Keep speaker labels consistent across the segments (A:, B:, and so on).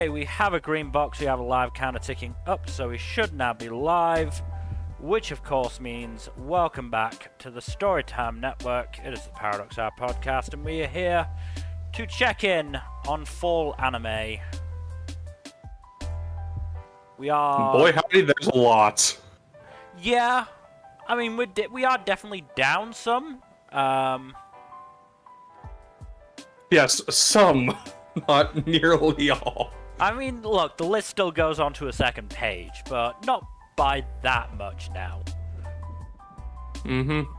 A: Okay, we have a green box, we have a live counter ticking up, so we should now be live, which of course means welcome back to the Storytime Network. It is the Paradox Hour podcast, and we are here to check in on fall anime. We are...
B: Boy, howdy, there's a lot.
A: Yeah, I mean, we are definitely down some.
B: Yes, some, not nearly all.
A: I mean, look, the list still goes on to a second page, but not by that much now.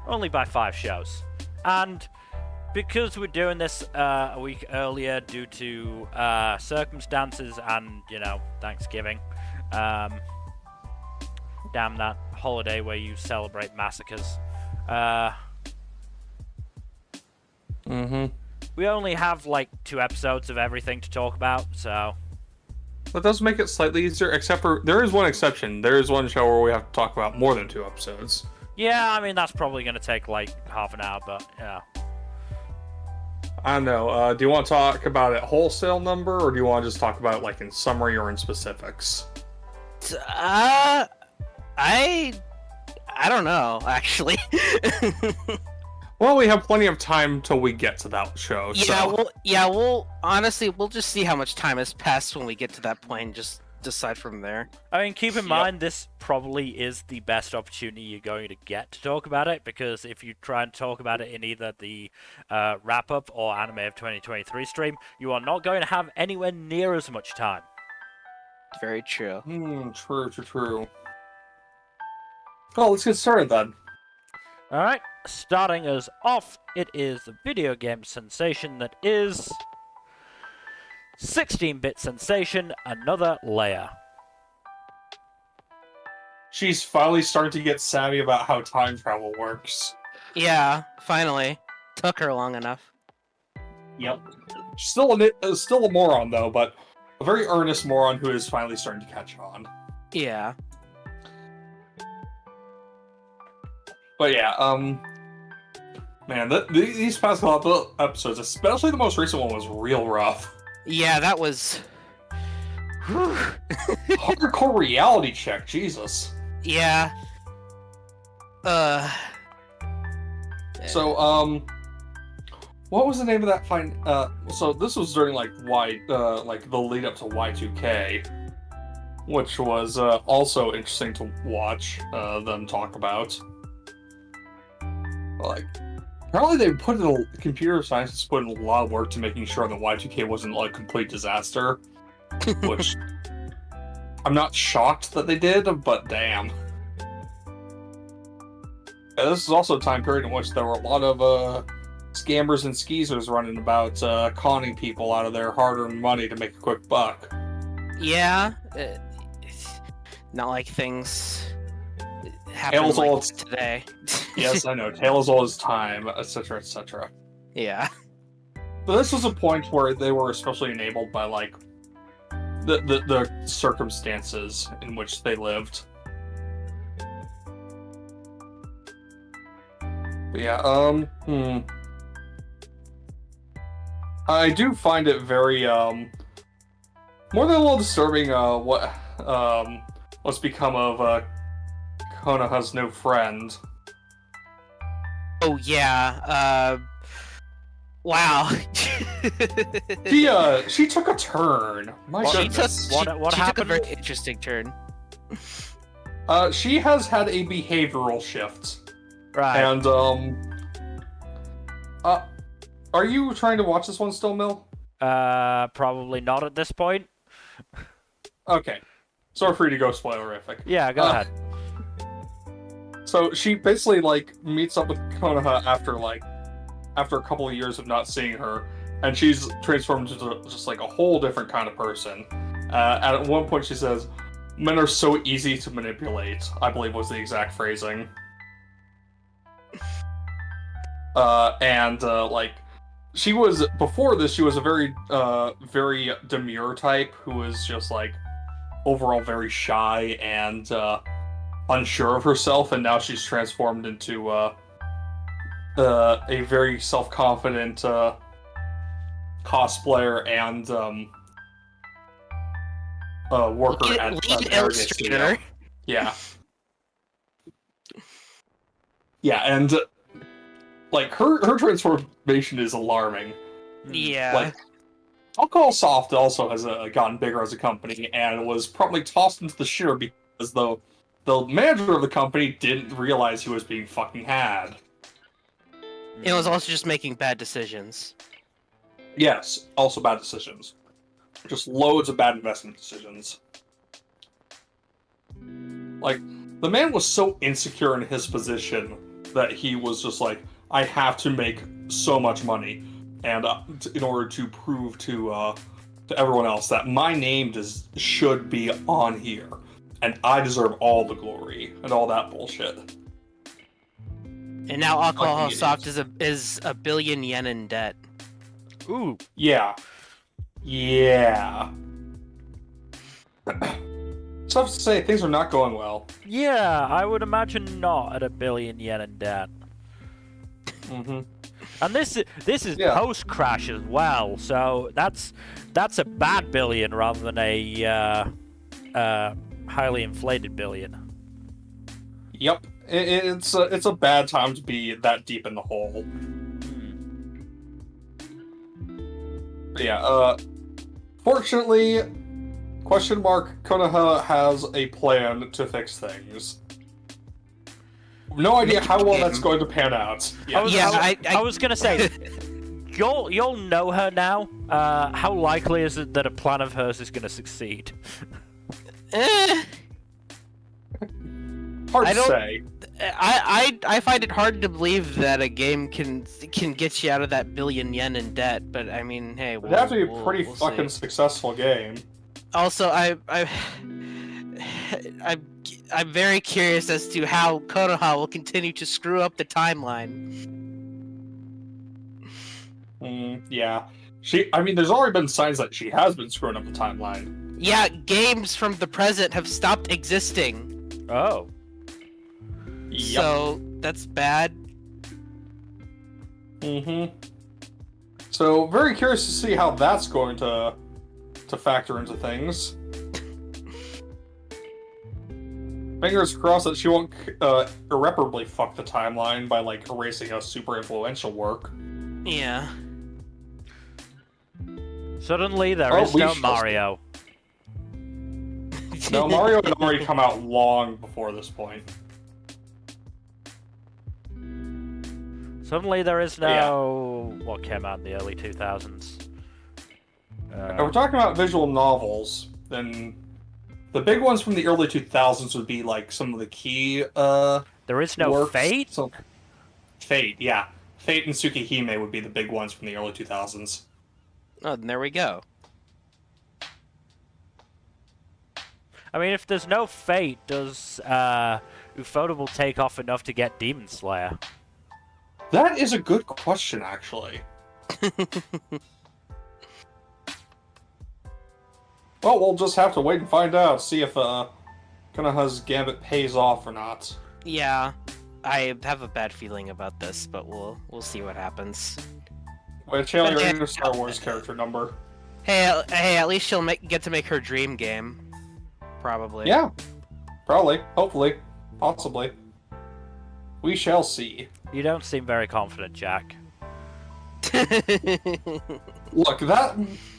A: Only by 5 shows. And because we're doing this a week earlier due to circumstances and, you know, Thanksgiving, damn that holiday where you celebrate massacres, we only have, like, 2 episodes of everything to talk about, so...
B: That does make it slightly easier, except for... There is one exception. There is one show where we have to talk about more than 2 episodes.
A: Yeah, I mean, that's probably going to take, like, half an hour, but, yeah.
B: I don't know. Do you want to talk about it wholesale number, or do you want to just talk about it, like, in summary or in specifics?
C: I don't know, actually.
B: Well, we have plenty of time till we get to that show, so...
C: We'll honestly, we'll just see how much time has passed when we get to that point and just decide from there.
A: I mean, keep in mind, this probably is the best opportunity you're going to get to talk about it, because if you try and talk about it in either the wrap-up or Anime of 2023 stream, you are not going to have anywhere near as much time.
C: Very true.
B: True. Well, let's get started then.
A: Alright, starting us off, it is the video game sensation that is 16-bit sensation, Another Layer.
B: She's finally starting to get savvy about how time travel works.
C: Yeah, finally. Took her long enough.
B: Yep. Still a moron, though, but a very earnest moron who is finally starting to catch on.
C: Yeah.
B: But yeah, man, these past couple episodes, especially the most recent one, was real rough.
C: Yeah, that was...
B: Hardcore reality check, Jesus.
C: Yeah.
B: So, what was the name of that fight? So this was during, like, like, the lead up to Y2K, which was, also interesting to watch, them talk about. Like, apparently they put in computer scientists put in a lot of work to making sure that Y2K wasn't like a complete disaster, which I'm not shocked that they did, but damn. And this is also a time period in which there were a lot of scammers and skeezers running about conning people out of their hard-earned money to make a quick buck.
C: Yeah. Not like things happen like today.
B: Yes, I know. Tales all his time, etc., etc.
C: Yeah.
B: But this was a point where they were especially enabled by, like, the circumstances in which they lived. But yeah, I do find it very, more than a little disturbing, what's become of, Konoha's new friend.
C: Oh yeah, wow.
B: She took a turn. My goodness.
A: What
C: she
A: happened?
C: took a very interesting turn.
B: She has had a behavioral shift.
A: Right.
B: And, are you trying to watch this one still, Mill?
A: Probably not at this point.
B: Okay. So free to go spoilerific.
A: Yeah, go ahead.
B: So she basically, like, meets up with Konoha after a couple of years of not seeing her, and she's transformed into just, like, a whole different kind of person. At one point she says, "Men are so easy to manipulate," I believe was the exact phrasing. Like, she was, before this, she was a very, very demure type who was just, like, overall very shy and, unsure of herself, and now she's transformed into, a very self-confident, cosplayer and worker at
C: lead
B: Paradise Studio.
C: illustrator.
B: Yeah. Yeah, and like her transformation is alarming.
C: Yeah.
B: Like, Alcohol Soft also has gotten bigger as a company and was promptly tossed into the shitter because the manager of the company didn't realize he was being fucking had.
C: It was also just making bad decisions.
B: Yes, also bad decisions. Just loads of bad investment decisions. Like, the man was so insecure in his position that he was just like, I have to make so much money, and in order to prove to everyone else that my name should be on here, and I deserve all the glory and all that bullshit.
C: And now Alcohol
B: Fucking
C: Soft is a billion yen in debt.
A: Ooh.
B: Yeah. Yeah. Tough to say, things are not going well.
A: Yeah, I would imagine not at 1 billion yen in debt.
B: Mm-hmm.
A: And this is
B: Yeah.
A: post-crash as well, so that's a bad billion rather than a highly inflated billion.
B: Yep. It's a bad time to be that deep in the hole. But yeah, fortunately, Konoha has a plan to fix things. No idea how well that's going to pan out.
A: I was gonna say, you'll know her now. How likely is it that a plan of hers is gonna succeed?
B: Hard to say.
C: I find it hard to believe that a game can get you out of that 1 billion yen in debt, but I mean, hey,
B: It'd have to be a pretty fucking successful game.
C: Also, I'm very curious as to how Konoha will continue to screw up the timeline.
B: Yeah. I mean, there's already been signs that she has been screwing up the timeline.
C: Yeah, games from the present have stopped existing.
A: Oh.
B: Yep.
C: So, that's bad.
B: So, very curious to see how that's going to factor into things. Fingers crossed that she won't irreparably fuck the timeline by, like, erasing a super influential work.
C: Yeah.
A: Suddenly there is no Mario.
B: No, Mario had already come out long before this point.
A: Suddenly there is no... What came out in the early 2000s?
B: If we're talking about visual novels, then the big ones from the early 2000s would be, like, some of the key,
A: There is no
B: works.
A: Fate?
B: So, Fate, yeah. Fate and Tsukihime would be the big ones from the early 2000s.
C: Oh, then there we go.
A: I mean, if there's no Fate, does Ufotable take off enough to get Demon Slayer?
B: That is a good question, actually. Well, we'll just have to wait and find out, see if Konoha's Gambit pays off or not.
C: Yeah, I have a bad feeling about this, but we'll see what happens.
B: Wait, Chandler, you're your Star Wars character number.
C: Hey, at least she'll get to make her dream game. Probably.
B: Yeah. Probably. Hopefully. Possibly. We shall see.
A: You don't seem very confident, Jack.
B: Look, that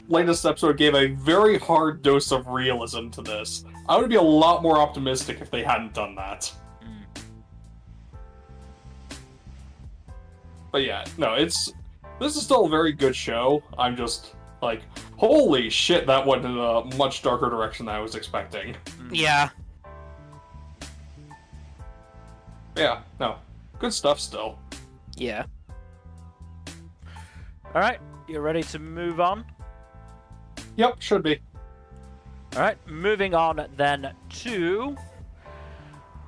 B: latest episode gave a very hard dose of realism to this. I would be a lot more optimistic if they hadn't done that. But yeah, no, this is still a very good show. I'm just like, holy shit, that went in a much darker direction than I was expecting.
C: Yeah.
B: Yeah, no, good stuff still.
C: Yeah.
A: Alright, you ready to move on?
B: Yep, should be.
A: Alright, moving on then to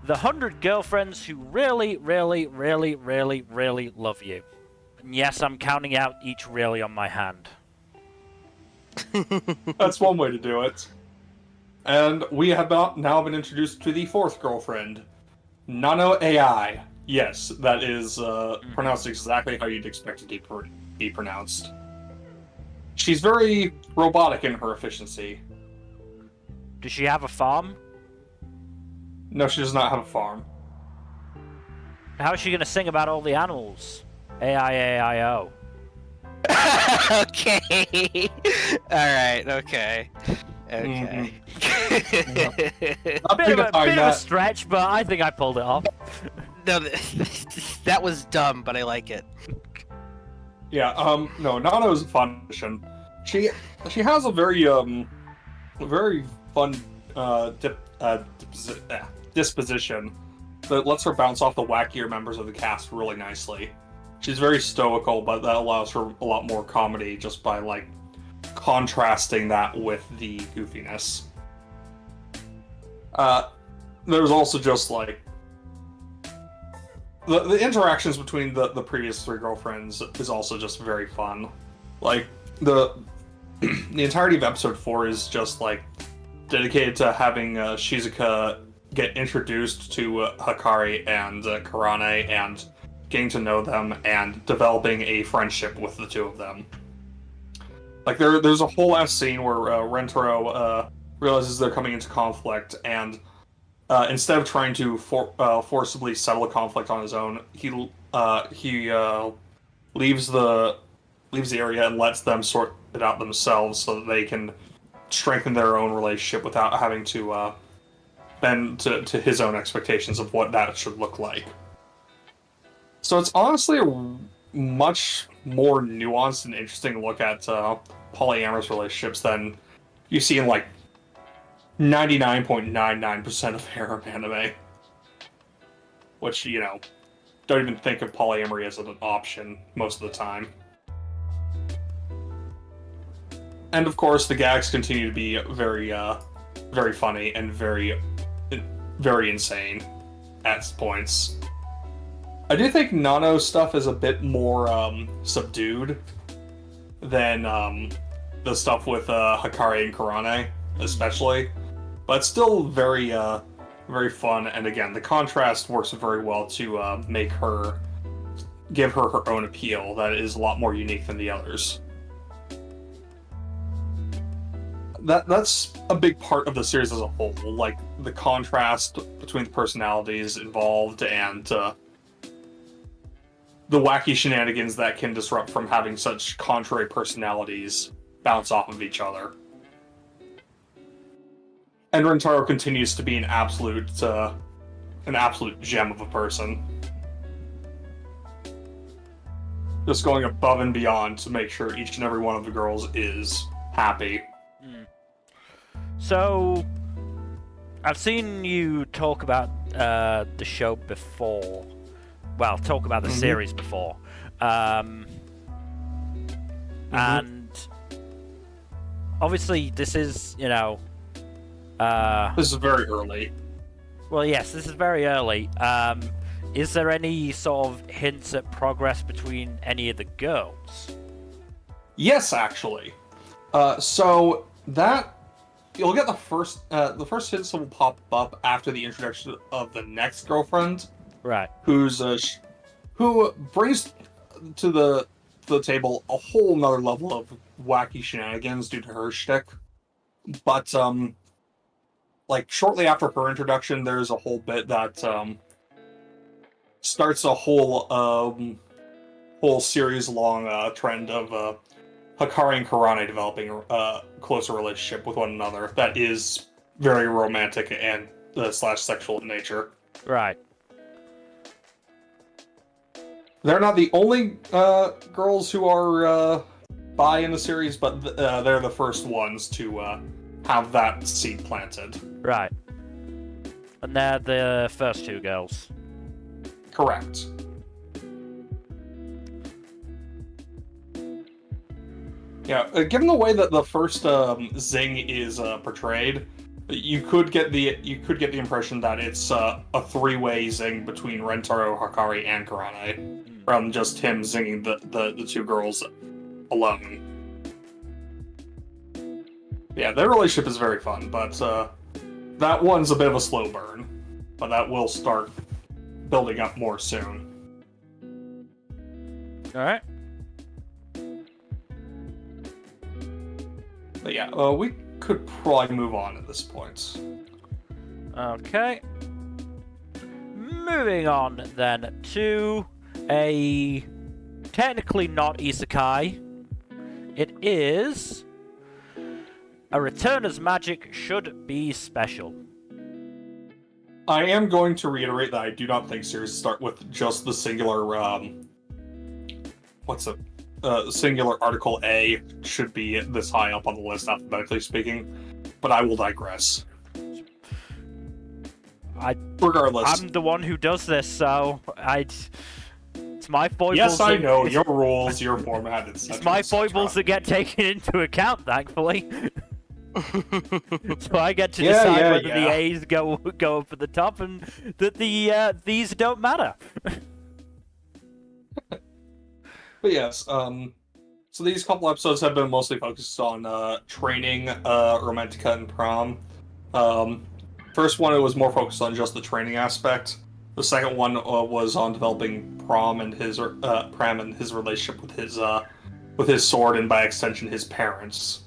A: the 100 girlfriends who really, really, really, really, really love you. And yes, I'm counting out each really on my hand.
B: That's one way to do it. And we have now been introduced to the fourth girlfriend, Nano AI. Yes, that is pronounced exactly how you'd expect it to be pronounced. She's very robotic in her efficiency.
A: Does she have a farm?
B: No, she does not have a farm.
A: How is she gonna sing about all the animals? A-I-A-I-O.
C: Okay. Alright, okay. Okay.
B: Not
A: Bit of a
B: that.
A: stretch, but I think I pulled it off.
C: No, that was dumb, but I like it.
B: Yeah, no, Nano's a fun addition. She has a very fun disposition that lets her bounce off the wackier members of the cast really nicely. She's very stoical, but that allows her a lot more comedy just by like contrasting that with the goofiness. There's also just like the interactions between the previous three girlfriends is also just very fun. Like the entirety of episode 4 is just like dedicated to having Shizuka get introduced to Hikari and Karane and getting to know them and developing a friendship with the two of them. Like there's a whole ass scene where Rentaro realizes they're coming into conflict, and instead of trying to forcibly settle a conflict on his own, he leaves the area and lets them sort it out themselves so that they can strengthen their own relationship without having to bend to his own expectations of what that should look like. So it's honestly a much more nuanced and interesting look at polyamorous relationships than you see in like 99.99% of harem anime. Which, you know, don't even think of polyamory as an option most of the time. And of course, the gags continue to be very, very funny and very, very insane at points. I do think Nano's stuff is a bit more subdued than the stuff with Hikari and Karane, especially. But still very, very fun. And again, the contrast works very well to give her her own appeal that is a lot more unique than the others. That's a big part of the series as a whole, like the contrast between the personalities involved and the wacky shenanigans that can disrupt from having such contrary personalities bounce off of each other. And Rentaro continues to be an absolute gem of a person. Just going above and beyond to make sure each and every one of the girls is happy.
A: So, I've seen you talk about the show before. Well, talk about the series before. And obviously this is, you know...
B: this is very early.
A: Well, yes, this is very early. Is there any sort of hints at progress between any of the girls?
B: Yes, actually. So that... You'll get the first hints that will pop up after the introduction of the next girlfriend.
A: Right.
B: Who brings to the table a whole nother level of wacky shenanigans due to her shtick. But like shortly after her introduction, there's a whole bit that starts a whole series long trend of Hikari and Karane developing a closer relationship with one another that is very romantic and / sexual in nature.
A: Right.
B: They're not the only girls who are bi in the series, but they're the first ones to have that seed planted.
A: Right. And they're the first two girls.
B: Correct. Yeah, given the way that the first Zing is portrayed, you could get the impression that it's a three-way Zing between Rentaro, Hikari, and Karane, rather than just him zinging the two girls alone. Yeah, their relationship is very fun, but that one's a bit of a slow burn, but that will start building up more soon.
A: All right.
B: But yeah, we could probably move on at this point.
A: Okay. Moving on then to a technically not isekai. It is a returner's magic should be special.
B: I am going to reiterate that I do not think series start with just the singular, singular Article A should be this high up on the list, alphabetically speaking, but I will digress. Regardless.
A: I'm the one who does this, so it's my foibles.
B: Yes, I know, your rules, your format, etc.
A: It's my foibles that get taken into account, thankfully. So I get to decide whether the A's go up at the top and that these don't matter.
B: But yes, so these couple episodes have been mostly focused on training Romantica and Prom. First one, it was more focused on just the training aspect. The second one was on developing Pram and his relationship with his sword and by extension his parents.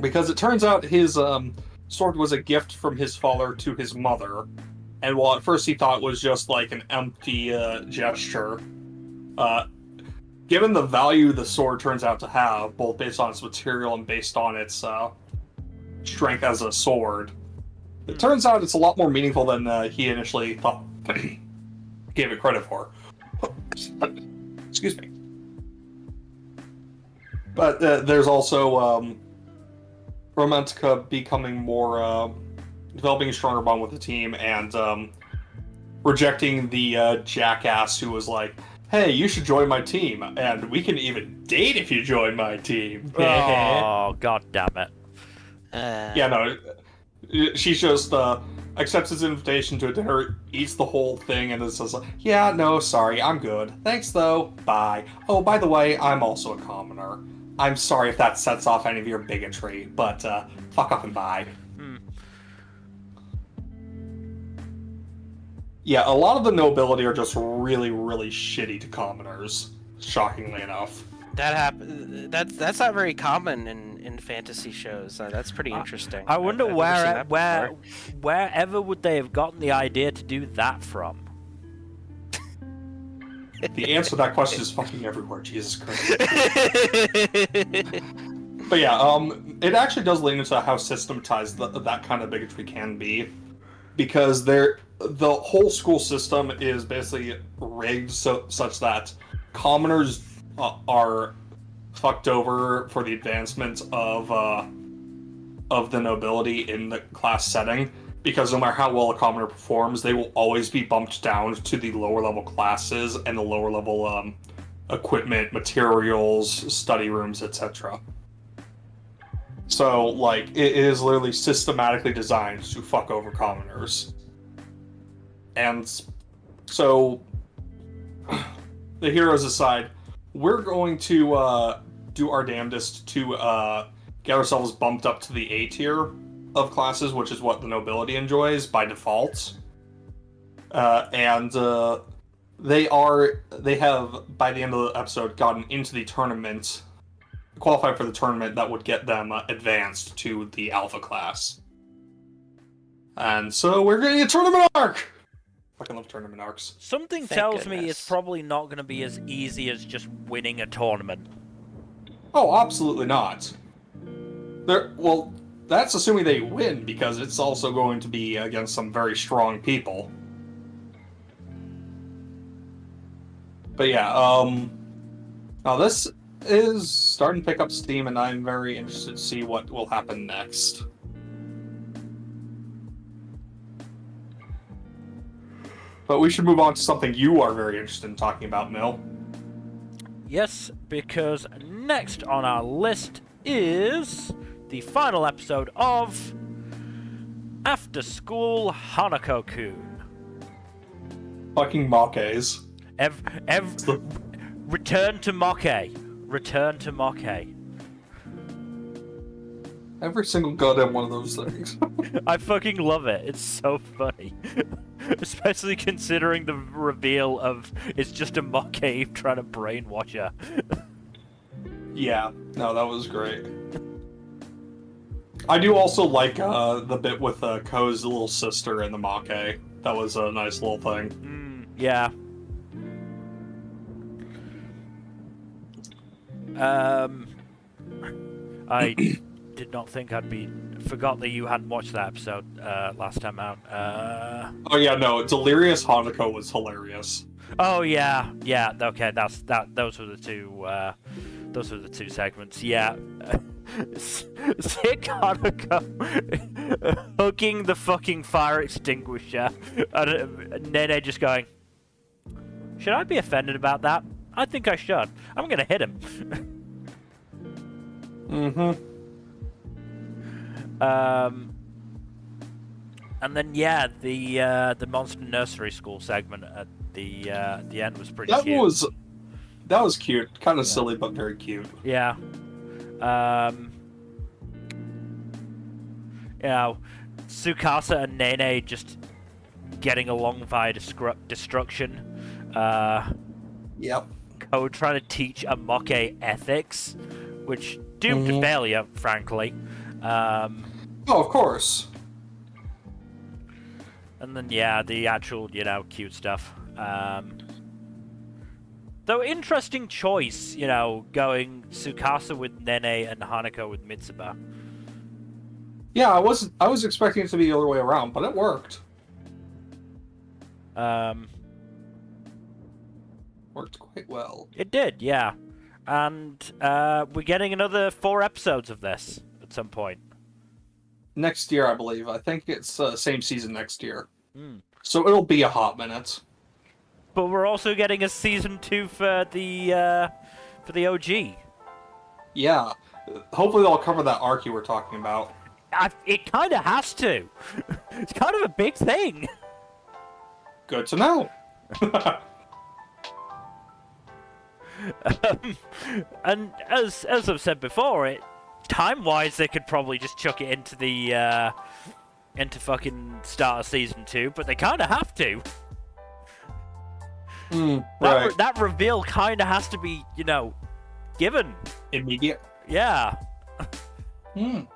B: Because it turns out his sword was a gift from his father to his mother, and while at first he thought it was just like an empty gesture, given the value the sword turns out to have, both based on its material and based on its strength as a sword, it turns out it's a lot more meaningful than he initially thought gave it credit for. Excuse me. But there's also Romantica becoming more, developing a stronger bond with the team and rejecting the jackass who was like, hey, you should join my team, and we can even date if you join my team.
A: Oh, god damn it.
B: Yeah, no, she just accepts his invitation to a dinner, eats the whole thing, and is just like, yeah, no, sorry, I'm good. Thanks, though. Bye. Oh, by the way, I'm also a commoner. I'm sorry if that sets off any of your bigotry, but fuck off and bye. Yeah, a lot of the nobility are just really, really shitty to commoners, shockingly enough.
C: That's not very common in fantasy shows. That's pretty interesting.
A: I wonder wherever would they have gotten the idea to do that from?
B: The answer to that question is fucking everywhere, Jesus Christ. But yeah, it actually does lean into how systematized that kind of bigotry can be, because the whole school system is basically rigged such that commoners are fucked over for the advancement of the nobility in the class setting, because no matter how well a commoner performs, they will always be bumped down to the lower level classes and the lower level equipment, materials, study rooms, etc. So, like, it is literally systematically designed to fuck over commoners. And so, the heroes aside, we're going to do our damnedest to get ourselves bumped up to the A tier of classes, which is what the nobility enjoys by default. And they have, by the end of the episode, gotten into the tournament, qualified for the tournament that would get them advanced to the alpha class. And so we're getting a tournament arc! Fucking love tournament arcs.
A: Something tells me it's probably not going to be as easy as just winning a tournament.
B: Oh, absolutely not. Well, that's assuming they win, because it's also going to be against some very strong people. But yeah, now this is starting to pick up steam, and I'm very interested to see what will happen next. But we should move on to something you are very interested in talking about, Mill.
A: Yes, because next on our list is the final episode of After School Hanako-kun.
B: Fucking Make's.
A: Return to Make. Return to Make.
B: Every single goddamn one of those things.
A: I fucking love it. It's so funny. Especially considering the reveal of it's just a Make trying to brainwash her.
B: Yeah, no, that was great. I do also like the bit with Ko's little sister and the Make. That was a nice little thing.
A: Yeah. I did not think forgot that you hadn't watched that episode last time out.
B: Oh yeah, no, Delirious Hanako was hilarious.
A: Oh yeah, okay, those were the two segments. Yeah. Sick Hanako hooking the fucking fire extinguisher and Nene just going, should I be offended about that? I think I should. I'm gonna hit him. And then yeah, the monster nursery school segment at the end was pretty cute.
B: That was cute. Kind of silly, but very cute.
A: Yeah. You know, Tsukasa and Nene just getting along via destruction.
B: Yep.
A: Ko trying to teach a Moke ethics, which doomed to failure, frankly.
B: Oh, of course.
A: And then, yeah, the actual, cute stuff. Though interesting choice, going Tsukasa with Nene and Hanako with Mitsuba.
B: Yeah, I was expecting it to be the other way around, but it worked. Worked quite well.
A: It did, yeah. And we're getting another 4 episodes of this at some point.
B: Next year, I believe. I think it's same season next year. So it'll be a hot minute.
A: But we're also getting a season 2 for the OG.
B: Yeah. Hopefully they'll cover that arc you were talking about.
A: It kind of has to. It's kind of a big thing.
B: Good to know.
A: And as I've said before, time-wise they could probably just chuck it into the into fucking start of season 2, but they kind of have to.
B: Right.
A: That reveal kind of has to be, given.
B: Immediate.
A: Yeah.
B: Good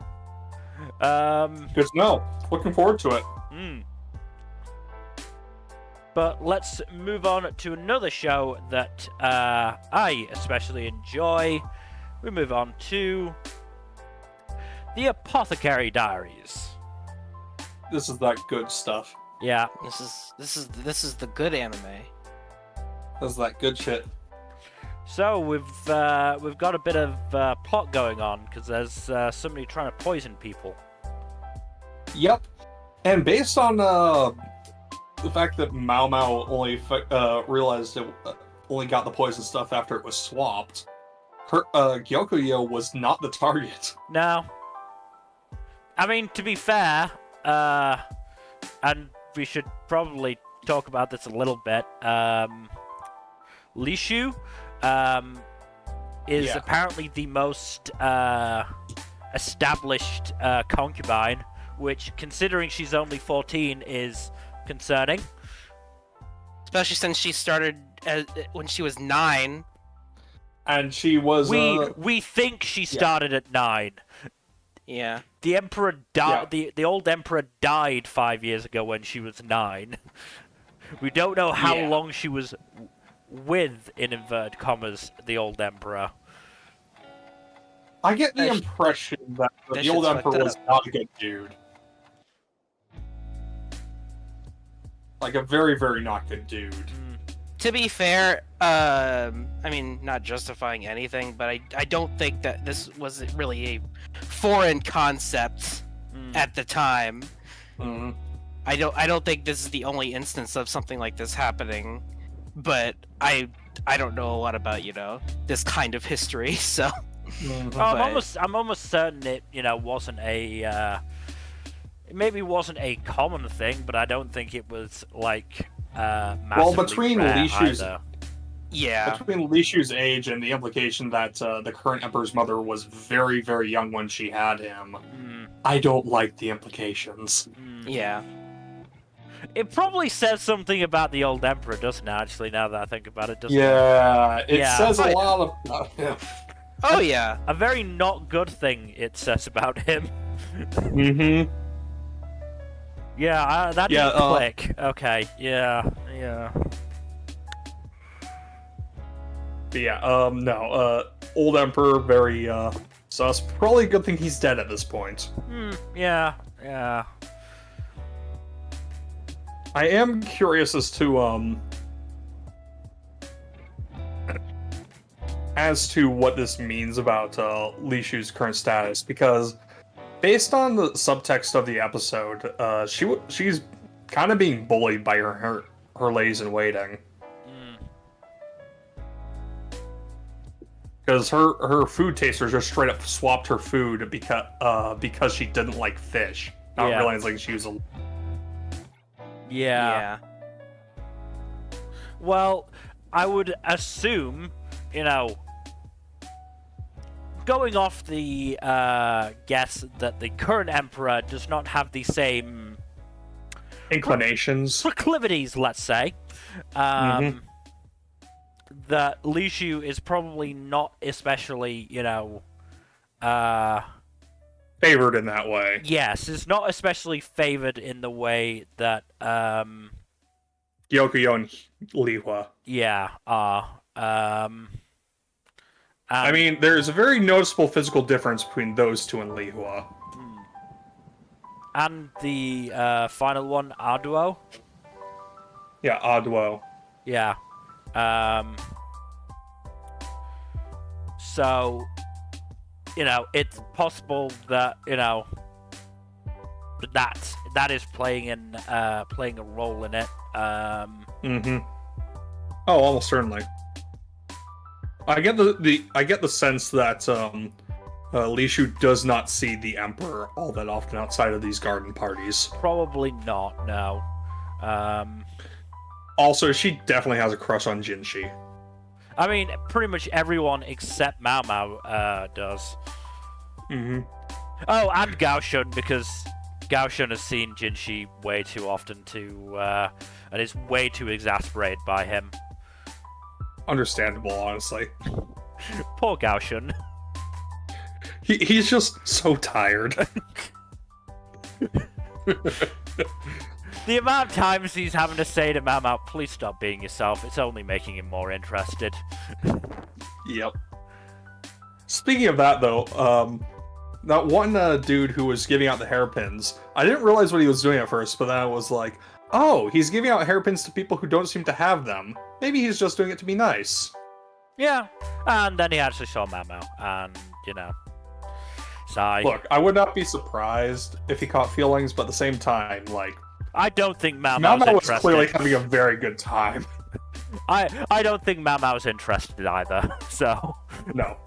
B: to know. Looking forward to it.
A: But let's move on to another show that I especially enjoy. We move on to the Apothecary Diaries.
B: This is that good stuff.
A: Yeah.
C: This is the good anime.
B: This is that good shit.
A: So we've got a bit of plot going on because there's somebody trying to poison people.
B: Yep. And based on the fact that Mao Mao only realized it only got the poison stuff after it was swapped, her Gyokuyo was not the target.
A: No. I mean, to be fair, and we should probably talk about this a little bit. Lishu is apparently the most established concubine, which, considering she's only 14, is concerning.
C: Especially since she started when she was 9.
B: And she was...
A: We think she started at 9.
C: Yeah.
A: The emperor died. Yeah. The old emperor died 5 years ago when she was 9. We don't know how long she was with, in inverted commas, the old emperor.
B: I get the impression that the old emperor was not a good dude. Like a very, very not good dude.
C: To be fair, I mean, not justifying anything, but I don't think that this was really a foreign concept at the time. I don't think this is the only instance of something like this happening, but I don't know a lot about this kind of history, so.
A: I'm almost certain it wasn't a it maybe wasn't a common thing, but I don't think it was like massively
B: between
A: rare
B: Lishu's
A: either.
B: Between Lishu's age and the implication that the current emperor's mother was very, very young when she had him, I don't like the implications.
C: Yeah.
A: It probably says something about the old emperor, doesn't it? Actually, now that I think about it, doesn't
B: it? It says a lot about him.
C: Oh yeah.
A: A very not good thing it says about him.
B: Mm-hmm.
A: Yeah, that didn't click. Okay, yeah.
B: No, old Emperor, very, sus. Probably a good thing he's dead at this point.
A: Yeah.
B: I am curious as to what this means about Li-Shu's current status, because based on the subtext of the episode, she's kind of being bullied by her ladies in waiting. Because her food tasters just straight up swapped her food because she didn't like fish, not realizing she was a...
A: Yeah. Well, I would assume, going off the guess that the current emperor does not have the same
B: inclinations,
A: proclivities, let's say, that Li-Shu is probably not especially,
B: favored in that way.
A: Yes, is not especially favored in the way that
B: Gyokuyo and Lihua.
A: Yeah,
B: I mean, there's a very noticeable physical difference between those two and Lihua.
A: And the final one, Arduo?
B: Yeah, Arduo.
A: Yeah. So, it's possible that, that is playing a role in it.
B: Oh, almost certainly. I get the sense that Li-Shu does not see the Emperor all that often outside of these garden parties.
A: Probably not, no.
B: Also, she definitely has a crush on Jinshi.
A: I mean, pretty much everyone except Mao Mao does. Oh, and Gaoshun, because Gaoshun has seen Jinshi way too often and is way too exasperated by him.
B: Understandable, honestly.
A: Poor Gaoshun.
B: He's just so tired.
A: The amount of times he's having to say to Mao Mao, please stop being yourself, it's only making him more interested.
B: Yep. Speaking of that, though, that one dude who was giving out the hairpins, I didn't realize what he was doing at first, but then I was like, oh, he's giving out hairpins to people who don't seem to have them. Maybe he's just doing it to be nice.
A: Yeah, and then he actually saw Mao Mao, and, sigh.
B: Look, I would not be surprised if he caught feelings, but at the same time,
A: I don't think Mao Mao
B: was clearly having a very good time.
A: I don't think Mao Mao is interested either, so...
B: No.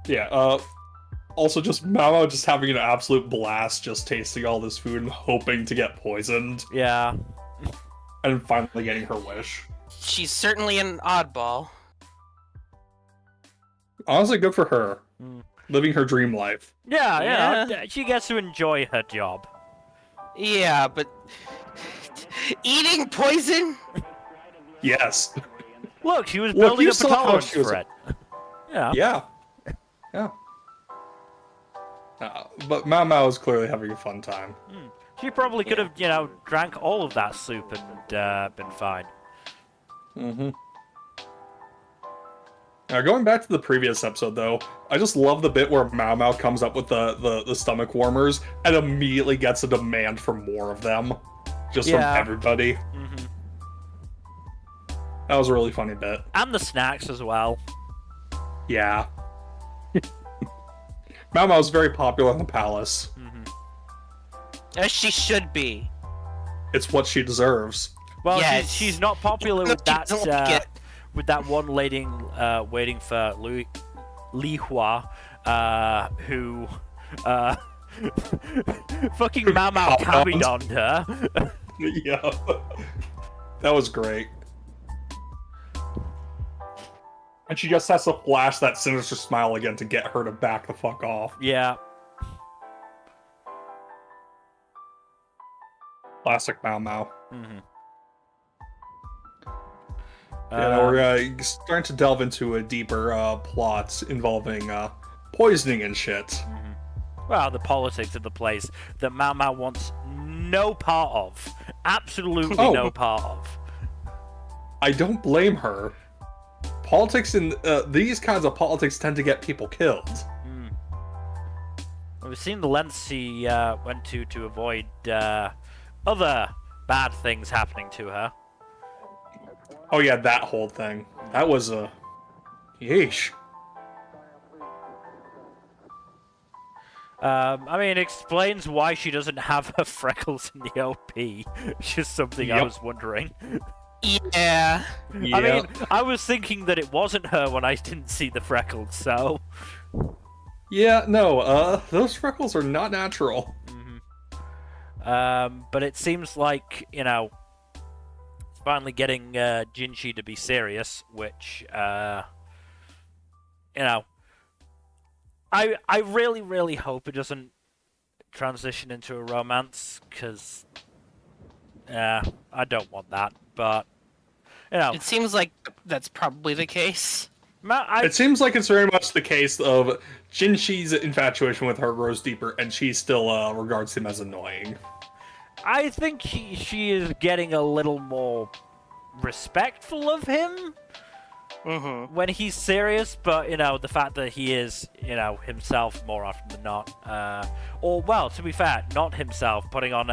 B: Yeah, also just Mao just having an absolute blast just tasting all this food and hoping to get poisoned.
A: Yeah.
B: And finally getting her wish.
C: She's certainly an oddball.
B: Honestly, good for her. Living her dream life.
A: Yeah, she gets to enjoy her job.
C: Yeah, but... eating poison?
B: Yes.
A: Look, she was building up a tolerance for it.
B: Yeah. But Mao Mao is clearly having a fun time.
A: She probably could have, drank all of that soup and been fine.
B: Now, going back to the previous episode, though, I just love the bit where Mao Mao comes up with the stomach warmers and immediately gets a demand for more of them. Just from everybody. That was a really funny bit.
A: And the snacks as well.
B: Yeah. Mao Mao is very popular in the palace.
C: As she should be.
B: It's what she deserves.
A: Well, yes. she's not popular with that with that one lady waiting for Lihua, who fucking Mao Mao carried on her.
B: Yeah. That was great. And she just has to flash that sinister smile again to get her to back the fuck off.
A: Yeah.
B: Classic Mao Mao. We're starting to delve into a deeper plot involving poisoning and shit.
A: well, the politics of the place that Mao Mao wants no part of. Absolutely no part of.
B: I don't blame her. Politics in these kinds of politics tend to get people killed.
A: We've seen the lengths she went to avoid other bad things happening to her.
B: Oh yeah, that whole thing. That was a... yeesh.
A: I mean, it explains why she doesn't have her freckles in the OP. Which is something I was wondering.
C: Yeah.
A: I mean, I was thinking that it wasn't her when I didn't see the freckles, so...
B: Yeah, no, those freckles are not natural.
A: But it seems like, you know, it's finally getting Jinshi to be serious, which, you know, I really, really hope it doesn't transition into a romance, because, I don't want that, but, you know.
C: It seems like that's probably the case.
B: It seems like it's very much the case of Jinshi's infatuation with her grows deeper, and she still regards him as annoying.
A: I think she is getting a little more respectful of him when he's serious, but, you know, the fact that he is, you know, himself more often than not, or, well, to be fair, not himself, putting on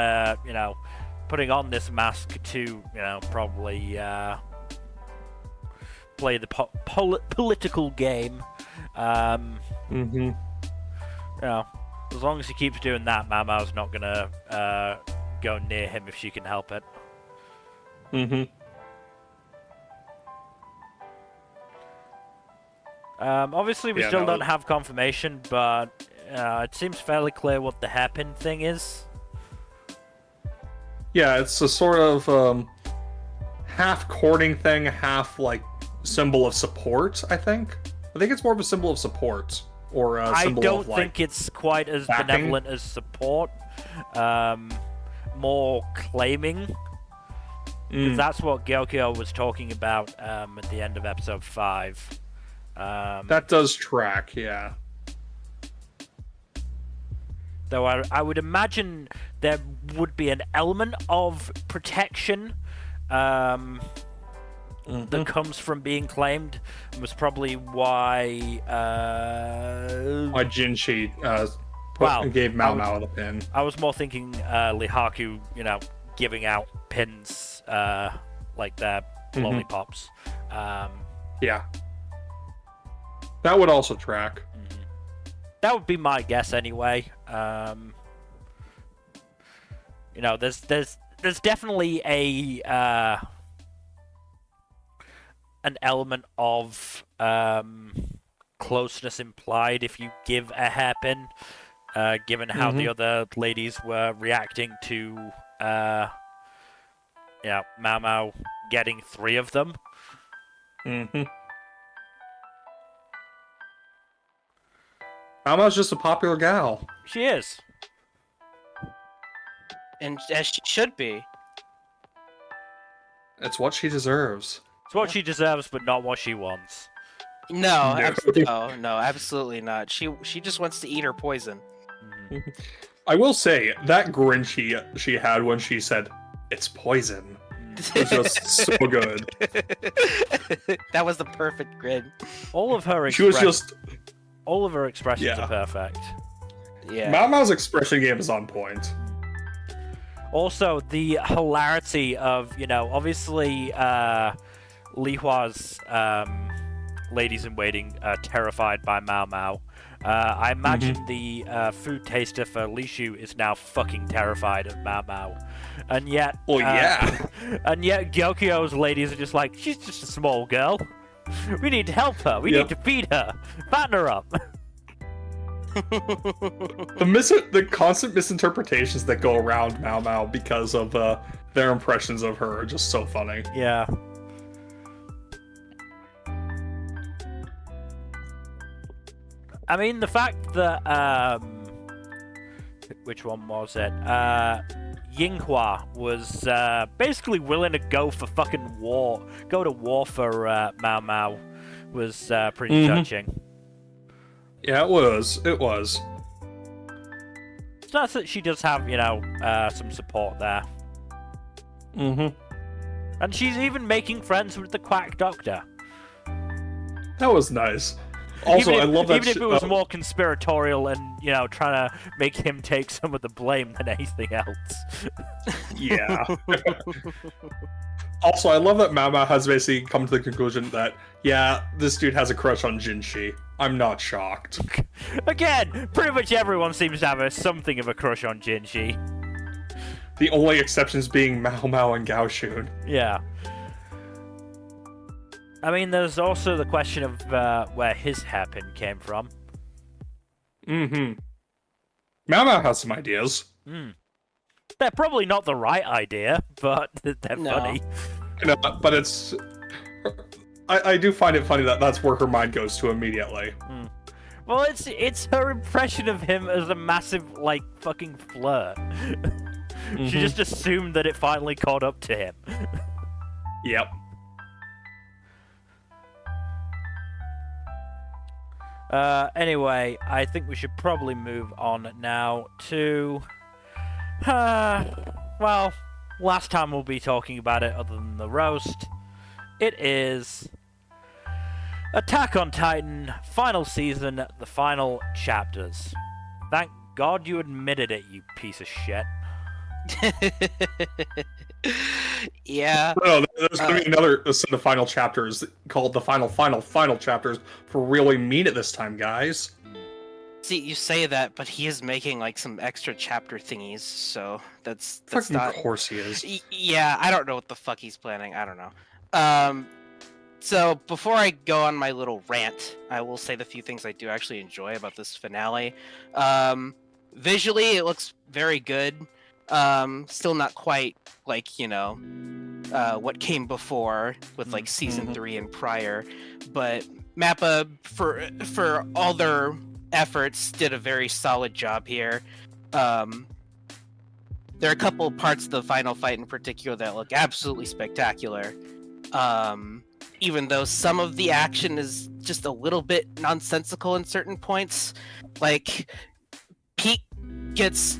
A: this mask to, you know, probably, play the political game. You know, as long as he keeps doing that, Mao Mao's not gonna go near him if she can help it. Obviously, we still don't have confirmation, but it seems fairly clear what the hairpin thing is.
B: Yeah, it's a sort of half courting thing, half like symbol of support. I think it's more of a symbol of support, or a symbol
A: I don't
B: of, like,
A: think it's quite as
B: backing.
A: benevolent as support. More claiming. Because that's what Gyokyo was talking about at the end of episode 5.
B: That does track, yeah.
A: Though I would imagine there would be an element of protection that comes from being claimed, and was probably why
B: Jinshi gave Mao Mao the pin.
A: I was more thinking Lihaku, you know, giving out pins like their lollipops.
B: Yeah. That would also track.
A: That would be my guess anyway. You know, there's definitely an element of closeness implied if you give a hairpin, given how the other ladies were reacting to, you know, Mao Mao getting 3 of them.
B: Mao Mao's just a popular gal.
A: She is.
C: And as she should be.
B: It's what she deserves.
A: It's what she deserves, but not what she wants.
C: No, no, absolutely not. She just wants to eat her poison.
B: I will say, that grin she had when she said, "It's poison," was just so good.
C: That was the perfect grin.
A: All of her all of her expressions are perfect.
C: Yeah.
B: Mao Mao's expression game is on point.
A: Also, the hilarity of, you know, obviously, Li Hua's ladies-in-waiting are terrified by Mao Mao. I imagine the food taster for Li Shu is now fucking terrified of Mao Mao. And yet... and yet Gyokyo's ladies are just like, she's just a small girl. We need to help her. We need to feed her. Fatten her up.
B: The constant misinterpretations that go around Mao Mao because of their impressions of her are just so funny.
A: Yeah. I mean, the fact that which one was it? Yinghua was basically willing to go for fucking war, go to war for Mao Mao, was pretty touching.
B: Yeah, it was. It was.
A: it's nice that she does have, some support there.
B: Mm-hmm.
A: And she's even making friends with the Quack Doctor.
B: That was nice. Also, I love that.
A: Even if it was more conspiratorial and, trying to make him take some of the blame than anything else.
B: Yeah. Also, I love that Mama has basically come to the conclusion that, yeah, this dude has a crush on Jinshi. I'm not shocked.
A: Again, pretty much everyone seems to have something of a crush on Jinshi.
B: The only exceptions being Mao Mao and Gao Shun.
A: Yeah. I mean, there's also the question of where his hairpin came from.
B: Mm-hmm. Mao Mao has some ideas.
A: They're probably not the right idea, but they're funny.
B: But it's... I do find it funny that that's where her mind goes to immediately.
A: Well, it's her impression of him as a massive, fucking flirt. She just assumed that it finally caught up to him.
B: Yep.
A: Anyway, I think we should probably move on now to... well, last time we'll be talking about it other than the roast. It is... Attack on Titan, final season, the final chapters. Thank God you admitted it, you piece of shit.
C: Yeah.
B: No, there's going to be another set of final chapters called the final chapters for really mean it this time, guys.
C: See, you say that, but he is making some extra chapter thingies, so that's not.
B: Of course he is.
C: Yeah, I don't know what the fuck he's planning. I don't know. So before I go on my little rant, I will say the few things I do actually enjoy about this finale. Visually, it looks very good. Still not quite what came before with season 3 and prior, but Mappa for all their efforts did a very solid job here. There are a couple parts of the final fight in particular that look absolutely spectacular. Even though some of the action is just a little bit nonsensical in certain points, Pete gets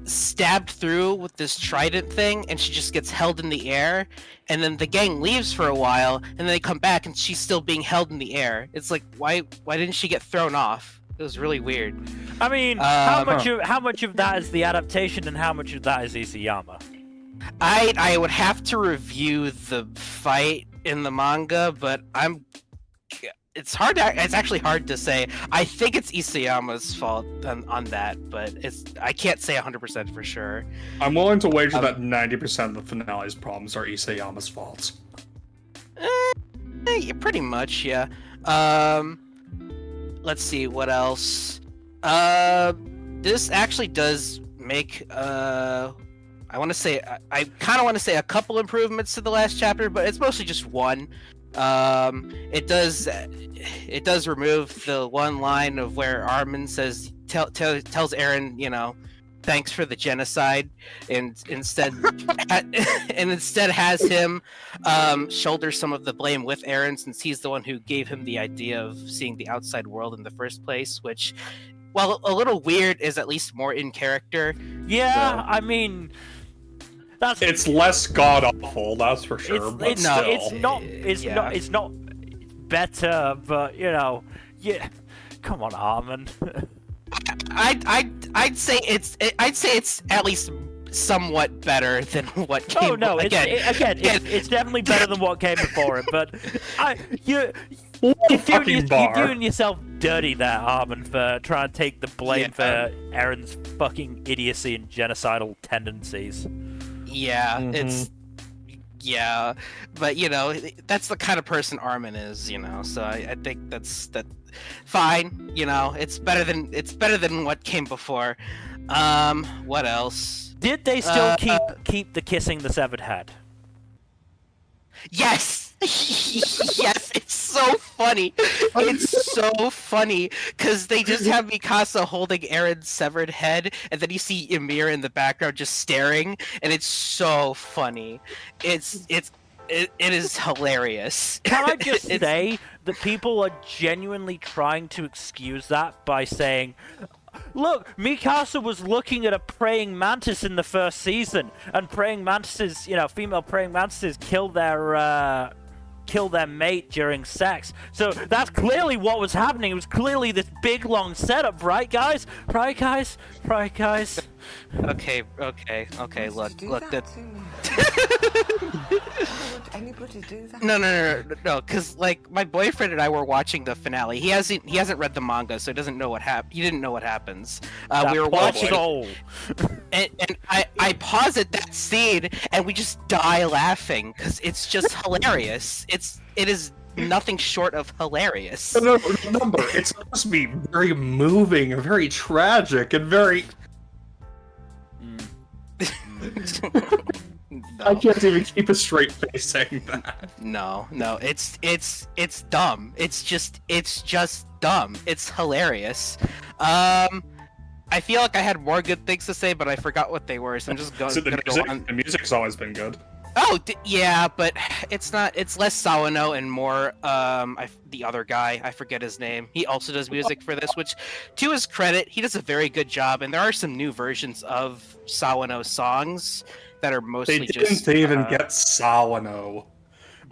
C: stabbed through with this trident thing, and she just gets held in the air, and then the gang leaves for a while, and then they come back, and she's still being held in the air. It's why didn't she get thrown off? It was really weird.
A: I mean, how much of that is the adaptation, and how much of that is Isayama?
C: I would have to review the fight in the manga, but it's actually hard to say. I think it's Isayama's fault on that, but I can't say 100% for sure.
B: I'm willing to wager that 90% of the finale's problems are Isayama's faults.
C: Yeah, pretty much, yeah. Let's see what else. This actually does make I kind of want to say a couple improvements to the last chapter, but it's mostly just one. It does remove the one line of where Armin tells Eren, thanks for the genocide, and instead has him shoulder some of the blame with Eren, since he's the one who gave him the idea of seeing the outside world in the first place, which, while a little weird, is at least more in character.
A: Yeah,
C: so,
A: I mean,
B: it's less god awful, that's for sure.
A: It's not better, but yeah. Come on, Armin.
C: I'd say it's at least somewhat better than what came.
A: Oh no! It's definitely better than what came before it. But you're doing yourself dirty there, Armin, for trying to take the blame for Eren's fucking idiocy and genocidal tendencies.
C: Yeah, but that's the kind of person Armin is, so I think that's fine. It's better than what came before. What else?
A: Did they still keep the kissing the severed head?
C: Yes. Yes, it's so funny. It's so funny because they just have Mikasa holding Eren's severed head, and then you see Ymir in the background just staring, and it's so funny. It is hilarious.
A: Can I just say that people are genuinely trying to excuse that by saying, look, Mikasa was looking at a praying mantis in the first season, and praying mantises, female praying mantises kill their mate during sex. So that's clearly what was happening. It was clearly this big long setup, right, guys? Right, guys?
C: Okay. Look. That.
D: Would anybody do that?
C: No. Because like my boyfriend and I were watching the finale. He hasn't read the manga, so he doesn't know what He didn't know what happens. We were watching, and I pause at that scene, and we just die laughing because it's just hilarious. It is nothing short of hilarious.
B: No, remember, it's supposed to be very moving and very tragic and very.
C: No.
B: I can't even keep a straight face saying that.
C: No, it's dumb. It's just dumb. It's hilarious. I feel like I had more good things to say, but I forgot what they were, so I'm just going to go on.
B: The music's always been good.
C: Oh, yeah, but it's not. It's less Sawano and more the other guy. I forget his name. He also does music for this, which, to his credit, he does a very good job. And there are some new versions of Sawano songs that are mostly just.
B: They didn't even get Sawano.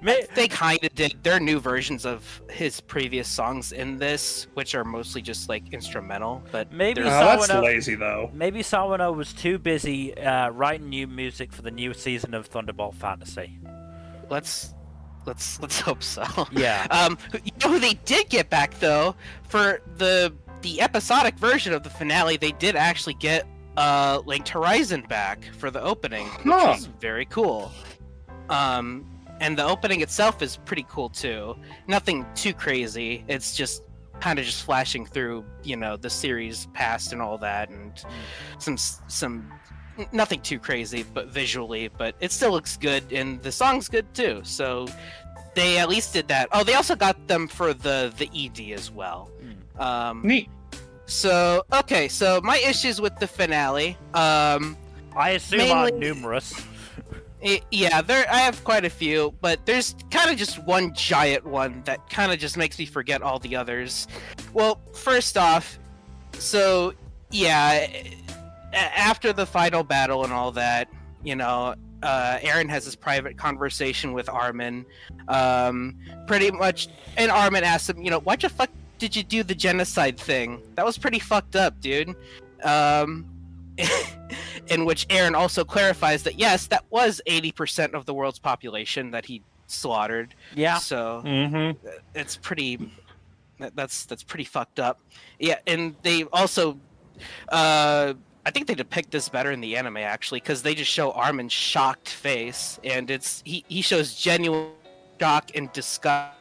C: They kind of did. There are new versions of his previous songs in this, which are mostly just like instrumental. But
A: maybe
B: that's lazy though.
A: Maybe Sawano was too busy writing new music for the new season of Thunderbolt Fantasy.
C: Let's hope so.
A: Yeah.
C: You know who they did get back though for the episodic version of the finale? They did actually get Linked Horizon back for the opening, which was very cool. And the opening itself is pretty cool too. Nothing too crazy. It's just kind of just flashing through, the series past and all that, and some nothing too crazy, but visually, but it still looks good, and the song's good too. So they at least did that. Oh, they also got them for the ED as well.
B: Neat.
C: So okay, so my issues with the finale.
A: I assume
C: mainly-
A: are numerous.
C: Yeah, I have quite a few, but there's kind of just one giant one that kind of just makes me forget all the others. Well, first off, so yeah, after the final battle and all that, Eren has this private conversation with Armin, pretty much, and Armin asks him, why the fuck did you do the genocide thing? That was pretty fucked up, dude. In which Eren also clarifies that yes, that was 80% of the world's population that he slaughtered.
A: Yeah.
C: So it's pretty. That's pretty fucked up. Yeah, and they also, I think they depict this better in the anime actually, because they just show Armin's shocked face, and he shows genuine shock and disgust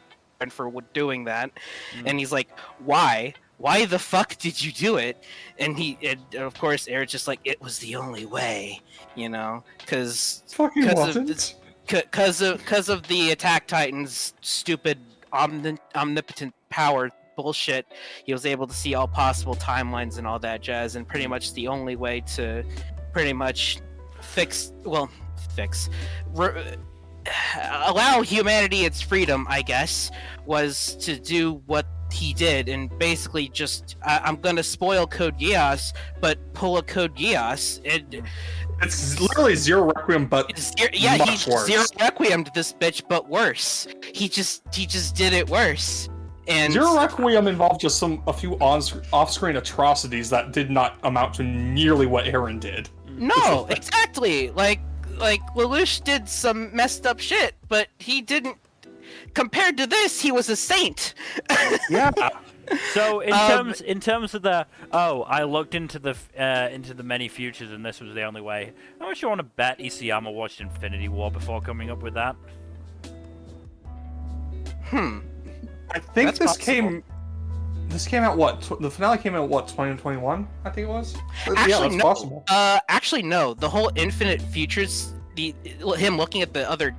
C: for doing that, and he's like, why? Why the fuck did you do it? And of course, Eren's just like, it was the only way, because of the Attack Titan's stupid omnipotent power bullshit. He was able to see all possible timelines and all that jazz, and pretty much the only way to pretty much allow humanity its freedom, I guess, was to do what he did, and basically just I'm gonna spoil Code Geass, but pull a Code Geass.
B: It's literally Zero Requiem, but much worse.
C: Zero Requiem this bitch, but worse. He just did it worse. And
B: Zero Requiem involved just a few off-screen atrocities that did not amount to nearly what Eren did.
C: No, exactly. Like Lelouch did some messed up shit, but he didn't. Compared to this, he was a saint.
B: Yeah.
A: So in terms of I looked into the many futures and this was the only way. How much you want to bet Isayama watched Infinity War before coming up with that?
B: I think
C: That's possible.
B: This came out the finale came out 2021? I think it was.
C: Actually,
B: yeah, that's
C: no.
B: possible.
C: Actually, no. The whole Infinite Futures, him looking at the other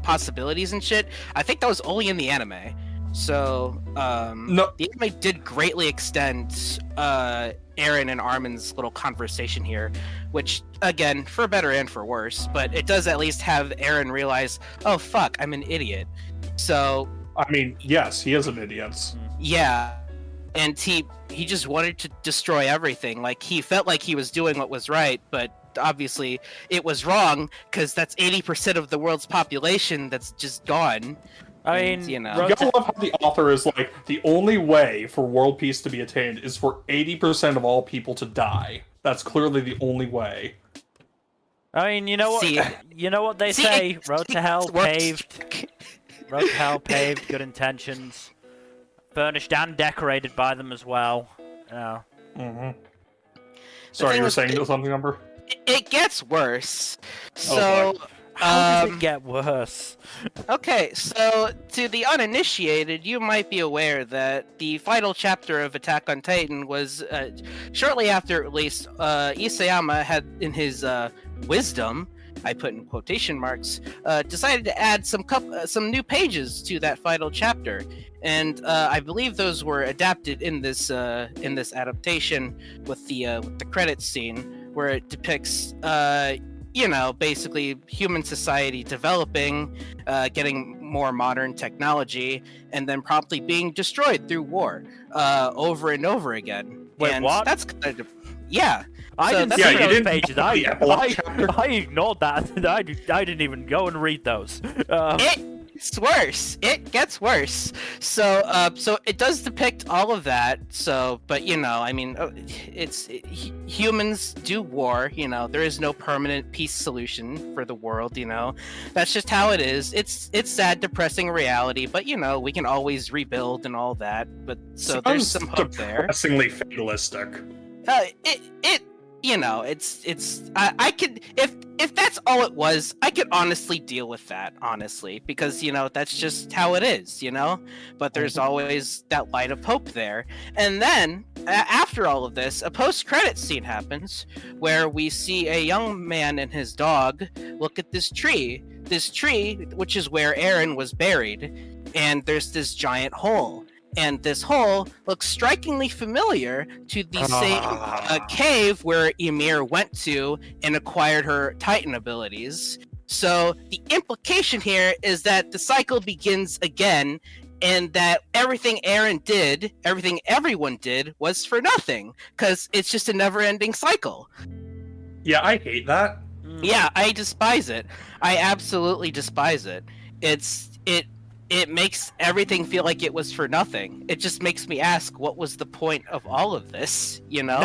C: possibilities and shit, I think that was only in the anime. So,
B: No.
C: the anime did greatly extend Eren and Armin's little conversation here, which, again, for better and for worse, but it does at least have Eren realize, oh fuck, I'm an idiot. So,
B: I mean, yes, he is an idiot.
C: yeah. and he just wanted to destroy everything. Like, he felt like he was doing what was right, but obviously it was wrong, because that's 80% of the world's population that's just gone.
A: I
C: And,
A: mean,
C: you know,
B: You gotta love how the author is like, the only way for world peace to be attained is for 80% of all people to die. That's clearly the only way.
A: I mean, you know what?
C: See-
A: You know what they
C: see,
A: say: road to hell
C: works.
A: paved. Road to hell paved. Good intentions, furnished and decorated by them as well. Yeah.
B: Mm-hmm. Sorry,
C: thing
B: you were
C: is,
B: saying something, Nmbr?
C: it gets worse. So,
B: Oh, boy.
A: How does it get worse?
C: okay, so to the uninitiated, you might be aware that the final chapter of Attack on Titan was shortly after it released. Isayama had, in his wisdom, I put in quotation marks, decided to add some new pages to that final chapter, and I believe those were adapted in this adaptation with the credits scene, where it depicts basically human society developing, getting more modern technology, and then promptly being destroyed through war, over and over again.
A: Wait,
C: and
A: what?
C: That's kind of, yeah.
A: I
C: So
A: didn't
C: that's-
A: see
B: Yeah, you
A: those
B: didn't
A: pages.
B: read the epilogue chapter.
A: I ignored that. I didn't even go and read those.
C: It's worse. It gets worse. So it does depict all of that. So, but I mean, humans do war. There is no permanent peace solution for the world. That's just how it is. It's sad, depressing reality. But we can always rebuild and all that. But so there's some hope there.
B: Depressingly fatalistic.
C: I could, if that's all it was, I could honestly deal with that, honestly, because that's just how it is, but there's always that light of hope there. And then after all of this, a post-credit scene happens where we see a young man and his dog look at this tree, which is where Eren was buried, and there's this giant hole. And this hole looks strikingly familiar to the same cave where Ymir went to and acquired her Titan abilities. So the implication here is that the cycle begins again, and that everything everyone did was for nothing, because it's just a never-ending cycle.
B: Yeah, I hate that.
C: Yeah, I despise it. I absolutely despise it. It makes everything feel like it was for nothing. It just makes me ask, what was the point of all of this?
B: Yeah, no,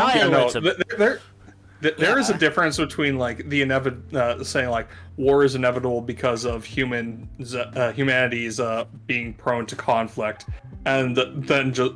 B: there is a difference between like the saying like war is inevitable because of humanity's being prone to conflict, and then just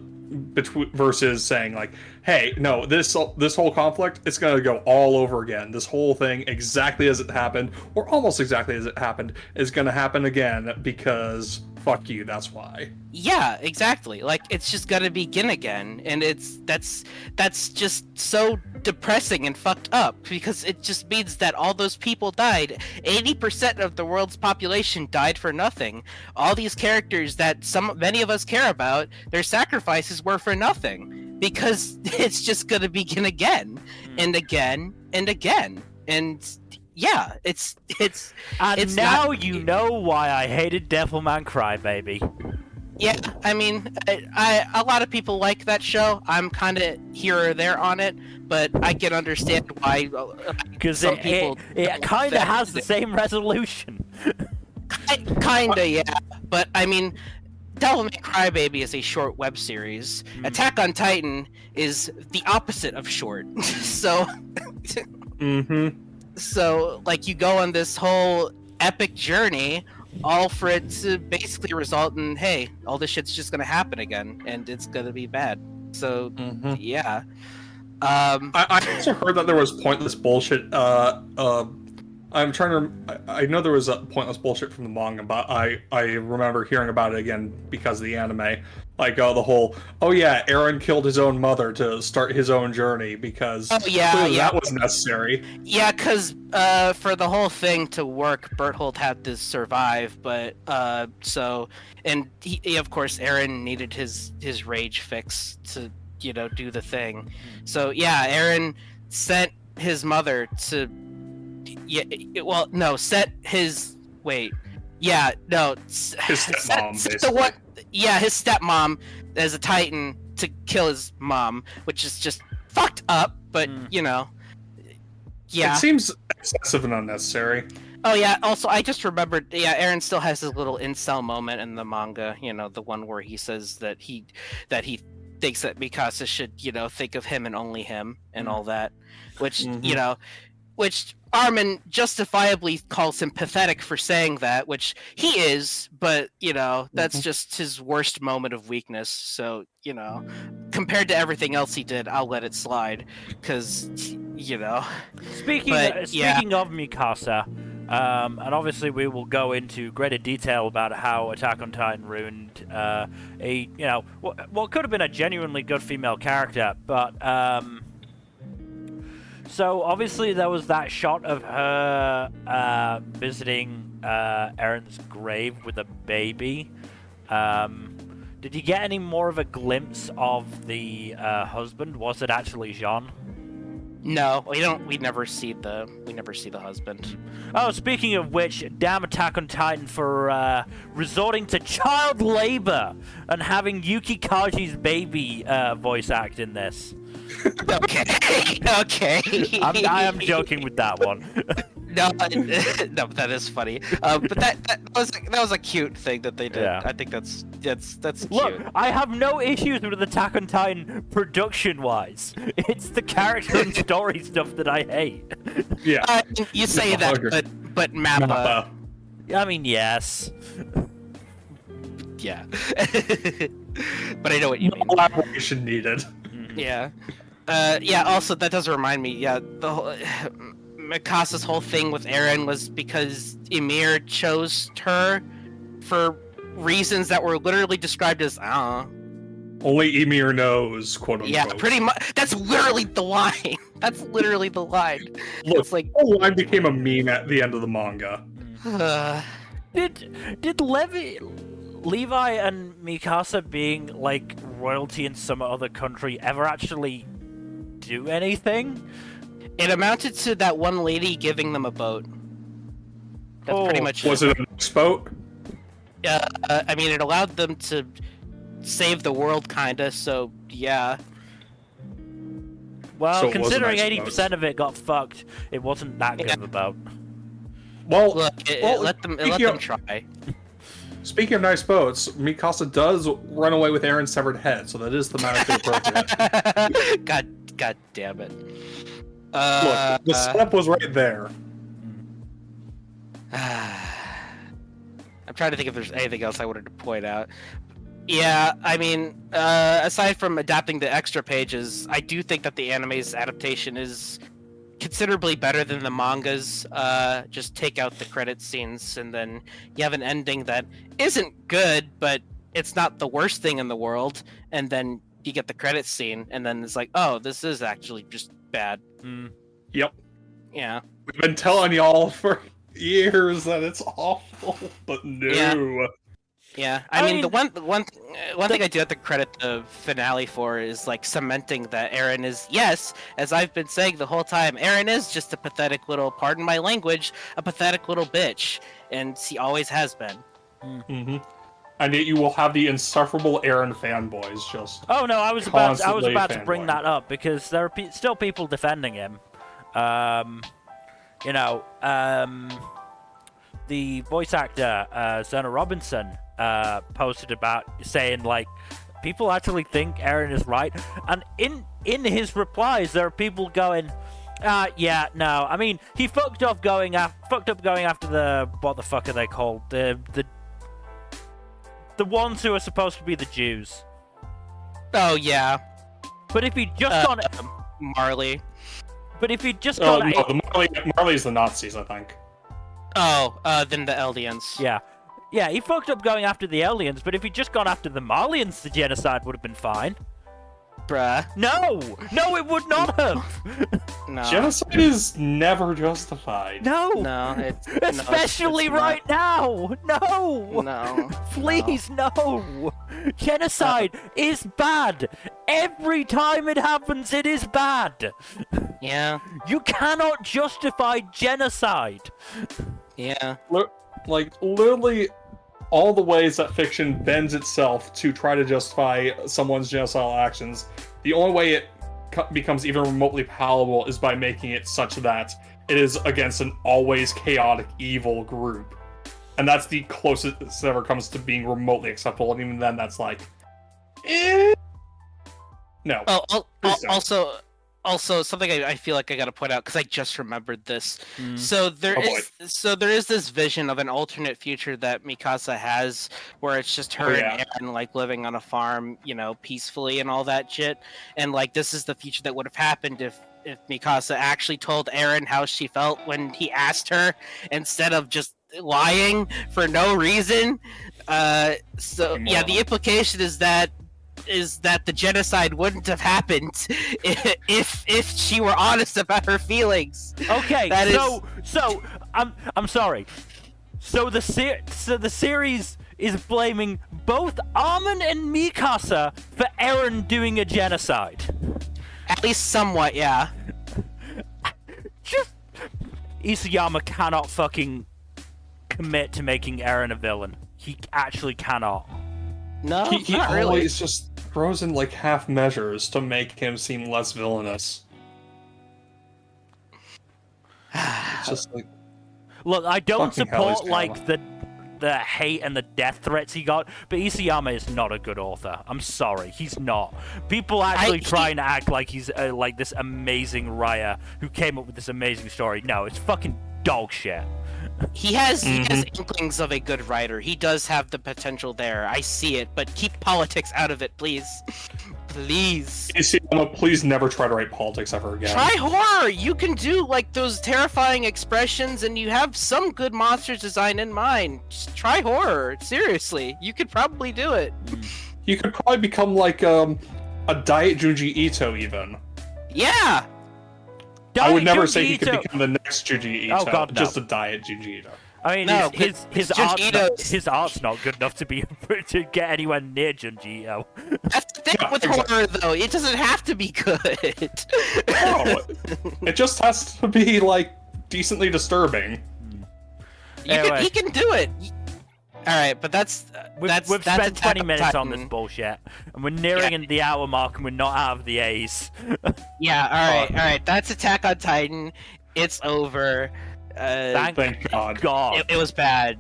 B: versus saying like, hey, no, this whole conflict, it's gonna go all over again. This whole thing, exactly as it happened, or almost exactly as it happened, is gonna happen again because fuck you. That's why.
C: Yeah, exactly. Like, it's just gonna begin again, and that's just so depressing and fucked up, because it just means that all those people died. 80% of the world's population died for nothing. All these characters that many of us care about, their sacrifices were for nothing, because it's just gonna begin again and again and again. And yeah, it's
A: now you know why I hated Devilman Crybaby.
C: Yeah, I mean, a lot of people like that show. I'm kind of here or there on it, but I can understand why.
A: Because
C: some people
A: it kind of has the same resolution.
C: Kinda, yeah. But I mean, Devilman Crybaby is a short web series. Attack on Titan is the opposite of short. So. So, like, you go on this whole epic journey, all for it to basically result in, hey, all this shit's just gonna happen again, and it's gonna be bad. So, yeah.
B: I also heard that there was pointless bullshit. I'm trying to. I know there was a pointless bullshit from the manga, but I remember hearing about it again because of the anime. Like the whole, oh yeah, Eren killed his own mother to start his own journey because that was necessary.
C: Yeah, because for the whole thing to work, Berthold had to survive, but and he, of course, Eren needed his rage fix to do the thing. So yeah, Eren sent his mother to. His stepmom,
B: basically.
C: his stepmom as a Titan to kill his mom, which is just fucked up. But you know, yeah.
B: It seems excessive and unnecessary.
C: Oh yeah. Also, I just remembered. Yeah, Eren still has his little incel moment in the manga. You know, the one where he says that he thinks that Mikasa should, you know, think of him and only him and all that, which you know, which Armin justifiably calls him pathetic for saying that, which he is, but you know, that's just his worst moment of weakness. So you know, compared to everything else he did, I'll let it slide, because you know. Speaking
A: of Mikasa. And obviously we will go into greater detail about how Attack on Titan ruined what could have been a genuinely good female character, but so obviously there was that shot of her visiting Eren's grave with a baby. Did you get any more of a glimpse of the husband? Was it actually Jean?
C: No, we don't. We never see the husband.
A: Oh, speaking of which, damn Attack on Titan for resorting to child labor and having Yuki Kaji's baby voice act in this.
C: Okay.
A: I am joking with that one.
C: No, that is funny. But that was a cute thing that they did.
A: Yeah.
C: I think that's cute.
A: Look, I have no issues with Attack on Titan production-wise. It's the character and story stuff that I hate.
B: Yeah.
C: You say that, but Mappa.
A: I mean, yes.
C: Yeah. But I know what you mean.
B: Elaboration needed.
C: Yeah. Yeah. Also, that does remind me. Yeah, the whole. Mikasa's whole thing with Eren was because Ymir chose her for reasons that were literally described as,
B: Only Ymir knows, quote unquote.
C: Yeah, pretty much. That's literally the line. That's literally the line.
B: Look,
C: it's like,
B: the line became a meme at the end of the manga.
A: Did Levi and Mikasa being like royalty in some other country ever actually do anything?
C: It amounted to that one lady giving them a boat. That's pretty much.
B: Was it a nice boat?
C: Yeah, I mean, it allowed them to save the world, kinda. So yeah.
A: Well,
B: So
A: considering
B: it was a nice
A: 80% of it got fucked, it wasn't that good of a boat.
B: Well,
C: Look, let them try.
B: Speaking of nice boats, Mikasa does run away with Eren's severed head, so that is thematically appropriate.
C: God damn it.
B: Look, the setup was right there.
C: I'm trying to think if there's anything else I wanted to point out. Yeah, I mean, aside from adapting the extra pages, I do think that the anime's adaptation is considerably better than the manga's. Just take out the credit scenes, and then you have an ending that isn't good, but it's not the worst thing in the world, and then you get the credit scene, and then it's like, oh, this is actually just bad.
B: Yep.
C: Yeah.
B: We've been telling y'all for years that it's awful, but no.
C: Yeah. I mean, the one thing I do have to credit the finale for is like cementing that Eren is, yes, as I've been saying the whole time, Eren is just a pathetic little, pardon my language, a pathetic little bitch, and he always has been.
B: And yet you will have the insufferable Eren fanboys just.
A: Oh no, I was about to bring
B: fanboying.
A: that up because there are still people defending him. The voice actor Zona Robinson posted about saying like people actually think Eren is right, and in his replies there are people going, yeah, no, I mean he fucked up going after the, what the fuck are they called, the ones who are supposed to be the Jews.
C: Oh yeah.
A: But if he just gone
C: Marley.
A: But if he just
B: Oh
A: gone
B: no, Marley's the Nazis, I think.
C: Oh, then the Eldians.
A: Yeah, he fucked up going after the aliens, but if he'd just gone after the Malians, the genocide would have been fine.
C: Bruh.
A: No, it would not have.
C: No.
B: Genocide is never justified.
C: No, it's
A: especially right now.
C: No.
A: Please, no. Genocide is bad. Every time it happens, it is bad.
C: Yeah.
A: You cannot justify genocide.
C: Yeah.
B: Like, literally, all the ways that fiction bends itself to try to justify someone's genocidal actions, the only way it becomes even remotely palatable is by making it such that it is against an always chaotic evil group. And that's the closest it ever comes to being remotely acceptable, and even then that's like, no.
C: Oh, also something I feel like I gotta point out, because I just remembered this. So there is this vision of an alternate future that Mikasa has, where it's just her and Eren like living on a farm, you know, peacefully and all that shit. And like this is the future that would have happened if Mikasa actually told Eren how she felt when he asked her, instead of just lying for no reason. The implication is that the genocide wouldn't have happened if she were honest about her feelings.
A: Okay, so I'm sorry. So the series is blaming both Armin and Mikasa for Eren doing a genocide.
C: At least somewhat, yeah.
A: Just Isayama cannot fucking commit to making Eren a villain. He actually cannot.
C: No,
B: he
C: not really.
B: always just throws in like half measures to make him seem less villainous. It's just like,
A: look, I don't support
B: Isayama.
A: like the hate and the death threats he got, but Isayama is not a good author. I'm sorry, he's not. People actually try and act like he's like this amazing writer who came up with this amazing story. No, it's fucking dog shit.
C: He has inklings of a good writer. He does have the potential there. I see it, but keep politics out of it, please. Please.
B: Isayama, please never try to write politics ever again.
C: Try horror! You can do, like, those terrifying expressions, and you have some good monsters design in mind. Just try horror. Seriously. You could probably do it.
B: You could probably become, like, a Diet Junji Ito, even.
C: Yeah!
B: I would never say he could become the next Junji Ito.
A: Oh, God, no.
B: Just a Diet Junji Ito.
A: I mean,
C: No,
A: his art's not good enough to be to get anywhere near Junji Ito.
C: That's the thing with horror, though. It doesn't have to be good.
B: No, it just has to be, like, decently disturbing.
C: He can do it. Alright, but
A: We've spent 20 minutes on this bullshit, and we're nearing the hour mark, and we're not out of the A's.
C: Yeah, alright. That's Attack on Titan. It's over.
A: Thank God.
C: It was bad.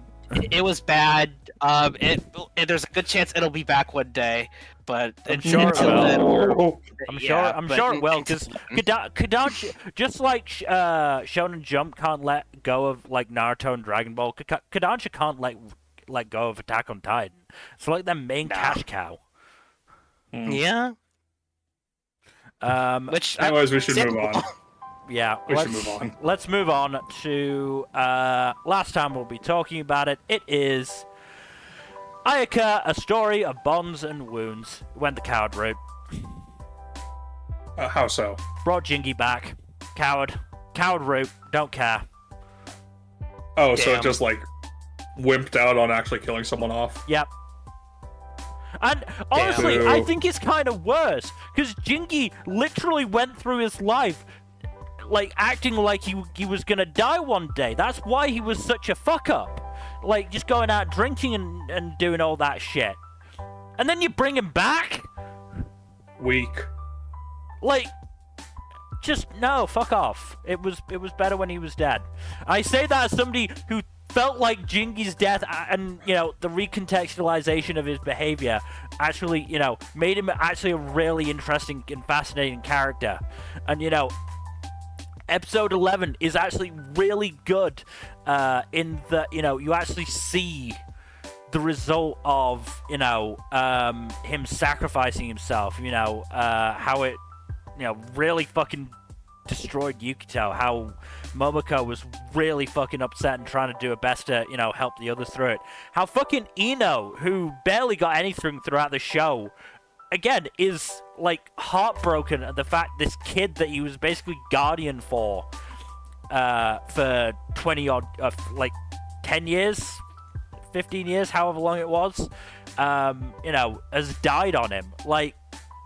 C: It was bad. There's a good chance it'll be back one day, but
A: I'm sure it will. I'm sure it will, because
C: Kodansha,
A: just like Shonen Jump can't let go of like Naruto and Dragon Ball, Kodansha can't let go of Attack on Titan. It's like their main cash cow.
C: Yeah.
B: Anyways, we should move on.
A: Yeah,
B: we should move on.
A: Let's move on to last time we'll be talking about it. It is Ayaka, A Story of Bonds and Wounds. Went the coward route.
B: How so?
A: Brought Jingy back. Coward route. Don't care.
B: Oh, so it just like wimped out on actually killing someone off?
A: Yep. And honestly, I think it's kind of worse, because Jingy literally went through his life like acting like he was gonna die one day. That's why he was such a fuck up. Like, just going out drinking and doing all that shit. And then you bring him back?
B: Weak.
A: Like, just, no, fuck off. It was better when he was dead. I say that as somebody who felt like Jingy's death and, you know, the recontextualization of his behavior actually, you know, made him actually a really interesting and fascinating character. And, you know, Episode 11 is actually really good in that, you know, you actually see the result of, you know, him sacrificing himself, you know, how it, you know, really fucking destroyed Yukito, how Momoko was really fucking upset and trying to do her best to, you know, help the others through it. How fucking Ino, who barely got anything throughout the show, again, is, like, heartbroken at the fact this kid that he was basically guardian for 20-odd, like, 10 years, 15 years, however long it was, you know, has died on him. Like,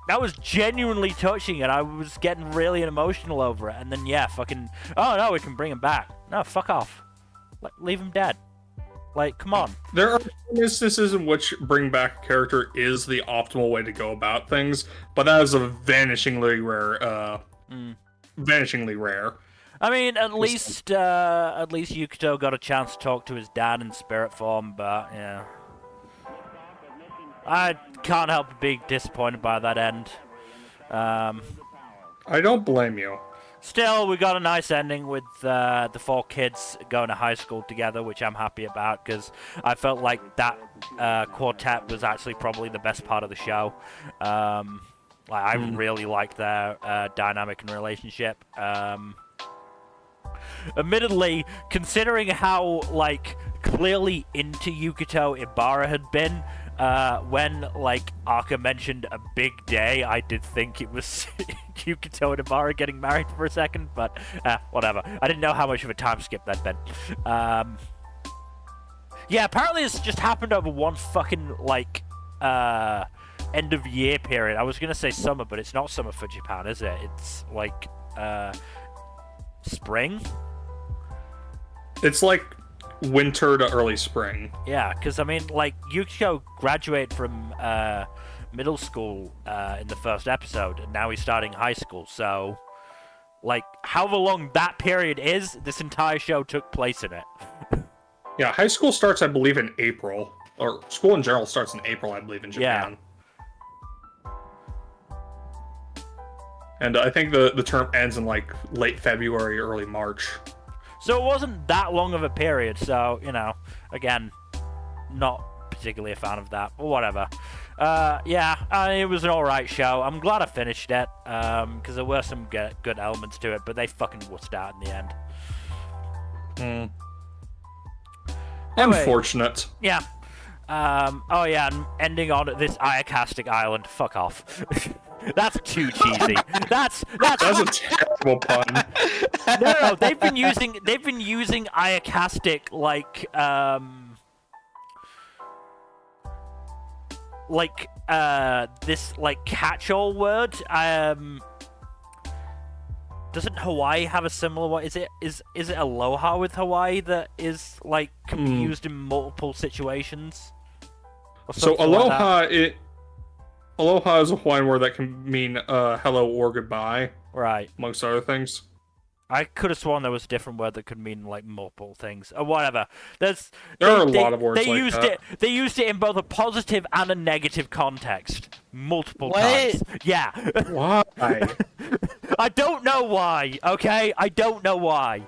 A: that was genuinely touching, and I was getting really emotional over it. And then, yeah, fucking, oh, no, we can bring him back. No, fuck off. Leave him dead. Like, come on.
B: There are instances in which bring back a character is the optimal way to go about things, but that is a vanishingly rare. Vanishingly rare.
A: I mean, at least Yukito got a chance to talk to his dad in spirit form, but yeah, I can't help but be disappointed by that end.
B: I don't blame you.
A: Still, we got a nice ending with the 4 kids going to high school together, which I'm happy about, because I felt like that quartet was actually probably the best part of the show. I really liked their dynamic and relationship. Admittedly, considering how, like, clearly into Yukito Ibara had been, when, like, Ayaka mentioned a big day, I did think it was Yukito and Ibara getting married for a second, but whatever. I didn't know how much of a time skip that'd been. Yeah, apparently this just happened over one fucking, like, end of year period. I was gonna say summer, but it's not summer for Japan, is it? It's, like, spring?
B: It's like winter to early spring.
A: Yeah, because, I mean, like, Yukito graduated from middle school in the first episode, and now he's starting high school, so, like, however long that period is, this entire show took place in it.
B: Yeah, high school starts, I believe, in April. Or school in general starts in April, I believe, in Japan.
A: Yeah.
B: And I think the term ends in, like, late February, early March.
A: So it wasn't that long of a period, so, you know, again, not particularly a fan of that, but whatever. Yeah, it was an alright show. I'm glad I finished it, because there were some good elements to it, but they fucking wussed out in the end. Anyway,
B: unfortunate.
A: Yeah. Oh yeah, and ending on this Ayakastic island. Fuck off. That's too cheesy. That's
B: a terrible pun.
A: No, they've been using Ayakastic this like catch-all word. Doesn't Hawaii have a similar one? Is it Aloha with Hawaii that is like can be used in multiple situations?
B: So Aloha, Aloha is a Hawaiian word that can mean hello or goodbye.
A: Right.
B: Amongst other things.
A: I could have sworn there was a different word that could mean like multiple things or whatever. There
B: are a lot of words
A: like that. They used it in both a positive and a negative context multiple times. Yeah.
B: Why?
A: I don't know why. Okay, I don't know why.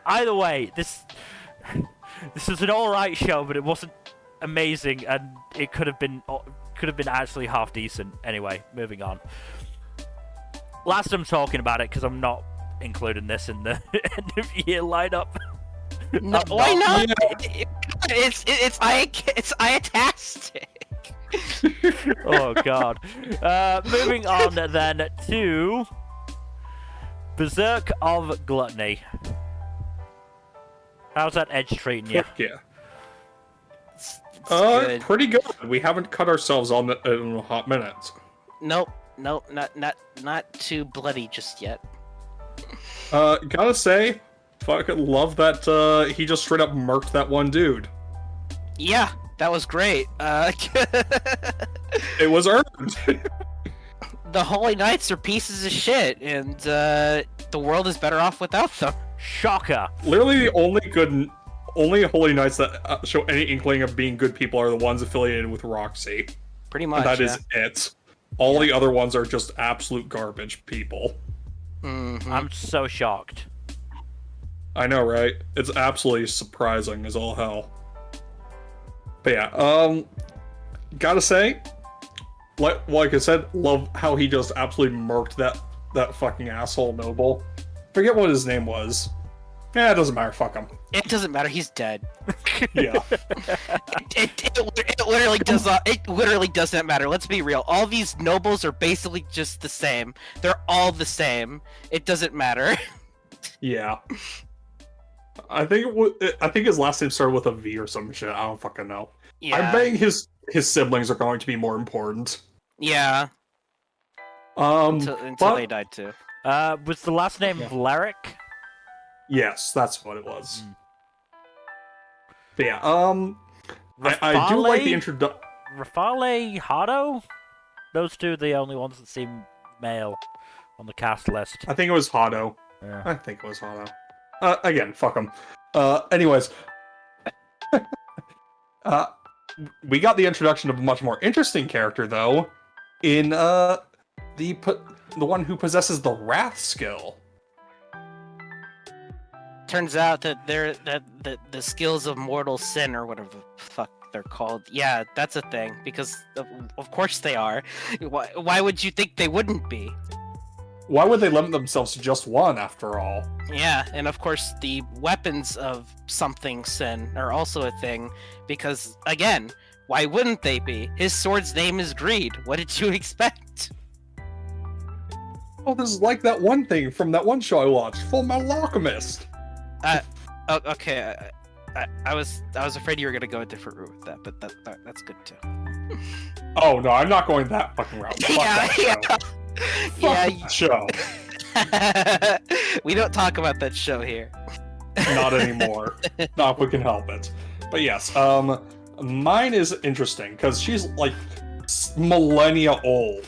A: Either way, this is an alright show, but it wasn't amazing, and it could have been actually half decent. Anyway, moving on. Last I'm talking about it because I'm not including this in the end of year lineup.
C: No, why not? Yeah. It's Ayatastic.
A: Oh god. Moving on then to Berserk of Gluttony. How's that edge treating you?
B: Yeah. Good. Pretty good. We haven't cut ourselves on in a hot minute.
C: Nope, not too bloody just yet.
B: Gotta say, fucking love that he just straight up murked that one dude.
C: Yeah, that was great.
B: It was earned.
C: The Holy Knights are pieces of shit, and the world is better off without them.
A: Shocker.
B: Literally the only Holy Knights that show any inkling of being good people are the ones affiliated with Roxy.
C: Pretty much,
B: and that is it. All the other ones are just absolute garbage people.
C: Mm-hmm.
A: I'm so shocked.
B: I know, right? It's absolutely surprising as all hell. But yeah, gotta say, like I said, love how he just absolutely murked that fucking asshole noble. Forget what his name was. Yeah, it doesn't matter. Fuck him.
C: It doesn't matter. He's dead.
B: Yeah.
C: It literally does not. It literally doesn't matter. Let's be real. All these nobles are basically just the same. They're all the same. It doesn't matter.
B: Yeah. I think his last name started with a V or some shit. I don't fucking know.
C: Yeah.
B: I'm betting his siblings are going to be more important.
C: Yeah.
B: Until
C: they died too.
A: Was the last name Valeric?
B: Yes, that's what it was. But yeah, I do like the introduction.
A: Rafale Hado? Those two are the only ones that seem male on the cast list.
B: I think it was Hado.
A: Yeah.
B: I think it was Hado. Again, fuck him. Anyways. We got the introduction of a much more interesting character, though, in the one who possesses the Wrath skill.
C: Turns out that the skills of mortal sin, or whatever the fuck they're called, yeah, that's a thing, because of course they are. Why would you think they wouldn't be?
B: Why would they limit themselves to just one, after all?
C: Yeah, and of course the weapons of something sin are also a thing, because, again, why wouldn't they be? His sword's name is Greed. What did you expect?
B: Oh, this is like that one thing from that one show I watched, Full Metal Alchemist.
C: Okay, I was afraid you were gonna go a different route with that, but that's good too.
B: Oh no, I'm not going that fucking route. Fuck that show.
C: We don't talk about that show here.
B: Not anymore. Not if we can help it. But yes, mine is interesting because she's like millennia old,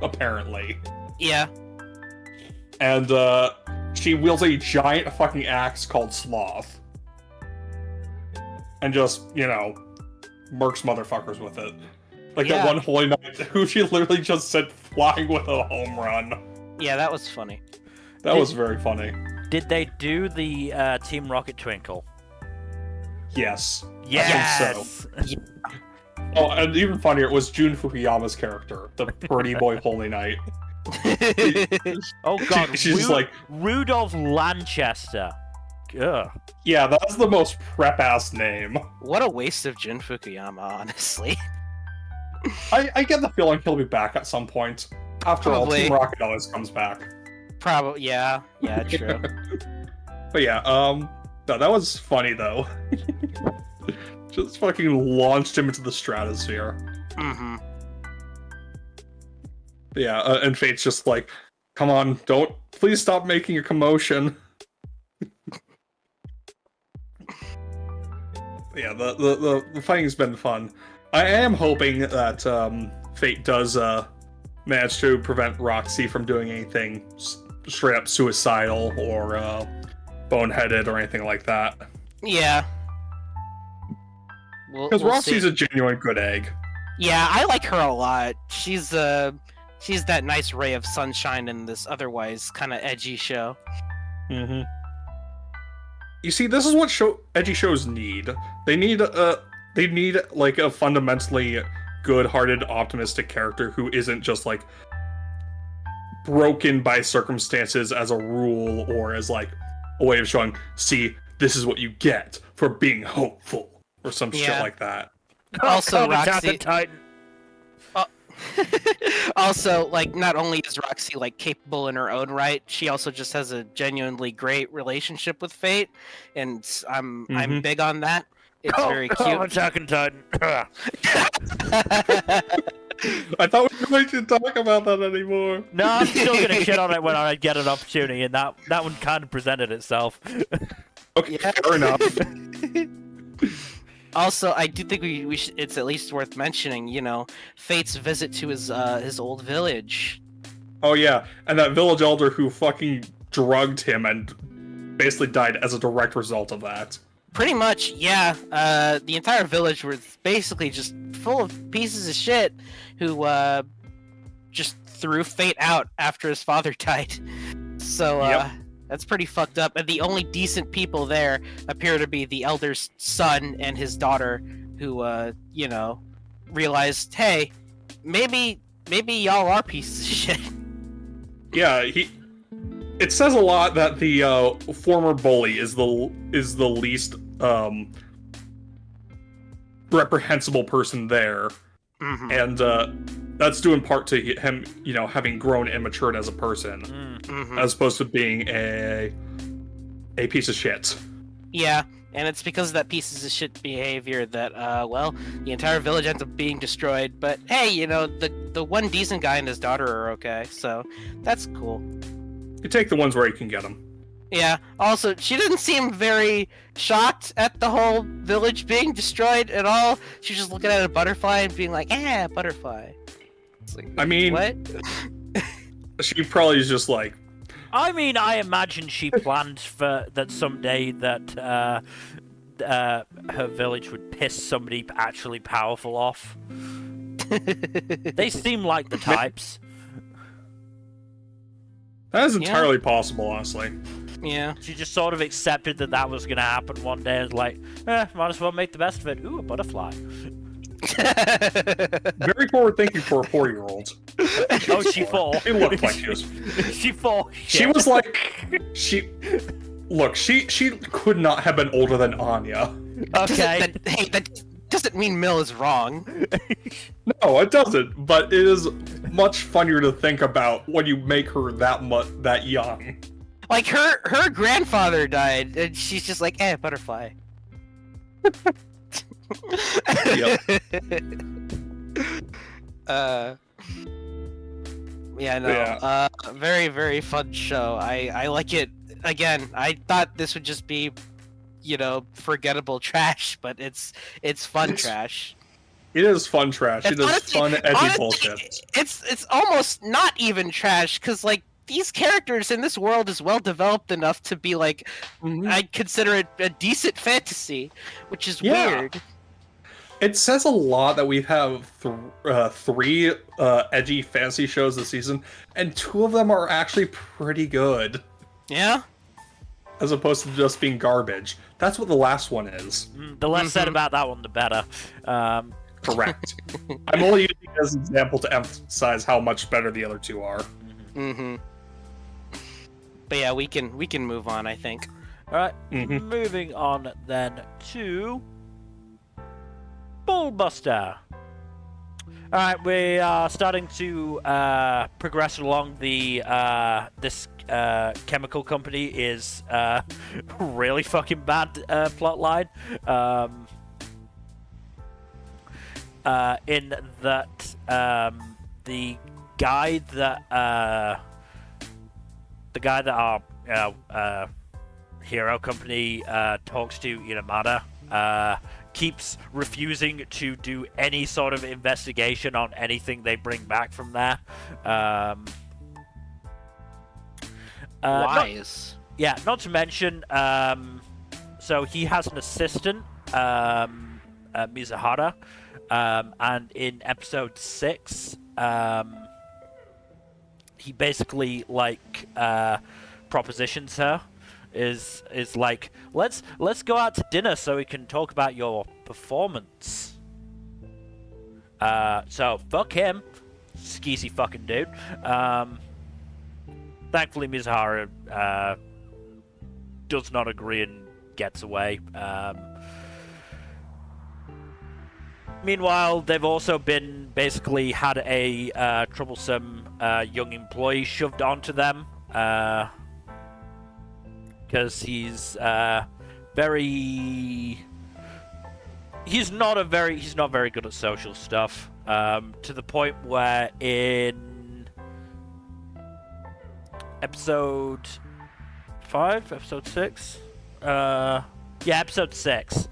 B: apparently.
C: Yeah.
B: And she wields a giant fucking axe called Sloth. And just, murks motherfuckers with it. Like that one Holy Knight who she literally just sent flying with a home run.
C: Yeah, that was funny.
B: That was very funny.
A: Did they do the Team Rocket Twinkle?
B: Yes.
A: Yes!
B: I think so. Oh, and even funnier, it was Jun Fukuyama's character, the pretty boy Holy Knight.
A: Oh god,
B: she's like
A: Rudolph Lanchester. Ugh.
B: Yeah, that's the most prep-ass name.
C: What a waste of Jun Fukuyama, honestly.
B: I get the feeling he'll be back at some point. After all, Team Rocket always comes back.
C: Probably, yeah, true.
B: But yeah, no, that was funny though. Just fucking launched him into the stratosphere.
C: Mm-hmm.
B: Yeah, and Fate's just like, come on, please stop making a commotion. Yeah, the fighting's been fun. I am hoping that Fate does manage to prevent Roxy from doing anything straight up suicidal or boneheaded or anything like that.
C: Yeah.
B: Because Roxy's a genuine good egg.
C: Yeah, I like her a lot. She's that nice ray of sunshine in this otherwise kind of edgy show.
B: Mm-hmm. You see, this is what edgy shows need. They need like a fundamentally good-hearted, optimistic character who isn't just like broken by circumstances as a rule or as like a way of showing, see, this is what you get for being hopeful or some shit like that.
C: Also,
A: Roxy.
C: Also, like, not only is Roxy like capable in her own right, she also just has a genuinely great relationship with Fate, and I'm big on that. It's very cute.
A: Attack on Titan.
B: I thought we weren't going to talk about that anymore.
A: No, I'm still gonna shit on it when I get an opportunity, and that one kind of presented itself.
B: Okay, fair enough.
C: Also, I do think we should, it's at least worth mentioning, Fate's visit to his old village.
B: Oh yeah, and that village elder who fucking drugged him and basically died as a direct result of that.
C: Pretty much, yeah. The entire village was basically just full of pieces of shit who just threw Fate out after his father died. So that's pretty fucked up. And the only decent people there appear to be the elder's son and his daughter, who realized, hey, maybe y'all are pieces of shit.
B: Yeah, it says a lot that the former bully is the least reprehensible person there, and that's due in part to him, having grown and matured as a person, as opposed to being a piece of shit.
C: Yeah, and it's because of that pieces of shit behavior that, well, the entire village ends up being destroyed. But hey, you know, the one decent guy and his daughter are okay, so that's cool.
B: You take the ones where you can get them.
C: Yeah. Also, she didn't seem very shocked at the whole village being destroyed at all. She was just looking at a butterfly and being like, butterfly. It's like,
B: I mean,
C: what?
B: She probably is just like...
A: I mean, I imagine she planned for that someday that her village would piss somebody actually powerful off. They seem like the types.
B: That is entirely possible, honestly.
C: Yeah.
A: She just sort of accepted that was going to happen one day and was like, might as well make the best of it. Ooh, a butterfly.
B: Very forward thinking for a 4-year-old.
A: Oh, she fall.
B: It looked like she was.
A: She fall.
B: She was like, Look, she could not have been older than Anya.
A: Okay.
C: That doesn't mean Mill is wrong.
B: No, it doesn't. But it is much funnier to think about when you make her that young.
C: Like her grandfather died, and she's just like, butterfly.
B: Yep.
C: Yeah, no.
B: Yeah.
C: Very, very fun show. I like it. Again, I thought this would just be, you know, forgettable trash, but it's fun trash.
B: It is fun trash. It is
C: honestly,
B: fun, edgy
C: honestly,
B: bullshit.
C: It's almost not even trash, because, like, these characters in this world is well developed enough to be like, I'd consider it a decent fantasy, which is weird.
B: It says a lot that we have three edgy fantasy shows this season, and 2 of them are actually pretty good.
C: Yeah?
A: As opposed to just being garbage. That's what the last one is.
B: The less said about that one, the better. Correct. I'm only using it as an example to emphasize how much better the other 2 are.
C: But yeah, we can move on, I think.
A: Alright, moving on then to Bullbuster. Alright, we are starting to progress along the this chemical company is really fucking bad plotline. In that the guy that our hero company talks to, Yamada, keeps refusing to do any sort of investigation on anything they bring back from there.
C: Wise.
A: Not to mention, so he has an assistant, Mizuhara, and in episode 6, he basically propositions her, is like, let's go out to dinner so we can talk about your performance. So fuck him, skeezy fucking dude. Thankfully Mizuhara does not agree and gets away. Meanwhile, they've also been basically had a troublesome young employee shoved onto them, because he's not very good at social stuff, to the point where in episode 6, episode 6,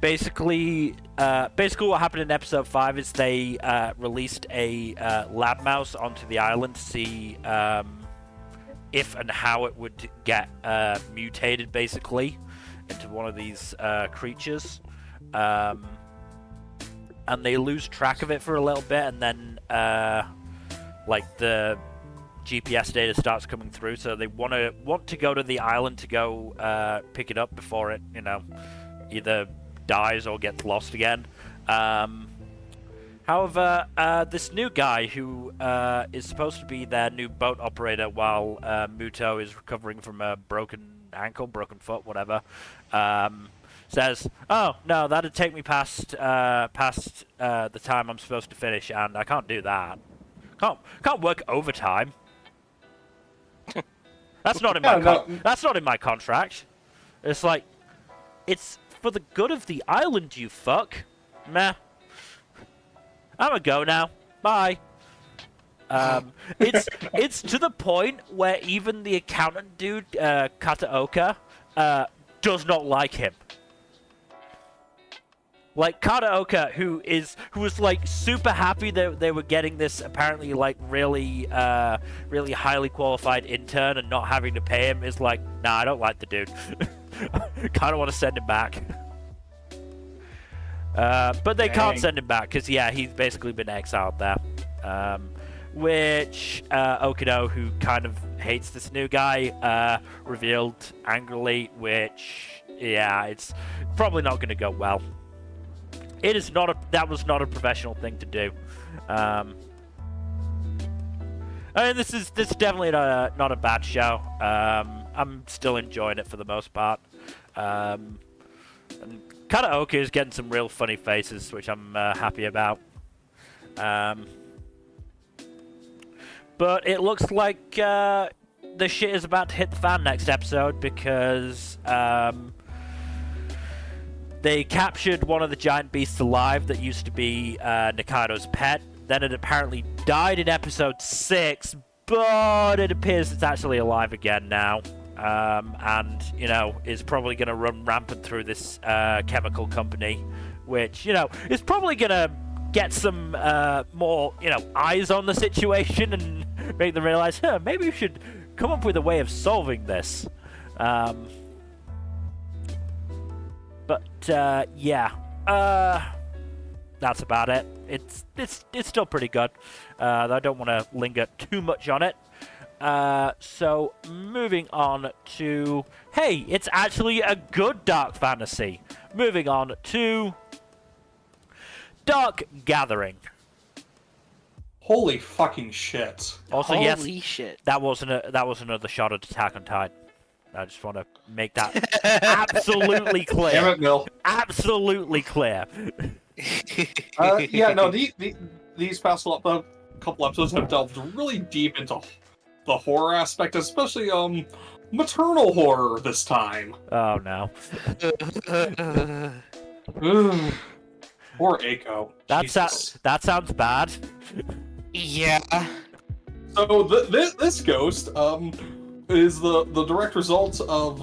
A: basically what happened in episode 5 is they released a lab mouse onto the island to see if and how it would get mutated, basically, into one of these creatures. And they lose track of it for a little bit, and then the GPS data starts coming through, so they want to go to the island to go pick it up before it, either dies or gets lost again. However, this new guy who is supposed to be their new boat operator while Muto is recovering from a broken ankle, broken foot, whatever, says, "Oh no, that'd take me past the time I'm supposed to finish, and I can't do that. Can't work overtime." That's not in
B: Yeah,
A: my
B: no.
A: that's not in my contract. It's like, it's for the good of the island, you fuck. Meh. I'm a go now. Bye. It's to the point where even the accountant dude, Kataoka, does not like him. Like Kataoka, who was like super happy that they were getting this apparently like really highly qualified intern and not having to pay him, is like, nah, I don't like the dude. Kind of want to send him back. But they can't send him back because he's basically been exiled there. Which Okino, who kind of hates this new guy, revealed angrily. Which it's probably not going to go well. It is not that was not a professional thing to do. I mean, this is definitely not a bad show. I'm still enjoying it for the most part. And Kataoka is getting some real funny faces, which I'm happy about. But it looks like the shit is about to hit the fan next episode because they captured one of the giant beasts alive that used to be Nikado's pet. Then it apparently died in episode 6, but it appears it's actually alive again now. And, is probably going to run rampant through this chemical company, which, is probably going to get some more, eyes on the situation and make them realize, maybe we should come up with a way of solving this. That's about it. It's still pretty good. I don't want to linger too much on it. So moving on to, hey, it's actually a good dark fantasy. Moving on to Dark Gathering.
B: Holy fucking shit!
A: Also,
C: Holy shit.
A: that was another shot at Attack on Titan. I just want to make that absolutely clear.
B: Damn it, Mill.
A: Absolutely clear.
B: These past couple episodes have delved really deep into the horror aspect, especially maternal horror this time.
A: Oh no.
B: Poor Eiko.
A: That sounds bad.
C: Yeah.
B: So this ghost is the direct result of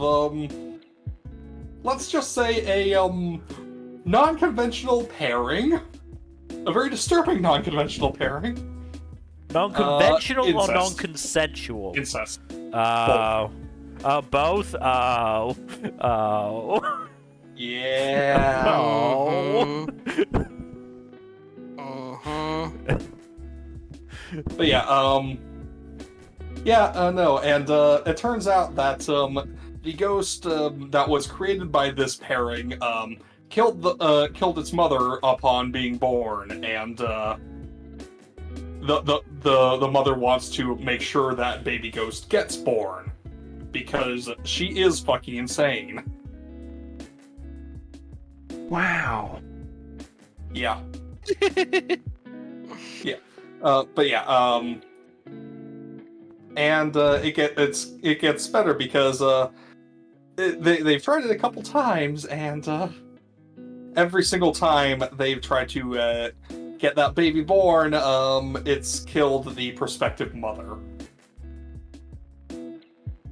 B: let's just say a non-conventional pairing, a very disturbing non-conventional pairing.
A: Non-conventional or
B: incest.
A: non-consensual?
B: Incest.
A: Both. Oh.
B: Yeah.
A: Oh.
B: But no, and it turns out that the ghost that was created by this pairing killed its mother upon being born, and the mother wants to make sure that baby ghost gets born because she is fucking insane.
C: Wow.
B: Yeah. And it gets better because they've tried it a couple times, and every single time they've tried to get that baby born, it's killed the prospective mother,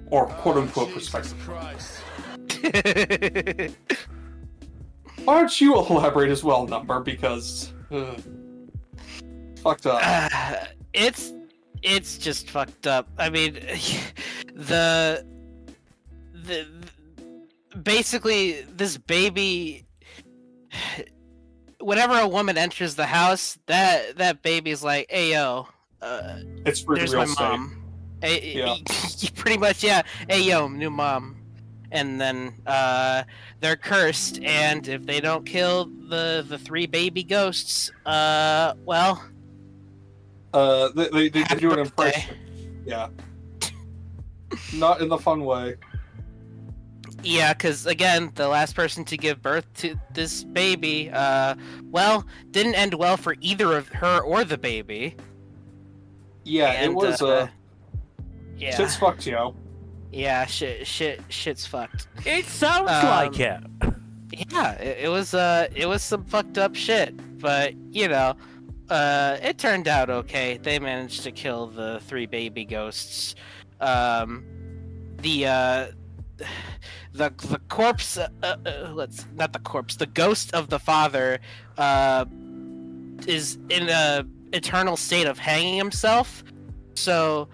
B: or quote unquote prospective mother. Why don't you elaborate as well, Nmbr? Because fucked up.
C: It's just fucked up. I mean, the basically this baby. Whenever a woman enters the house, that baby's like, "Hey yo,
B: It's for
C: there's
B: real
C: my
B: estate.
C: mom."
B: Yeah.
C: Pretty much, yeah. Hey yo, new mom. And then they're cursed, and if they don't kill the 3 baby ghosts, well,
B: they
C: happy
B: do an
C: birthday.
B: impression. Yeah. Not in the fun way.
C: Yeah, because again, the last person to give birth to this baby, didn't end well for either of her or the baby.
B: Yeah,
C: And,
B: it was
C: yeah.
B: shit's fucked, yo.
C: Yeah, shit's fucked.
A: It sounds like it.
C: Yeah, it was some fucked up shit, but you know, it turned out okay. They managed to kill the 3 baby ghosts. The corpse, not the corpse, the ghost of the father, is in a eternal state of hanging himself. So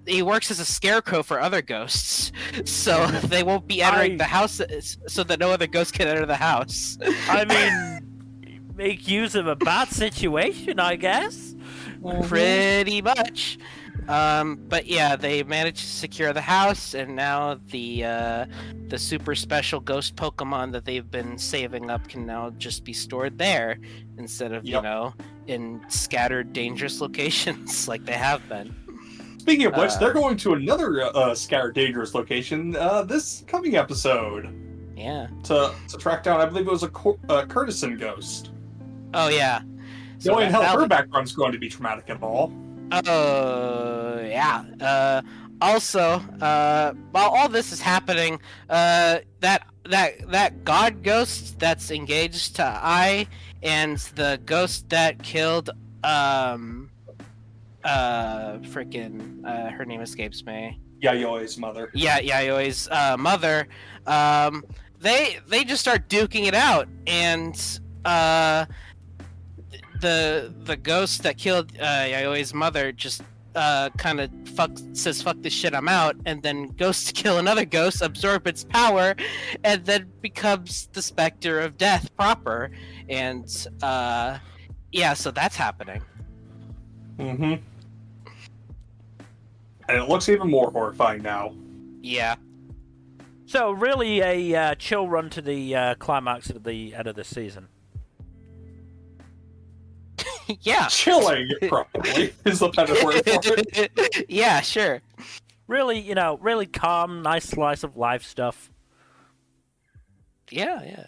C: he works as a scarecrow for other ghosts, so they won't be entering the house, so that no other ghost can enter the house.
A: I mean, make use of a bad situation, I guess.
C: Pretty much. But yeah, they managed to secure the house, and now the super special ghost Pokemon that they've been saving up can now just be stored there instead of you know, in scattered dangerous locations like they have been.
B: Speaking of which, they're going to another scattered dangerous location this coming episode.
C: Yeah.
B: To track down, I believe it was a Courtesan ghost.
C: Oh yeah.
B: So knowing how her background's going to be traumatic at all.
C: Yeah. Also, while all this is happening, that god ghost that's engaged to Ai, and the ghost that killed her name escapes me.
B: Yayoi's mother.
C: Yeah, Yayoi's mother. They just start duking it out, and the ghost that killed Yayoi's mother just kind of says fuck this shit, I'm out, and then goes to kill another ghost, absorb its power, and then becomes the specter of death proper. And yeah, so that's happening.
B: Mm-hmm. And it looks even more horrifying now.
C: Yeah.
A: So really a chill run to the climax at the end of the season.
C: Yeah.
B: Chilling, probably, is the better word for it.
C: Yeah, sure.
A: Really, you know, really calm, nice slice of life stuff.
C: Yeah.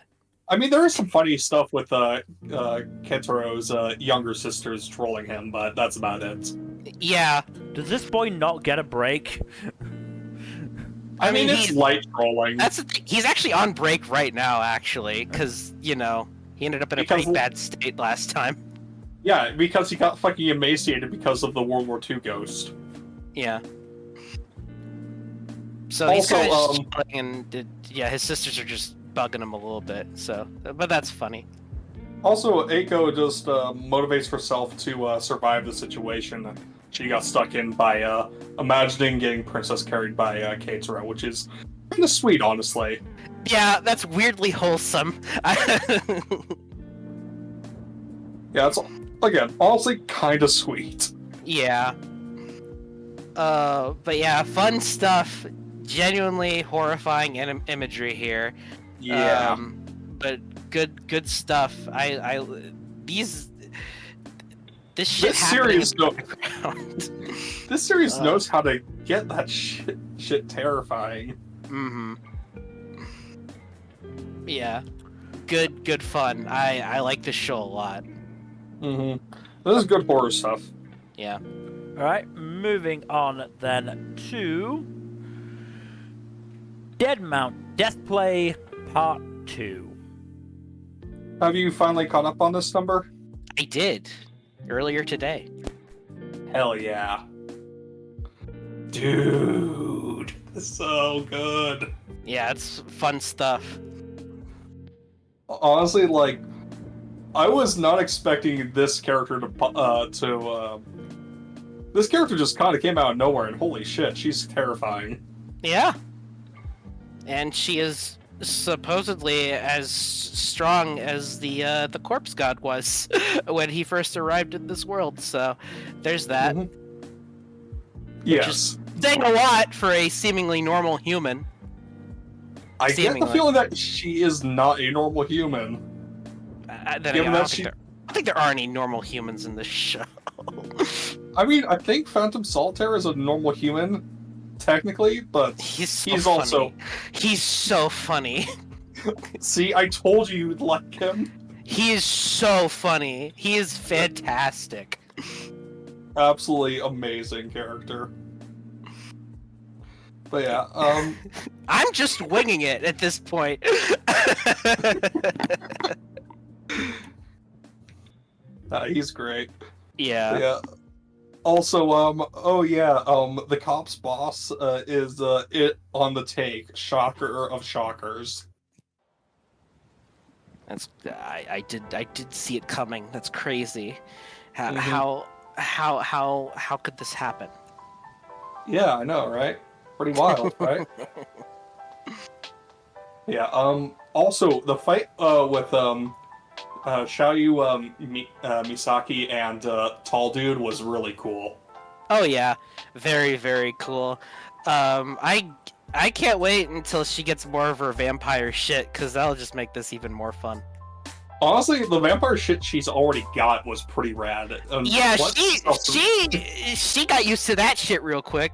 B: I mean, there is some funny stuff with Kentaro's younger sisters trolling him, but that's about it.
C: Yeah.
A: Does this boy not get a break?
B: I mean, it's light trolling.
C: That's the thing. He's actually on break right now, actually, because, you know, he ended up in a pretty bad state last time.
B: Yeah, because he got fucking emaciated because of the World War II ghost.
C: Yeah. So
B: also,
C: he's kind of and his sisters are just bugging him a little bit. So, but that's funny.
B: Also, Eiko just motivates herself to survive the situation she got stuck in by imagining getting Princess carried by Keitaro, which is kind of sweet, honestly.
C: Yeah, that's weirdly wholesome.
B: Yeah, it's, again, honestly, kind of sweet.
C: Yeah. But yeah, fun stuff. Genuinely horrifying imagery here.
B: Yeah.
C: But good stuff. This shit happening in the background.
B: This series knows how to get that shit terrifying.
C: Mm-hmm. Yeah. Good fun. I like this show a lot.
B: Mm-hmm. This is good horror stuff.
C: Yeah.
A: Alright, moving on then to Dead Mount Deathplay Part 2.
B: Have you finally caught up on this number?
C: I did. Earlier today.
B: Hell yeah. Dude, it's so good.
C: Yeah, it's fun stuff.
B: Honestly, like, I was not expecting this character to this character just kind of came out of nowhere, and holy shit, she's terrifying.
C: Yeah. And she is supposedly as strong as the corpse god was when he first arrived in this world. So there's that.
B: Mm-hmm.
C: Which is saying a lot for a seemingly normal human.
B: I get the feeling that she is not a normal human.
C: I don't think there are any normal humans in this show.
B: I mean, I think Phantom Solitaire is a normal human, technically, but he's also...
C: He's so funny.
B: See, I told you you'd like him.
C: He is so funny. He is fantastic.
B: Absolutely amazing character. But yeah,
C: I'm just winging it at this point.
B: he's great.
C: Yeah.
B: Yeah. Also, the cops boss is it on the take. Shocker of shockers.
C: That's I did see it coming. That's crazy.
B: Mhm.
C: How could this happen?
B: Yeah, I know, right? Pretty wild, right? Yeah. Also, the fight with Xiaoyu Misaki and Tall Dude was really cool.
C: Oh yeah, very very cool. I can't wait until she gets more of her vampire shit, because that'll just make this even more fun.
B: Honestly, the vampire shit she's already got was pretty rad.
C: Yeah, she got used to that shit real quick.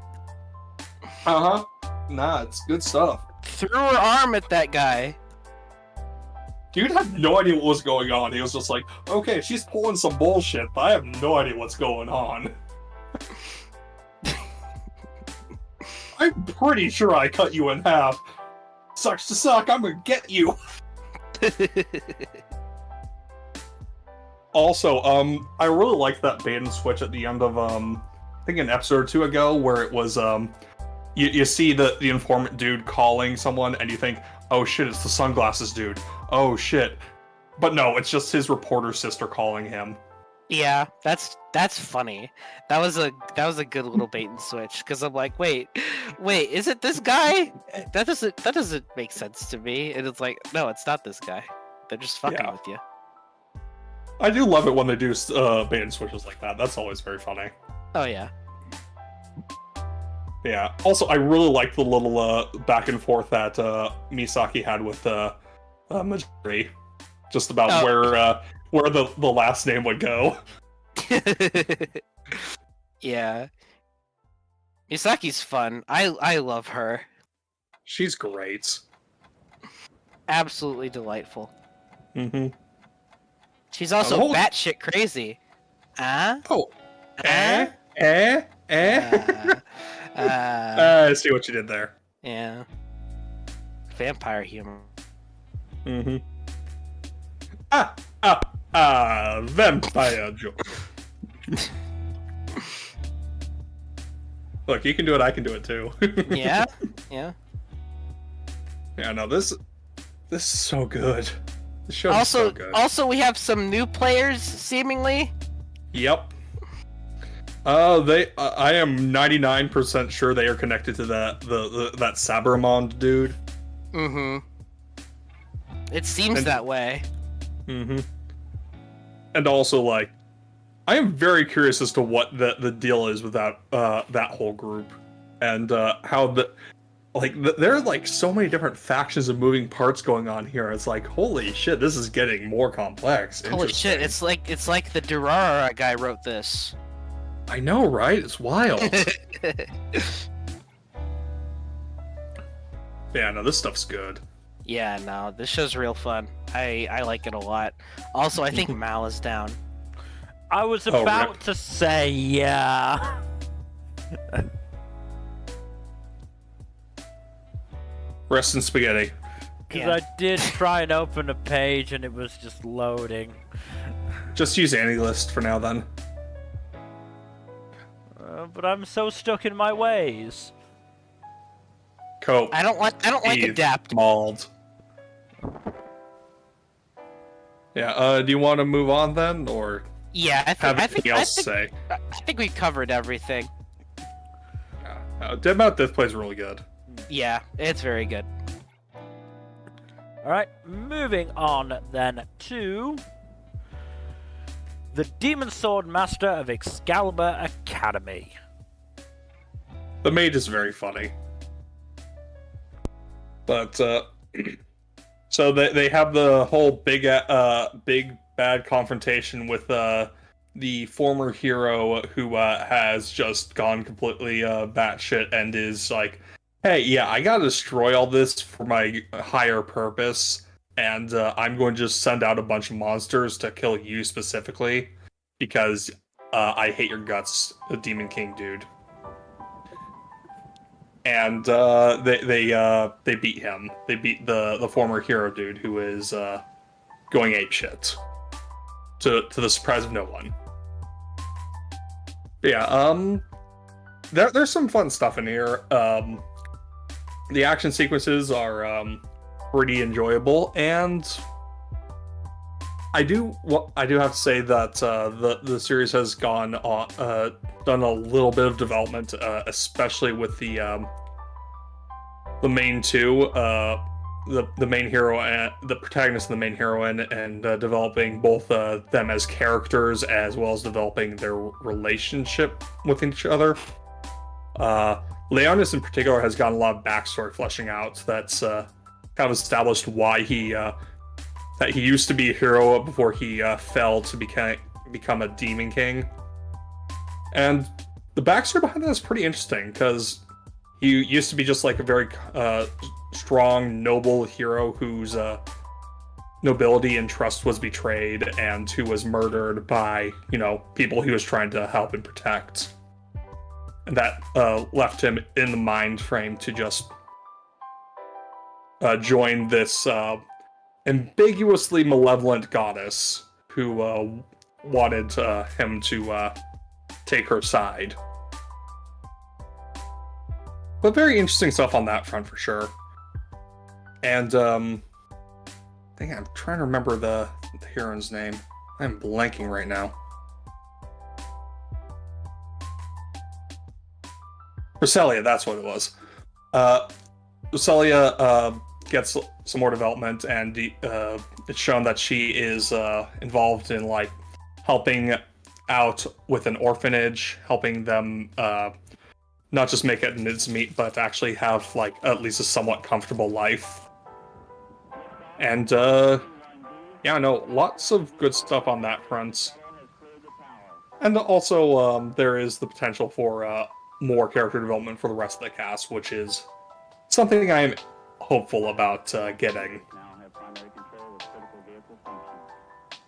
B: Uh-huh. Nah, it's good stuff.
C: Threw her arm at that guy.
B: Dude had no idea what was going on. He was just like, okay, she's pulling some bullshit, but I have no idea what's going on. I'm pretty sure I cut you in half. Sucks to suck, I'm gonna get you. Also, I really like that bait and switch at the end of, I think an episode or two ago, where it was, you see the informant dude calling someone, and you think, oh shit, it's the sunglasses dude. Oh shit. But no, it's just his reporter sister calling him.
C: Yeah, that's funny. That was a good little bait and switch, because I'm like, wait, is it this guy? That doesn't make sense to me. And it's like, no, it's not this guy. They're just fucking with you.
B: I do love it when they do bait and switches like that. That's always very funny.
C: Oh yeah.
B: Yeah. Also, I really like the little back and forth that Misaki had with Majori, just about where the last name would go.
C: Yeah. Misaki's fun. I love her.
B: She's great.
C: Absolutely delightful.
B: Mm-hmm.
C: She's also batshit crazy.
B: Oh.
C: Uh?
B: I see what you did there.
C: Yeah. Vampire humor.
B: Mm-hmm. Vampire joke. Look, you can do it, I can do it too.
C: Yeah? Yeah.
B: Yeah, no, this is so good. The show is so good.
C: Also, we have some new players, seemingly.
B: Yep. I am 99% sure they are connected to that Sabermond dude.
C: Mm-hmm. It seems that way.
B: Mm-hmm. And also, like, I am very curious as to what the deal is with that whole group, and how there are like so many different factions and moving parts going on here. It's like, holy shit, this is getting more complex.
C: Holy shit, it's like the Durara guy wrote this.
B: I know, right? It's wild. Yeah, no, this stuff's good.
C: Yeah, no, this show's real fun. I like it a lot. Also, I think Mal is down.
A: I was about to say, yeah.
B: Rest in spaghetti.
A: Because I did try and open a page and it was just loading.
B: Just use AnyList for now, then.
A: But I'm so stuck in my ways.
B: Cope.
C: I don't like adapt.
B: Mauled. Yeah. Do you want to move on then, or
C: yeah? I think
B: to say?
C: I think we covered everything.
B: Dead Mount Death plays really good.
C: Yeah, it's very good.
A: Alright, moving on then to the Demon Sword Master of Excalibur Academy.
B: The mage is very funny. But, so they have the whole big bad confrontation with the former hero who has just gone completely batshit and is like, hey, yeah, I gotta destroy all this for my higher purpose, and I'm going to just send out a bunch of monsters to kill you specifically, because I hate your guts, the Demon King dude. and they beat him. They beat the former hero dude who is going apeshit, to the surprise of no one. But yeah, there's some fun stuff in here. The action sequences are pretty enjoyable, and I do have to say that the series has gone on, done a little bit of development, especially with the main two, the main hero and the protagonist and the main heroine, and developing both them as characters as well as developing their relationship with each other. Leonis in particular has gotten a lot of backstory fleshing out that's kind of established why he that he used to be a hero before he fell to become a demon king. And the backstory behind that is pretty interesting, because he used to be just like a very strong, noble hero whose nobility and trust was betrayed, and who was murdered by, people he was trying to help and protect. And that left him in the mind frame to just join this ambiguously malevolent goddess who wanted him to take her side. But very interesting stuff on that front for sure. And I think I'm trying to remember the heroine's name. I'm blanking right now. Roselia, that's what it was. Roselia gets some more development, and it's shown that she is involved in like helping out with an orphanage, helping them not just make it ends meet, but actually have like at least a somewhat comfortable life. And lots of good stuff on that front. And also there is the potential for more character development for the rest of the cast, which is something I'm hopeful about getting.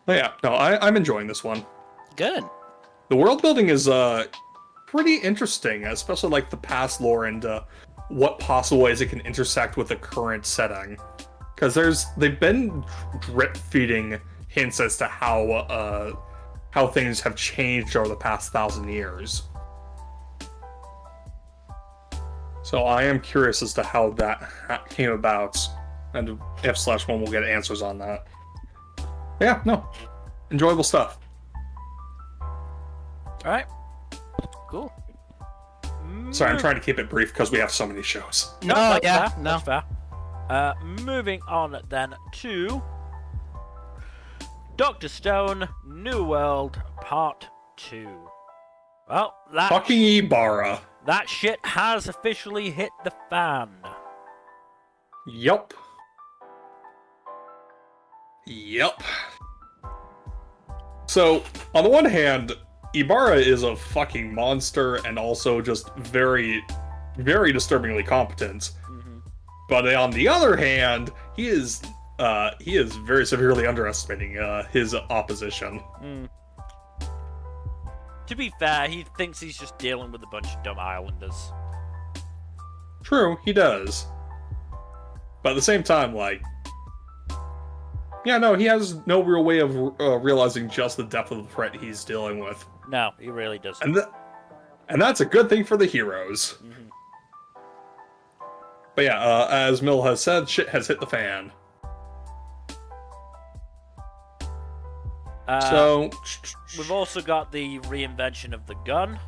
B: But yeah, no, I'm enjoying this one.
C: Good.
B: The world building is pretty interesting, especially like the past lore and what possible ways it can intersect with the current setting. Because they've been drip feeding hints as to how things have changed over the past 1,000 years. So I am curious as to how that came about, and if /1 will get answers on that. Yeah, no, enjoyable stuff.
A: All right, cool.
B: Sorry, I'm trying to keep it brief because we have so many shows.
A: No,
C: Oh,
A: that's
C: yeah,
A: fair.
C: no.
A: That's fair. Moving on then to Dr. Stone, New World, Part 2. Well,
B: Fucking Ibarra.
A: that shit has officially hit the fan.
B: Yup. So, on the one hand, Ibarra is a fucking monster and also just very, very disturbingly competent.
A: Mm-hmm.
B: But on the other hand, he is very severely underestimating his opposition.
A: Mm. To be fair, he thinks he's just dealing with a bunch of dumb islanders.
B: True, he does. But at the same time, like, yeah, no, he has no real way of realizing just the depth of the threat he's dealing with.
A: No, he really doesn't.
B: And that's a good thing for the heroes.
A: Mm-hmm.
B: But yeah, as Mill has said, shit has hit the fan. So
A: We've also got the reinvention of the gun.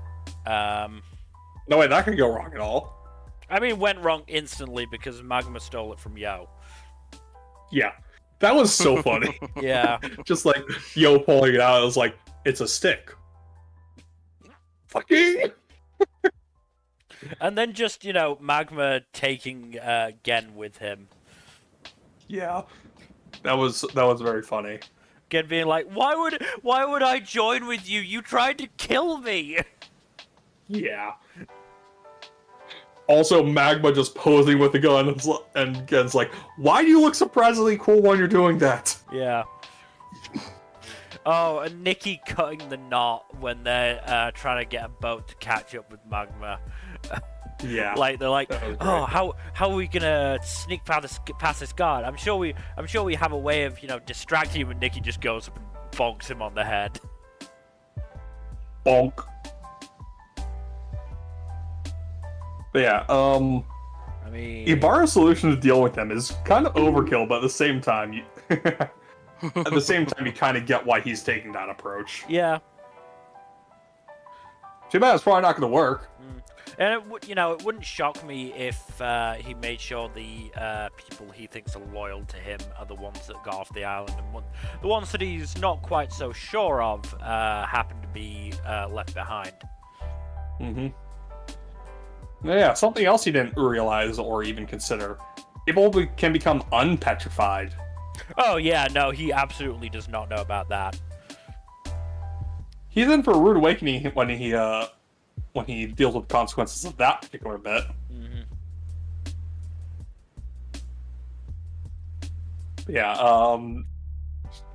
B: no way that could go wrong at all.
A: I mean, went wrong instantly because Magma stole it from Yo.
B: Yeah, that was so funny.
A: Yeah.
B: Just like Yo pulling it out, it was like, it's a stick. Fucking.
A: And then just, Magma taking Gen with him.
B: Yeah, that was very funny.
A: Gen being like, why would I join with you? You tried to kill me.
B: Yeah. Also, Magma just posing with the gun, and Gen's like, why do you look surprisingly cool when you're doing that?
A: Yeah. Oh, and Nikki cutting the knot when they're trying to get a boat to catch up with Magma.
B: Yeah.
A: Like they're like,
B: That was
A: oh,
B: great.
A: how are we gonna sneak past this guard? I'm sure we have a way of distracting him. And Nikki just goes up and bonks him on the head.
B: Bonk. But yeah,
A: I mean,
B: Ibarra's solution to deal with them is kind of overkill, but at the same time, you kind of get why he's taking that approach.
A: yeah.
B: Too bad it's probably not going to work.
A: And it wouldn't shock me if he made sure the people he thinks are loyal to him are the ones that got off the island, and the ones that he's not quite so sure of happen to be left behind.
B: Mm-hmm. Yeah, something else he didn't realize or even consider. People can become unpetrified.
A: Oh yeah, no, he absolutely does not know about that.
B: He's in for a rude awakening when he deals with the consequences of that particular bit.
A: Mm-hmm.
B: Yeah,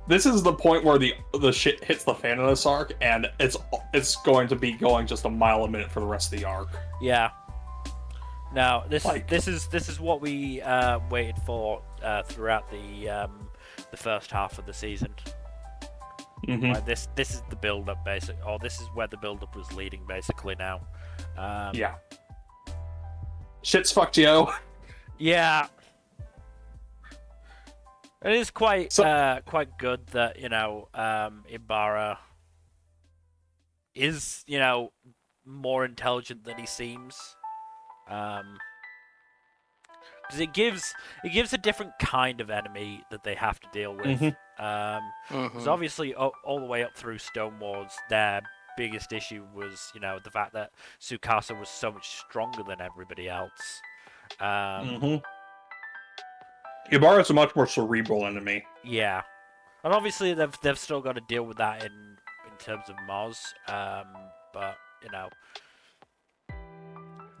B: this is the point where the shit hits the fan in this arc, and it's going to be going just a mile a minute for the rest of the arc.
A: Yeah. Now this
B: Like-
A: is what we waited for throughout the first half of the season.
B: Mm-hmm.
A: Like this is the build up or this is where the build up was leading basically now.
B: Yeah. Shit's fucked, yo.
A: Yeah. It is quite good that Nmbr is more intelligent than he seems, because it gives a different kind of enemy that they have to deal with.
B: Mhm.
A: Because obviously all the way up through Stone Wars, their biggest issue was the fact that Tsukasa was so much stronger than everybody else.
B: Mm-hmm. Ibarra's a much more cerebral enemy.
A: Yeah, and obviously they've still got to deal with that in terms of Moz, but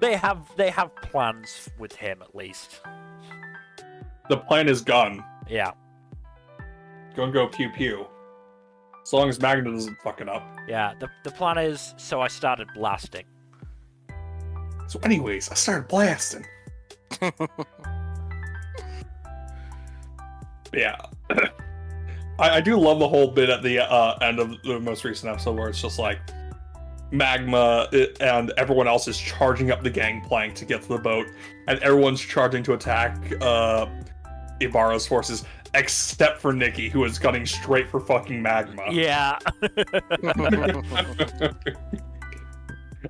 A: they have plans with him at least.
B: The plan is gun.
A: Yeah,
B: Gonna go pew pew. As long as Magna doesn't fuck it up.
A: yeah. The plan is, so I started blasting.
B: So anyways, I started blasting. Yeah. I do love the whole bit at the end of the most recent episode where it's just like Magma and everyone else is charging up the gangplank to get to the boat, and everyone's charging to attack Ibarra's forces, except for Nikki, who is gunning straight for fucking Magma.
A: Yeah.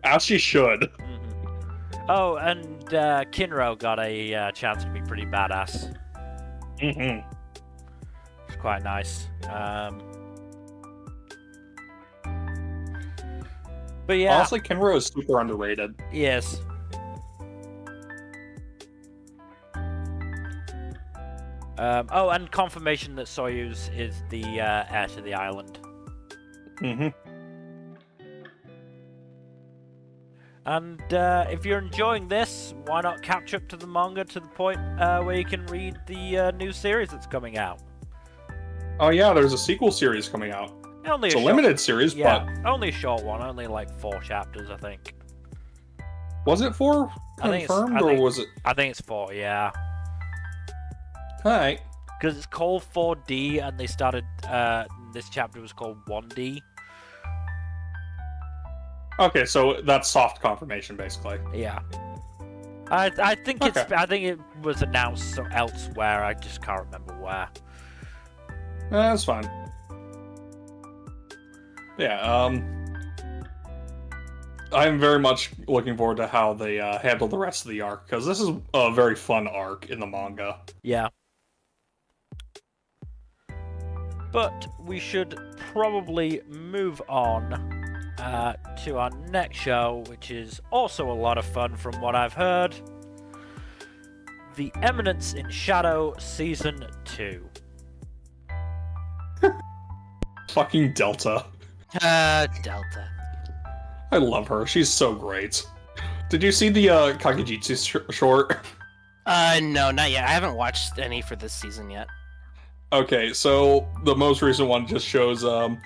B: As she should.
A: Mhm. Oh, and Kinro got a chance to be pretty badass.
B: Mm-hmm.
A: It's quite nice. But yeah,
B: Honestly, Kinro is super underrated.
A: yes. Oh, and confirmation that Soyuz is the heir to the island.
B: Mm-hmm.
A: And if you're enjoying this, why not catch up to the manga to the point where you can read the new series that's coming out?
B: Oh yeah, there's a sequel series coming out.
A: Only
B: It's a
A: short-
B: limited series,
A: Yeah, only a short one. Only like 4 chapters, I think.
B: but was it 4
A: I think it's-
B: confirmed,
A: I
B: or
A: think-
B: was it?
A: I think it's 4, yeah.
B: Alright.
A: Because it's called 4D, and they started. This chapter was called 1D.
B: Okay, so that's soft confirmation, basically.
A: Yeah. I think it's.
B: Okay.
A: I think it was announced elsewhere. I just can't remember where.
B: That's fine. Yeah, I'm very much looking forward to how they handle the rest of the arc, because this is a very fun arc in the manga.
A: Yeah. But we should probably move on to our next show, which is also a lot of fun from what I've heard. The Eminence in Shadow Season 2.
B: Fucking Delta.
C: Delta.
B: I love her. She's so great. Did you see the Kakijitsu short?
C: No, not yet. I haven't watched any for this season yet.
B: Okay, so the most recent one just shows how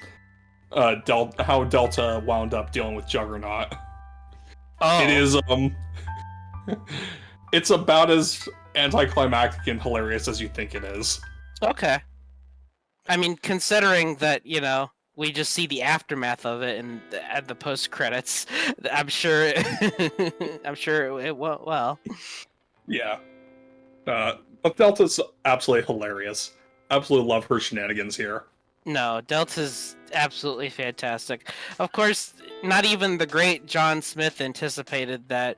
B: Delta wound up dealing with Juggernaut.
C: Oh.
B: It is It's about as anticlimactic and hilarious as you think it is.
C: Okay. I mean, considering that, we just see the aftermath of it and at the post credits, I'm sure I'm sure it went well.
B: Yeah. But Delta's absolutely hilarious. Absolutely love her shenanigans here.
C: No, Delta's absolutely fantastic. Of course, not even the great John Smith anticipated that,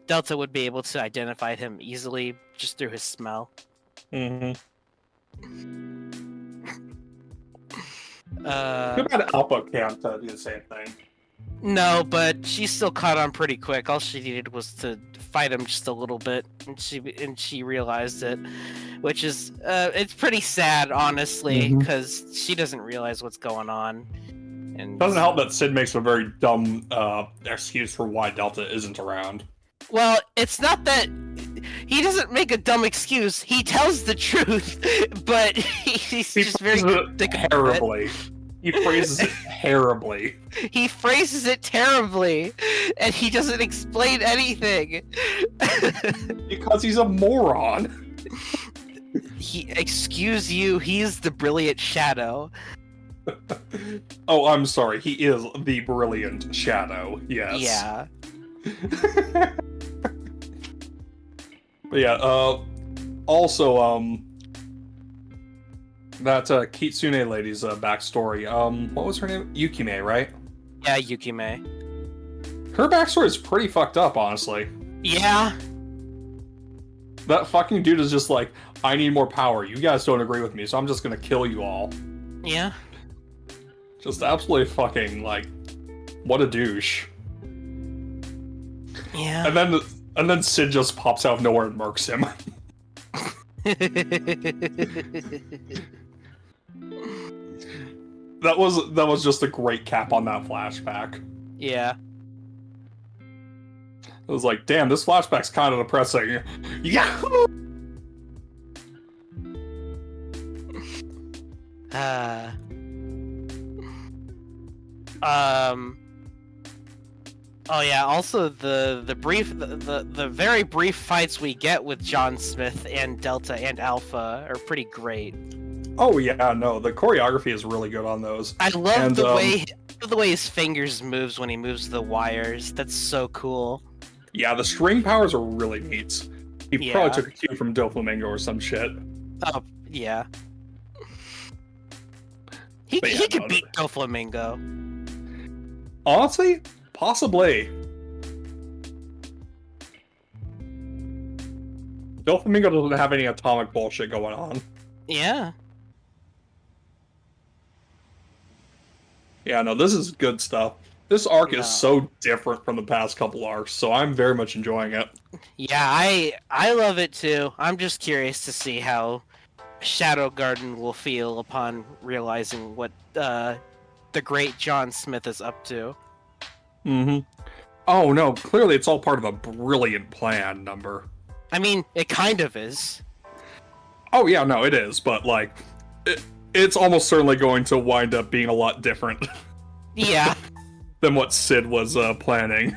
C: Delta would be able to identify him easily just through his smell.
B: Mm-hmm.
C: Uh,
B: Too bad Alpha can't do the same thing.
C: no, but she still caught on pretty quick. All she needed was to fight him just a little bit, and she realized it, which is it's pretty sad, honestly, because she doesn't realize what's going on. And
B: Doesn't help that Sid makes a very dumb excuse for why Delta isn't around.
C: Well, it's not that he doesn't make a dumb excuse. He tells the truth, but he's just very
B: terribly. He phrases it terribly.
C: He phrases it terribly, and he doesn't explain anything.
B: Because he's a moron.
C: Excuse you, he's the brilliant Shadow.
B: Oh, I'm sorry. He is the brilliant Shadow. Yes.
C: Yeah.
B: But yeah, also, that Kitsune lady's backstory, what was her name? Yukime, right?
C: Yeah, Yukime.
B: Her backstory is pretty fucked up, honestly.
C: Yeah.
B: That fucking dude is just like, I need more power. You guys don't agree with me, so I'm just gonna kill you all.
C: Yeah.
B: Just absolutely fucking, like, what a douche.
C: Yeah.
B: And then Sid just pops out of nowhere and murks him. That was just a great cap on that flashback.
C: Yeah.
B: It was like, damn, this flashback's kind of depressing. Yeah.
C: Oh yeah. Also, the very brief fights we get with John Smith and Delta and Alpha are pretty great.
B: Oh yeah, no, the choreography is really good on those.
C: I love the way his fingers moves when he moves the wires. That's so cool.
B: Yeah, the string powers are really neat. He probably took a cue from Doflamingo or some shit.
C: Oh yeah. He could beat Doflamingo.
B: Honestly, possibly. Doflamingo doesn't have any atomic bullshit going on.
C: Yeah.
B: Yeah, no, this is good stuff. This arc is so different from the past couple arcs, so I'm very much enjoying it.
C: Yeah, I love it too. I'm just curious to see how Shadow Garden will feel upon realizing what the great John Smith is up to.
B: Mm-hmm. Oh no, clearly it's all part of a brilliant plan, Nmbr.
C: I mean, it kind of is.
B: Oh yeah, no, it is, but like, it's almost certainly going to wind up being a lot different.
C: Yeah.
B: Than what Sid was planning.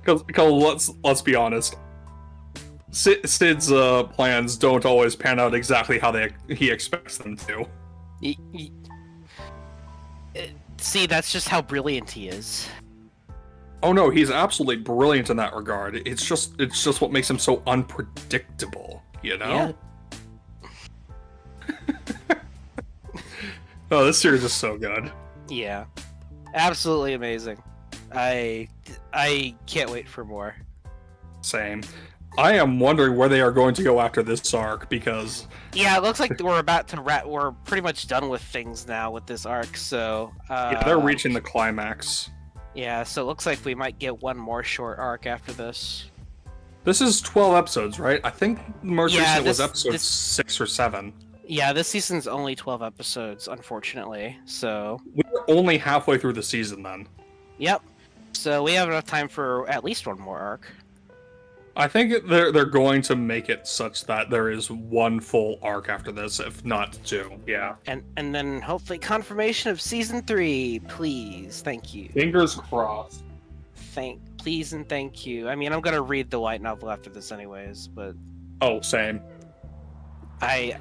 B: Because let's be honest, Sid's plans don't always pan out exactly how he expects them to.
C: See, that's just how brilliant he is.
B: Oh no, he's absolutely brilliant in that regard. It's just what makes him so unpredictable, you know?
C: Yeah.
B: Oh, this series is so good.
C: Yeah. Absolutely amazing. I can't wait for more.
B: Same. I am wondering where they are going to go after this arc, because...
C: Yeah, it looks like we're about to we're pretty much done with things now with this arc, so...
B: yeah, they're reaching the climax.
C: Yeah, so it looks like we might get one more short arc after this.
B: This is 12 episodes, right? I think the most recent was episode 6 or 7.
C: Yeah, this season's only 12 episodes, unfortunately, so...
B: We're only halfway through the season, then.
C: Yep. So we have enough time for at least one more arc.
B: I think they're going to make it such that there is one full arc after this, if not two. Yeah.
C: And then hopefully confirmation of season 3, please. Thank you.
B: Fingers crossed.
C: Please and thank you. I mean, I'm gonna read the light novel after this anyways, but
B: Oh, same.
C: I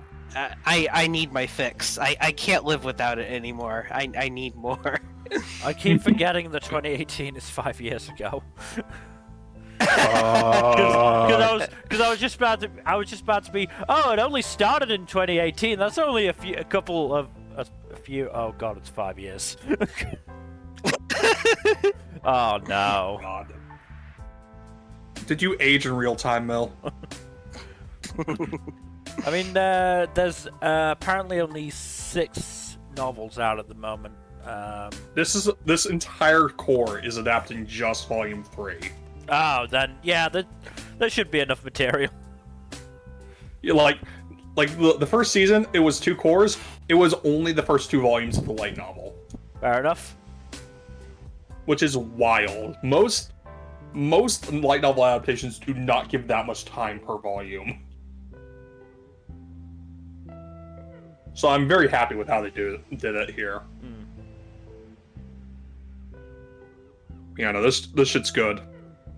C: need my fix. I can't live without it anymore. I need more.
A: I keep forgetting that 2018 is 5 years ago. Because I was just about to be. Oh, it only started in 2018. That's only a few. Oh god, it's 5 years. Oh no.
B: God. Did you age in real time, Mel?
A: I mean, there's apparently only 6 novels out at the moment.
B: This entire core is adapting just volume 3.
A: Oh, then yeah, there should be enough material.
B: Yeah, like the first season, it was 2 cores. It was only the first 2 volumes of the light novel.
A: Fair enough.
B: Which is wild. Most light novel adaptations do not give that much time per volume. So I'm very happy with how they did it here. Yeah, no, this shit's good.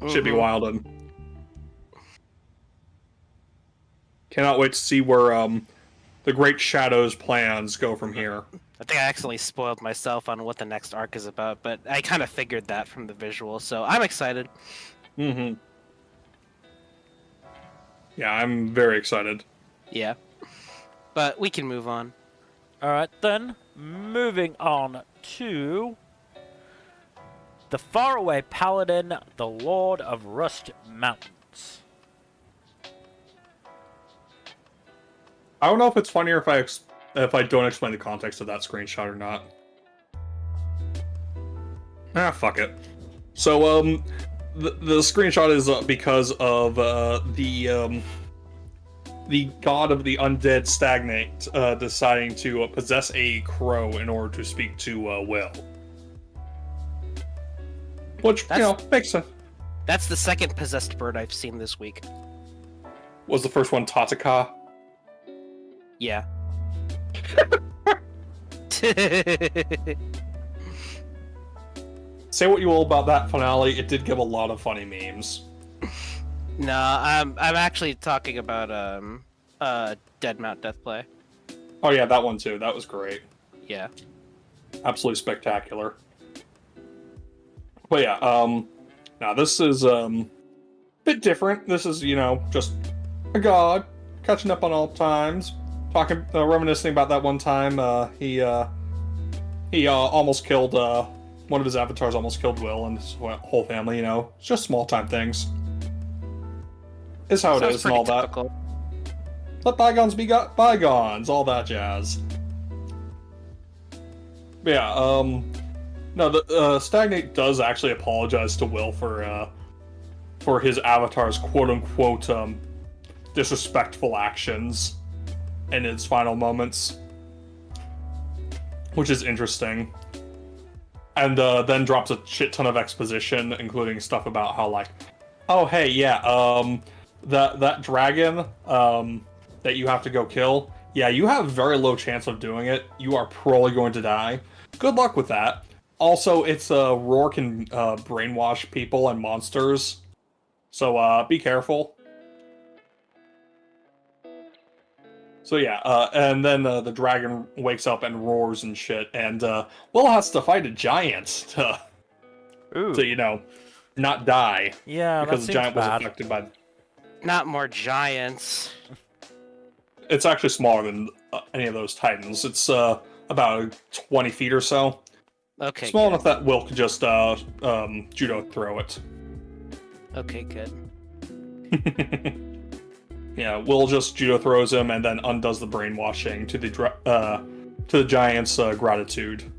B: Should be wild and cannot wait to see where the Great Shadow's plans go from here.
C: I think I accidentally spoiled myself on what the next arc is about, but I kind of figured that from the visual, so I'm excited.
B: Yeah, I'm very excited.
C: Yeah. But we can move on.
A: Alright then, moving on to the Faraway Paladin, the Lord of Rust Mountains.
B: I don't know if it's funnier if I don't explain the context of that screenshot or not. Ah, fuck it. So, the screenshot is because of the god of the undead stagnate deciding to possess a crow in order to speak to Will. Which, makes sense.
C: That's the second possessed bird I've seen this week.
B: Was the first one Tataka?
C: Yeah.
B: Say what you will about that finale, it did give a lot of funny memes.
C: No, I'm actually talking about Dead Mount Deathplay.
B: Oh yeah, that one too. That was great.
C: Yeah.
B: Absolutely spectacular. But yeah, now this is a bit different. This is, just a god catching up on old times, talking, reminiscing about that one time he almost killed one of his avatars, almost killed Will and his whole family. It's just small time things. Is how it is and all
C: typical.
B: That. Let bygones be bygones, all that jazz. But yeah, no, the Stagnate does actually apologize to Will for his avatar's quote-unquote disrespectful actions in its final moments, which is interesting. And then drops a shit ton of exposition, including stuff about how, like, oh hey, yeah, that dragon that you have to go kill, yeah, you have very low chance of doing it. You are probably going to die. Good luck with that. Also, it's Roar can brainwash people and monsters, so be careful. So yeah, and then the dragon wakes up and roars and shit, and Will has to fight a giant to not die.
A: Yeah,
B: because the giant was affected by.
C: Not more giants.
B: It's actually smaller than any of those titans. It's about 20 feet or so.
C: Okay.
B: Small enough that Will could just judo throw it.
C: Okay, good.
B: Yeah, Will just judo throws him and then undoes the brainwashing to the giant's gratitude.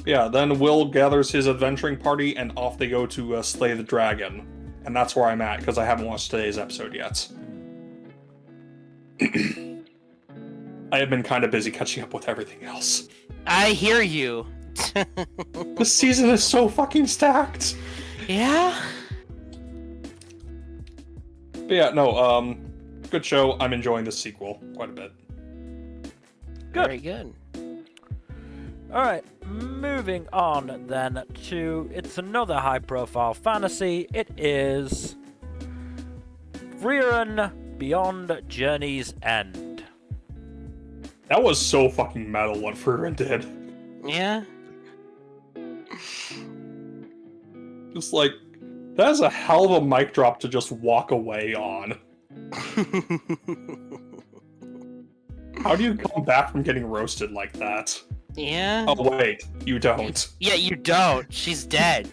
B: Yeah, then Will gathers his adventuring party and off they go to slay the dragon. And that's where I'm at, because I haven't watched today's episode yet. I have been kind of busy catching up with everything else.
C: I hear you.
B: This season is so fucking stacked!
C: Yeah?
B: But yeah, no, good show. I'm enjoying the sequel quite a bit.
A: Good.
C: Very good.
A: Alright, moving on then to, it's another high-profile fantasy. It is Frieren Beyond Journey's End.
B: That was so fucking metal what Frieren did.
C: Yeah.
B: Just like, that is a hell of a mic drop to just walk away on. How do you come back from getting roasted like that?
C: Yeah.
B: Oh wait, you don't.
C: Yeah, you don't. She's dead.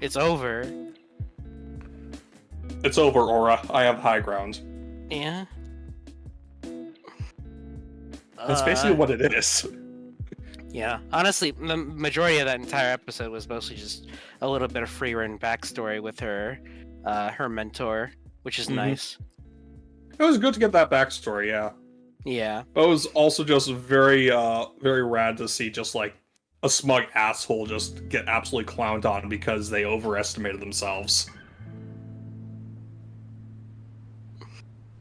C: It's over.
B: It's over, Aura. I have high ground.
C: Yeah.
B: That's basically what it is.
C: Yeah. Honestly, the majority of that entire episode was mostly just a little bit of Frieren backstory with her mentor, which is nice.
B: It was good to get that backstory, yeah.
C: Yeah.
B: But it was also just very, very rad to see just like a smug asshole just get absolutely clowned on because they overestimated themselves.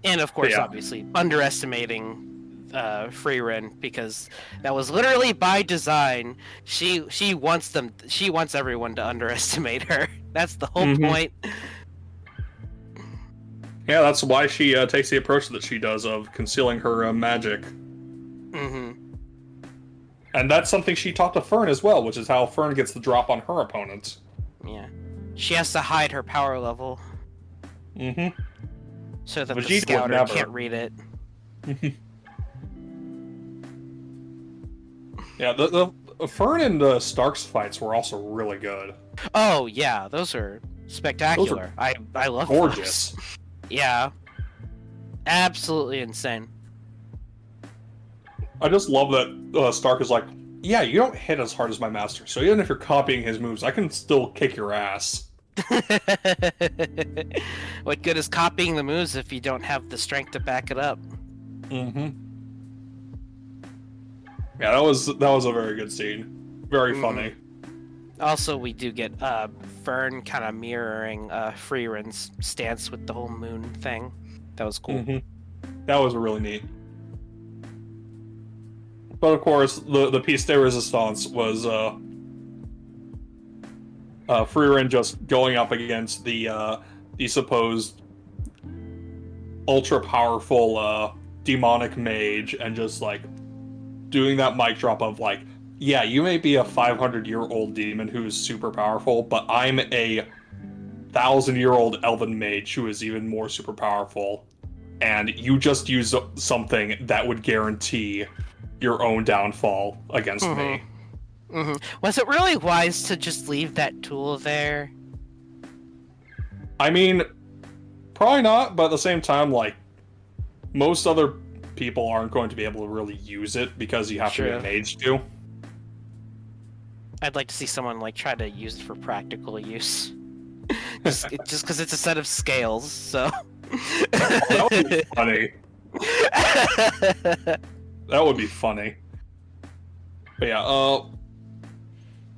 C: And of course,
B: Yeah.
C: obviously, underestimating Frieren, because that was literally by design. She wants everyone to underestimate her. That's the whole point.
B: Yeah, that's why she takes the approach that she does of concealing her magic. And that's something she taught to Fern as well, which is how Fern gets the drop on her opponent.
C: Yeah. She has to hide her power level. So that
B: Vegeta
C: the
B: would
C: scouter
B: never.
C: can't read it.
B: Yeah, the Fern and Stark's fights were also really good.
C: Oh yeah, those are spectacular. I love
B: Gorgeous.
C: those. Yeah. Absolutely insane.
B: I just love that Stark is like, yeah, you don't hit as hard as my master, so even if you're copying his moves, I can still kick your ass.
C: What good is copying the moves if you don't have the strength to back it up?
B: Yeah, that was a very good scene. Very funny.
C: Also, we do get Fern kind of mirroring Frieren's stance with the whole moon thing. That was cool.
B: That was really neat. But of course, the piece de resistance was Frieren just going up against the supposed ultra powerful demonic mage and just like doing that mic drop of like, yeah, you may be a 500-year-old demon who is super powerful, but I'm a 1,000-year-old elven mage who is even more super powerful, and you just use something that would guarantee your own downfall against me.
C: Was it really wise to just leave that tool there?
B: I mean, probably not, but at the same time, like, most other people aren't going to be able to really use it because you have to be a mage to.
C: I'd like to see someone like try to use it for practical use. just because it's a set of scales, so.
B: That would be funny. That would be funny. But yeah,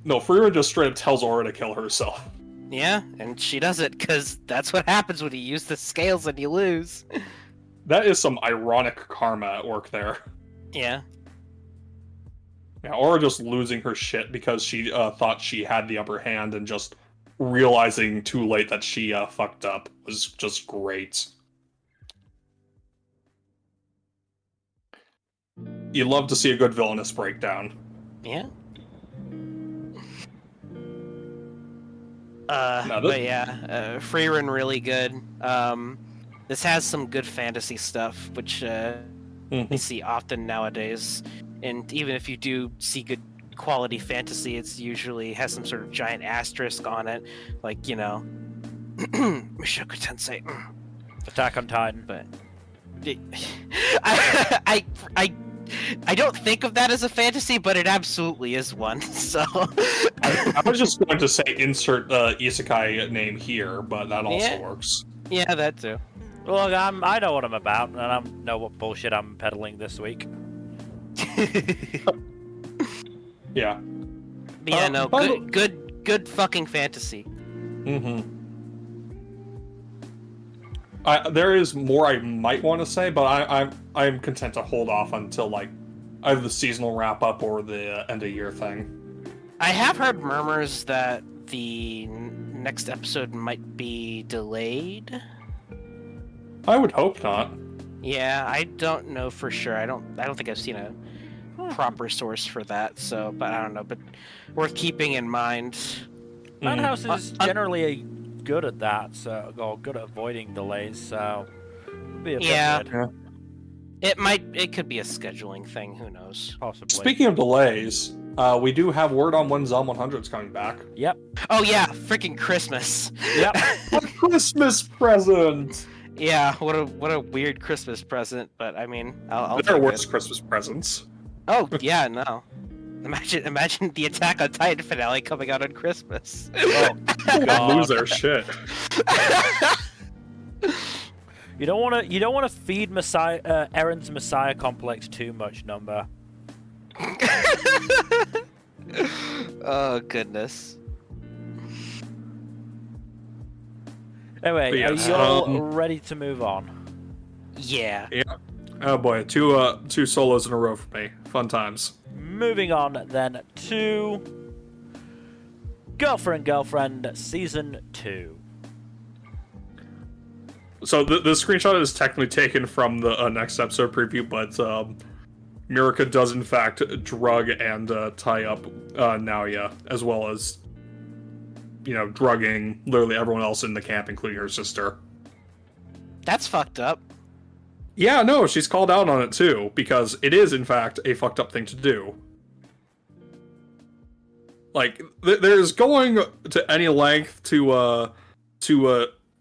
B: no, Frieren just straight up tells Aura to kill herself.
C: Yeah, and she does it because that's what happens when you use the scales and you lose.
B: That is some ironic karma at work there.
C: Yeah.
B: Yeah, Aura just losing her shit because she thought she had the upper hand and just realizing too late that she fucked up was just great. You love to see a good villainous breakdown.
C: Yeah.
B: Now
C: But yeah, Frieren really good. This has some good fantasy stuff, which we see often nowadays. And even if you do see good quality fantasy, it's usually has some sort of giant asterisk on it, like, you know, Mushoku Tensei.
A: Attack on Titan.
C: But I don't think of that as a fantasy, but it absolutely is one. So
B: I was just going to say insert isekai name here, but that also works.
C: Yeah, that too.
A: Look, I know what I'm about, and I know what bullshit I'm peddling this week.
B: Yeah.
C: But yeah, no, good fucking fantasy.
B: There is more I might want to say, but I'm content to hold off until like either the seasonal wrap up or the end of year thing.
C: I have heard murmurs that the next episode might be delayed.
B: I would hope not.
C: Yeah, I don't know for sure. I don't think I've seen a proper source for that. So, but I don't know. But worth keeping in mind.
A: Madhouse is generally good at that, or good at avoiding delays. So, be a bit weird.
B: Yeah.
C: It could be a scheduling thing. Who knows?
A: Possibly.
B: Speaking of delays, we do have word on when Zom 100's coming back.
A: Yep.
C: Oh yeah, freaking Christmas.
A: Yep.
B: A Christmas present.
C: Yeah, what a weird Christmas present. But I mean, I'll
B: There are
C: take
B: worse
C: it.
B: Christmas presents.
C: Oh yeah, no. Imagine the Attack on Titan finale coming out on Christmas.
A: Oh,
B: They
A: God.
B: lose their shit.
A: You don't want to feed Eren's Messiah complex too much, Nmbr.
C: Oh goodness.
A: Anyway,
B: But
A: are
B: yes,
A: you all ready to move on?
C: Yeah.
B: Oh boy, two solos in a row for me. Fun times.
A: Moving on then to Girlfriend Season 2.
B: So the screenshot is technically taken from the next episode preview, but Mirka does in fact drug and tie up Naoya, as well as, drugging literally everyone else in the camp, including her sister.
C: That's fucked up.
B: Yeah, no, she's called out on it too, because it is in fact a fucked up thing to do. Like, there's going to any length to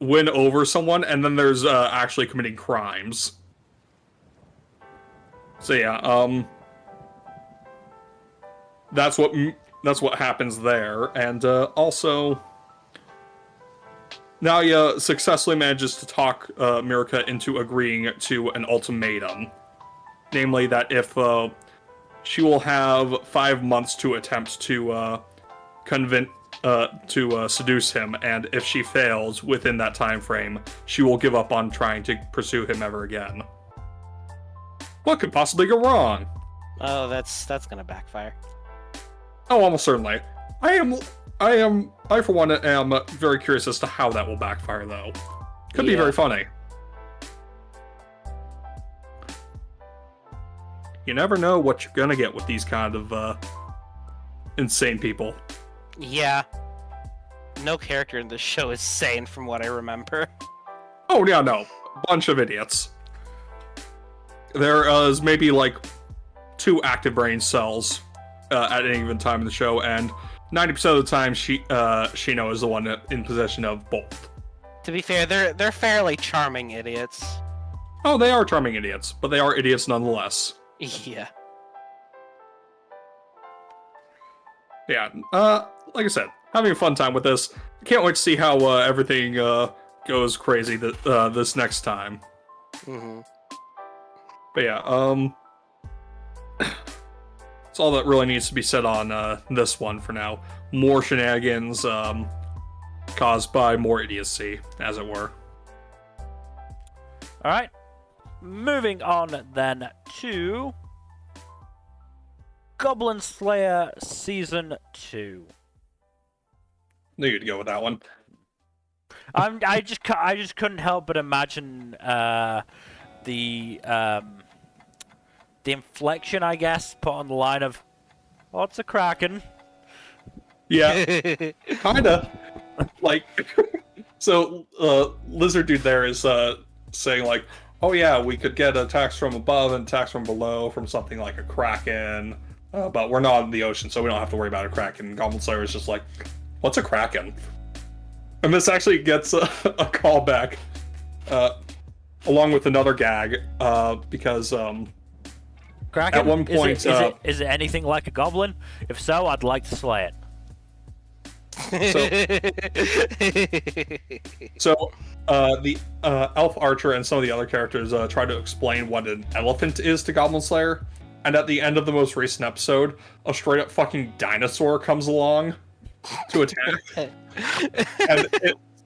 B: win over someone, and then there's actually committing crimes. So yeah, that's what happens there, and also Naoya successfully manages to talk Mirka into agreeing to an ultimatum, namely that if she will have 5 months to attempt to seduce him, and if she fails within that time frame, she will give up on trying to pursue him ever again. What could possibly go wrong?
C: Oh, that's gonna backfire.
B: Oh, almost certainly. I for one am very curious as to how that will backfire, though. Could be
C: Yeah.
B: very funny. You never know what you're gonna get with these kind of insane people.
C: Yeah. No character in this show is sane from what I remember.
B: Oh yeah, no, bunch of idiots. There is maybe like 2 active brain cells at any given time in the show, and 90% of the time, Shino is the one in possession of both.
C: To be fair, they're fairly charming idiots.
B: Oh, they are charming idiots, but they are idiots nonetheless.
C: Yeah.
B: Yeah, like I said, having a fun time with this. Can't wait to see how everything goes crazy this next time.
C: Mm-hmm.
B: But yeah, that's all that really needs to be said on this one for now. More shenanigans caused by more idiocy, as it were.
A: Alright. Moving on then to Goblin Slayer Season 2.
B: Knew you'd go with that one.
A: I just couldn't help but imagine the inflection, I guess, put on the line of, "Oh, it's a kraken."
B: Yeah, kinda. Like, so Lizard Dude there is saying like, "Oh yeah, we could get attacks from above and attacks from below from something like a kraken, but we're not in the ocean, so we don't have to worry about a kraken." And Goblin Slayer is just like, "What's a kraken?" And this actually gets a callback, along with another gag, because
A: Kraken?
B: at one point,
A: is it anything like a goblin? If so, I'd like to slay it.
B: So the elf archer and some of the other characters try to explain what an elephant is to Goblin Slayer, and at the end of the most recent episode, a straight up fucking dinosaur comes along to attack, and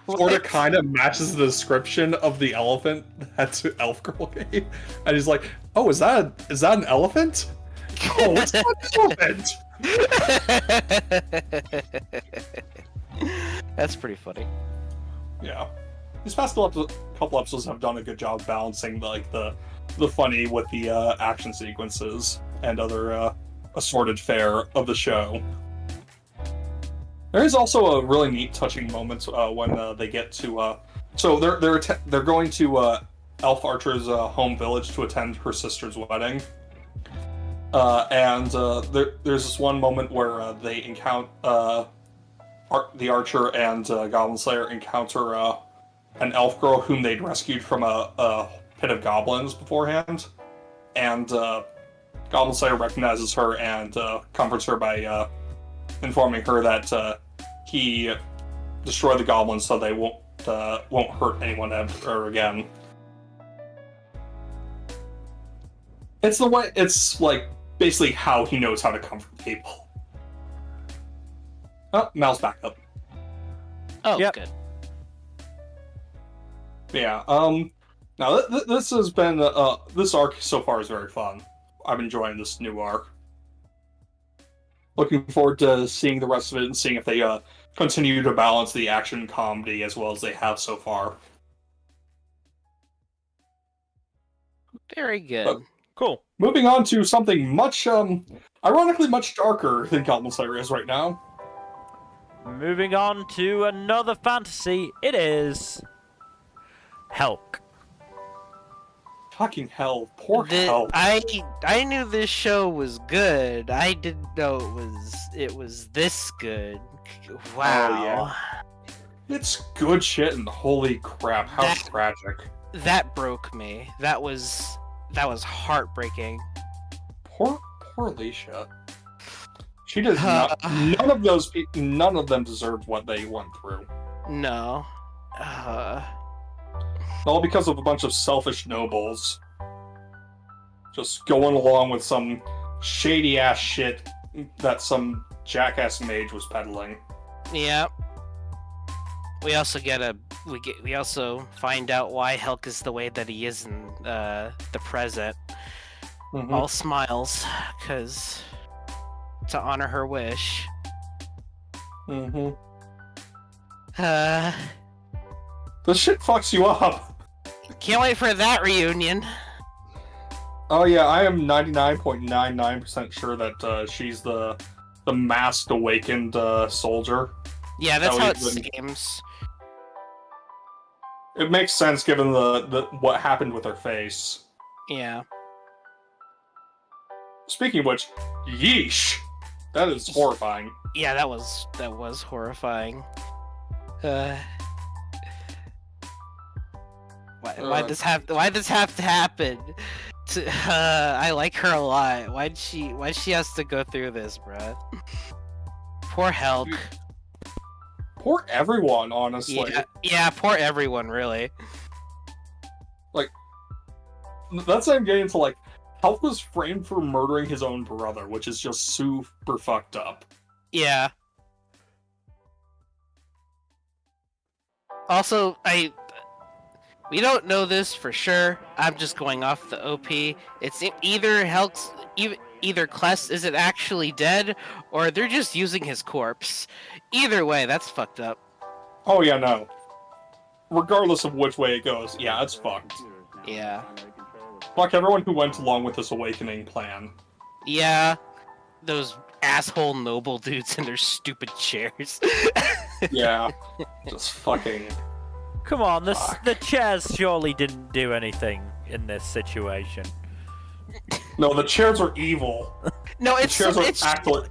B: sort of kind of matches the description of the elephant that Elf Girl gave. And he's like, oh, is that an elephant? Oh, it's not an elephant!
C: That's pretty funny.
B: Yeah. These past couple episodes have done a good job balancing the funny with the action sequences and other assorted fare of the show. There is also a really neat, touching moment when they get to. So they're going to Elf Archer's home village to attend her sister's wedding, and there's this one moment where they encounter the Archer and Goblin Slayer encounter an elf girl whom they'd rescued from a pit of goblins beforehand, and Goblin Slayer recognizes her and comforts her by informing her that he destroyed the goblins so they won't hurt anyone ever again. It's the way. It's like basically how he knows how to comfort people. Oh, Mal's back up.
C: Oh,
A: Yep.
C: good.
B: Yeah. Now this has been this arc so far is very fun. I'm enjoying this new arc. Looking forward to seeing the rest of it and seeing if they continue to balance the action comedy as well as they have so far.
C: Very good.
A: Cool.
B: Moving on to something much, ironically much darker than Goblin Slayer is right now.
A: Moving on to another fantasy. It is Helck.
B: Fucking hell, poor hell.
C: I knew this show was good. I didn't know it was this good. Wow.
B: Oh, yeah. It's good shit, and holy crap, how tragic.
C: That broke me. That was heartbreaking.
B: Poor Alicia. She does not. None of those people. None of them deserved what they went through.
C: No.
B: All because of a bunch of selfish nobles. Just going along with some shady ass shit that some jackass mage was peddling.
C: Yeah. We also we also find out why Helck is the way that he is in the present.
B: Mhm.
C: All smiles, cause to honor her wish.
B: Mm-hmm.
C: Uh,
B: This shit fucks you up.
C: Can't wait for that reunion.
B: Oh yeah, I am 99.99% sure that she's the masked awakened soldier.
C: Yeah, that's how it
B: wouldn't-
C: seems.
B: It makes sense given the what happened with her face.
C: Yeah.
B: Speaking of which, yeesh, that is horrifying.
C: Yeah, that was horrifying. Why'd this have to happen? I like her a lot. Why'd she has to go through this, bruh? Poor Helck.
B: Poor everyone, honestly.
C: Yeah, poor everyone, really.
B: That's what I'm getting to, like, Helck was framed for murdering his own brother, which is just super fucked up.
C: Yeah. Also, we don't know this for sure. I'm just going off the OP. It's either Helck's, either Kless isn't actually dead, or they're just using his corpse. Either way, that's fucked up.
B: Oh yeah, no. Regardless of which way it goes, yeah, it's fucked.
C: Yeah.
B: Fuck everyone who went along with this awakening plan.
C: Yeah. Those asshole noble dudes in their stupid chairs.
B: Yeah. Just fucking...
A: Come on,
B: Fuck.
A: the chairs surely didn't do anything in this situation.
B: No, the chairs are evil.
C: No,
B: The chairs are actually...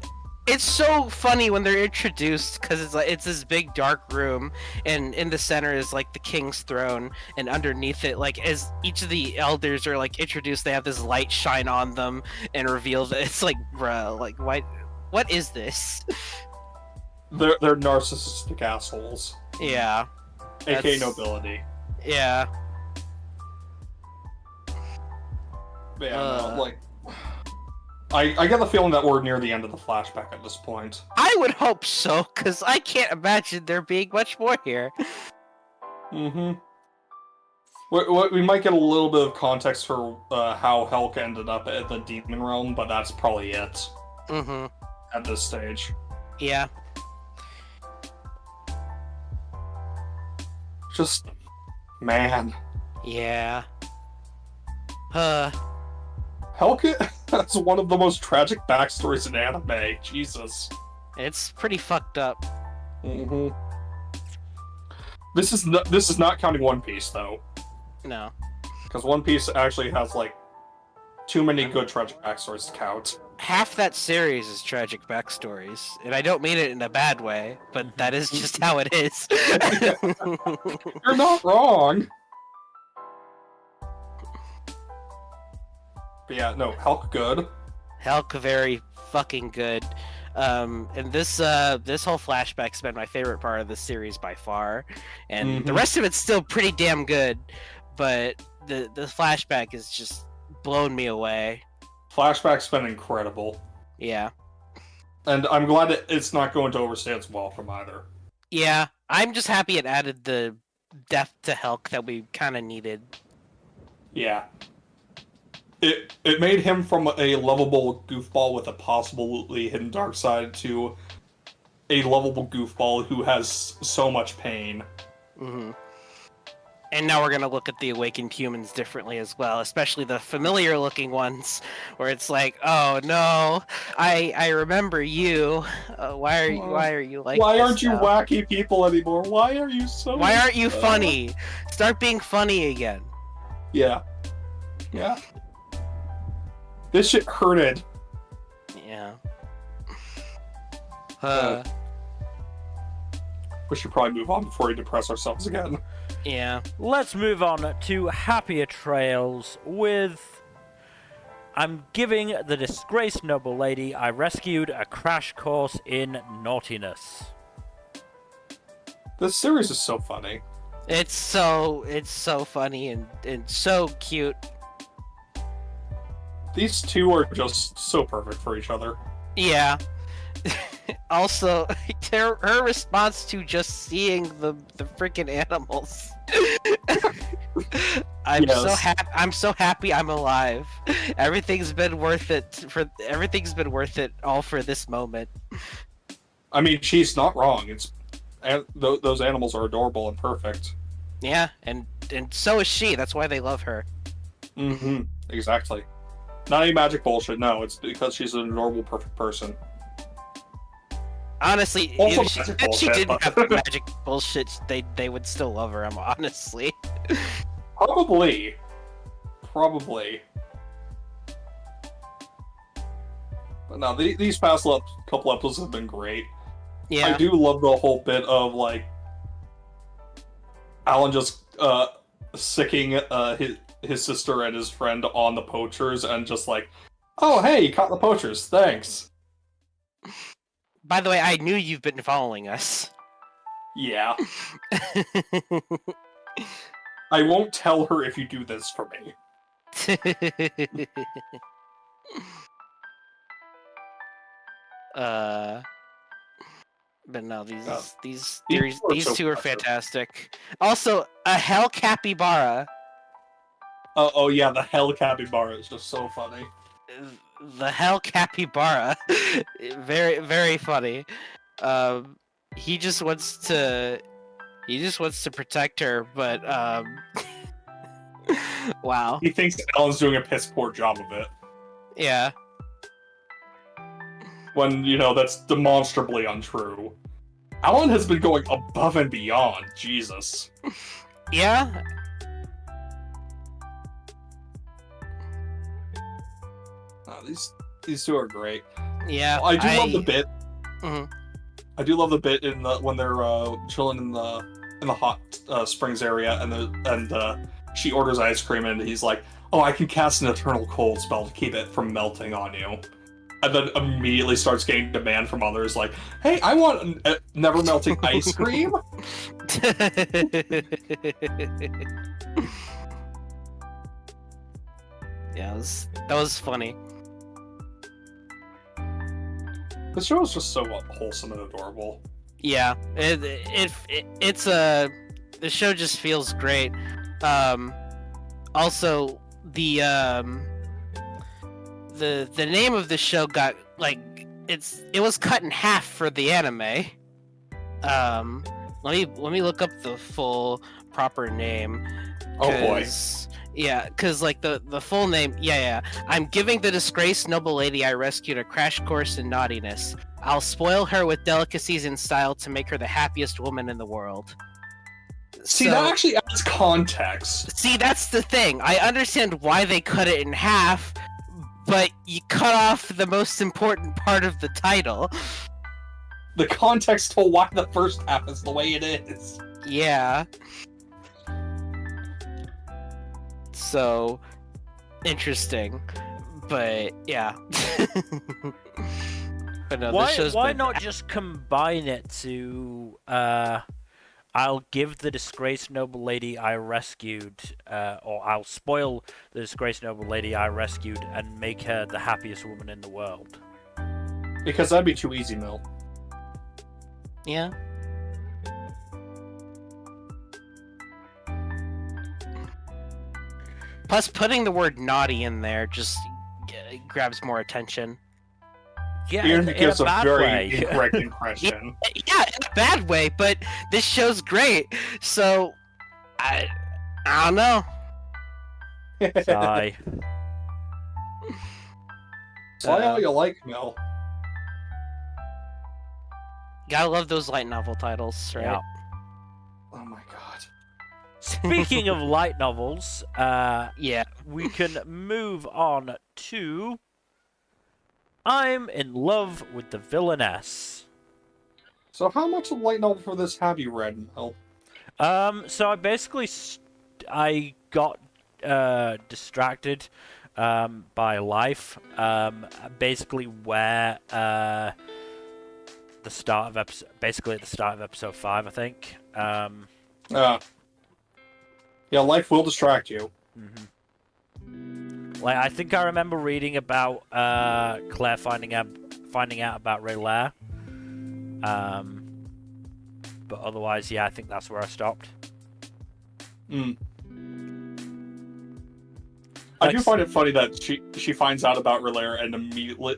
C: it's so funny when they're introduced because it's this big dark room, and in the center is like the king's throne, and underneath it, like as each of the elders are like introduced, they have this light shine on them and reveal that it's like, bruh, like what is this?
B: They're narcissistic assholes.
C: Yeah.
B: AKA
C: That's-
B: nobility.
C: Yeah.
B: But yeah, no, like... I get the feeling that we're near the end of the flashback at this point.
C: I would hope so, because I can't imagine there being much more here.
B: Mm-hmm. We might get a little bit of context for how Helck ended up at the Demon Realm, but that's probably it.
C: Mm-hmm.
B: At this stage.
C: Yeah.
B: Just... man.
C: Yeah.
B: Helck has one of the most tragic backstories in anime. Jesus.
C: It's pretty fucked up.
B: Mm-hmm. This is not counting One Piece, though.
C: No.
B: Because One Piece actually has, like, too many good tragic backstories to count.
C: Half that series is tragic backstories, and I don't mean it in a bad way, but that is just how it is.
B: You're not wrong! But yeah, no, Helck good.
C: Helck very fucking good. And this whole flashback's been my favorite part of the series by far, and the rest of it's still pretty damn good, but the flashback has just blown me away.
B: Flashback's been incredible.
C: Yeah.
B: And I'm glad it's not going to overstay its welcome either.
C: Yeah, I'm just happy it added the depth to Helck that we kind of needed.
B: Yeah. It made him from a lovable goofball with a possibly hidden dark side to a lovable goofball who has so much pain.
C: Mm-hmm. And now we're gonna look at the awakened humans differently as well, especially the familiar-looking ones, where it's like, oh no, I remember you. Why are you like?
B: Why
C: this
B: aren't you
C: now?
B: wacky people anymore? Why are you so?
C: Why aren't you funny? Start being funny again.
B: Yeah. Yeah. This shit hurted.
C: Yeah.
B: We should probably move on before we depress ourselves again.
C: Yeah.
A: Let's move on to happier trails with... I'm giving the disgraced noble lady I rescued a crash course in naughtiness.
B: This series is so funny.
C: It's so funny and so cute.
B: These two are just so perfect for each other.
C: Yeah. Also, her response to just seeing the freaking animals. I'm so happy I'm alive. Everything's been worth it all for this moment.
B: I mean, she's not wrong. Those animals are adorable and perfect.
C: Yeah, and so is she. That's why they love her.
B: Mm-hmm. Exactly. Not any magic bullshit, no. It's because she's an adorable, perfect person.
C: Honestly,
B: Also
C: if she didn't have the magic bullshit, they would still love her, honestly.
B: Probably. But no, these past couple episodes have been great.
C: Yeah.
B: I do love the whole bit of, like, Alan just sicking his sister and his friend on the poachers and just like, oh, hey, you caught the poachers, thanks.
C: By the way, I knew you've been following us.
B: Yeah. I won't tell her if you do this for me.
C: But no, these
B: so
C: two are
B: clever.
C: fantastic. Also, a Helck capybara.
B: Oh yeah, the Helck capybara is just so funny.
C: The Helck capybara, very very funny. He just wants to protect her, but wow.
B: He thinks Alan's doing a piss poor job of it.
C: Yeah.
B: When, that's demonstrably untrue. Alan has been going above and beyond, Jesus.
C: Yeah.
B: These two are great.
C: Yeah.
B: I do love the bit.
C: Mhm.
B: I do love the bit when they're chilling in the hot springs area, and she orders ice cream, and he's like, "Oh, I can cast an eternal cold spell to keep it from melting on you," and then immediately starts getting demand from others, like, "Hey, I want never melting ice cream."
C: Yeah, that was funny.
B: The show is just so wholesome and adorable.
C: Yeah, it's the show just feels great. Also, the name of the show got like it was cut in half for the anime. Let me look up the full proper name.
B: Oh boy.
C: Yeah, because like the full name, yeah. I'm giving the disgraced noble lady I rescued a crash course in naughtiness. I'll spoil her with delicacies and style to make her the happiest woman in the world.
B: See, that actually adds context.
C: See, that's the thing. I understand why they cut it in half, but you cut off the most important part of the title.
B: The context to why the first half is the way it is.
C: Yeah. So, interesting. But, yeah. But no,
A: why not just combine it to, I'll give the disgraced noble lady I rescued, or I'll spoil the disgraced noble lady I rescued and make her the happiest woman in the world?
B: Because that'd be too easy, Mel.
C: Yeah. Plus, putting the word naughty in there just grabs more attention.
A: Yeah,
B: Even
A: in
B: gives
A: a
B: a
A: bad
B: very
A: way.
B: incorrect impression.
C: Yeah, in a bad way, but this show's great, so I don't know.
A: Sigh.
B: Say all you like, Mel.
C: Gotta love those light novel titles, right?
A: Yeah.
B: Oh my god.
A: Speaking of light novels,
C: Yeah.
A: we can move on to I'm in love with the Villainess.
B: So how much of the light novel for this have you read, Mel?
A: So I basically I got distracted by life. Basically where the start of basically at the start of episode 5, I think.
B: Yeah, life will distract you.
A: Mm-hmm. Like, I think I remember reading about Claire finding out about Raylaire. But otherwise, yeah, I think that's where I stopped.
B: I do find it funny that she finds out about Raylaire and immediately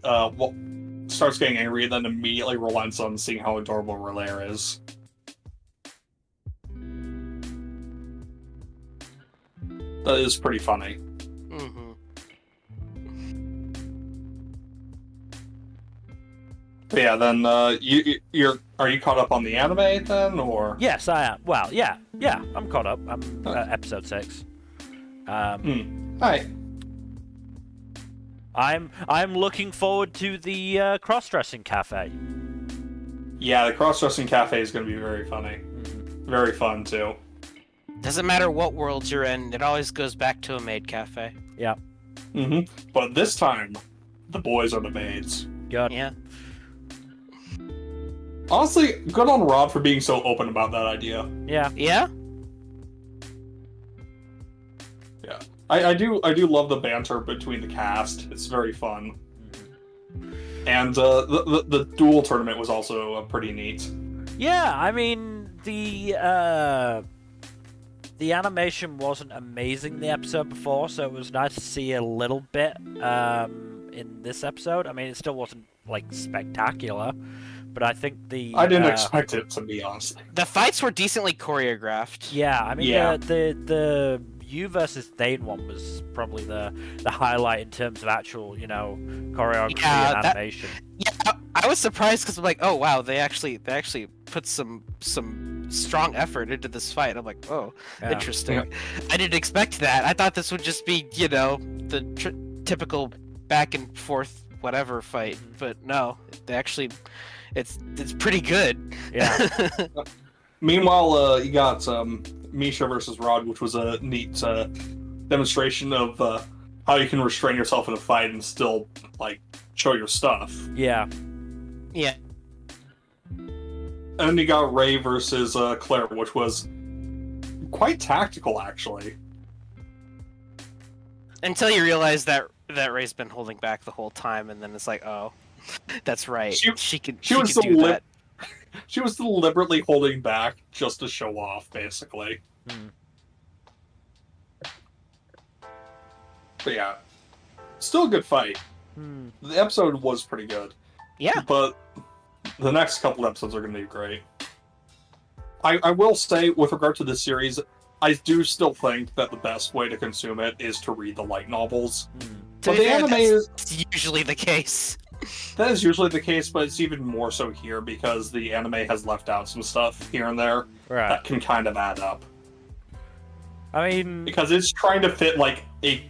B: starts getting angry and then immediately relents on seeing how adorable Raylaire is. That is pretty funny.
C: Mm-hmm.
B: But yeah, then are you caught up on the anime then, or?
A: Yes, I am. Well, yeah, I'm caught up. I'm episode 6.
B: Hi.
A: I'm looking forward to the cross-dressing cafe.
B: Yeah, the cross-dressing cafe is going to be very funny. Very fun too.
C: Doesn't matter what world you're in, it always goes back to a maid cafe.
A: Yeah.
B: But this time, the boys are the maids.
A: Good.
C: Yeah.
B: Honestly, good on Rob for being so open about that idea.
A: Yeah.
C: Yeah?
B: Yeah. I do love the banter between the cast. It's very fun. And the duel tournament was also pretty neat.
A: Yeah, I mean, the animation wasn't amazing the episode before, so it was nice to see a little bit in this episode. I mean, it still wasn't, like, spectacular, but I think
B: I didn't expect it, to be honest.
C: The fights were decently choreographed.
A: Yeah, I mean,
B: Yeah.
A: the you versus Thane one was probably the highlight in terms of actual, choreography and animation.
C: Yeah, I was surprised because I'm like, oh wow, they actually put some strong effort into this fight. I'm like, oh,
A: Yeah.
C: interesting.
B: Yeah.
C: I didn't expect that. I thought this would just be, the typical back and forth whatever fight, but no, it's pretty good.
A: Yeah.
B: Meanwhile, you got Misha versus Rod, which was a neat demonstration of how you can restrain yourself in a fight and still, like, show your stuff.
A: Yeah.
C: Yeah.
B: And then you got Ray versus Claire, which was quite tactical, actually.
C: Until you realize that Ray's been holding back the whole time, and then it's like, oh, that's right. She can do that.
B: she was deliberately holding back just to show off, basically.
A: Hmm.
B: But yeah, still a good fight.
A: Hmm.
B: The episode was pretty good.
C: Yeah.
B: But the next couple episodes are going to be great. I will say, with regard to this series, I do still think that the best way to consume it is to read the light novels.
C: To
B: But
C: be
B: the
C: fair,
B: anime
C: that's usually the case.
B: That is usually the case, but it's even more so here because the anime has left out some stuff here and there
A: Right.
B: that can kind of add up.
A: I mean,
B: Because it's trying to fit like a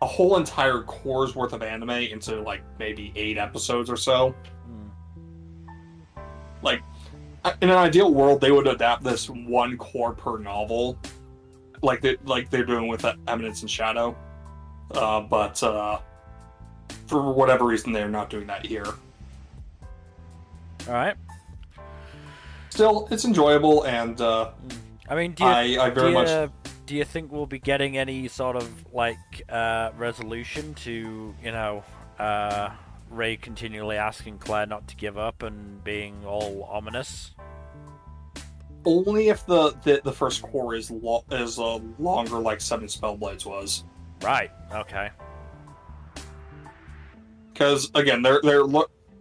B: whole entire core's worth of anime into like maybe 8 episodes or so. Like, in an ideal world, they would adapt this one core per novel, like they're doing with Eminence and Shadow. But for whatever reason, they're not doing that here.
A: all right.
B: Still, it's enjoyable, and
A: I mean,
B: I very much.
A: Do you think we'll be getting any sort of like resolution to, you know, Ray continually asking Claire not to give up and being all ominous?
B: Only if the first core is longer, like 7 Spellblades was.
A: Right. Okay.
B: Because again, they're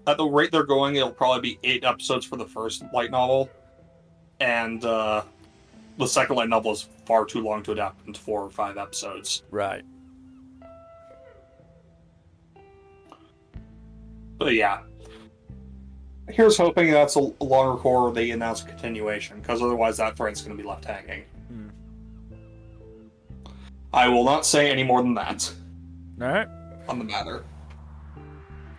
B: at the rate they're going, it'll probably be 8 episodes for the first light novel, and the second light novel is far too long to adapt into 4 or 5 episodes.
A: Right.
B: But yeah, here's hoping that's a longer core or they announce a continuation, because otherwise that thread's going to be left hanging. I will not say any more than that.
A: All right.
B: On the matter.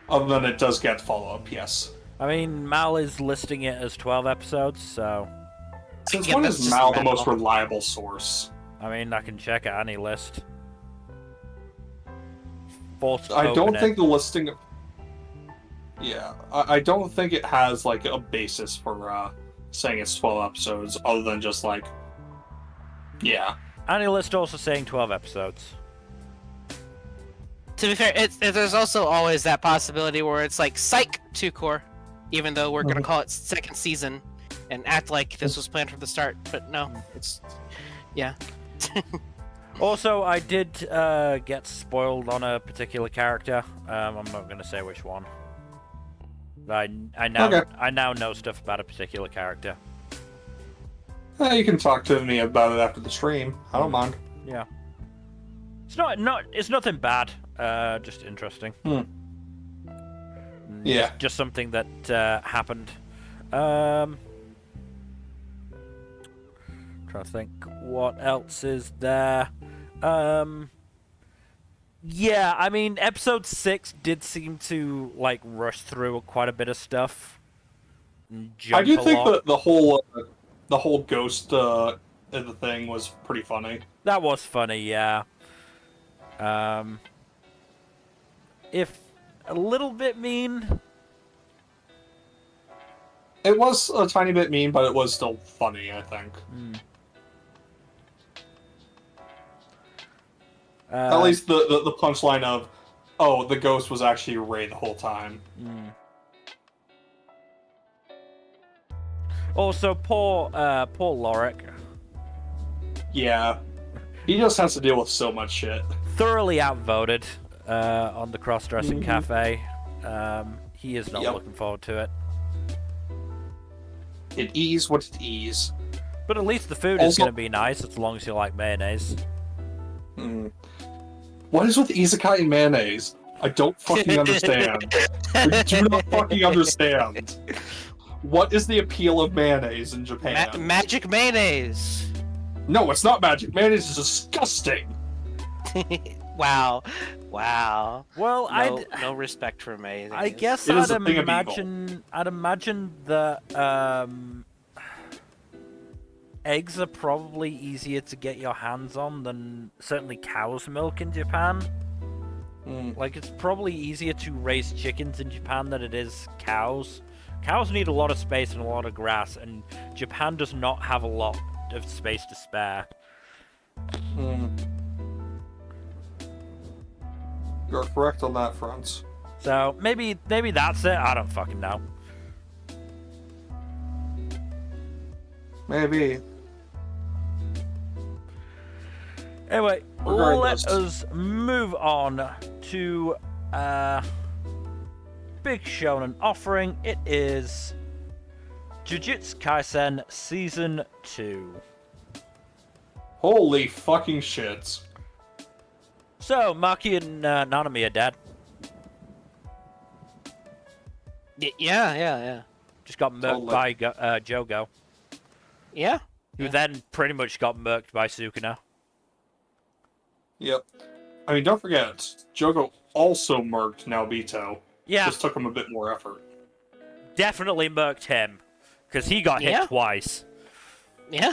B: Other than it does get follow-up, yes.
A: I mean, Mal is listing it as 12 episodes, so
B: Since
C: Yeah,
B: when
C: that's
B: is
C: just
B: Mal the
C: Mal.
B: most reliable source?
A: I mean, I can check at any list. Force
B: I don't
A: open it.
B: think the listing... Yeah, I don't think it has, like, a basis for saying it's 12 episodes, other than just, like... Yeah.
A: Any list also saying 12 episodes.
C: To be fair, there's also always that possibility where it's like psych 2 core, even though we're gonna call it second season and act like this was planned from the start. But no, it's yeah.
A: Also, I did get spoiled on a particular character. I'm not going to say which one. But I now know stuff about a particular character.
B: You can talk to me about it after the stream. I don't mind.
A: Yeah. It's nothing bad. Just interesting.
B: Yeah.
A: Just something that happened. Trying to think what else is there. Yeah, I mean, episode 6 did seem to like rush through quite a bit of stuff.
B: I do think that the whole ghost in the thing was pretty funny.
A: That was funny, yeah. If a little bit mean.
B: It was a tiny bit mean, but it was still funny, I think. At least the punchline of, oh, the ghost was actually Ray the whole time.
A: Also, poor Lorik.
B: Yeah. He just has to deal with so much shit.
A: Thoroughly outvoted on the cross-dressing cafe. He is not looking forward to it.
B: It ease what it ease.
A: But at least the food is going to be nice as long as you like mayonnaise.
B: What is with isekai and mayonnaise? I don't fucking understand. I do not fucking understand. What is the appeal of mayonnaise in Japan?
C: Magic mayonnaise.
B: No, it's not magic. Mayonnaise is disgusting.
C: Wow.
A: Well,
C: no respect for mayonnaise.
A: I guess
B: It is
A: I'd
B: a thing of
A: imagine that eggs are probably easier to get your hands on than certainly cow's milk in Japan. Like, it's probably easier to raise chickens in Japan than it is cows. Cows need a lot of space and a lot of grass, and Japan does not have a lot of space to spare.
B: You're correct on that front.
A: So maybe that's it. I don't fucking know.
B: Maybe.
A: Anyway,
B: Regardless.
A: let us move on to big shonen offering. It is Jujutsu Kaisen Season 2.
B: Holy fucking shit.
A: So, Maki and Nanami are dead.
C: Yeah.
A: Just got murked by Jogo.
C: Yeah.
A: Who then pretty much got murked by Sukuna.
B: Yep. I mean, don't forget, Jogo also murked Naobito.
A: Yeah,
B: Just took him a bit more effort.
A: definitely murked him. Because he got hit twice.
C: Yeah.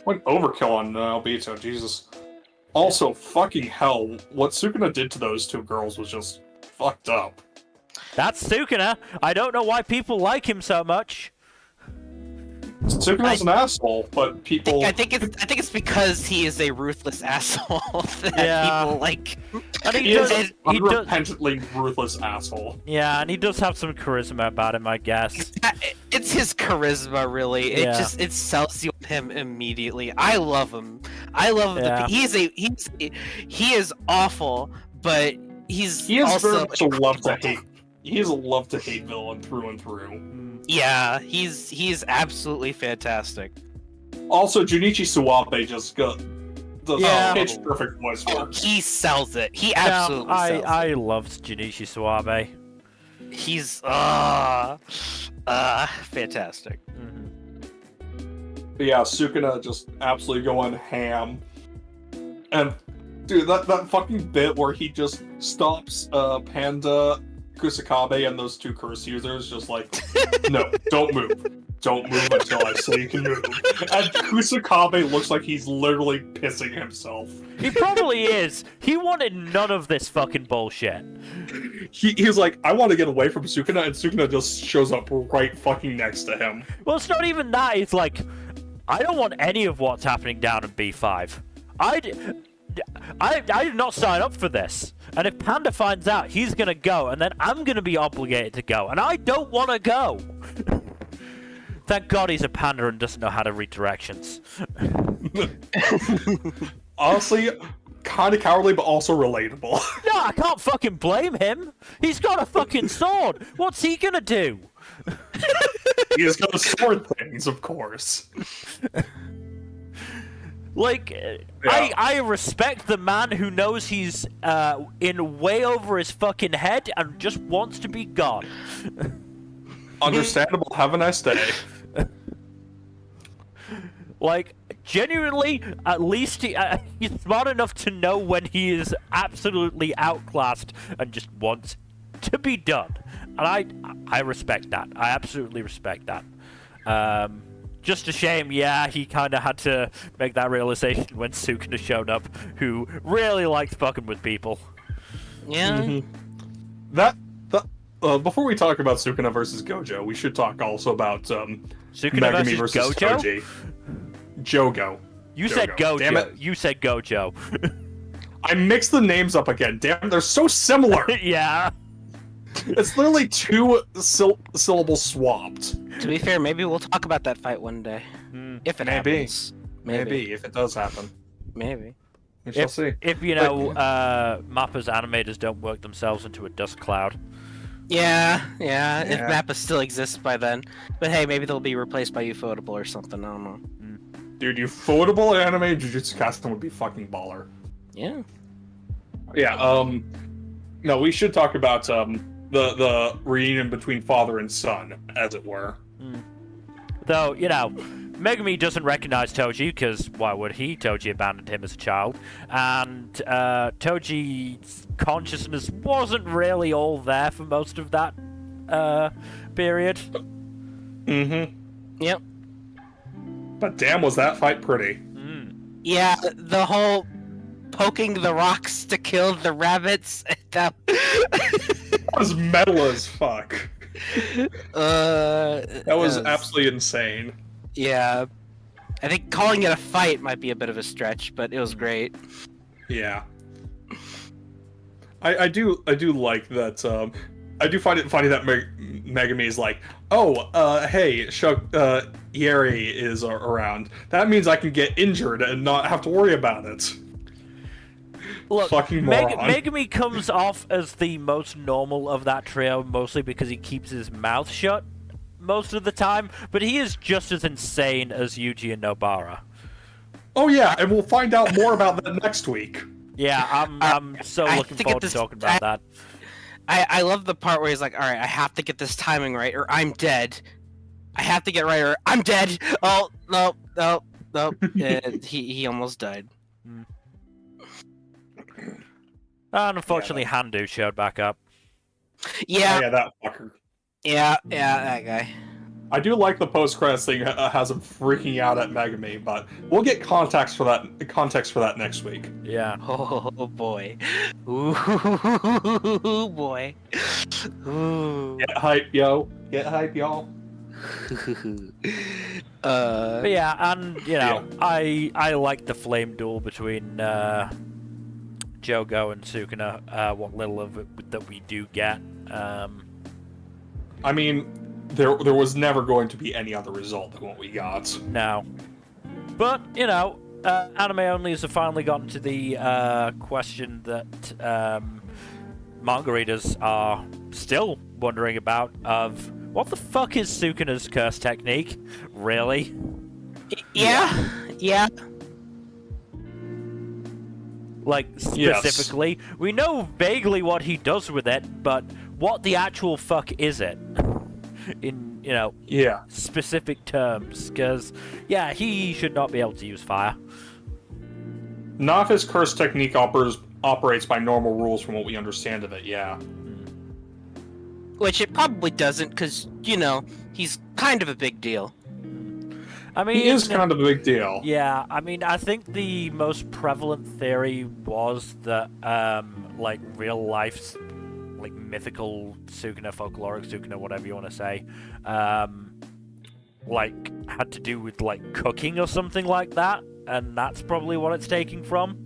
B: What overkill on Naobito, Jesus. Also, fucking hell, what Sukuna did to those two girls was just fucked up.
A: That's Sukuna. I don't know why people like him so much.
B: Sukuna's an asshole, but people...
C: I think it's because he is a ruthless asshole that people like.
A: And
B: He is an unrepentantly ruthless asshole.
A: Yeah, and he does have some charisma about him, I guess.
C: It's his charisma, really.
A: Yeah.
C: It sells you on him immediately. I love him. I love him.
A: Yeah.
C: He is awful, but
B: He is
C: also
B: very much a love to hate. He is a love to hate villain through and through.
C: Yeah, he's absolutely fantastic.
B: Also, Junichi Suwape just got the pitch perfect voice
C: Oh,
B: work.
C: he sells it. He absolutely sells it.
A: I loved Junichi Suwabe.
C: He's fantastic.
B: But yeah, Sukuna just absolutely going ham. And dude, that fucking bit where he just stops Panda, Kusakabe, and those two curse users, just like, no, don't move. Don't move until I say you can move. And Kusakabe looks like he's literally pissing himself.
A: He probably is. He wanted none of this fucking bullshit.
B: He's like, I want to get away from Sukuna, and Sukuna just shows up right fucking next to him.
A: Well, it's not even that. It's like, I don't want any of what's happening down in B5. I did not sign up for this. And if Panda finds out, he's gonna go, and then I'm gonna be obligated to go, and I don't want to go. Thank God he's a panda and doesn't know how to read directions.
B: Honestly, kind of cowardly, but also relatable.
A: No, I can't fucking blame him. He's got a fucking sword. What's he gonna do?
B: He's gonna sword things, of course.
A: Like,
B: Yeah.
A: I respect the man who knows he's in way over his fucking head and just wants to be gone.
B: Understandable. Have a nice day.
A: Like, genuinely, at least he's smart enough to know when he is absolutely outclassed and just wants to be done. And I respect that. I absolutely respect that. Just a shame, yeah, he kind of had to make that realization when Sukuna showed up, who really liked fucking with people.
C: Yeah.
B: Before we talk about Sukuna versus Gojo, we should talk also about
A: Sukuna
B: Megumi versus
A: Gojo?
B: Toji. Jogo.
A: You said Gojo.
B: Damn it.
A: You said Gojo.
B: I mixed the names up again. Damn, they're so similar.
A: Yeah.
B: It's literally two syllables swapped.
C: To be fair, maybe we'll talk about that fight one day. If it
B: Maybe.
C: happens.
B: Maybe, if it does happen.
C: Maybe.
B: We shall see.
A: If you know, Mappa's animators don't work themselves into a dust cloud.
C: Yeah. If Mappa still exists by then. But hey, maybe they'll be replaced by Ufotable or something, I don't know.
B: Dude, Ufotable anime Jujutsu Kaisen would be fucking baller.
C: Yeah.
B: Yeah, no, we should talk about, the reunion between father and son, as it were.
A: Though, you know, Megumi doesn't recognize Toji, because why would he? Toji abandoned him as a child. And Toji's consciousness wasn't really all there for most of that period.
C: Yep.
B: But damn, was that fight pretty.
C: Yeah, the whole poking the rocks to kill the rabbits. That
B: was metal as fuck. That was absolutely insane.
C: Yeah. I think calling it a fight might be a bit of a stretch, but it was great.
B: Yeah. I do like that, I do find it funny that Megumi's like, oh, hey, Yeri is around. That means I can get injured and not have to worry about it.
A: Look,
B: Fucking moron.
A: Megumi comes off as the most normal of that trio, mostly because he keeps his mouth shut most of the time, but he is just as insane as Yuji and Nobara.
B: Oh yeah, and we'll find out more about that next week.
A: Yeah, I'm so looking forward to talking about that.
C: I love the part where he's like, all right, I have to get this timing right, or I'm dead. I have to get right, or I'm dead. Oh, no. And he almost died.
A: And unfortunately, Handu showed back up.
C: Yeah.
B: Oh, yeah, that fucker.
C: Yeah, that guy.
B: I do like the post-credits thing has him freaking out at Megumi, but we'll get context for that next week.
A: Yeah.
C: Oh boy. Ooh boy. Ooh.
B: Get hype, yo. Get hype, y'all.
A: But yeah, and you know, I like the flame duel between Jogo and Sukuna. What little of it that we do get.
B: I mean, there was never going to be any other result than what we got.
A: No. But, you know, anime onlys have finally gotten to the question that manga readers are still wondering about of, what the fuck is Sukuna's curse technique? Really?
C: Yeah.
A: Like, specifically, we know vaguely what he does with it, but what the actual fuck is it? In, you know, specific terms, because, yeah, he should not be able to use fire.
B: Not if his curse technique operates by normal rules from what we understand of it, yeah.
C: Which it probably doesn't, because, you know, he's kind of a big deal.
A: I mean,
B: he is kind of a big deal.
A: Yeah, I mean, I think the most prevalent theory was that, like, real life, like, mythical Sukuna, folkloric Sukuna, whatever you want to say, like, had to do with, like, cooking or something like that, and that's probably what it's taking from.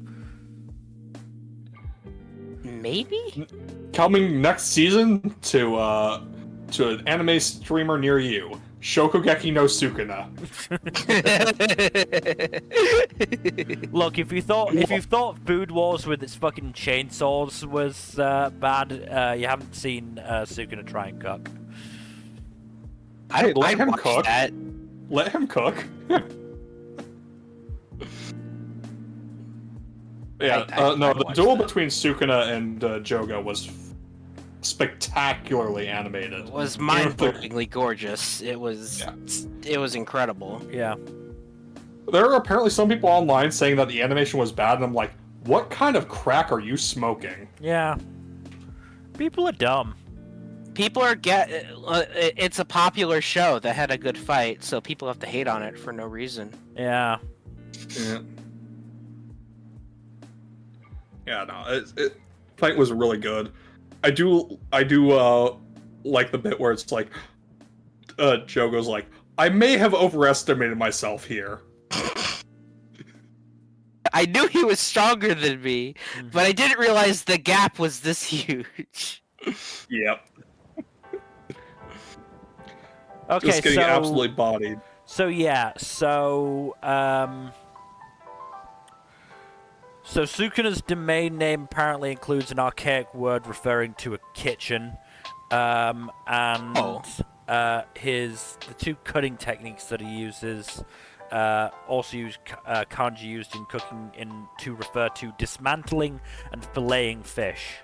C: Maybe?
B: Coming next season to an anime streamer near you. Shokugeki no Sukuna.
A: Look, if you thought Food Wars with its fucking chainsaws was bad, you haven't seen Sukuna try and cook.
B: Hey, let him cook.
C: That.
B: Let him cook. Yeah, the duel between Sukuna and Jogo was spectacularly animated.
C: It was mind-blowingly gorgeous. It was incredible.
A: Yeah.
B: There are apparently some people online saying that the animation was bad, and I'm like, what kind of crack are you smoking?
A: Yeah. People are dumb.
C: People are it's a popular show that had a good fight, so people have to hate on it for no reason.
A: Yeah.
B: Yeah, no, fight was really good. I do like the bit where it's like, Jogo's like, I may have overestimated myself here.
C: I knew he was stronger than me, but I didn't realize the gap was this huge.
B: Yep.
A: Okay,
B: just getting absolutely bodied.
A: So Sukuna's domain name apparently includes an archaic word referring to a kitchen, and the two cutting techniques that he uses also use kanji used in cooking to refer to dismantling and filleting fish.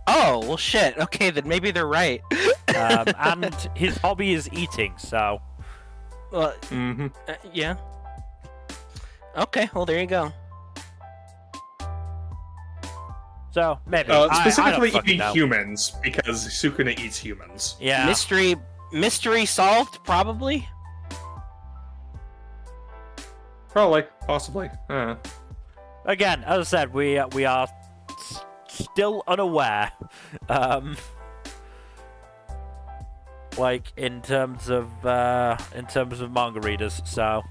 C: Oh, well shit, okay, then maybe they're right.
A: And his hobby is eating, so...
C: Well, yeah. Okay, well there you go.
A: So, maybe.
B: Specifically
A: I don't
B: eating
A: know.
B: humans, because Sukuna eats humans.
A: Yeah.
C: Mystery solved, probably?
B: Probably. Possibly.
A: Again, as I said, we are still unaware. Like, in terms of manga readers, so...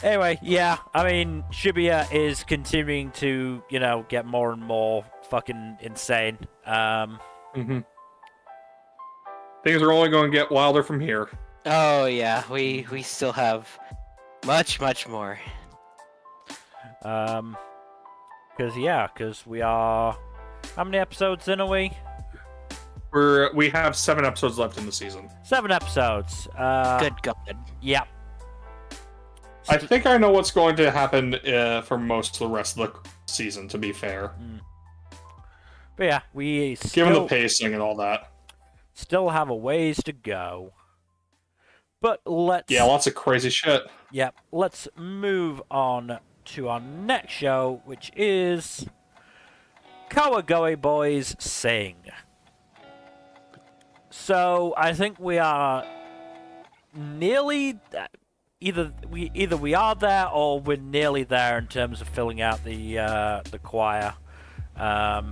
A: Anyway, yeah, I mean, Shibuya is continuing to, get more and more fucking insane.
B: Mm-hmm. Things are only going to get wilder from here.
C: Oh yeah, we still have much more.
A: Because we are... How many episodes in are we?
B: We have 7 episodes left in the season.
A: 7 episodes.
C: Good God.
A: Yep.
B: I think I know what's going to happen for most of the rest of the season, to be fair.
A: But yeah, we
B: Given the pacing and all that.
A: Still have a ways to go. But let's...
B: Yeah, lots of crazy shit.
A: Yep. Let's move on to our next show, which is... Kawagoe Boys Sing. So, I think we are nearly... Either we are there or we're nearly there in terms of filling out the choir. Because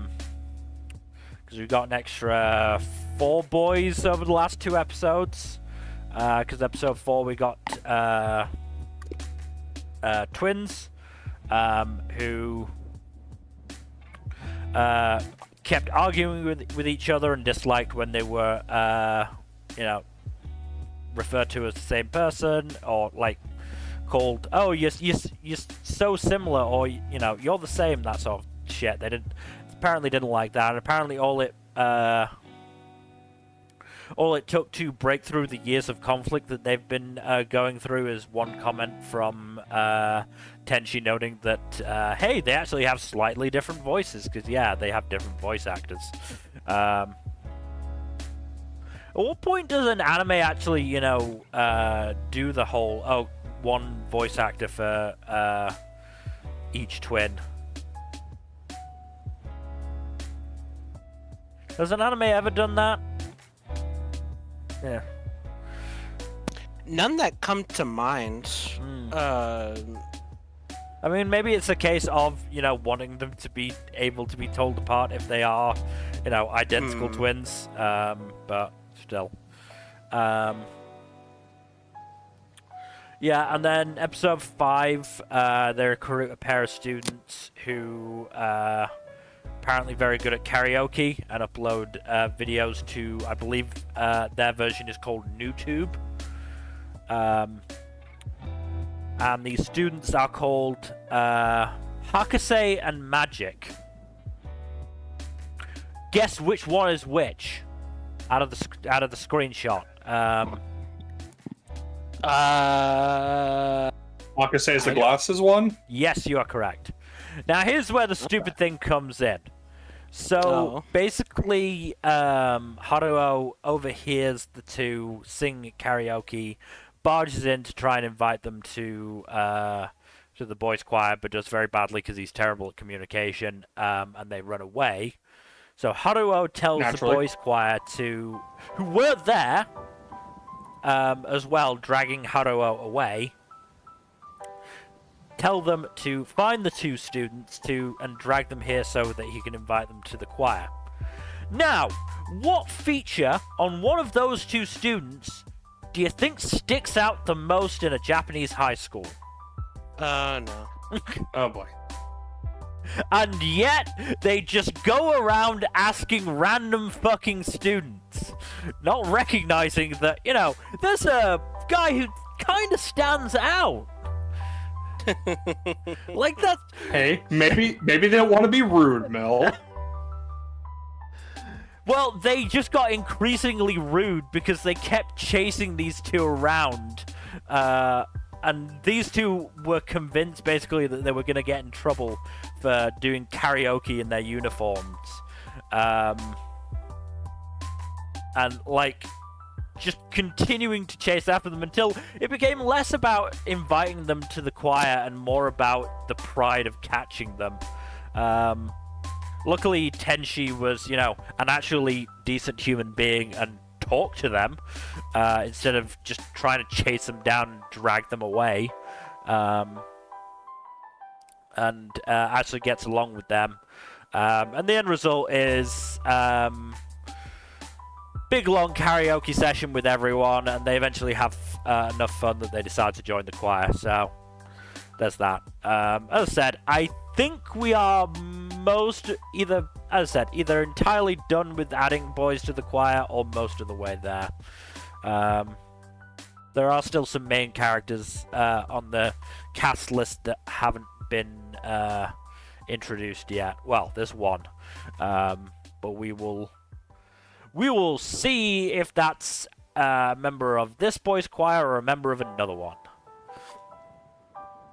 A: we've got an extra 4 boys over the last 2 episodes. Because episode 4 we got twins who kept arguing with each other and disliked when they were referred to as the same person, or like called, oh, you're so similar, or you're the same, that sort of shit. They apparently didn't like that, and apparently all it took to break through the years of conflict that they've been going through is one comment from Tenchi noting that hey, they actually have slightly different voices, because yeah, they have different voice actors. At what point does an anime actually, do the whole, one voice actor for each twin? Has an anime ever done that? Yeah.
C: None that come to mind.
A: I mean, maybe it's a case of, wanting them to be able to be told apart if they are, identical twins, but still. Yeah, and then episode 5, they recruit a pair of students who apparently very good at karaoke and upload videos to, I believe their version is called NewTube. And these students are called Hakase and Magic. Guess which one is which out of the screenshot.
B: Hakase is the glasses one?
A: Yes, you are correct. Now here's where the stupid thing comes in. So basically, Haruo overhears the two sing karaoke, barges in to try and invite them to the boys' choir, but does very badly because he's terrible at communication, and they run away. So Haruo tells the boys' choir who were there, as well, dragging Haruo away, tell them to find the 2 students and drag them here so that he can invite them to the choir. Now, what feature on one of those 2 students do you think sticks out the most in a Japanese high school?
C: No.
B: Oh boy.
A: And yet, they just go around asking random fucking students, not recognizing that, there's a guy who kind of stands out. Like that.
B: Hey, maybe they don't want to be rude, Mel.
A: Well, they just got increasingly rude because they kept chasing these 2 around, and these 2 were convinced basically that they were going to get in trouble for doing karaoke in their uniforms, and just continuing to chase after them until it became less about inviting them to the choir and more about the pride of catching them. Luckily, Tenchi was, an actually decent human being and talked to them instead of just trying to chase them down and drag them away. And actually gets along with them. And the end result is big long karaoke session with everyone, and they eventually have enough fun that they decide to join the choir. So there's that. As I said, I think we are either entirely done with adding boys to the choir or most of the way there. There are still some main characters on the cast list that haven't been introduced yet. Well, there's one, but we will see if that's a member of this boys' choir or a member of another one.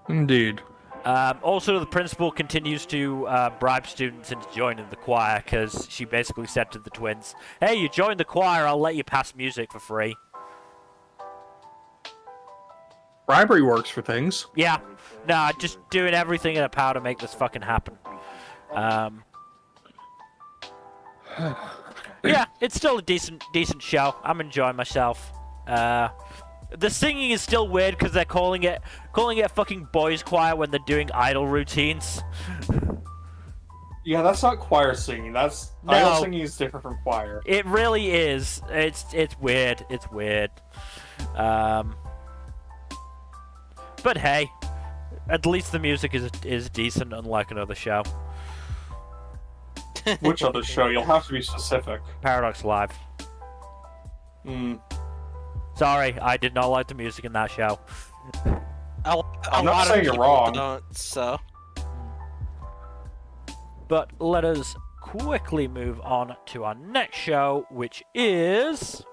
B: Indeed.
A: Also, the principal continues to bribe students into joining the choir because she basically said to the twins, "Hey, you join the choir, I'll let you pass music for free."
B: Bribery works for things.
A: Yeah, nah, just doing everything in her power to make this fucking happen. Yeah, it's still a decent show. I'm enjoying myself. The singing is still weird because they're calling it a fucking boys' choir when they're doing idol routines.
B: Yeah, that's not choir singing. That's idol singing is different from choir.
A: It really is. It's weird. It's weird. But hey, at least the music is decent, unlike another show.
B: Which other show? You'll have to be specific.
A: Paradox Live. Sorry, I did not like the music in that show.
B: I'm not saying you're wrong.
C: Don't, so.
A: But let us quickly move on to our next show, which is...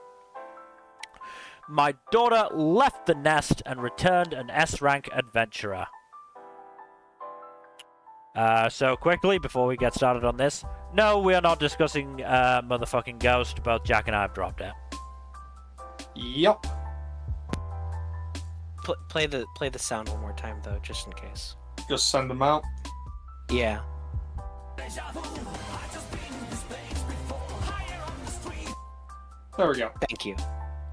A: My Daughter Left the Nest and Returned an S-Rank Adventurer. So quickly, before we get started on this, no, we are not discussing motherfucking Ghost, both Jack and I have dropped it.
B: Yup.
C: Play the sound one more time though, just in case.
B: Just send them out.
C: Yeah.
B: There we go.
C: Thank you.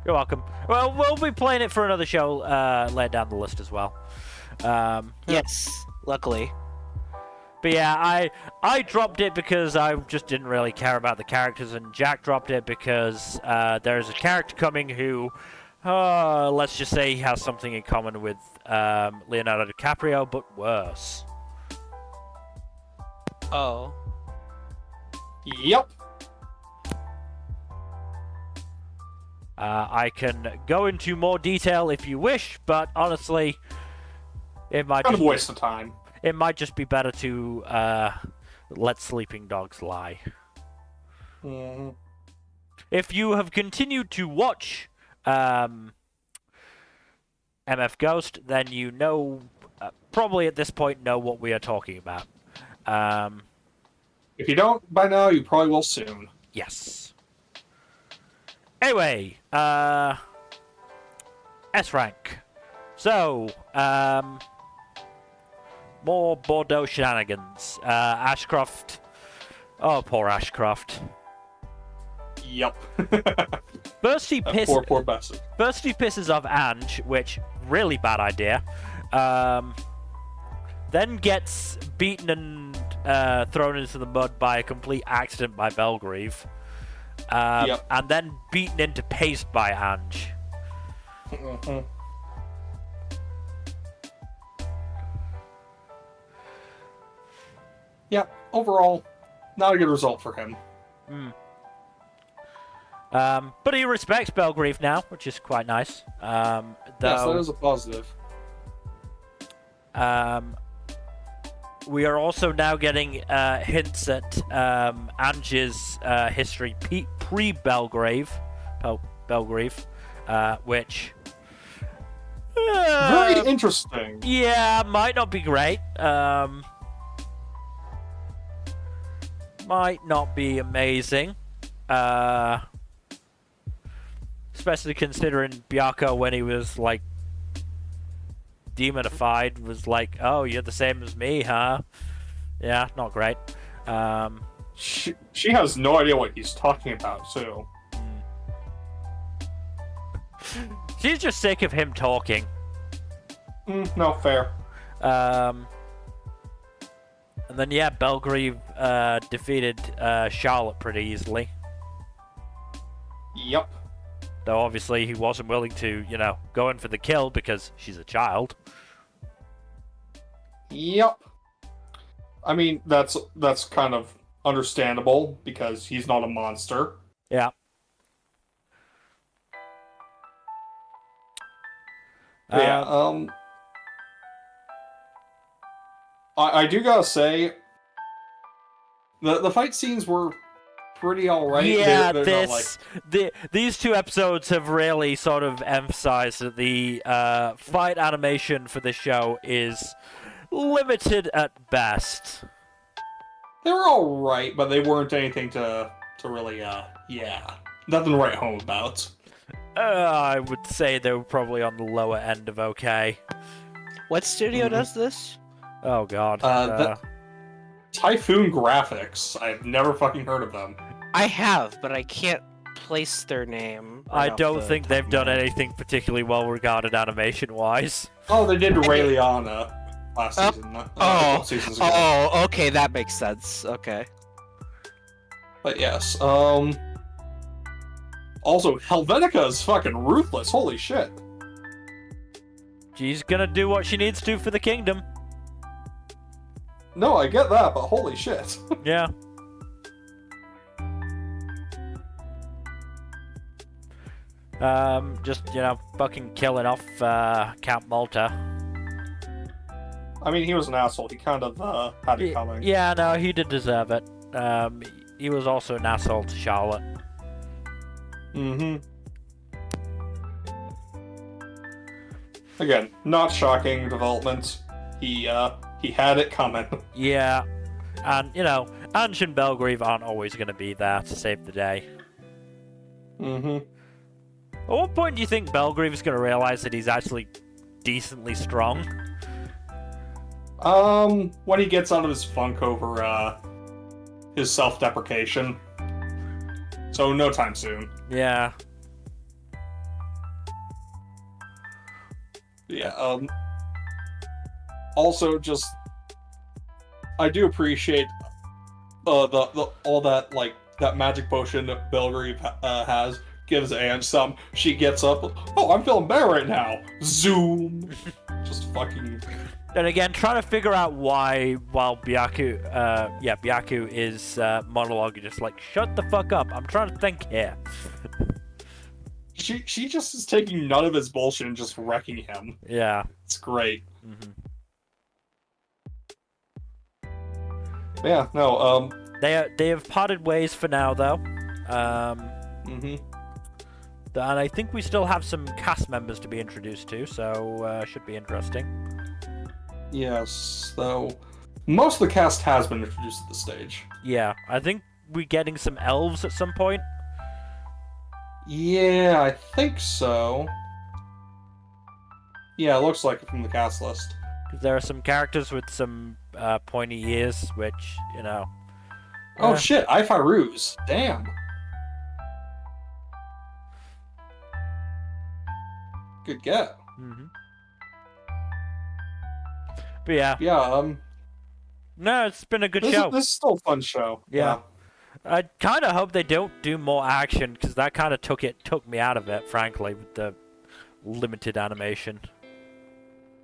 A: You're welcome. Well, we'll be playing it for another show later down the list as well.
C: Yes, luckily.
A: But yeah, I dropped it because I just didn't really care about the characters, and Jack dropped it because there's a character coming who, let's just say he has something in common with Leonardo DiCaprio, but worse.
C: Oh.
B: Yep.
A: I can go into more detail if you wish, but honestly, it might
B: Kind
A: just
B: of a waste of time.
A: It might just be better to let sleeping dogs lie. If you have continued to watch MF Ghost, then you know, probably at this point, know what we are talking about.
B: If you don't by now, you probably will soon.
A: Yes. Anyway, S-Rank. So, more Bordeaux shenanigans. Ashcroft. Oh, poor Ashcroft.
B: Yup.
A: First he
B: poor bastard.
A: First he pisses off Ange, which really bad idea. Then gets beaten and thrown into the mud by a complete accident by Belgrieve. And then beaten into paste by Ange.
B: Yeah, overall, not a good result for him.
A: But he respects Belgrieve now, which is quite nice.
B: Yes, that is a positive.
A: We are also now getting hints at Ange's history pre-Belgrieve, which...
B: very interesting.
A: Yeah, might not be great. Might not be amazing. Especially considering Byakuya, when he was, like, demonified, was like, oh, you're the same as me, huh? Yeah, not great.
B: She has no idea what he's talking about, too.
A: She's just sick of him talking.
B: No, fair.
A: And then, yeah, Belgrieve defeated Charlotte pretty easily.
B: Yep.
A: Though obviously he wasn't willing to, go in for the kill because she's a child.
B: Yep. I mean, that's kind of understandable because he's not a monster.
A: Yeah.
B: Yeah. I do gotta say, the fight scenes were pretty alright.
A: Yeah,
B: they're not like...
A: these two episodes have really sort of emphasized that the fight animation for this show is limited at best.
B: They were alright, but they weren't anything to really, nothing to write home about.
A: I would say they were probably on the lower end of okay.
C: What studio does this?
A: Oh god.
B: Typhoon Graphics. I've never fucking heard of them.
C: I have, but I can't place their name.
A: I don't think they've done anything particularly well regarded animation-wise.
B: Oh, they did Ray Liotta last season. Couple seasons ago.
C: Oh, okay, that makes sense. Okay.
B: But yes, also, Helvetica is fucking ruthless. Holy shit.
A: She's gonna do what she needs to for the kingdom.
B: No, I get that, but holy shit.
A: Yeah. Just, fucking killing off Count Malta.
B: I mean, he was an asshole. He kind of had it coming.
A: Yeah, no, he did deserve it. He was also an asshole to Charlotte.
B: Mm-hmm. Again, not shocking development. He had it coming.
A: Yeah. And, Ange and Belgrieve aren't always going to be there to save the day.
B: Mm-hmm.
A: At what point do you think Belgrieve is going to realize that he's actually decently strong?
B: When he gets out of his funk over, his self-deprecation. So, no time soon.
A: Yeah.
B: Yeah, also, just... I do appreciate, all that, that magic potion that Belgrieve has. Gives Ange some. She gets up. Oh, I'm feeling better right now. Zoom. Just fucking...
A: And again, trying to figure out why, while Byaku is monologuing, just like, shut the fuck up, I'm trying to think here.
B: She just is taking none of his bullshit and just wrecking him.
A: Yeah.
B: It's great.
A: Mm-hmm.
B: Yeah, no,
A: They have parted ways for now, though.
B: Mm-hmm.
A: And I think we still have some cast members to be introduced to, so should be interesting.
B: Yes, though most of the cast has been introduced at the stage.
A: Yeah, I think we're getting some elves at some point.
B: Yeah, I think so. Yeah, it looks like it from the cast list.
A: Because there are some characters with some pointy ears, which,
B: Oh shit, Ifaruz. Damn. Good get.
A: Mm-hmm. But yeah.
B: Yeah,
A: No, it's been a good show.
B: This is still a fun show.
A: Yeah. I kind of hope they don't do more action, because that kind of took me out of it, frankly, with the limited animation.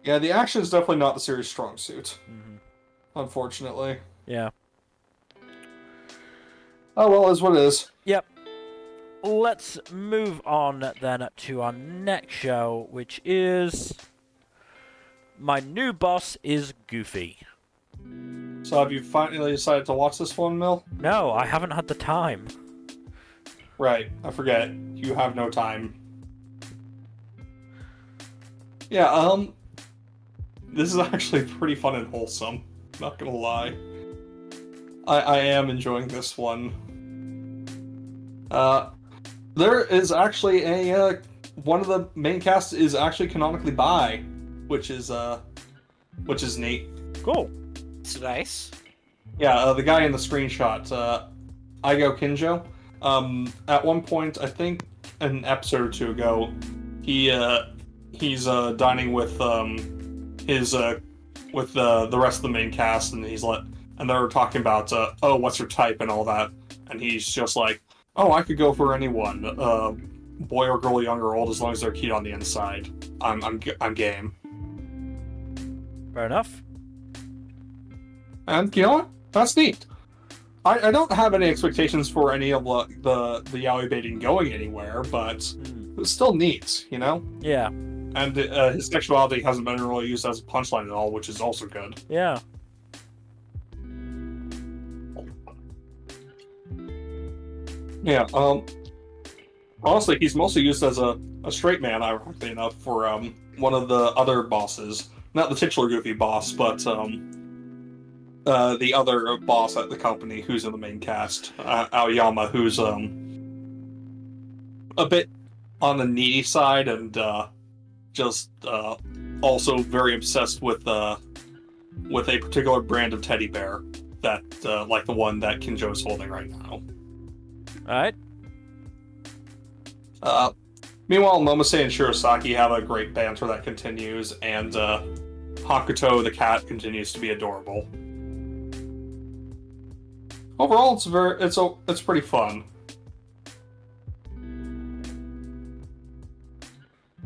B: Yeah, the action is definitely not the series' strong suit.
A: Mm-hmm.
B: Unfortunately.
A: Yeah.
B: Oh well, is what it is.
A: Yep. Let's move on then to our next show, which is... My New Boss is Goofy.
B: So have you finally decided to watch this one, Mill?
A: No, I haven't had the time.
B: Right, I forget. You have no time. Yeah, this is actually pretty fun and wholesome. Not gonna lie. I am enjoying this one. There is actually one of the main cast is actually canonically bi, which is neat.
A: Cool.
C: It's nice.
B: Yeah, the guy in the screenshot, Igo Kinjo. At one point, I think an episode or two ago, he's dining with the rest of the main cast, and and they were talking about oh, what's your type and all that, and he's just like, oh, I could go for anyone, boy or girl, young or old, as long as they're cute on the inside. I'm game.
A: Fair enough.
B: And you know what? That's neat. I don't have any expectations for any of the yaoi baiting going anywhere, but it's still neat, you know?
A: Yeah.
B: And his sexuality hasn't been really used as a punchline at all, which is also good.
A: Yeah.
B: Yeah, honestly, he's mostly used as a straight man, ironically enough, for one of the other bosses. Not the titular goofy boss, but the other boss at the company who's in the main cast, Aoyama, who's a bit on the needy side and just also very obsessed with a particular brand of teddy bear that like the one that Kinjo is holding right now.
A: Alright.
B: Meanwhile, Momose and Shirosaki have a great banter that continues, and Hakuto the cat continues to be adorable. Overall, it's pretty fun.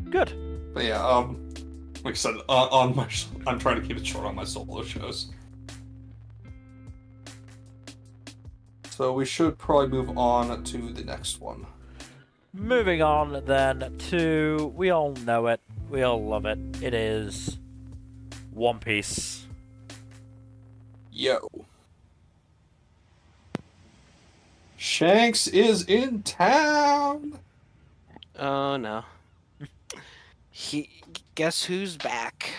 A: Good.
B: But yeah, like I said, I'm trying to keep it short on my solo shows. So we should probably move on to the next one.
A: Moving on then to, we all know it, we all love it. It is One Piece.
B: Yo. Shanks is in town.
C: Oh no. Guess who's back?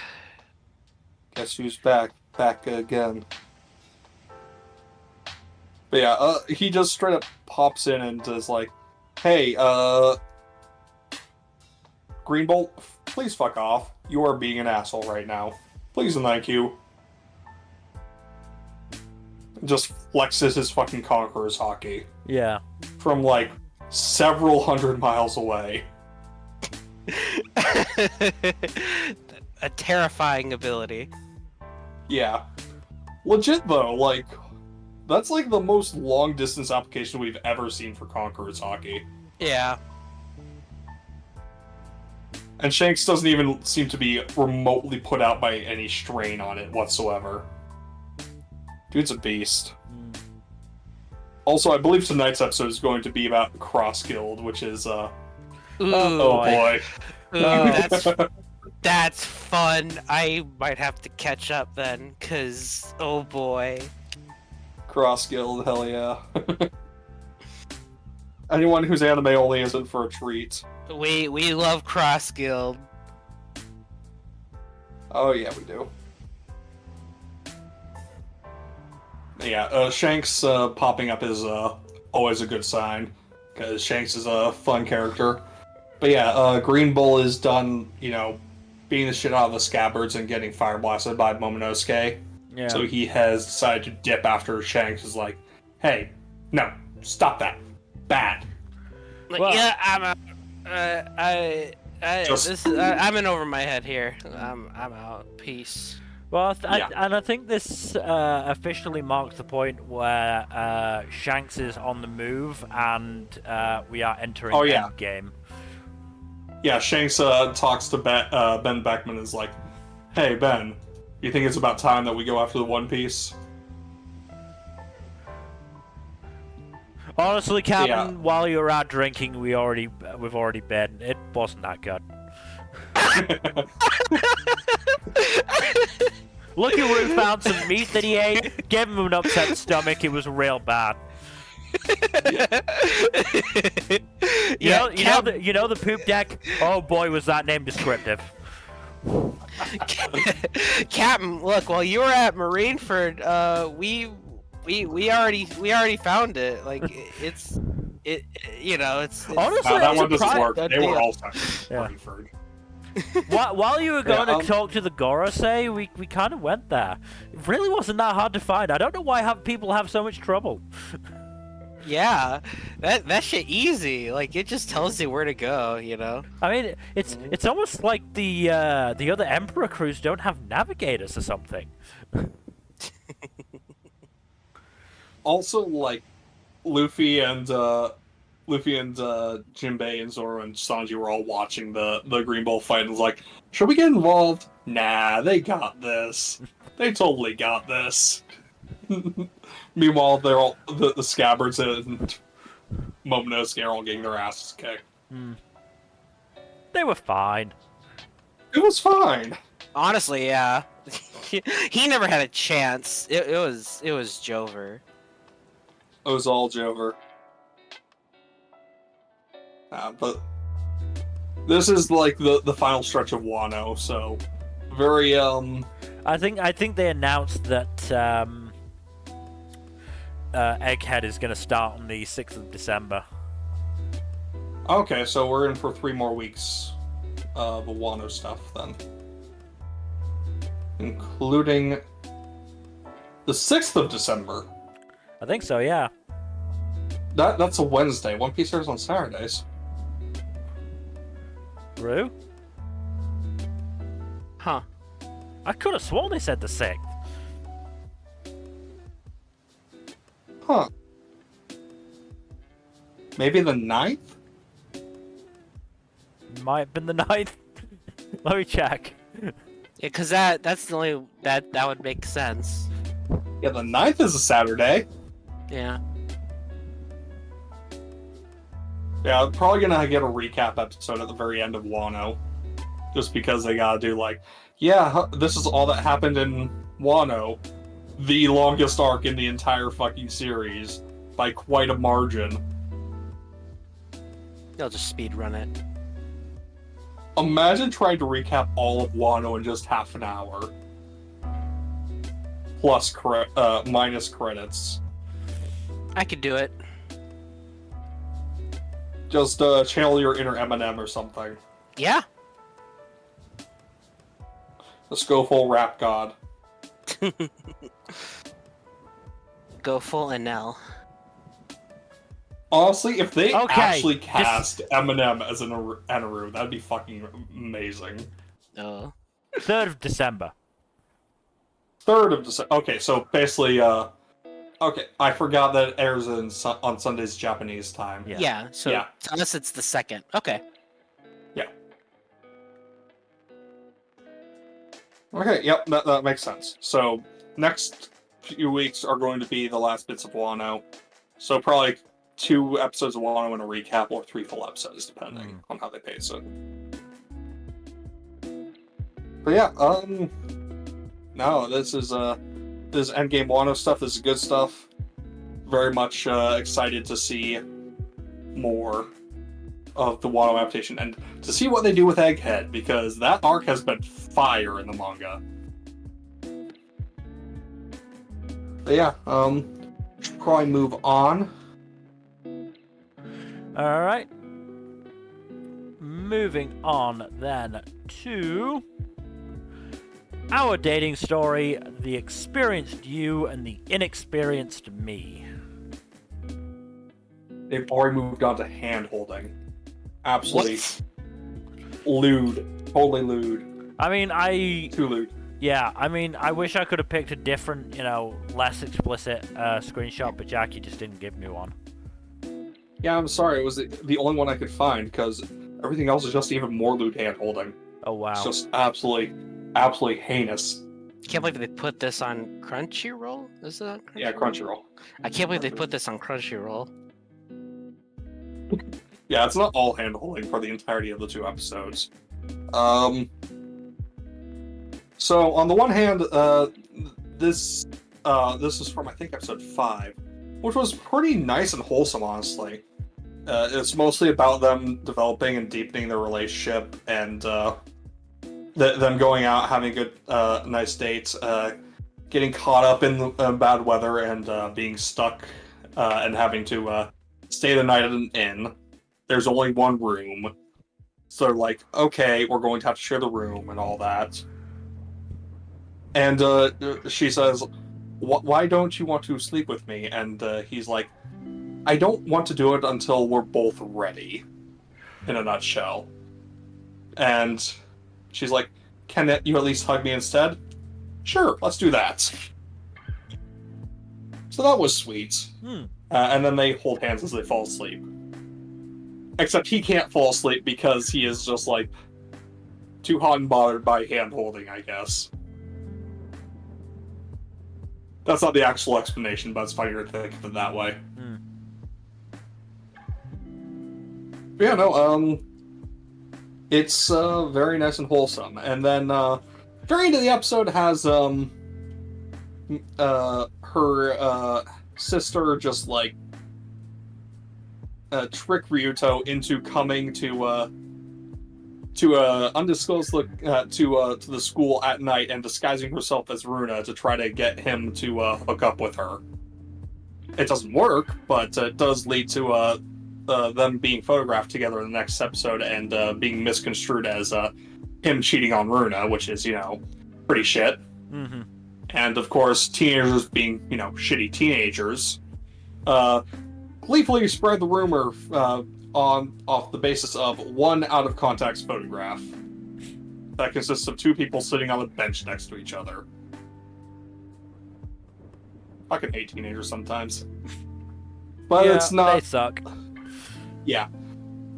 B: Guess who's back? Back again. But yeah, he just straight up pops in and is like, "Hey, Greenbolt, please fuck off. You are being an asshole right now. Please and thank you." Just flexes his fucking Conqueror's hockey.
A: Yeah.
B: From like several hundred miles away.
C: A terrifying ability.
B: Yeah. Legit though, like, that's like the most long distance application we've ever seen for Conqueror's hockey.
C: Yeah.
B: And Shanks doesn't even seem to be remotely put out by any strain on it whatsoever. Dude's a beast. Also, I believe tonight's episode is going to be about Cross Guild, which is,
C: Ooh,
B: oh boy.
C: Ooh, that's fun. I might have to catch up then, cause oh boy.
B: Cross Guild, hell yeah. Anyone who's anime only is in for a treat.
C: We love Cross Guild.
B: Oh yeah, we do. Yeah, Shanks popping up is always a good sign, because Shanks is a fun character. But yeah, Green Bull is done, you know, beating the shit out of the scabbards and getting fire blasted by Momonosuke.
A: Yeah.
B: So he has decided to dip after Shanks is like, "Hey, no, stop that. Bad."
C: Like,
A: Well-
C: yeah, I'm out. I'm in over my head here. I'm out. Peace.
A: Well,
B: Yeah.
A: and I think this officially marks the point where Shanks is on the move and we are entering
B: Oh, yeah.
A: Endgame.
B: Yeah, Shanks talks to Ben Beckman and is like, "Hey, Ben, you think it's about time that we go after the One Piece?"
A: Honestly, Captain,
B: Yeah.
A: while you were out drinking, we've already been. It wasn't that good. Look at where he found some meat that he ate. Gave him an upset stomach. It was real bad. You know the poop deck. Oh boy, was that name descriptive.
C: Captain, look, while you were at Marineford, we already found it. Like it's
A: Honestly,
B: that
A: I'm
B: one doesn't
A: surprised-
B: work.
C: that
B: They were
C: deal.
B: all
A: Yeah.
B: Marineford.
A: While you were going
B: Yeah,
A: to talk to the Gorosei, we kind of went there. It really wasn't that hard to find. I don't know why people have so much trouble.
C: Yeah, that shit easy. Like it just tells you where to go, you know.
A: I mean, it's almost like the other Emperor crews don't have navigators or something.
B: Also, like, Luffy and Jinbei and Zoro and Sanji were all watching the Green Bull fight and was like, "Should we get involved?" Nah, they got this. They totally got this. Meanwhile, they're all the scabbards and Momonosuke are all getting their asses kicked.
A: They were fine.
B: It was fine.
C: Honestly, yeah. He never had a chance. It was Jover.
B: It was all Jover. But this is like the final stretch of Wano, so very
A: I think they announced that Egghead is going to start on the 6th of December.
B: Okay, so we're in for 3 more weeks of the Wano stuff then. Including the 6th of December.
A: I think so, yeah.
B: That's a Wednesday. One Piece airs on Saturdays.
A: Rue?
C: Huh.
A: I could have sworn they said the 6th.
B: Huh. Maybe the 9th?
A: Might have been the 9th. Let me check.
C: Yeah, because that's the only that would make sense.
B: Yeah, the 9th is a Saturday.
C: Yeah.
B: Yeah, I'm probably gonna get a recap episode at the very end of Wano. Just because they gotta do like, yeah, this is all that happened in Wano. The longest arc in the entire fucking series. By quite a margin.
C: They'll just speed run it.
B: Imagine trying to recap all of Wano in just half an hour. Plus, minus credits.
C: I could do it.
B: Just channel your inner Eminem or something.
C: Yeah.
B: Let's go full rap god.
C: Go full NL.
B: Honestly, if they
A: Okay,
B: actually cast Eminem as an Anaru, that'd be fucking amazing.
C: Oh.
A: 3rd of December.
B: 3rd of December. Okay, so basically, okay, I forgot that it airs on Sundays Japanese time.
A: Yeah.
C: Yeah. So
B: Yeah.
C: unless it's the 2nd. Okay.
B: Okay, yep, that makes sense. So, next few weeks are going to be the last bits of Wano. So, probably 2 episodes of Wano and a recap, or 3 full episodes, depending on how they pace it. But yeah, no, this is endgame Wano stuff. This is good stuff. Very much excited to see more of the Wano adaptation and to see what they do with Egghead, because that arc has been fire in the manga. But yeah, should probably move on.
A: Alright. Moving on then to our dating story, the experienced you and the inexperienced me.
B: They've already moved on to hand holding. Absolutely
C: What?
B: lewd. Totally lewd.
A: I mean,
B: Too lewd.
A: yeah, I mean, I wish I could have picked a different, less explicit screenshot, but Jackie just didn't give me one.
B: Yeah, I'm sorry. It was the only one I could find, because everything else is just even more lewd hand holding.
A: Oh, wow.
B: It's just absolutely heinous.
C: Can't believe they put this on Crunchyroll. Is that Crunchyroll?
B: Yeah, Crunchyroll.
C: I can't believe they put this on Crunchyroll.
B: Yeah, it's not all hand holding for the entirety of the 2 episodes. So on the one hand, this is from I think episode 5, which was pretty nice and wholesome, honestly. It's mostly about them developing and deepening their relationship, and them going out, having good, nice dates, getting caught up in the bad weather, and being stuck and having to stay the night at an inn. There's only one room, so they're like, okay, we're going to have to share the room and all that. And she says, why don't you want to sleep with me? And he's like, I don't want to do it until we're both ready, in a nutshell. And she's like, can you at least hug me instead? Sure, let's do that. So that was sweet. And then they hold hands as they fall asleep. Except he can't fall asleep because he is just like too hot and bothered by hand holding, I guess. That's not the actual explanation, but it's funny to think of it that way.
A: Hmm.
B: But yeah, no, it's very nice and wholesome. And then very into the episode has her sister just like trick Ryuto into coming to undisclosed to the school at night and disguising herself as Runa to try to get him to hook up with her. It doesn't work, but it does lead to them being photographed together in the next episode and being misconstrued as him cheating on Runa, which is, pretty shit.
A: Mm-hmm.
B: And of course, teenagers being, shitty teenagers, gleefully spread the rumor off the basis of one out-of-context photograph that consists of two people sitting on a bench next to each other. I can hate teenagers sometimes. But it's not...
A: They suck.
B: Yeah.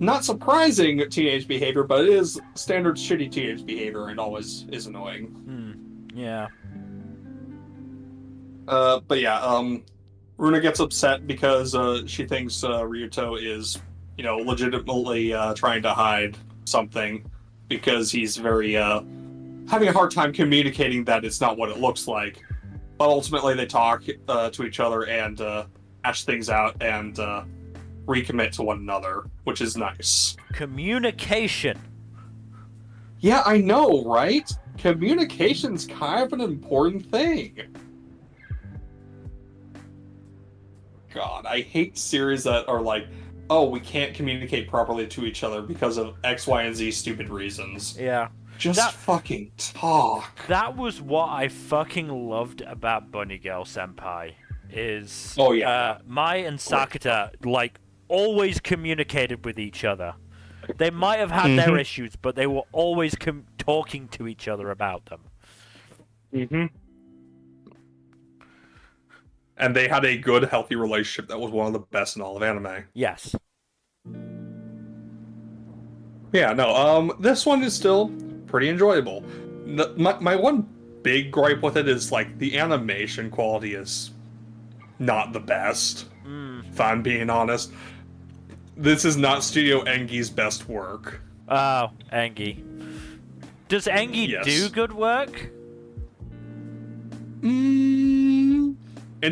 B: Not surprising teenage behavior, but it is standard shitty teenage behavior and always is annoying.
A: Yeah.
B: But yeah, Runa gets upset because she thinks Ryuto is, legitimately trying to hide something because he's very having a hard time communicating that it's not what it looks like. But ultimately, they talk to each other and hash things out and recommit to one another, which is nice.
A: Communication.
B: Yeah, I know, right? Communication's kind of an important thing. God, I hate series that are like, oh, we can't communicate properly to each other because of X, Y, and Z stupid reasons.
A: Yeah.
B: Just fucking talk.
A: That was what I fucking loved about Bunny Girl Senpai. Is Mai and Sakata always communicated with each other. They might have had their issues, but they were always talking to each other about them.
B: Mm-hmm. And they had a good, healthy relationship that was one of the best in all of anime.
A: Yes.
B: Yeah, no, this one is still pretty enjoyable. My one big gripe with it is, the animation quality is not the best, if I'm being honest. This is not Studio Engi's best work.
A: Oh, Engi. Does Engi do good work?
B: In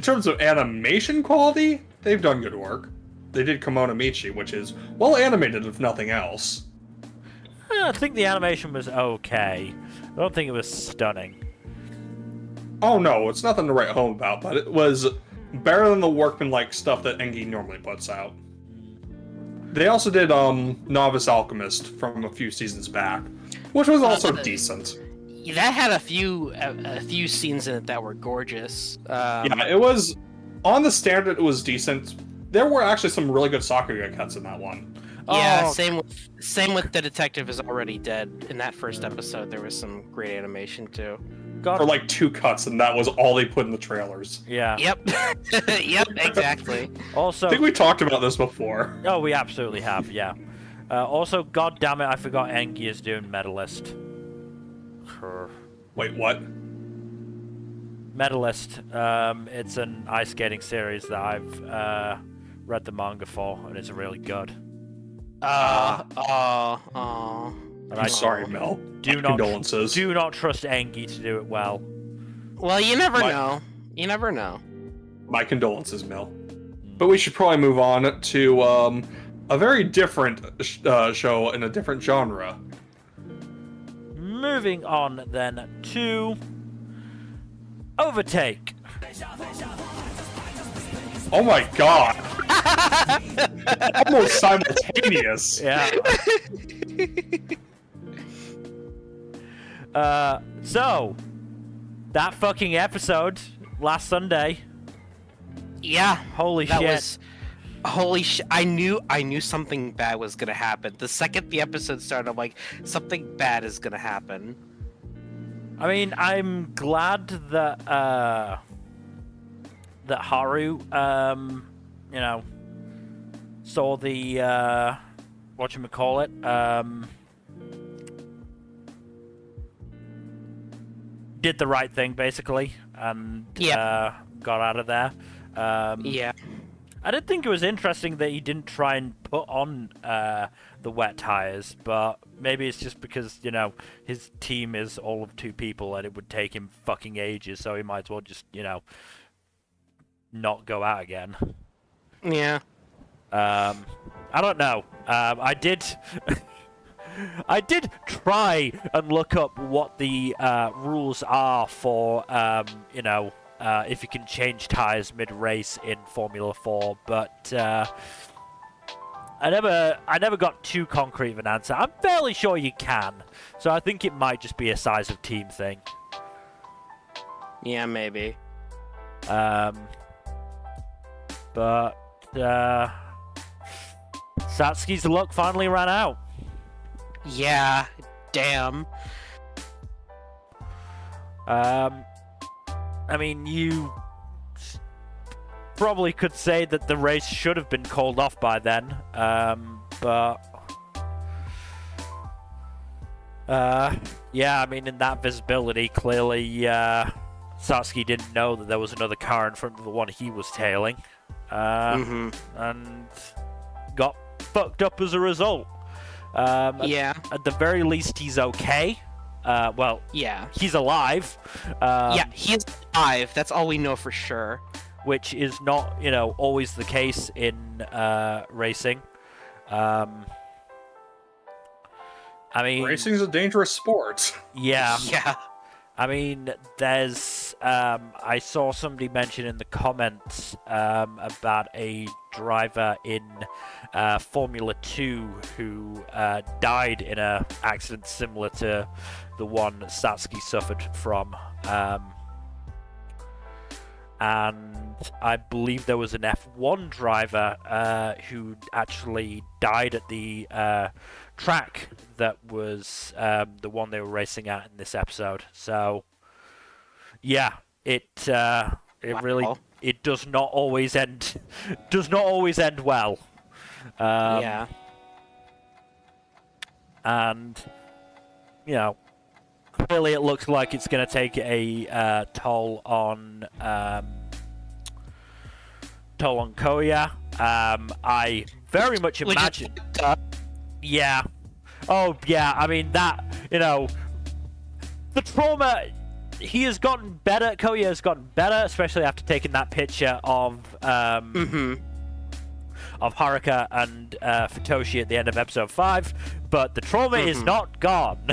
B: terms of animation quality, they've done good work. They did Kamonohashi, which is well animated if nothing else.
A: I think the animation was okay. I don't think it was stunning.
B: Oh no, it's nothing to write home about, but it was better than the workman-like stuff that Engi normally puts out. They also did Novice Alchemist from a few seasons back, which was also decent.
C: That had a few scenes in it that were gorgeous.
B: Yeah, it was on the standard. It was decent. There were actually some really good Sakuga cuts in that one.
C: Yeah, same with The Detective Is Already Dead. In that first episode, there was some great animation too.
B: For 2 cuts, and that was all they put in the trailers.
A: Yeah.
C: Yep. Yep. Exactly.
A: Also,
B: I think we talked about this before.
A: Oh, we absolutely have. Yeah. Also, god damn it, I forgot Engi is doing Medalist.
B: Wait, what?
A: Medalist. It's an ice skating series that I've read the manga for, and it's really good.
B: I'm sorry, Mel.
A: Condolences. Do not trust Engi to do it well.
C: Well, you never know. You never know.
B: My condolences, Mel. But we should probably move on to a very different show in a different genre.
A: Moving on then to Overtake.
B: Oh my god! Almost simultaneous.
A: Yeah. So that fucking episode last Sunday.
C: Yeah.
A: Holy shit.
C: Holy shit. I knew something bad was gonna happen. The second the episode started, I'm like, something bad is gonna happen.
A: I mean, I'm glad that that Haru saw the whatchamacallit, did the right thing basically and got out of there.
C: Yeah.
A: I did think it was interesting that he didn't try and put on the wet tires, but maybe it's just because, you know, his team is all of 2 people and it would take him fucking ages, so he might as well just, you know, not go out again.
C: Yeah.
A: I don't know. I did... I did try and look up what the rules are for, you know, if you can change tires mid-race in Formula 4, but I never got too concrete of an answer. I'm fairly sure you can, so I think it might just be a size of team thing.
C: Yeah, maybe.
A: But Satsuki's luck finally ran out.
C: Yeah, damn.
A: I mean, you probably could say that the race should have been called off by then, but yeah, I mean, in that visibility, clearly Satsuki didn't know that there was another car in front of the one he was tailing, and got fucked up as a result.
C: Yeah.
A: At the very least, he's okay. Well,
C: Yeah.
A: he's alive.
C: Yeah, he's alive. That's all we know for sure.
A: Which is not, you know, always the case in racing. I mean,
B: Racing's a dangerous sport.
A: yeah.
C: Yeah.
A: I mean, there's. I saw somebody mention in the comments about a driver in Formula 2 who died in an accident similar to the one Satsuki suffered from. And I believe there was an F1 driver who actually died at the track that was the one they were racing at in this episode. So, yeah, it really it does not always end well.
C: Yeah.
A: And you know, clearly it looks like it's going to take a toll on Koya. I very much imagine. Yeah. Oh, yeah. I mean, that, you know, the trauma, he has gotten better. Koya has gotten better, especially after taking that picture of Haruka and Futoshi at the end of episode 5. But the trauma is not gone.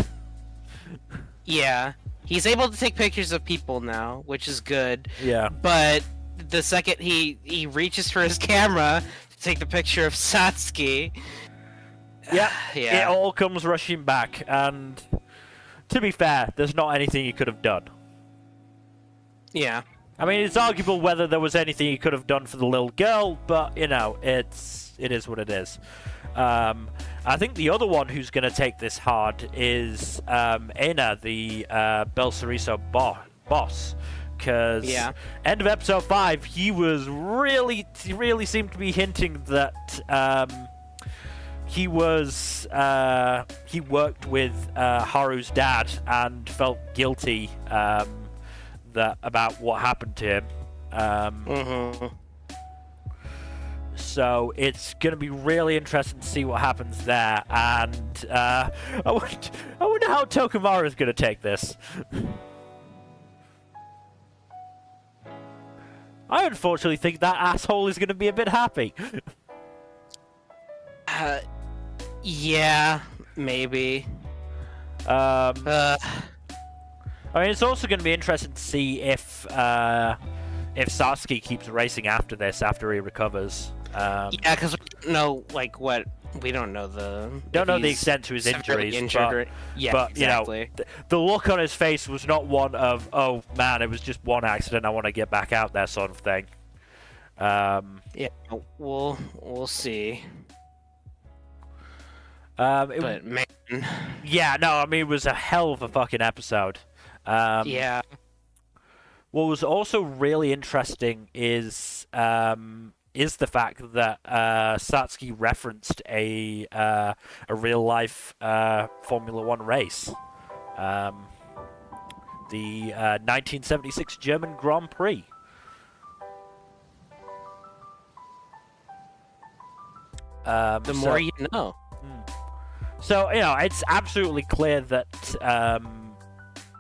C: Yeah. He's able to take pictures of people now, which is good.
A: Yeah.
C: But the second he reaches for his camera to take the picture of Satsuki.
A: Yeah.
C: Yeah.
A: It all comes rushing back, and to be fair, there's not anything he could have done.
C: Yeah.
A: I mean, it's arguable whether there was anything he could have done for the little girl, but, you know, it is what it is. I think the other one who's going to take this hard is Ena, the Belsariso boss. Because end of episode 5, he was really seemed to be hinting that he worked with Haru's dad and felt guilty about what happened to him. So it's going to be really interesting to see what happens there, and I wonder how Tokumaru is going to take this. I unfortunately think that asshole is going to be a bit happy.
C: Yeah, maybe.
A: I mean, it's also going to be interesting to see if Satsuki keeps racing after this, after he recovers.
C: Yeah, because we don't know, like, what... We don't know the
A: extent to his injuries, but
C: exactly.
A: You know, the look on his face was not one of, oh man, it was just one accident, I want to get back out there sort of thing.
C: Yeah, we'll see. But man,
A: yeah, no, I mean, it was a hell of a fucking episode.
C: Yeah.
A: What was also really interesting is the fact that Satsuki referenced a real life Formula 1 race, the 1976 German Grand Prix.
C: The more you know.
A: So, it's absolutely clear that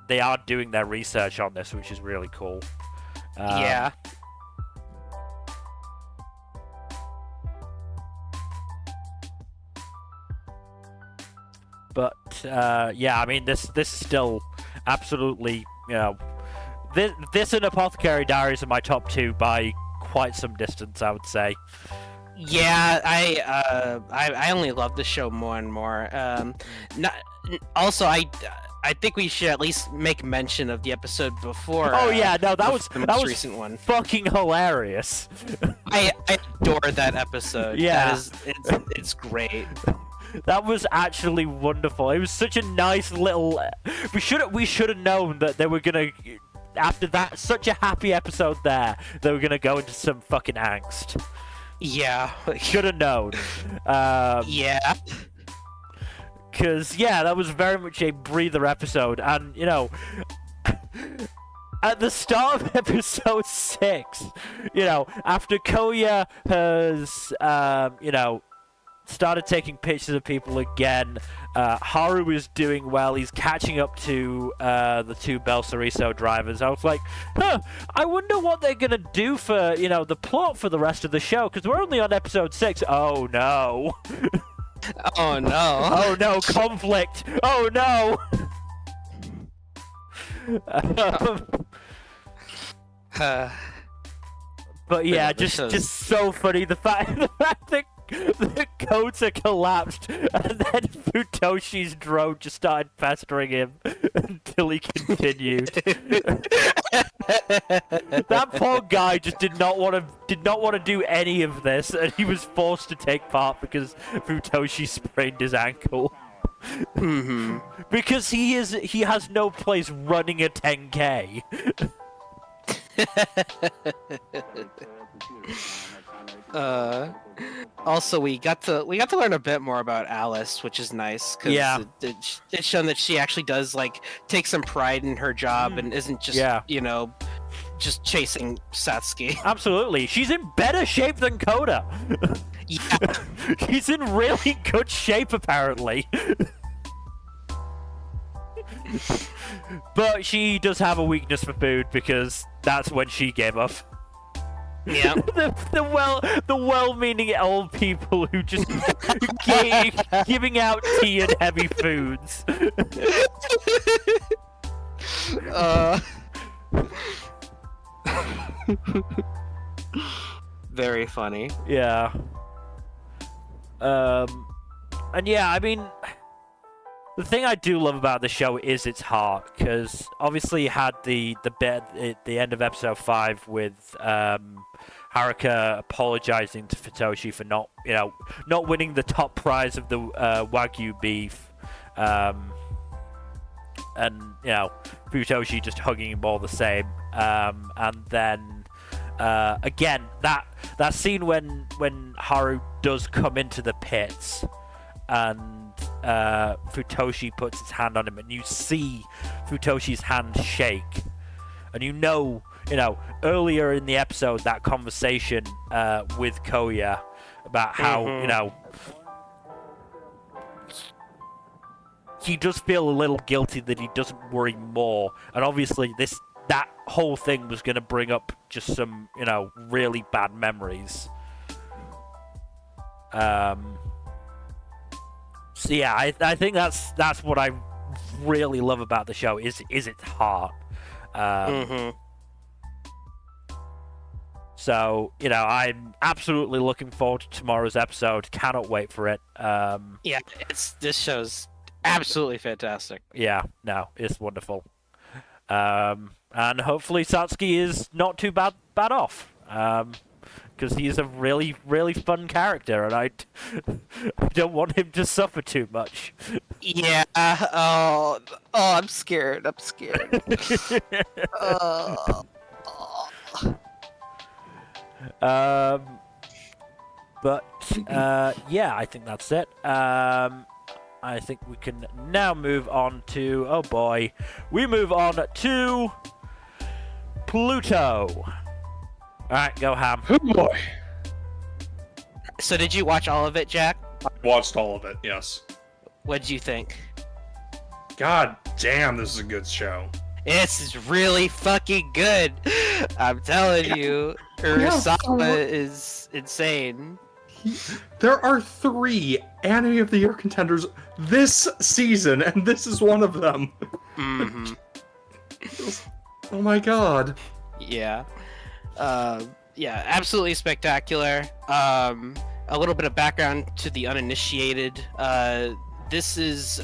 A: they are doing their research on this, which is really cool.
C: Yeah.
A: But, this is still absolutely, this and Apothecary Diaries are my top 2 by quite some distance, I would say.
C: Yeah, I only love the show more and more. Also, I think we should at least make mention of the episode before.
A: Oh yeah, no, that was
C: the most recent one.
A: Fucking hilarious.
C: I adore that episode.
A: Yeah,
C: it's great.
A: That was actually wonderful. It was such a nice little. We should have known that they were gonna. After that, such a happy episode there, they were gonna go into some fucking angst.
C: Yeah.
A: Should have known.
C: Yeah.
A: Because, that was very much a breather episode. And, at the start of episode 6, after Koya has, started taking pictures of people again, Haru is doing well. He's catching up to the 2 Belsariso drivers. I was like, I wonder what they're going to do for, the plot for the rest of the show, because we're only on episode 6. Oh, no.
C: Oh, no.
A: Oh, no, conflict. Oh, no. But yeah, just so funny. The fact that the Kota collapsed and then Futoshi's drone just started pestering him until he continued. That poor guy just did not want to do any of this, and he was forced to take part because Futoshi sprained his ankle.
C: Mm-hmm.
A: Because he has no place running a 10K.
C: Also, we got to learn a bit more about Alice, which is nice. Cause it's shown that she actually does take some pride in her job and isn't just just chasing Satsuki.
A: Absolutely, she's in better shape than Kota.
C: Yeah,
A: she's in really good shape apparently. But she does have a weakness for food because that's when she gave up.
C: Yeah.
A: the well-meaning old people who just giving out tea and heavy foods.
C: Very funny.
A: Yeah. And yeah, I mean, the thing I do love about the show is its heart, because obviously you had the bit at the end of episode 5 with Haruka apologizing to Futoshi for not winning the top prize of the Wagyu beef, and Futoshi just hugging him all the same, and then again that scene when Haru does come into the pits and Futoshi puts his hand on him, and you see Futoshi's hand shake, and earlier in the episode that conversation with Koya about how he does feel a little guilty that he doesn't worry more, and obviously that whole thing was going to bring up just some really bad memories. So yeah, I think that's what I really love about the show is its heart. So I'm absolutely looking forward to tomorrow's episode. Cannot wait for it.
C: Yeah, this show's absolutely fantastic.
A: Yeah, no, it's wonderful. And hopefully Satsuki is not too bad off. Because he's a really, really fun character, and I don't want him to suffer too much.
C: Yeah. Oh, I'm scared.
A: But yeah, I think that's it. I think we can now move on to we move on to Pluto. Alright, go Ham.
B: Oh boy.
C: So did you watch all of it, Jack?
B: I watched all of it, yes.
C: What'd you think?
B: God damn, this is a good show.
C: It's really fucking good. I'm telling you, Urasawa is insane.
B: There are 3 Anime of the Year contenders this season, and this is one of them.
C: Mm-hmm.
B: Oh my god.
C: Yeah. Yeah, absolutely spectacular. A little bit of background to the uninitiated. This is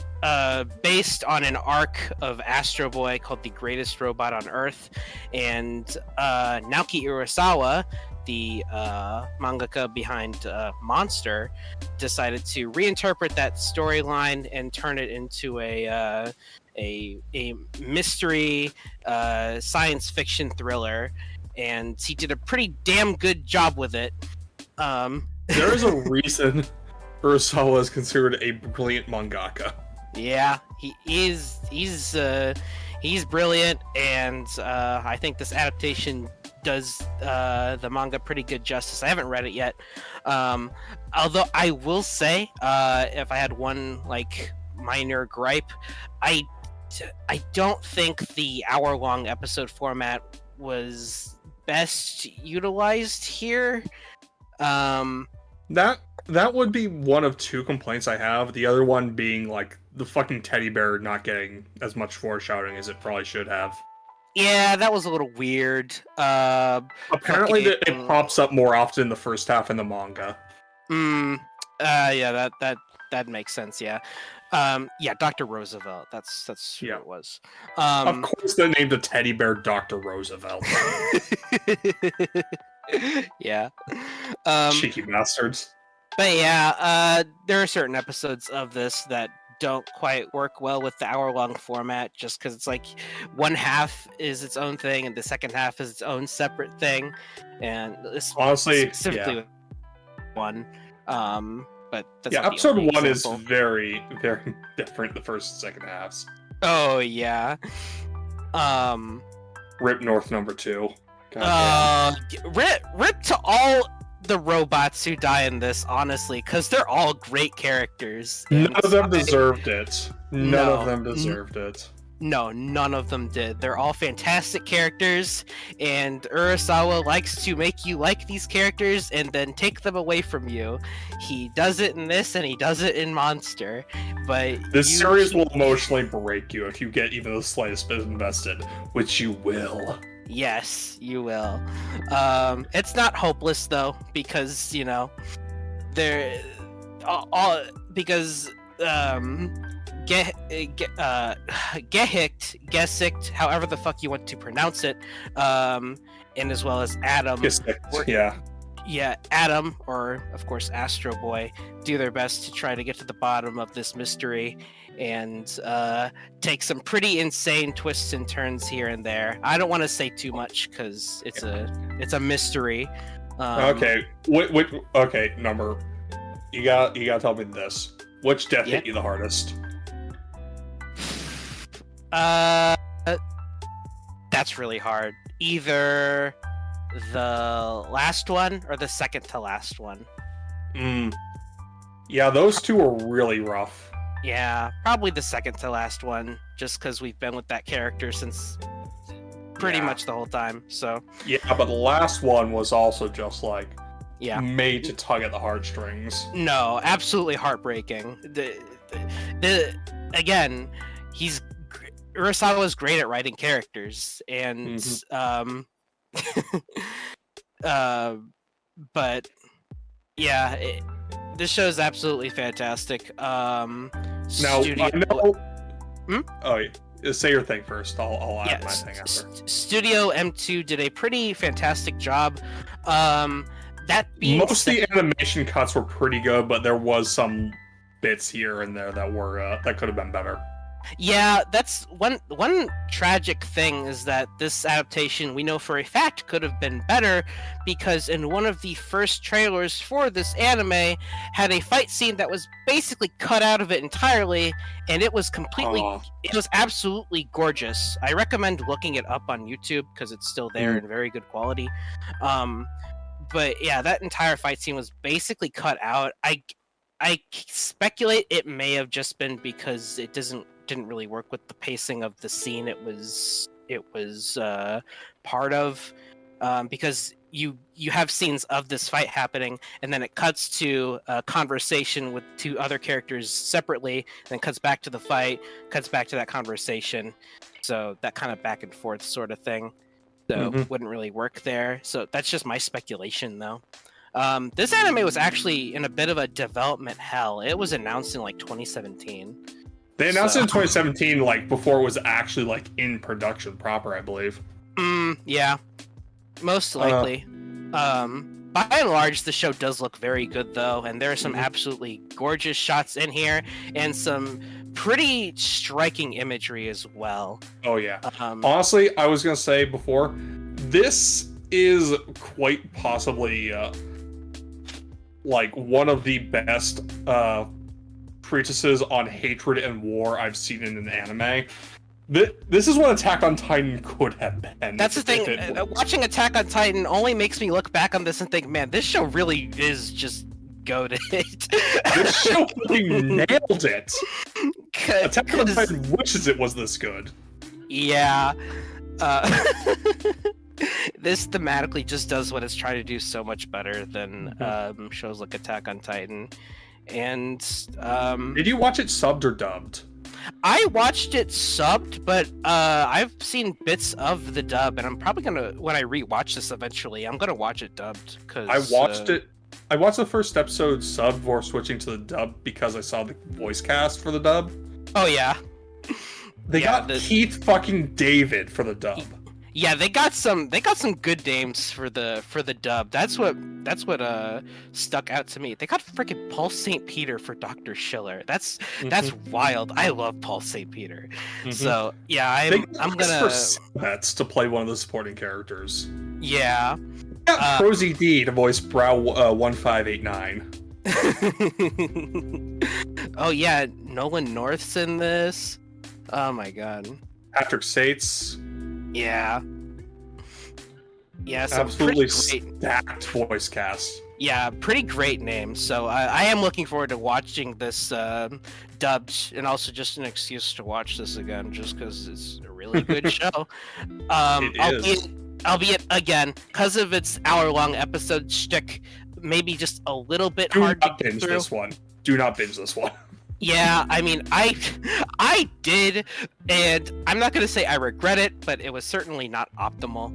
C: based on an arc of Astro Boy called The Greatest Robot on Earth, and Naoki Urasawa, the mangaka behind Monster, decided to reinterpret that storyline and turn it into a mystery science fiction thriller, and he did a pretty damn good job with it.
B: There is a reason Urasawa is considered a brilliant mangaka.
C: Yeah, he's brilliant, and I think this adaptation does the manga pretty good justice. I haven't read it yet, although I will say, if I had one like minor gripe, I don't think the hour-long episode format was best utilized here.
B: That would be one of 2 complaints I have. The other one being like the fucking teddy bear not getting as much foreshadowing as it probably should have.
C: Yeah, that was a little weird.
B: Apparently, it pops up more often in the first half in the manga.
C: Yeah, that makes sense. Yeah. Yeah, Dr. Roosevelt. That's who it was.
B: Of course, they named a teddy bear Dr. Roosevelt.
C: Yeah.
B: Cheeky bastards.
C: But yeah, there are certain episodes of this that don't quite work well with the hour-long format, just because it's like one half is its own thing and the second half is its own separate thing, and this
B: honestly,
C: specifically one. But that's
B: yeah,
C: not the
B: episode
C: only
B: 1
C: example.
B: is very, very different. The first and second halves.
C: Oh yeah.
B: Rip North number 2.
C: Rip to all the robots who die in this, honestly, because they're all great characters.
B: None of them deserved it. None
C: No.
B: of them deserved it.
C: No, none of them did. They're all fantastic characters, and Urasawa likes to make you like these characters and then take them away from you. He does it in this, and he does it in Monster. But
B: This series will emotionally break you if you get even the slightest bit invested, which you will.
C: Yes, you will. It's not hopeless though, because they're all because Gesicht, however the fuck you want to pronounce it, and as well as Adam.
B: Yeah.
C: Yeah, Adam, or of course Astro Boy, do their best to try to get to the bottom of this mystery and take some pretty insane twists and turns here and there. I don't want to say too much because it's a mystery.
B: Okay, okay, number. You gotta tell me this. Which death hit you the hardest?
C: That's really hard. Either the last one or the second to last one.
B: Yeah, those 2 are really rough.
C: Yeah, probably the second to last one, just because we've been with that character since pretty much the whole time. So
B: yeah, but the last one was also just like
C: made
B: to tug at the heartstrings.
C: No, absolutely heartbreaking. Again, Urasawa is great at writing characters, and but yeah, this show is absolutely fantastic.
B: Now, I know... Oh, yeah. Say your thing first. I'll add my thing after.
C: Studio M2 did a pretty fantastic job. That being
B: most of the animation cuts were pretty good, but there was some bits here and there that were that could have been better.
C: Yeah, that's one tragic thing is that this adaptation, we know for a fact, could have been better, because in one of the first trailers for this anime had a fight scene that was basically cut out of it entirely, and it was completely it was absolutely gorgeous. I recommend looking it up on YouTube because it's still there in very good quality. but yeah, that entire fight scene was basically cut out. I speculate it may have just been because it didn't really work with the pacing of the scene it was part of, because you have scenes of this fight happening, and then it cuts to a conversation with two other characters separately, and then cuts back to the fight, cuts back to that conversation. So that kind of back and forth sort of thing. So wouldn't really work there. So that's just my speculation, though. This anime was actually in a bit of a development hell. It was announced in like 2017.
B: They announced it in 2017, like before it was actually like in production proper, I believe.
C: Yeah, most likely. By and large, the show does look very good, though, and there are some absolutely gorgeous shots in here, and some pretty striking imagery as well.
B: Oh yeah. Honestly, I was gonna say before, this is quite possibly like one of the best treatises on hatred and war I've seen in an anime. This is what Attack on Titan could have been.
C: That's the thing. Watching Attack on Titan only makes me look back on this and think, man, this show really is just goated.
B: This show really nailed it. Attack on Titan wishes it was this good.
C: Yeah. This thematically just does what it's trying to do so much better than shows like Attack on Titan. And
B: did you watch it subbed or dubbed?
C: I watched it subbed, but I've seen bits of the dub, and I'm probably gonna, when I rewatch this eventually, I'm gonna watch it dubbed. Cause
B: I watched it. I watched the first episode subbed before switching to the dub because I saw the voice cast for the dub.
C: Oh yeah.
B: They got Keith fucking David for the dub.
C: Yeah, they got some good names for the dub. That's what stuck out to me. They got freaking Paul St. Peter for Dr. Schiller. That's wild. I love Paul St. Peter. So yeah, I'm gonna
B: that's to play one of the supporting characters.
C: Yeah.
B: Got Prosy D to voice Brow 1589.
C: Oh yeah, Nolan North's in this. Oh my god.
B: Patrick Sates.
C: Yeah. Yeah, some
B: absolutely
C: pretty great
B: stacked voice cast.
C: Yeah, pretty great names. So I am looking forward to watching this dubbed, and also just an excuse to watch this again, just because it's a really good show. Albeit again, because of its hour-long episode shtick, maybe just a little bit hard to get through.
B: This one. Do not binge this one.
C: Yeah, I mean, I did, and I'm not gonna say I regret it, but it was certainly not optimal.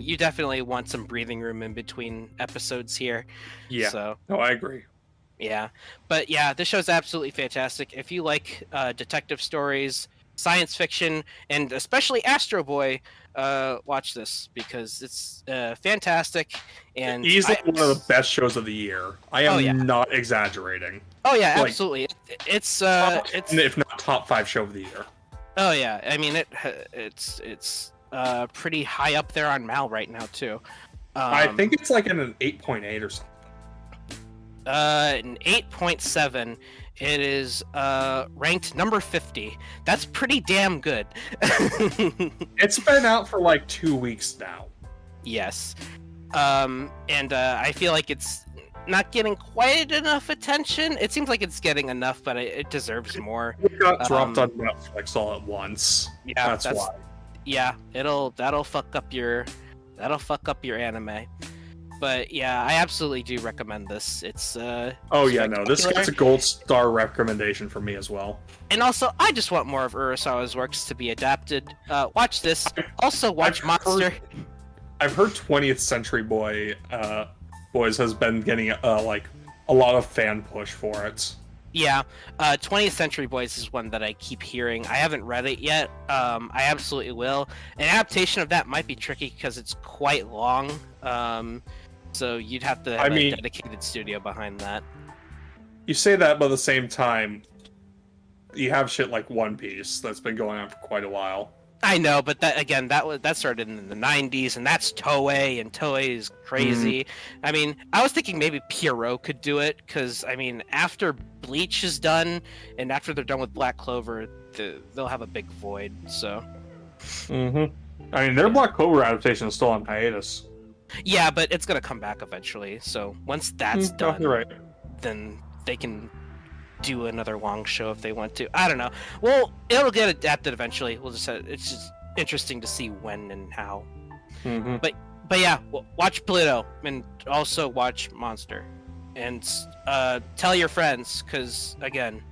C: You definitely want some breathing room in between episodes here.
B: Yeah.
C: So.
B: No, I agree.
C: Yeah, but yeah, this show's absolutely fantastic. If you like detective stories, science fiction, and especially Astro Boy, watch this because it's fantastic. And
B: easily one of the best shows of the year. I am not exaggerating.
C: Oh yeah, absolutely. It's
B: if not top 5 show of the year.
C: Oh yeah, I mean it's pretty high up there on Mal right now too.
B: I think it's like an 8.8 or something.
C: An 8.7. It is ranked number 50. That's pretty damn good.
B: It's been out for like 2 weeks now.
C: Yes. And I feel like it's not getting quite enough attention. It seems like it's getting enough, but it deserves more.
B: It got dropped on Netflix all at once.
C: Yeah,
B: that's why.
C: Yeah, that'll fuck up your anime. But yeah, I absolutely do recommend this. It's
B: this gets a gold star recommendation for me as well.
C: And also, I just want more of Urasawa's works to be adapted. Watch this. Also, watch Monster.
B: I've heard 20th Century Boys has been getting like a lot of fan push for it.
C: Yeah, 20th Century Boys is one that I keep hearing. I haven't read it yet. I absolutely will. An adaptation of that might be tricky because it's quite long. So you'd have to have a dedicated studio behind that.
B: You say that, but at the same time, you have shit like One Piece that's been going on for quite a while.
C: I know, but that started in the 90s, and that's Toei, and Toei is crazy. I mean, I was thinking maybe Pierrot could do it, because, I mean, after Bleach is done, and after they're done with Black Clover, they'll have a big void, so...
B: I mean, their Black Clover adaptation is still on hiatus.
C: Yeah, but it's gonna come back eventually. So once that's done,
B: You're right.
C: then they can do another long show if they want to. I don't know. Well, it'll get adapted eventually. We'll just it's just interesting to see when and how.
B: Mm-hmm.
C: But yeah, watch Pluto and also watch Monster, and tell your friends because again,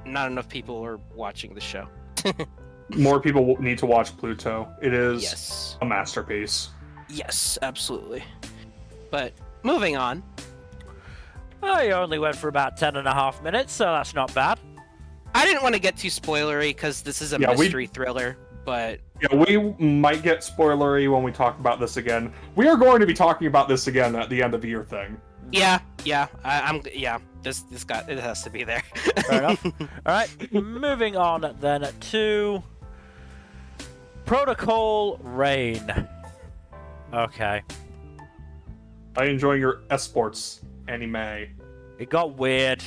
C: not enough people are watching the show.
B: More people need to watch Pluto. It is
C: Yes.
B: a masterpiece.
C: Yes, absolutely. But moving on.
A: Oh, you only went for about 10.5 minutes, so that's not bad.
C: I didn't want to get too spoilery because this is a mystery thriller, but
B: Yeah, we might get spoilery when we talk about this again. We are going to be talking about this again at the end of the year thing.
C: yeah. This got it has to be there.
A: Fair enough. All right, moving on then to Protocol Rain. Okay.
B: I enjoy your esports anime.
A: It got weird.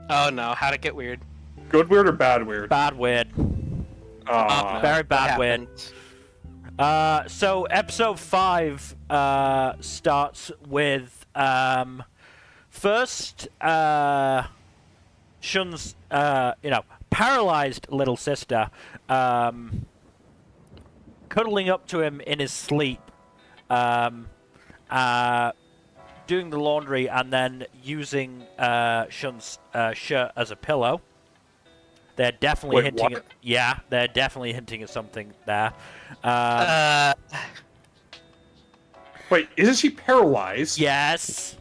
C: Oh no, how'd it get weird?
B: Good weird or bad weird?
A: Bad weird. Very bad weird. So episode 5 starts with first Shun's paralyzed little sister cuddling up to him in his sleep, doing the laundry and then using Shun's shirt as a pillow. They're definitely hinting at... Yeah, they're definitely hinting at something there.
B: Wait, isn't she paralyzed?
A: Yes.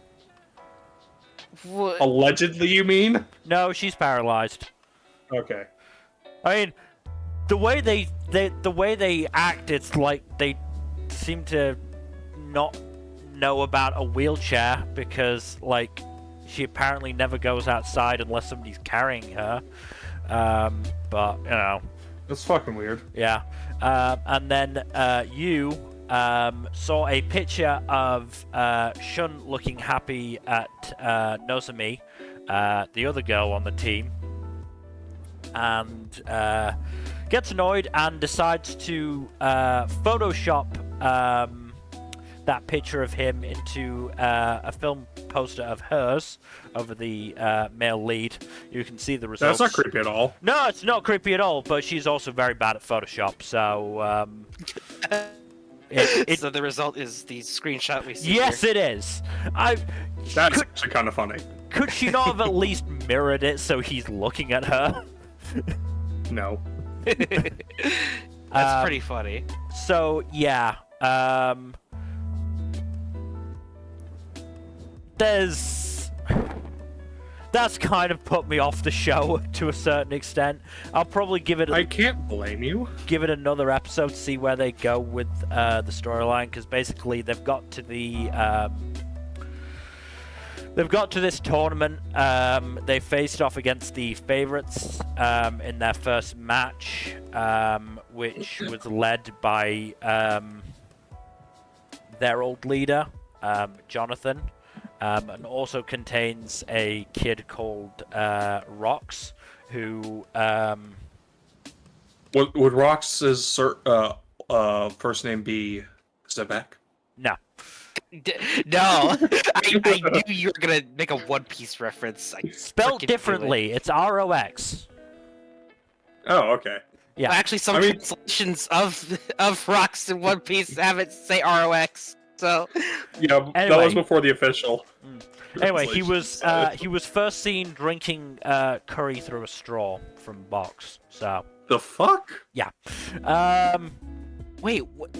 C: What?
B: Allegedly, you mean?
A: No, she's paralyzed.
B: Okay.
A: I mean, the way they act, it's like they seem to not know about a wheelchair because, like, she apparently never goes outside unless somebody's carrying her. But, you know.
B: That's fucking weird.
A: Yeah. And then you saw a picture of Shun looking happy at Nozomi, the other girl on the team, and gets annoyed and decides to Photoshop that picture of him into a film poster of hers over the male lead. You can see the results.
B: That's not creepy at all.
A: No, it's not creepy at all, but she's also very bad at Photoshop, so...
C: So the result is the screenshot we see
A: Yes,
C: here.
A: it is.
B: That's actually kind of funny.
A: Could she not have at least mirrored it so he's looking at her?
B: No.
C: That's pretty funny.
A: So, yeah. That's kind of put me off the show to a certain extent. I'll probably give it...
B: I can't blame you.
A: Give it another episode to see where they go with the storyline, because basically they've got to the... They've got to this tournament. They faced off against the favorites in their first match, which was led by their old leader, Jonathan, and also contains a kid called Rox, who...
B: Would Rox's first name be Zebek?
A: No.
C: No, I knew you were gonna make a One Piece reference.
A: Spelled differently. It's ROX.
B: Oh, okay.
A: Yeah.
C: Well, actually, some translations of Rocks in One Piece have it say ROX. So
B: yeah,
A: anyway.
B: That was before the official.
A: Anyway, he was first seen drinking curry through a straw from a box. So
B: the fuck?
A: Yeah.
C: Wait, what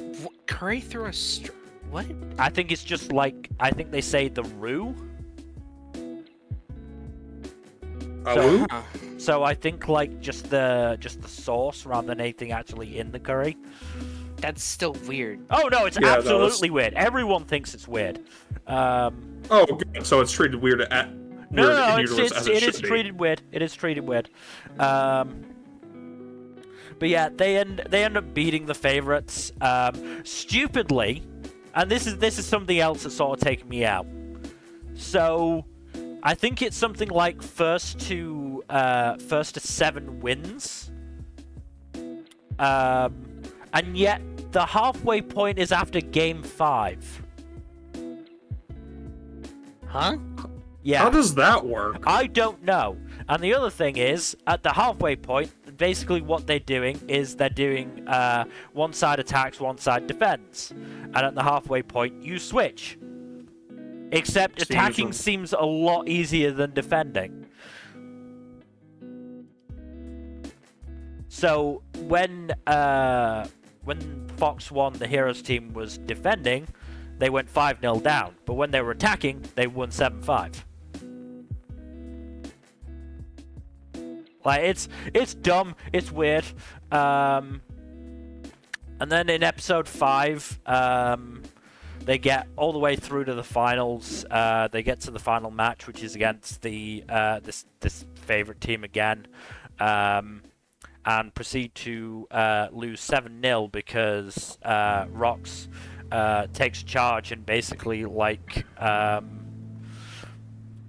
C: curry through a straw? What?
A: I think it's just like, I think they say the roux. So I think like just the sauce rather than anything actually in the curry.
C: That's still weird.
A: Oh no, it's absolutely weird. Everyone thinks it's weird.
B: Oh, good. So it's treated weird at
A: No, it is treated weird. It is treated weird. But yeah, they end up beating the favorites stupidly. And this is something else that's sort of taken me out. So, I think it's something like first to 7 wins. And yet, the halfway point is after game 5.
C: Huh?
A: Yeah.
B: How does that work?
A: I don't know. And the other thing is, at the halfway point, basically what they're doing is they're doing one side attacks, one side defends. And at the halfway point, you switch. Except attacking seems a lot easier than defending. So when Fox won, the Heroes team was defending, they went 5-0 down. But when they were attacking, they won 7-5. Like, it's dumb, it's weird. And then in episode 5, they get all the way through to the finals. They get to the final match, which is against the this favorite team again, and proceed to lose 7-0 because Rox takes charge and basically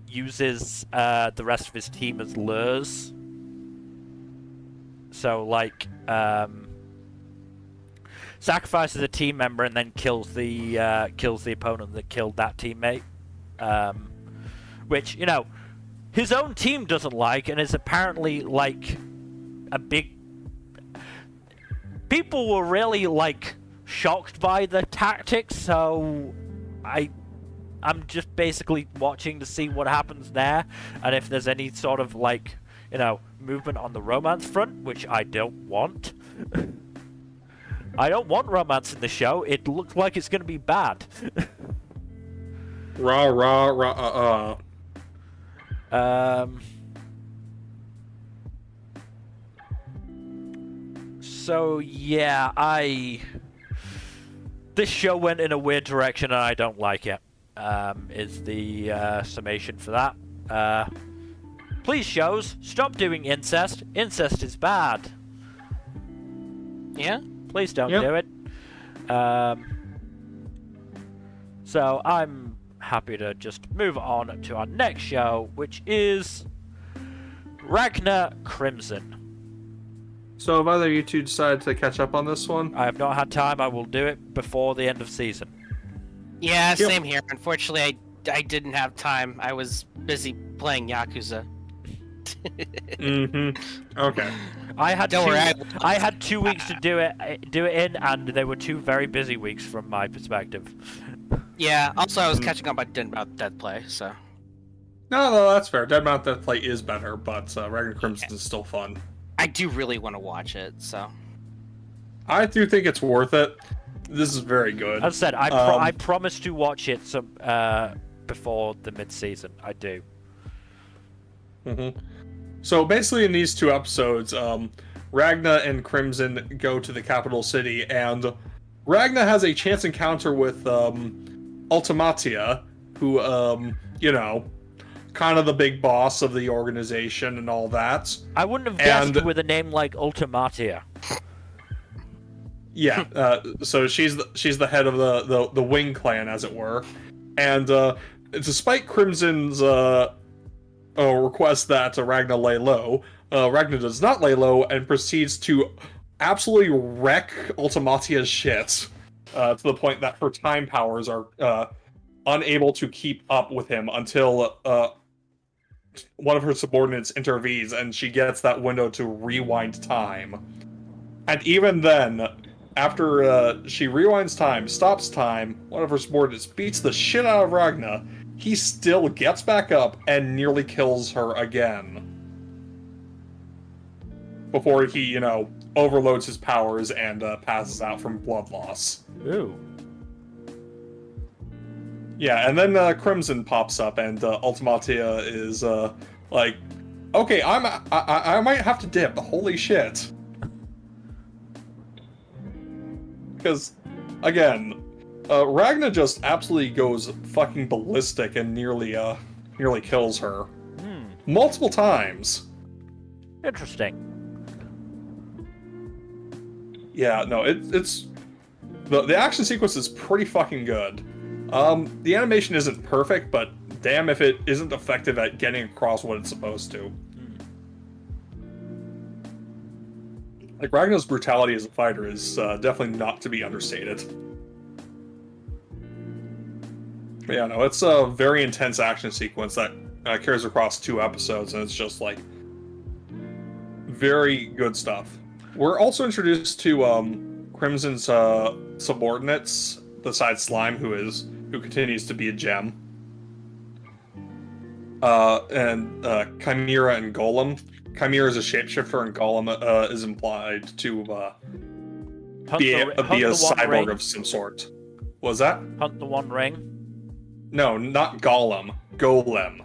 A: uses the rest of his team as lures. So, sacrifices a team member and then kills the opponent that killed that teammate. Which, his own team doesn't like, and is apparently, a big... People were really, shocked by the tactics, so I'm just basically watching to see what happens there, and if there's any sort of, movement on the romance front, which I don't want. I don't want romance in the show. It looks like it's going to be bad. So yeah, this show went in a weird direction and I don't like it. Is the summation for that. Please, shows, stop doing incest. Incest is bad.
C: Yeah?
A: Please don't do it. So I'm happy to just move on to our next show, which is Ragna Crimson.
B: So have either of you two decided to catch up on this one?
A: I have not had time. I will do it before the end of season.
C: Yeah, same here. Unfortunately, I didn't have time. I was busy playing Yakuza.
B: Okay.
A: I had 2 weeks to do it in, and they were 2 very busy weeks from my perspective.
C: Yeah. Also, I was catching up on Dead Mount Death Play, so.
B: No, that's fair. Dead Mount Death Play is better, but Ragna Crimson is still fun.
C: I do really want to watch it, so.
B: I do think it's worth it. This is very good.
A: As I said, I promise to watch it before the mid-season. I do.
B: So basically in these 2 episodes, Ragna and Crimson go to the capital city, and Ragna has a chance encounter with Ultimatia, who, kind of the big boss of the organization and all that.
A: I wouldn't have guessed with a name like Ultimatia.
B: Yeah, so she's the head of the Wing Clan, as it were. And despite Crimson's request that Ragna lay low, Ragna does not lay low and proceeds to absolutely wreck Ultimatia's shit to the point that her time powers are unable to keep up with him until one of her subordinates intervenes and she gets that window to rewind time. And even then, after she rewinds time, stops time, one of her subordinates beats the shit out of Ragna, he still gets back up and nearly kills her again. Before he, overloads his powers and passes out from blood loss.
A: Ooh.
B: Yeah, and then Crimson pops up and Ultimatia is like, okay, I might have to dip. Holy shit. Because, again, Ragna just absolutely goes fucking ballistic and nearly kills her. Multiple times.
A: Interesting.
B: Yeah, no, it's... The action sequence is pretty fucking good. The animation isn't perfect, but damn if it isn't effective at getting across what it's supposed to. Like, Ragna's brutality as a fighter is definitely not to be understated. Yeah, no, it's a very intense action sequence that carries across 2 episodes, and it's just like very good stuff. We're also introduced to Crimson's subordinates, the side slime who continues to be a gem. And Chimera and Golem. Chimera is a shapeshifter, and Golem is implied to be a cyborg of some sort. What was that?
A: Hunt the One Ring?
B: No, not Golem. Golem.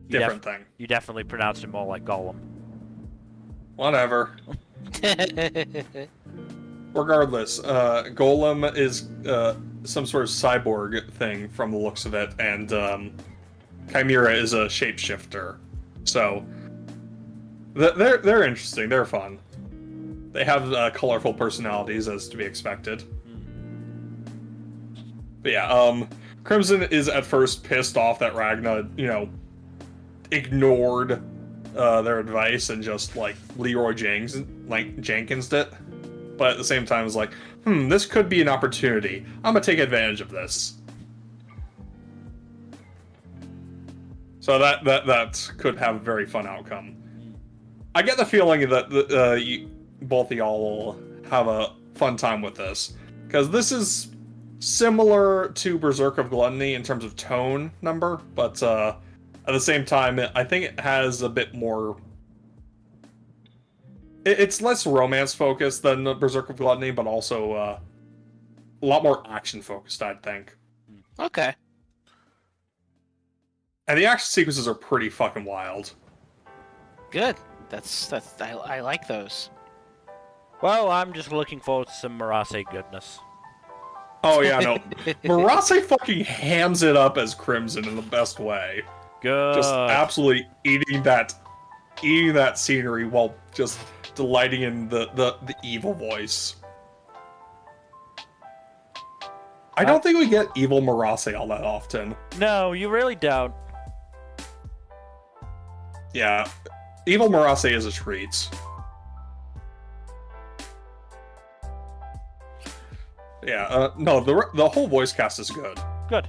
B: Different thing.
A: You definitely pronounced it more like Golem.
B: Whatever. Regardless, Golem is some sort of cyborg thing from the looks of it, and Chimera is a shapeshifter. So they're interesting. They're fun. They have colorful personalities, as to be expected. But yeah, Crimson is at first pissed off that Ragna, ignored their advice and just like Leroy Jenkins'd it. But at the same time, it's like, this could be an opportunity. I'm gonna take advantage of this. So that could have a very fun outcome. I get the feeling that both of y'all will have a fun time with this, because this is similar to Berserk of Gluttony in terms of tone number, but at the same time, I think it has a bit more. It's less romance focused than Berserk of Gluttony, but also a lot more action focused, I think.
C: Okay.
B: And the action sequences are pretty fucking wild.
C: Good. I like those.
A: Well, I'm just looking forward to some Murase goodness.
B: Oh yeah, no. Murase fucking hams it up as Crimson in the best way.
A: Good.
B: Just absolutely eating that scenery while just delighting in the evil voice. I don't think we get evil Murase all that often.
A: No, you really don't.
B: Yeah, evil Murase is a treat. Yeah, no, the whole voice cast is good.
A: Good.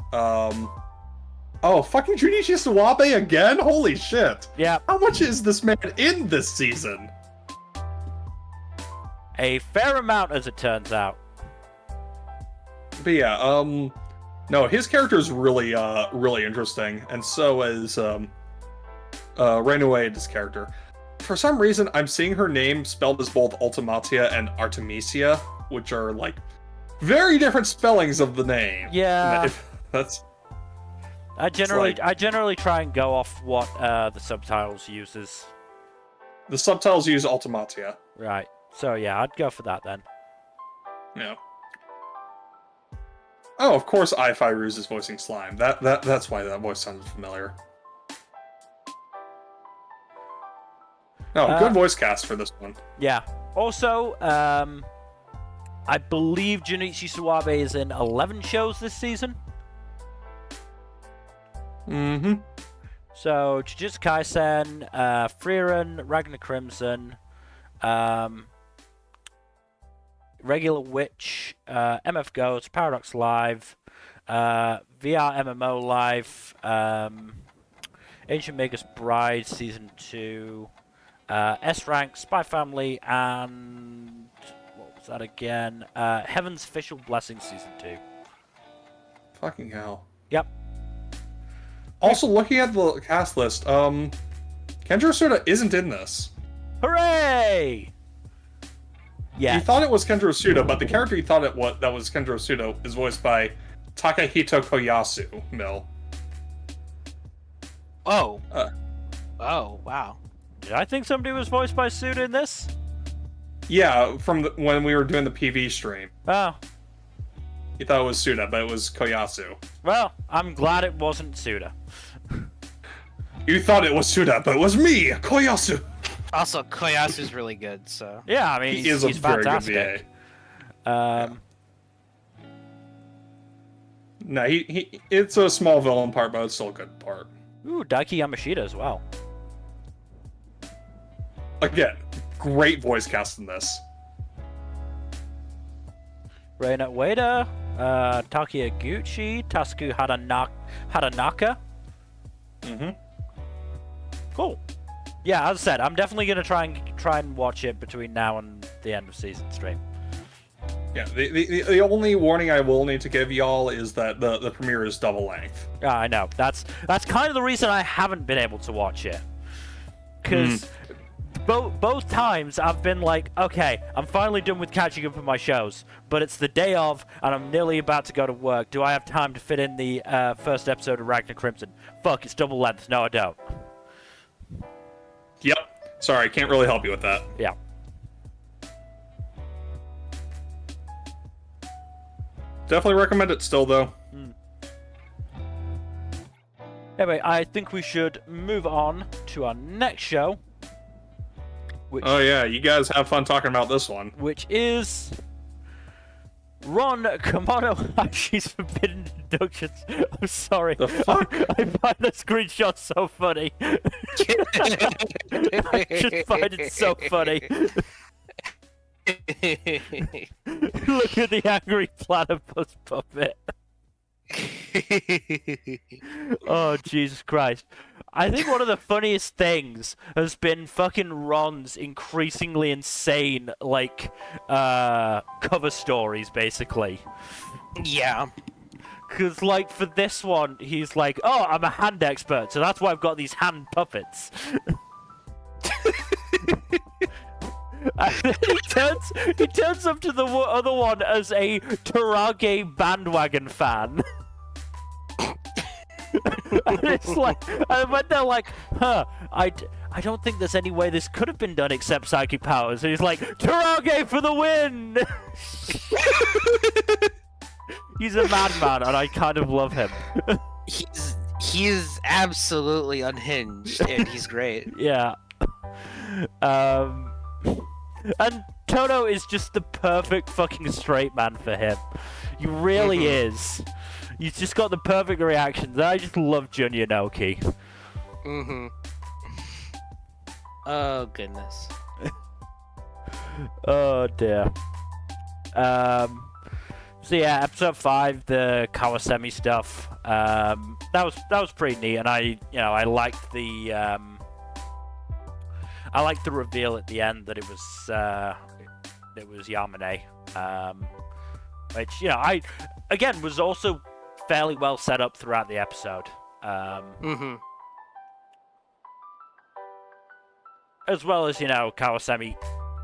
B: Oh, fucking Junichi Suwabe again? Holy shit.
A: Yeah.
B: How much is this man in this season?
A: A fair amount, as it turns out.
B: But yeah, no, his character is really, really interesting, and so is, Renue's character. For some reason, I'm seeing her name spelled as both Ultimatia and Artemisia, which are, like, very different spellings of the name.
A: Yeah. I generally try and go off what the subtitles uses.
B: The subtitles use Ultimatia.
A: Right. So yeah, I'd go for that then.
B: Yeah. Oh, of course, Ifiruz is voicing Slime. That's why that voice sounded familiar. Oh, good voice cast for this one.
A: Yeah. Also, I believe Junichi Suwabe is in 11 shows this season.
B: Mm-hmm.
A: So, Jujutsu Kaisen, Frieren, Ragna Crimson, Regular Witch, MF Ghost, Paradox Live, VR MMO Live, Ancient Magus Bride Season 2, S-Rank, Spy Family, and what was that again? Heaven's Official Blessing Season 2.
B: Fucking hell.
A: Yep.
B: Also, looking at the cast list, Kenjiro Tsuda isn't in this.
A: Hooray! Yeah.
B: He thought it was Kenjiro Tsuda, but the character he thought that was Kenjiro Tsuda is voiced by Takahito Koyasu, Mill.
C: Oh. Oh, wow.
A: Did I think somebody was voiced by Suda in this?
B: Yeah, from when we were doing the PV stream.
A: Oh.
B: He thought it was Tsuda, but it was Koyasu.
A: Well, I'm glad it wasn't Suda.
B: You thought it was Tsuda, but it was me, Koyasu!
C: Also, Koyasu's really good, so...
A: Yeah, I mean,
B: he's
A: fantastic.
B: Very good VA. No, it's a small villain part, but it's still a good part.
A: Ooh, Daiki Yamashita as well.
B: Again, great voice cast in this.
A: Reina Ueda, Takiyaguchi, Tasuku Hadanaka.
B: Mm-hmm.
A: Cool. Yeah, as I said, I'm definitely gonna try and watch it between now and the end of season stream.
B: Yeah, the only warning I will need to give y'all is that the premiere is double length.
A: Yeah, I know. That's kind of the reason I haven't been able to watch it. Because both times I've been like, okay, I'm finally done with catching up with my shows, but it's the day of, and I'm nearly about to go to work. Do I have time to fit in the first episode of Ragna Crimson? Fuck, it's double length. No, I don't.
B: Yep. Sorry, can't really help you with that.
A: Yeah.
B: Definitely recommend it still, though.
A: Anyway, I think we should move on to our next show.
B: Oh yeah, you guys have fun talking about this one.
A: Which is Ron Kamonohashi's Forbidden Deductions. I'm sorry.
B: The fuck?
A: I find that screenshot so funny. I just find it so funny. Look at the angry platypus puppet. Oh, Jesus Christ. I think one of the funniest things has been fucking Ron's increasingly insane, like, cover stories, basically.
C: Yeah.
A: Because, like, for this one, he's like, oh, I'm a hand expert, so that's why I've got these hand puppets. And then he turns up to the other one as a Tarage bandwagon fan. And it's like, and when they're like, I don't think there's any way this could have been done except psychic powers. And he's like, Tarage for the win! He's a madman, and I kind of love him.
C: He's absolutely unhinged, and he's great.
A: Yeah. And Toto is just the perfect fucking straight man for him. He really is. He's just got the perfect reactions. I just love Junya Noki.
C: Oh, goodness.
A: Oh, dear. So yeah, episode 5, the Kawasemi stuff. That was pretty neat, and I liked the reveal at the end that it was Yamane, which I again was also fairly well set up throughout the episode. As well as Kawasemi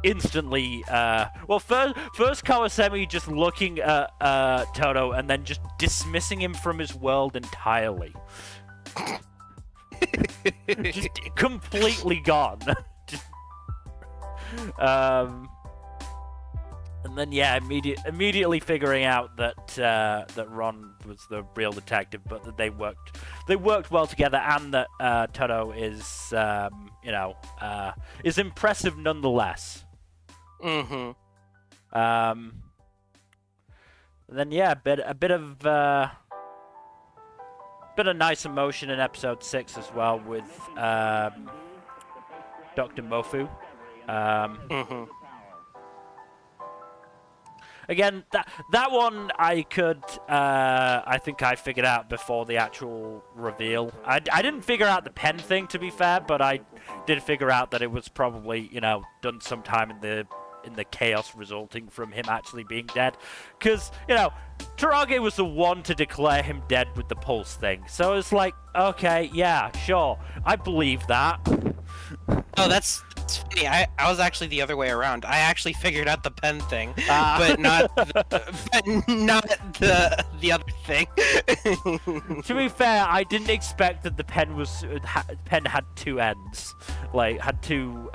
A: instantly first Kawasemi just looking at Toto and then just dismissing him from his world entirely. Just completely gone. And then immediately figuring out that Ron was the real detective, but that they worked well together, and that Toto is impressive nonetheless. Then a bit of nice emotion in episode 6 as well with Dr. Mofu. Again, that one I think I figured out before the actual reveal. I didn't figure out the pen thing, to be fair, but I did figure out that it was probably done sometime in the chaos resulting from him actually being dead. Because, Tarage was the one to declare him dead with the pulse thing. So it's like, okay, yeah, sure. I believe that.
C: Oh, that's funny. I was actually the other way around. I actually figured out the pen thing, but not the other thing.
A: To be fair, I didn't expect that the pen had two ends, like had two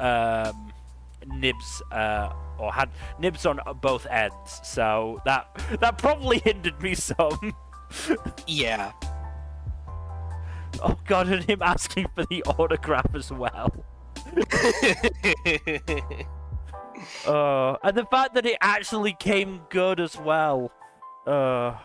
A: nibs, or had nibs on both ends. So that probably hindered me some.
C: Yeah.
A: Oh god, and him asking for the autograph as well. And the fact that it actually came good as well. But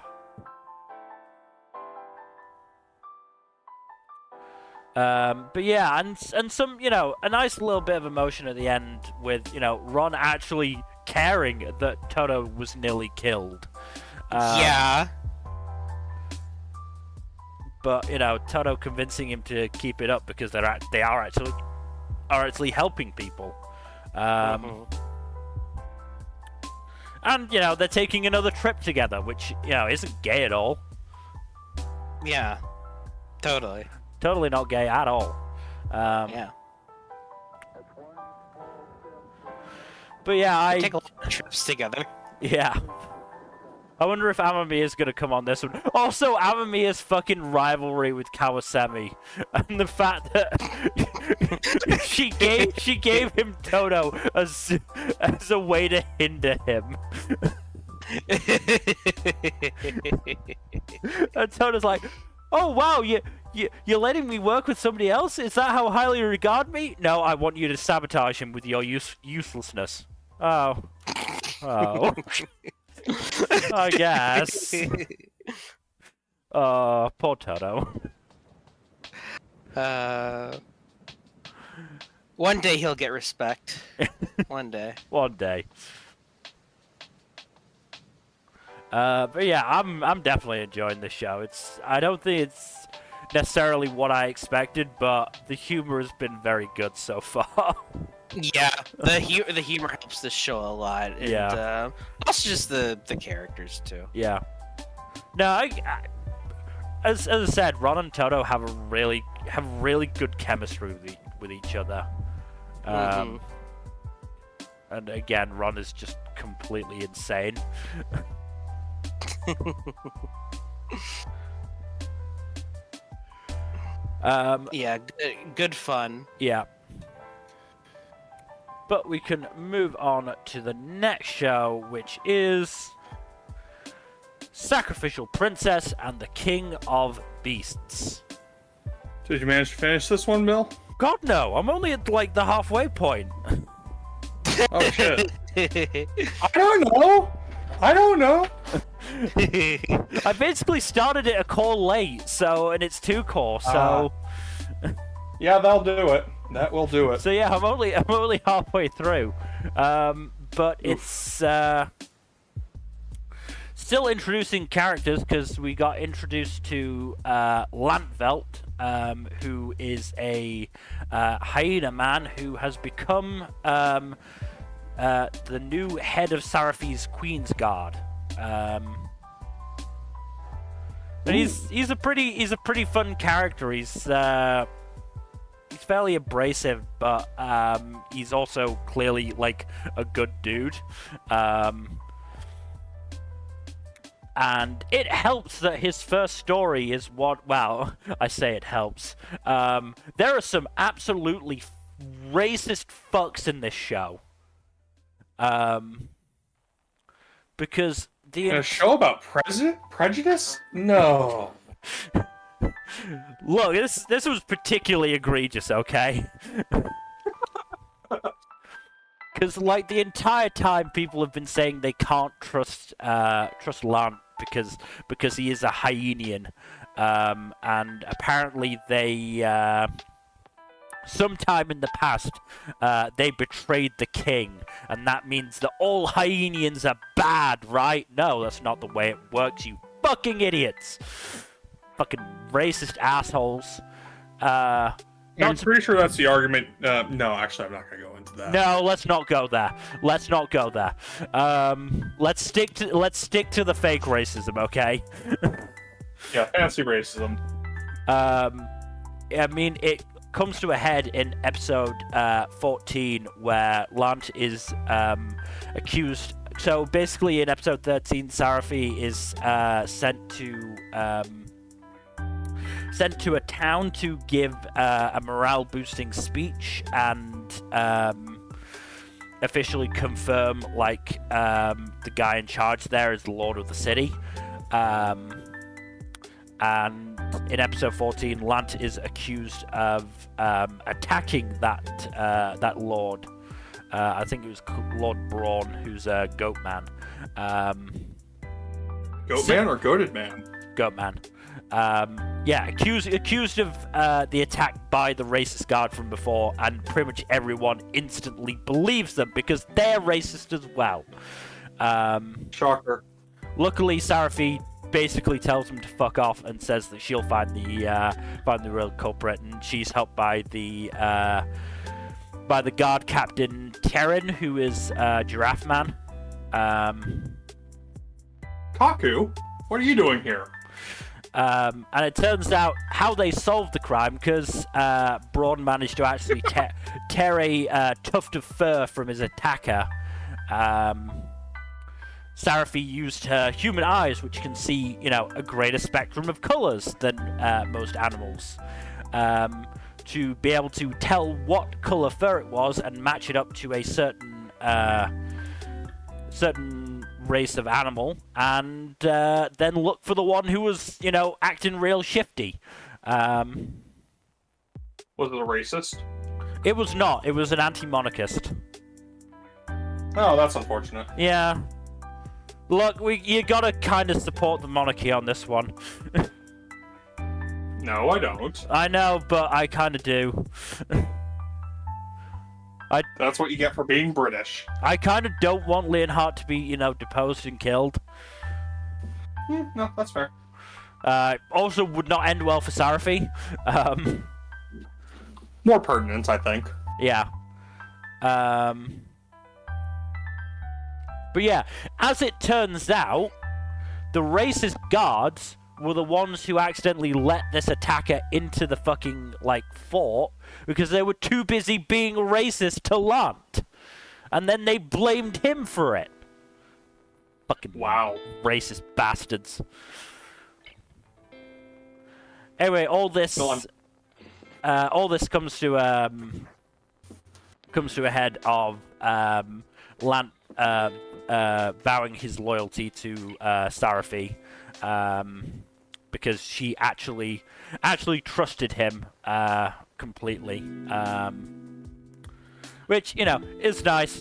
A: yeah, and some, a nice little bit of emotion at the end with, Ron actually caring that Toto was nearly killed.
C: Yeah.
A: But Toto convincing him to keep it up because they are actually helping people. And they're taking another trip together, which isn't gay at all.
C: Yeah. Totally.
A: Totally not gay at all.
C: Yeah.
A: But yeah,
C: Take a lot of trips together.
A: Yeah. I wonder if Amamiya is gonna come on this one. Also, Amamiya's fucking rivalry with Kawasemi, and the fact that she gave him Toto as a way to hinder him. And Toto's like, "Oh wow, you're letting me work with somebody else? Is that how highly you regard me? No, I want you to sabotage him with your uselessness." Oh. I guess. Oh, poor Toto.
C: One day he'll get respect. One day.
A: One day. But yeah, I'm definitely enjoying this show. I don't think it's necessarily what I expected, but the humor has been very good so far.
C: Yeah, the humor helps this show a lot, and also just the characters too.
A: Yeah. No, as I said, Ron and Toto have really good chemistry with each other. And again, Ron is just completely insane.
C: Yeah, good fun.
A: Yeah. But we can move on to the next show, which is Sacrificial Princess and the King of Beasts.
B: Did you manage to finish this one, Bill?
A: God, no. I'm only at, like, the halfway point.
B: Oh, shit. I don't know.
A: I basically started it a core late, and it's 2 core, so...
B: Yeah, that'll do it. That will do it.
A: So yeah, I'm only halfway through, but it's still introducing characters because we got introduced to Lantvelt, who is a hyena man who has become the new head of Seraphi's Queen's Guard. But he's a pretty fun character. He's fairly abrasive, but he's also clearly like a good dude. And it helps that his first story is well, I say it helps. There are some absolutely racist fucks in this show. Because
B: a show about prejudice? No.
A: Look, this was particularly egregious, okay? Because, like, the entire time people have been saying they can't trust Lant because he is a Hyenian. And apparently they, sometime in the past, they betrayed the king. And that means that all Hyenians are bad, right? No, that's not the way it works, you fucking idiots. Fucking racist assholes.
B: I'm pretty sure that's the argument. No, actually, I'm not gonna go into that.
A: No, let's not go there. Let's stick to the fake racism, okay?
B: Yeah, fancy racism.
A: I mean, it comes to a head in episode 14 where Lant is accused. So basically, in episode 13, Seraphi is sent to a town to give a morale-boosting speech and officially confirm, like, the guy in charge there is the Lord of the City. And in episode 14, Lant is accused of attacking that Lord. I think it was Lord Braun, who's a goat man.
B: Goat man or goated man?
A: Goat man. Accused of the attack by the racist guard from before, and pretty much everyone instantly believes them because they're racist as well.
B: Shocker.
A: luckily, Sarafi basically tells him to fuck off and says that she'll find the real culprit, and she's helped by the guard captain Terran, who is Giraffe Man.
B: Kaku, what are you doing here?
A: And it turns out how they solved the crime, because Braun managed to actually tear a tuft of fur from his attacker. Sarafi used her human eyes, which can see, a greater spectrum of colors than most animals, to be able to tell what color fur it was and match it up to a certain race of animal, and then look for the one who was, acting real shifty.
B: Was it a racist?
A: It was not. It was an anti-monarchist.
B: Oh, that's unfortunate.
A: Yeah. Look, you gotta kind of support the monarchy on this one.
B: No, I don't.
A: I know, but I kind of do.
B: That's what you get for being British.
A: I kind of don't want Leonhardt to be, deposed and killed.
B: No, that's fair.
A: Also would not end well for Sarafi.
B: More pertinent, I think.
A: Yeah. But yeah, as it turns out, the racist guards were the ones who accidentally let this attacker into the fucking, fort because they were too busy being racist to land. And then they blamed him for it. Fucking
B: wow.
A: Racist bastards. Anyway, all this comes to a head of Lant vowing his loyalty to Sarafi, because she actually trusted him completely, which is nice.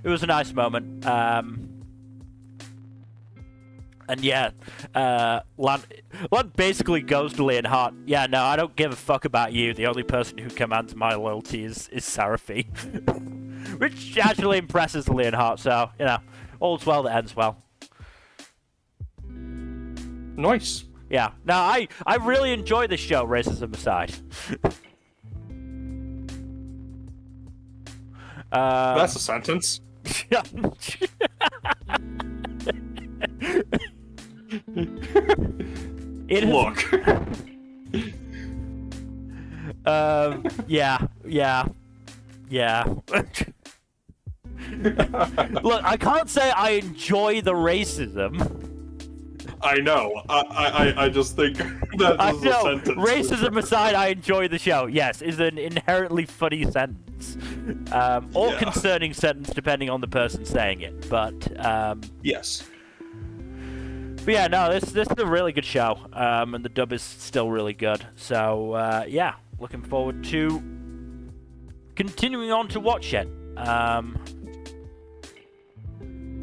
A: It was a nice moment, and yeah, Lant basically goes to Leonhardt. Yeah, no, I don't give a fuck about you. The only person who commands my loyalty is Sarafi. Which actually impresses Leonhardt, so, all's well that ends well.
B: Nice.
A: Yeah. No, I really enjoy this show, racism aside.
B: That's a sentence. Look.
A: Yeah. Look, I can't say I enjoy the racism.
B: I know. I just think that is a sentence.
A: Racism aside, I enjoy the show. Yes, is an inherently funny sentence. Or concerning sentence, depending on the person saying it. But
B: yes.
A: But yeah, no, this is a really good show, and the dub is still really good. So yeah, looking forward to continuing on to watch it.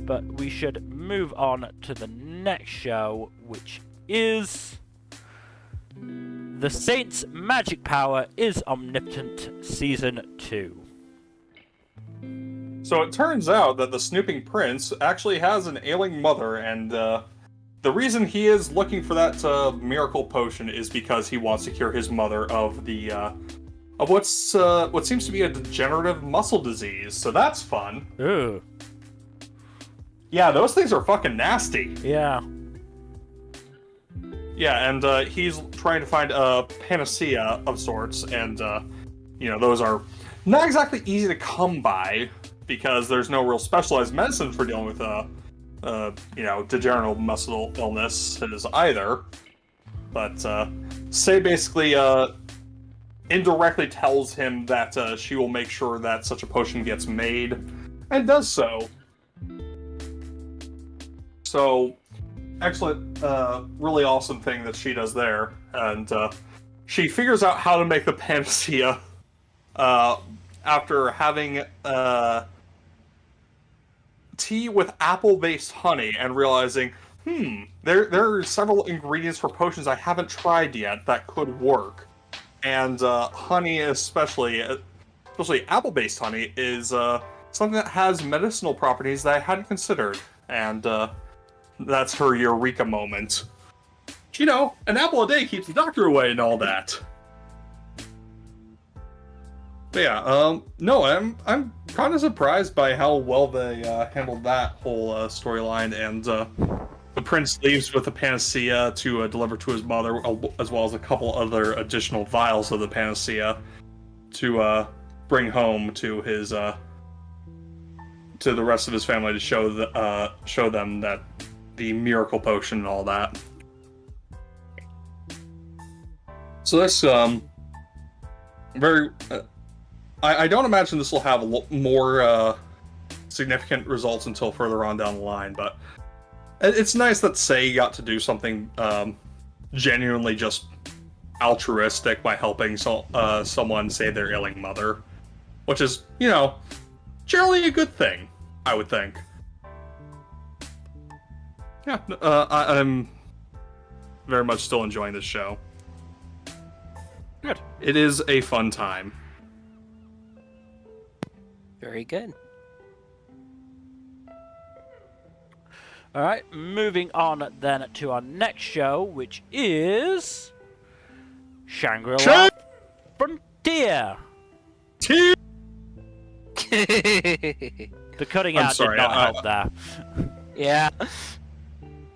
A: But we should move on to the next show, which is The Saint's Magic Power is Omnipotent Season 2.
B: So it turns out that the Snooping Prince actually has an ailing mother, and the reason he is looking for that miracle potion is because he wants to cure his mother of the of what seems to be a degenerative muscle disease. So that's fun.
A: Ooh.
B: Yeah, those things are fucking nasty.
A: Yeah.
B: Yeah, and he's trying to find a panacea of sorts, and those are not exactly easy to come by because there's no real specialized medicine for dealing with degenerative muscle illnesses either. But Sei basically indirectly tells him that she will make sure that such a potion gets made, and does so. So, excellent, really awesome thing that she does there, and she figures out how to make the panacea after having tea with apple-based honey and realizing, there are several ingredients for potions I haven't tried yet that could work. And honey, especially apple-based honey, is something that has medicinal properties that I hadn't considered. and that's her eureka moment. You know, an apple a day keeps the doctor away and all that. But yeah, no, I'm kind of surprised by how well they handled that whole storyline, and the prince leaves with a panacea to deliver to his mother, as well as a couple other additional vials of the panacea to bring home to his to the rest of his family to show them that the miracle potion and all that. So that's very. I don't imagine this will have more significant results until further on down the line, but it's nice that Sei got to do something genuinely just altruistic by helping someone save their ailing mother, which is, you know, generally a good thing, I would think. Yeah, I'm very much still enjoying this show.
A: Good.
B: It is a fun time.
C: Very good.
A: All right, moving on then to our next show, which is Shangri-La Frontier. The cutting
B: I'm
A: out
B: sorry,
A: did not help there.
C: Yeah.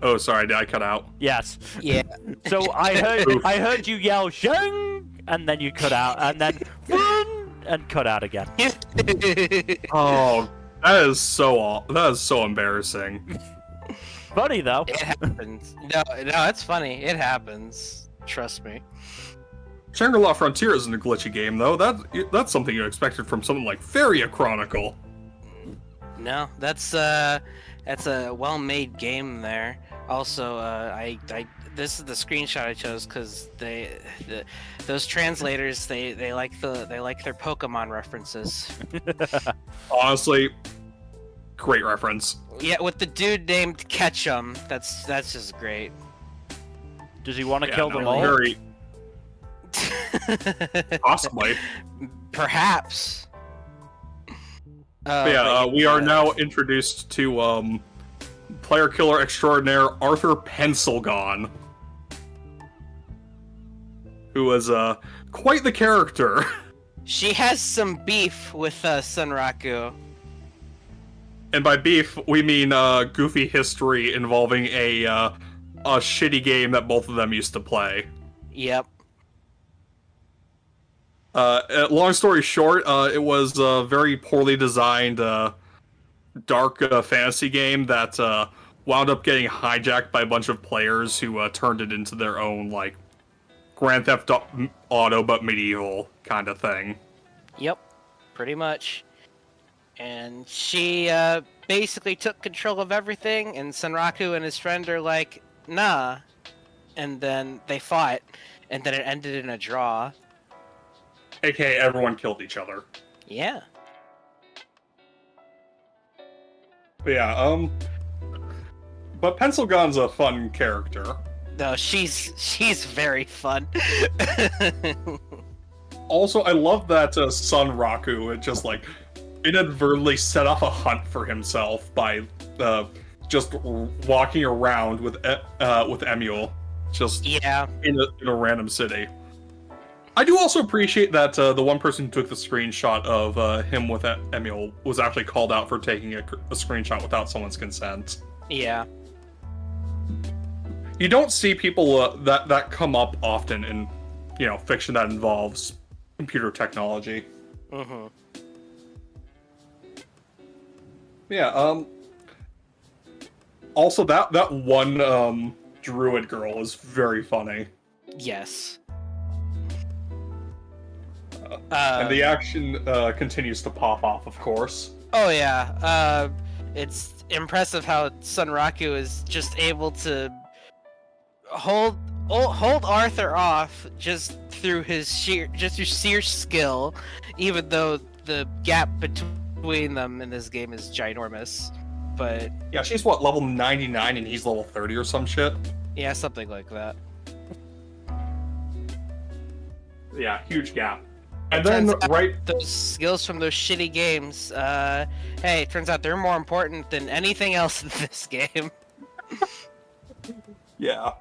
B: Oh, sorry, did I cut out?
A: Yes.
C: Yeah.
A: So I heard you yell "Shang," and then you cut out, and then and cut out again.
B: Oh, that is so embarrassing.
A: Funny though.
C: It happens. No, it's funny. It happens. Trust me.
B: Shangri-La Frontier isn't a glitchy game, though. That's something you expected from something like Faria Chronicle.
C: No, that's a well-made game there. Also, this is the screenshot I chose because those translators they like their Pokemon references.
B: Honestly, great reference.
C: Yeah, with the dude named Ketchum, that's just great.
A: Does he want to kill them all?
B: Very possibly.
C: Perhaps.
B: We are now introduced to player killer extraordinaire Arthur Pencilgon, who is quite the character.
C: She has some beef with Sunraku.
B: And by beef, we mean goofy history involving a shitty game that both of them used to play.
C: Yep.
B: Long story short, it was a very poorly designed, dark fantasy game that wound up getting hijacked by a bunch of players who turned it into their own, like, Grand Theft Auto but medieval kind of thing.
C: Yep, pretty much. And she basically took control of everything, and Sunraku and his friend are like, nah. And then they fought, and then it ended in a draw.
B: AKA everyone killed each other.
C: Yeah.
B: But yeah, but Pencilgon's a fun character.
C: No, she's very fun.
B: Also, I love that Sunraku it just like inadvertently set off a hunt for himself by just walking around with Emule, just
C: Yeah.
B: in a random city. I do also appreciate that the one person who took the screenshot of him with Emule was actually called out for taking a screenshot without someone's consent.
C: Yeah.
B: You don't see people that come up often in, you know, fiction that involves computer technology.
C: Mm-hmm.
B: Yeah. Also, that one druid girl is very funny.
C: Yes.
B: And the action continues to pop off, of course.
C: Oh yeah. It's impressive how Sunraku is just able to hold Arthur off just through sheer skill, even though the gap between them in this game is ginormous. But
B: yeah, she's what, level 99 and he's level 30 or some shit?
C: yeah, something like that.
B: Yeah, huge gap. And then,
C: Turns out
B: right...
C: those skills from those shitty games, hey, it turns out they're more important than anything else in this game.
B: Yeah.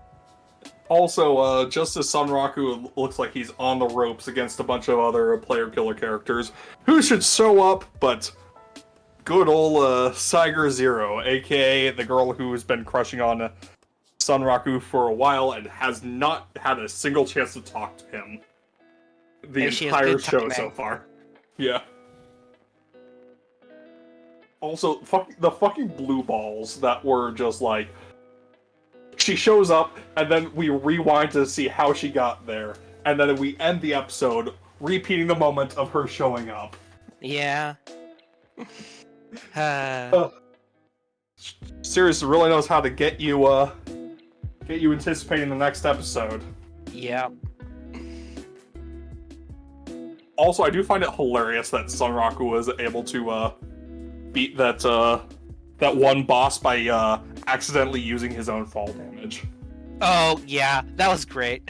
B: Also, just as Sunraku looks like he's on the ropes against a bunch of other player killer characters who should show up, but good old Saiger Zero, aka the girl who's been crushing on Sunraku for a while and has not had a single chance to talk to him the entire show so far. Yeah. Also, the fucking blue balls that were just like... She shows up, and then we rewind to see how she got there. And then we end the episode repeating the moment of her showing up.
C: Yeah.
B: Series really knows how to get you anticipating the next episode.
C: Yeah.
B: Also, I do find it hilarious that Sunraku was able to beat that one boss by accidentally using his own fall damage.
C: Oh, yeah, that was great.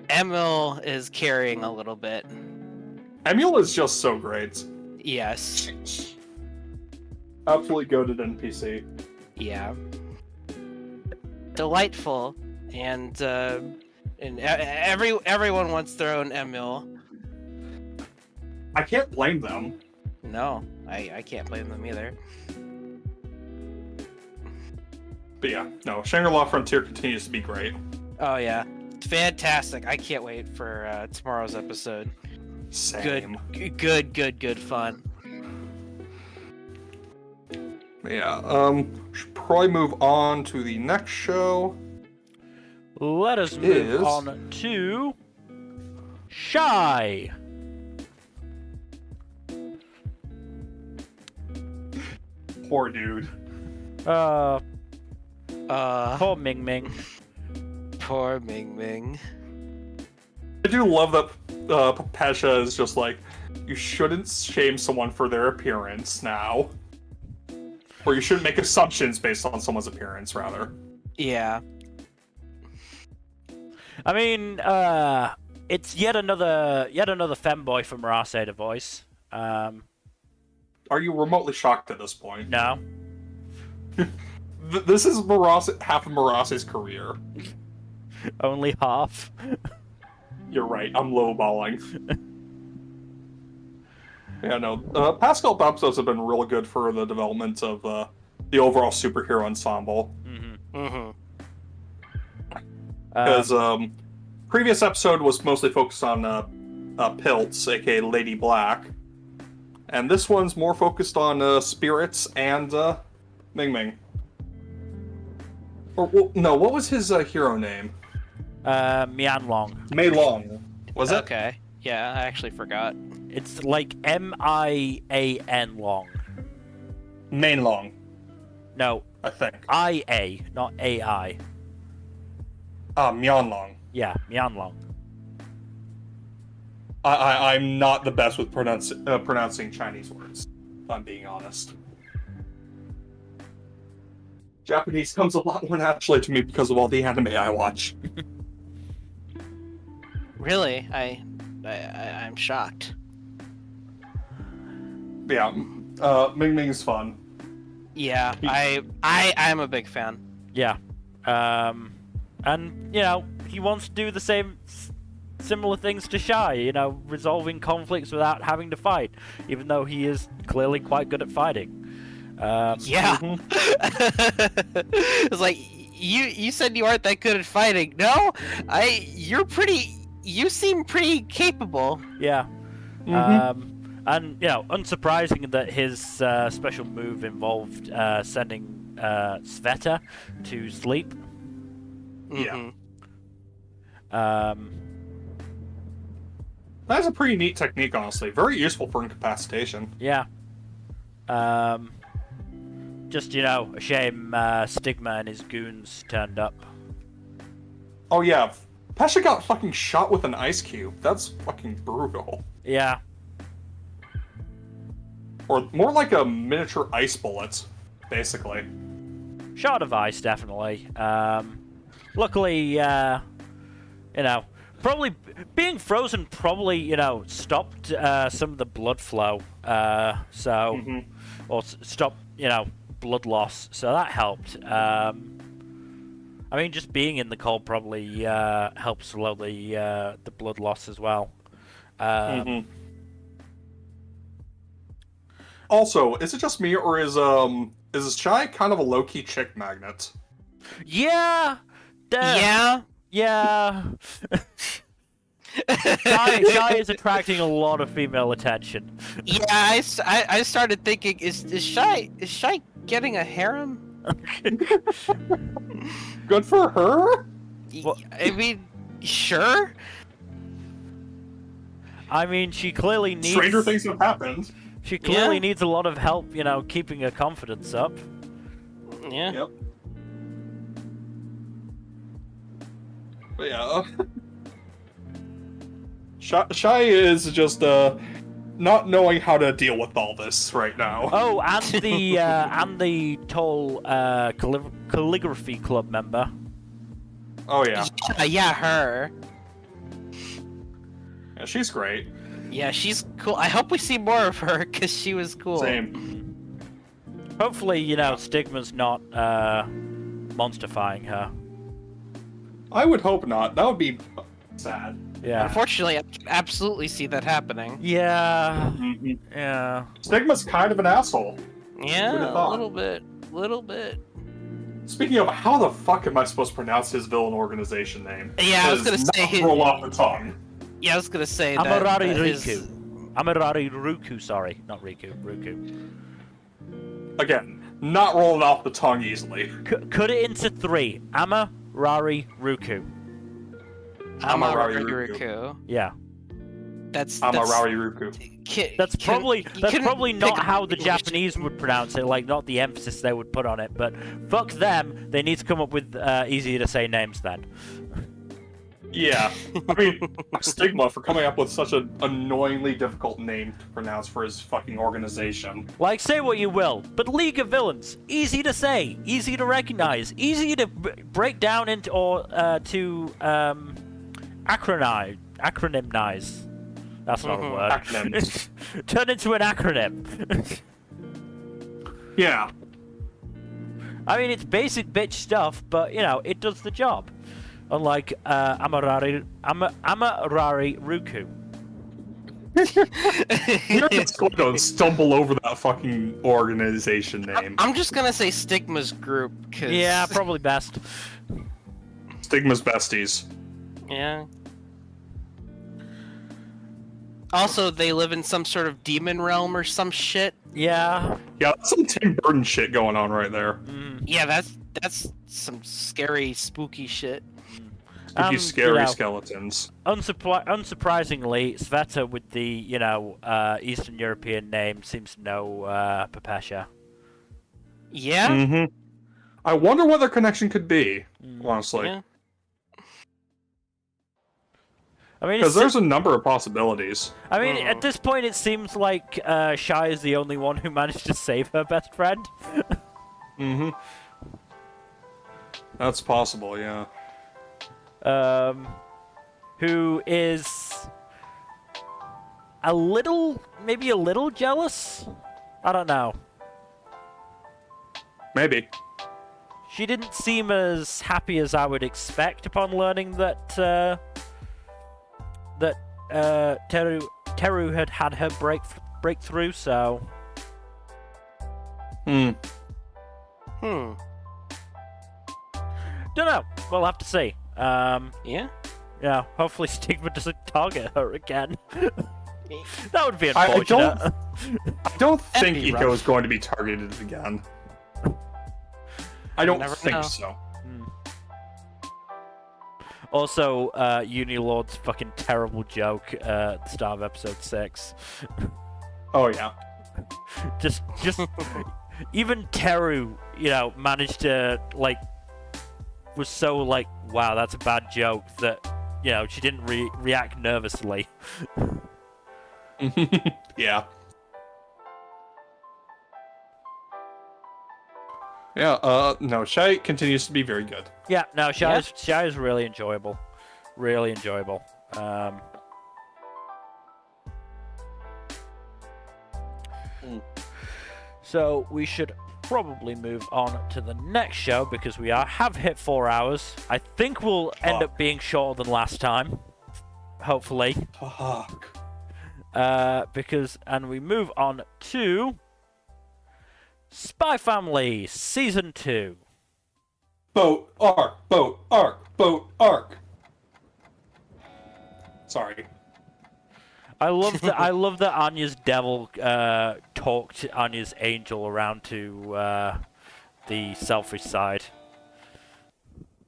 C: Emil is carrying a little bit.
B: Emil is just so great.
C: Yes.
B: Absolutely goated NPC.
C: Yeah. Delightful, and everyone wants their own Emil.
B: I can't blame them.
C: No, I can't blame them either.
B: But yeah, no, Shangri-La Frontier continues to be great.
C: Oh yeah, fantastic! I can't wait for tomorrow's episode.
B: Same.
C: Good fun.
B: Yeah, should probably move on to the next show.
A: Let us move on to Shy.
B: Poor dude.
A: Poor Ming Ming.
C: Poor Ming Ming.
B: I do love that Pesha is just like, you shouldn't shame someone for their appearance now. Or you shouldn't make assumptions based on someone's appearance, rather.
C: Yeah.
A: I mean, it's yet another femboy from Marase to voice.
B: Are you remotely shocked at this point?
A: No.
B: This is half of Marase's career.
A: Only half.
B: You're right, I'm lowballing. Yeah, no. Past couple episodes have been real good for the development of the overall superhero ensemble. Because previous episode was mostly focused on Pilts, aka Lady Black. And this one's more focused on Spirits and Ming Ming. Or, well, no, what was his hero name?
A: Mian Long.
B: Mei Long. Was it?
C: Okay. Yeah, I actually forgot.
A: It's like M-I-A-N Long.
B: Main Long.
A: No.
B: I think.
A: I-A, not A-I.
B: Mian Long.
A: Yeah, Mian Long.
B: I'm not the best with pronouncing Chinese words, if I'm being honest. Japanese comes a lot more naturally to me because of all the anime I watch.
C: Really? I'm shocked.
B: Yeah, Ming Ming's fun.
C: Yeah, I'm a big fan.
A: Yeah. And, you know, he wants to do the similar things to Shy, you know, resolving conflicts without having to fight, even though he is clearly quite good at fighting.
C: Yeah. It's like, you said you aren't that good at fighting. No? You seem pretty capable.
A: Yeah. And, you know, unsurprising that his special move involved sending Sveta to sleep.
B: Yeah. That's a pretty neat technique, honestly. Very useful for incapacitation.
A: Yeah. Just, you know, a shame Stigma and his goons turned up.
B: Oh yeah, Pesha got fucking shot with an ice cube. That's fucking brutal.
A: Yeah.
B: Or more like a miniature ice bullet, basically.
A: Shot of ice, definitely. Luckily, you know, probably being frozen probably, you know, stopped some of the blood flow. Or stopped, you know, blood loss. So that helped. I mean, just being in the cold probably helps slow the blood loss as well.
B: Also, is it just me, or is Shy kind of a low-key chick magnet?
A: Yeah.
C: Yeah.
A: Yeah. Shy is attracting a lot of female attention.
C: Yeah, I started thinking, is Shy getting a harem?
B: Good for her.
A: Well,
C: I mean, sure.
A: I mean, she clearly needs.
B: Stranger things have happened.
A: She clearly needs a lot of help, you know, keeping her confidence up.
C: Yeah.
B: Yep. But yeah. Shy is just not knowing how to deal with all this right now.
A: Oh, and the tall calligraphy club member.
B: Oh yeah.
C: Yeah, her.
B: Yeah, she's great.
C: Yeah, she's cool. I hope we see more of her because she was cool.
B: Same.
A: Hopefully, you know, Stigma's not monsterifying her.
B: I would hope not. That would be sad.
A: Yeah.
C: Unfortunately, I can absolutely see that happening.
A: Yeah. Yeah.
B: Stigma's kind of an asshole. Who'd have
C: Yeah, a
B: thought?
C: little bit.
B: Speaking of, how the fuck am I supposed to pronounce his villain organization name?
C: Yeah, I was gonna
B: Does
C: say
B: not
C: his-
B: roll off the tongue.
C: Yeah, I was gonna say that.
A: Amarari
C: that his-
A: Riku. Amarari Ruku, sorry. Not Riku. Ruku.
B: Again, not rolling off the tongue easily.
A: Cut it into 3. Amarari Ruku.
B: Amarari
C: Ruku.
A: Yeah.
C: That's
B: Amarari Ruku.
A: That's probably not
C: pick
A: how the
C: English.
A: Japanese would pronounce it, like not the emphasis they would put on it, but fuck them, they need to come up with easier to say names then.
B: Yeah. I mean, Stigma for coming up with such an annoyingly difficult name to pronounce for his fucking organization.
A: Like, say what you will, but League of Villains, easy to say, easy to recognize, easy to break down into, or to acronymnize. That's not a word.
B: Acronyms.
A: Turn into an acronym.
B: Yeah.
A: I mean, it's basic bitch stuff, but, you know, it does the job. Unlike Amarari Ruku.
B: You're just going to stumble over that fucking organization name.
C: I'm just gonna say Stigma's group, cause...
A: Yeah, probably best.
B: Stigma's besties.
C: Yeah. Also, they live in some sort of demon realm or some shit.
A: Yeah.
B: Yeah, that's some Tim Burton shit going on right there.
C: Yeah, that's some scary, spooky shit.
B: Spooky, scary
A: you know,
B: skeletons.
A: Unsurprisingly, Sveta with the, you know, Eastern European name seems to know Papesha.
C: Yeah?
B: Mm-hmm. I wonder what their connection could be, honestly.
C: Yeah.
A: I mean,
B: Because there's a number of possibilities.
A: I mean, at this point, it seems like Shai is the only one who managed to save her best friend.
B: Mm-hmm. That's possible, yeah.
A: Who is maybe a little jealous? I don't know.
B: Maybe.
A: She didn't seem as happy as I would expect upon learning that Teru had her breakthrough. So.
B: Hmm.
A: Don't know. We'll have to see.
C: Yeah?
A: Yeah. Hopefully, Stigma doesn't target her again. That would be unfortunate.
B: I don't think
C: be
B: Iko
C: rough.
B: is going to be targeted again. I don't
C: never
B: think
C: know.
B: so.
A: Also, Unilord's fucking terrible joke at the start of episode 6.
B: Oh yeah.
A: just even Teru, you know, managed to was so wow, that's a bad joke that, you know, she didn't react nervously.
B: Yeah. Yeah, no, Shai continues to be very good.
A: Yeah, no, Shai is really enjoyable. really enjoyable. So we should probably move on to the next show because we have hit 4 hours. I think we'll end up being shorter than last time. Hopefully.
B: Fuck.
A: And we move on to Spy Family Season 2.
B: Boat arc, boat arc, boat arc. Sorry.
A: I love that Anya's devil talked Anya's angel around to the selfish side.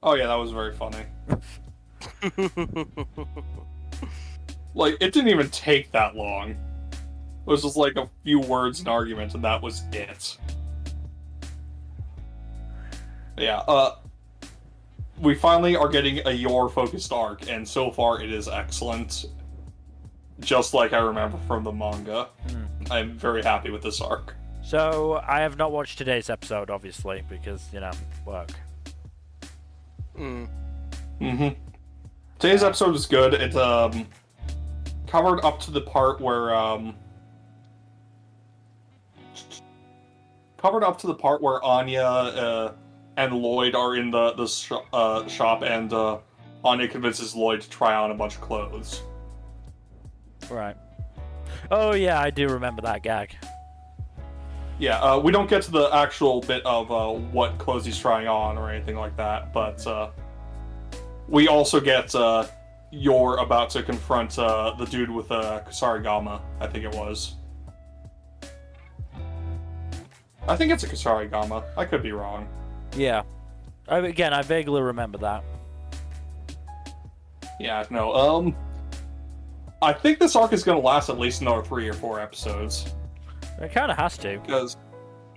B: Oh yeah, that was very funny. Like, it didn't even take that long. It was just like a few words and argument, and that was it. Yeah, we finally are getting a Yor-focused arc, and so far it is excellent. Just like I remember from the manga. I'm very happy with this arc.
A: So, I have not watched today's episode, obviously, because, work.
B: Today's episode was good. It, covered up to the part where, Anya, and Lloyd are in the shop, and, Anya convinces Lloyd to try on a bunch of clothes.
A: Right. Oh yeah, I do remember that gag.
B: Yeah, we don't get to the actual bit of what clothes he's trying on or anything like that, but we also get Yor about to confront the dude with Kusarigama, I think it was. I think it's a Kusarigama. I could be wrong.
A: Yeah. I vaguely remember that.
B: Yeah, no, I think this arc is going to last at least another 3 or 4 episodes.
A: It kind of has to.
B: Because,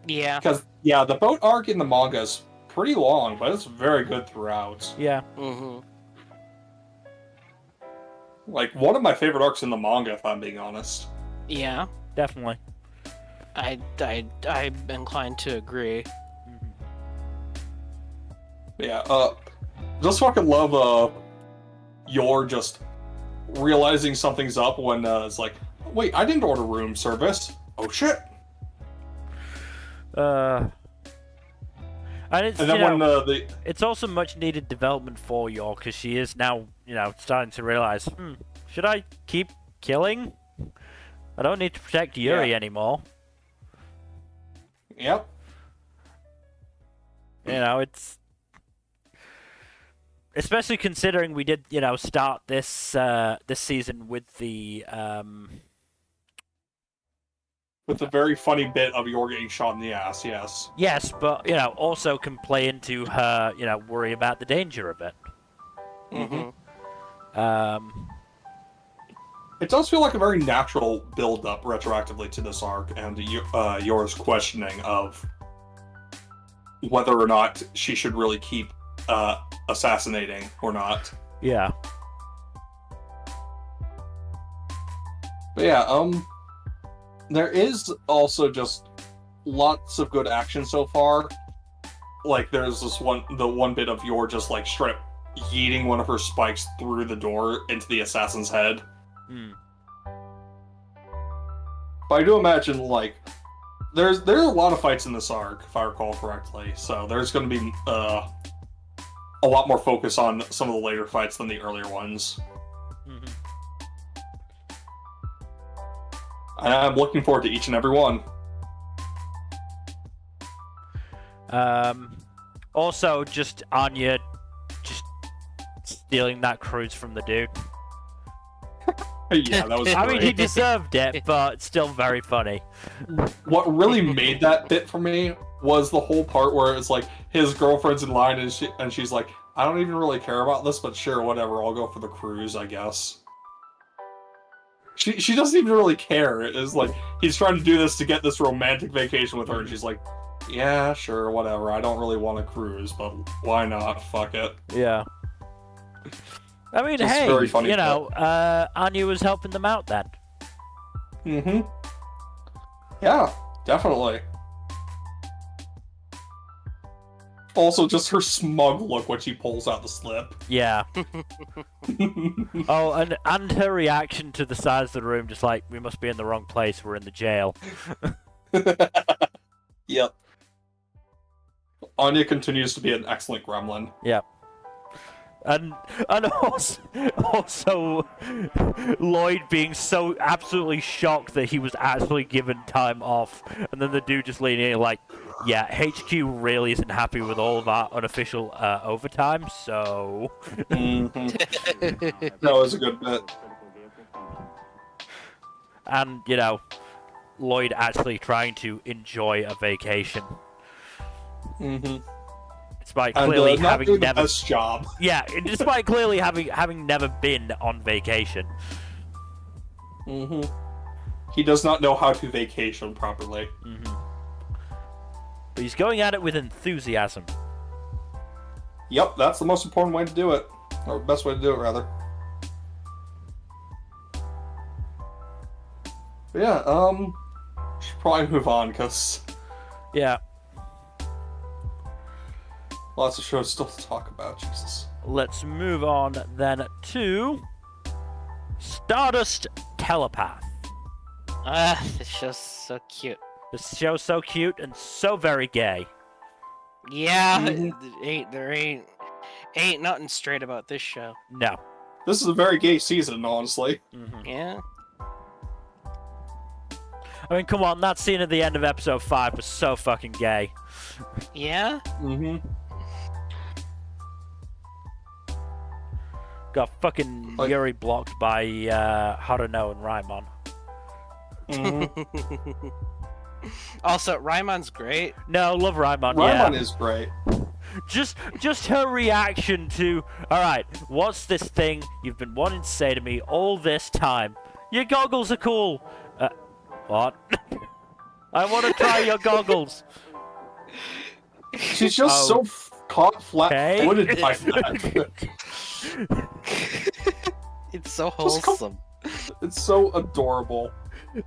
C: Yeah.
B: the boat arc in the manga is pretty long, but it's very good throughout.
A: Yeah.
B: Like, one of my favorite arcs in the manga, if I'm being honest.
C: Yeah.
A: Definitely.
C: I'm inclined to agree.
B: Yeah, just fucking love, Yor just realizing something's up when it's like, wait, I didn't order room service. Oh shit.
A: And it's
B: then
A: it's also much needed development for Yor because she is now starting to realize, should I keep killing? I don't need to protect Yuri anymore.
B: Yep.
A: It's especially considering we did start this this season with the
B: very funny bit of Yor getting shot in the ass. Yes.
A: Yes, but also can play into her worry about the danger a bit.
B: It does feel like a very natural build-up retroactively to this arc, and Yor's questioning of whether or not she should really keep assassinating or not.
A: Yeah.
B: But yeah, there is also just lots of good action so far. Like, there's the one bit of Yor just like straight yeeting one of her spikes through the door into the assassin's head. But I do imagine, like, there's a lot of fights in this arc, if I recall correctly, so there's going to be a lot more focus on some of the later fights than the earlier ones. And I'm looking forward to each and every one.
A: Also, just Anya just stealing that cruise from the dude.
B: Yeah, that was
A: I mean,
B: great.
A: he deserved it, but still very funny.
B: What really made that bit for me was the whole part where it's like his girlfriend's in line and she's like, I don't even really care about this, but sure, whatever, I'll go for the cruise, I guess. She doesn't even really care. It's like he's trying to do this to get this romantic vacation with her, and she's like, yeah, sure, whatever. I don't really want to cruise, but why not? Fuck it.
A: Yeah. I mean,
B: Just
A: hey,
B: very funny
A: Anya was helping them out then.
B: Yeah, definitely. Also, just her smug look when she pulls out the slip.
A: Yeah. Oh, and her reaction to the size of the room, just like, we must be in the wrong place, we're in the jail.
B: Yep. Anya continues to be an excellent gremlin.
A: Yep. And also Lloyd being so absolutely shocked that he was actually given time off, and then the dude just leaning in like, yeah, HQ really isn't happy with all of our unofficial overtime, so...
B: That was a good bit.
A: And, you know, Lloyd actually trying to enjoy a vacation. Despite clearly having
B: doing
A: never...
B: the best job.
A: Yeah, despite clearly having never been on vacation.
B: He does not know how to vacation properly.
A: But he's going at it with enthusiasm.
B: Yep, that's the most important way to do it. Or best way to do it, rather. But yeah, should probably move on, because
A: Yeah.
B: lots of shows still to talk about, Jesus.
A: Let's move on then to Stardust Telepath.
C: This show's so cute.
A: This show's so cute and so very gay.
C: Yeah, there ain't nothing straight about this show.
A: No.
B: This is a very gay season, honestly.
C: Yeah.
A: I mean, come on, that scene at the end of episode 5 was so fucking gay.
C: Yeah?
A: Got fucking Yuri blocked by Haruno and Raimon.
C: Also, Raimon's great.
A: No, love Raimon,
B: Raimon
A: yeah.
B: is great.
A: Just her reaction to, alright, what's this thing you've been wanting to say to me all this time? Your goggles are cool. What? I want to try your goggles.
B: She's just so caught flat-footed by that.
C: It's so wholesome.
B: It's so adorable.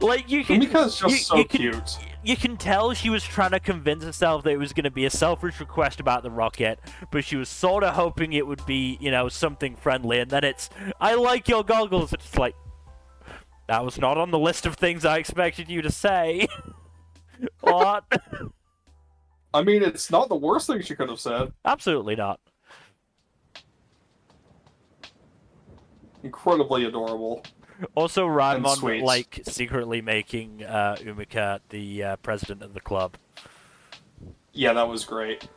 A: Like, you can...
B: Because just so cute.
A: You can tell she was trying to convince herself that it was going to be a selfish request about the rocket, but she was sort of hoping it would be, you know, something friendly, and then it's, I like your goggles. It's like, that was not on the list of things I expected you to say. What?
B: I mean, it's not the worst thing she could have said.
A: Absolutely not.
B: Incredibly adorable.
A: Also,
B: And
A: Raimon,
B: sweet.
A: like, secretly making Umika the president of the club.
B: Yeah, that was great.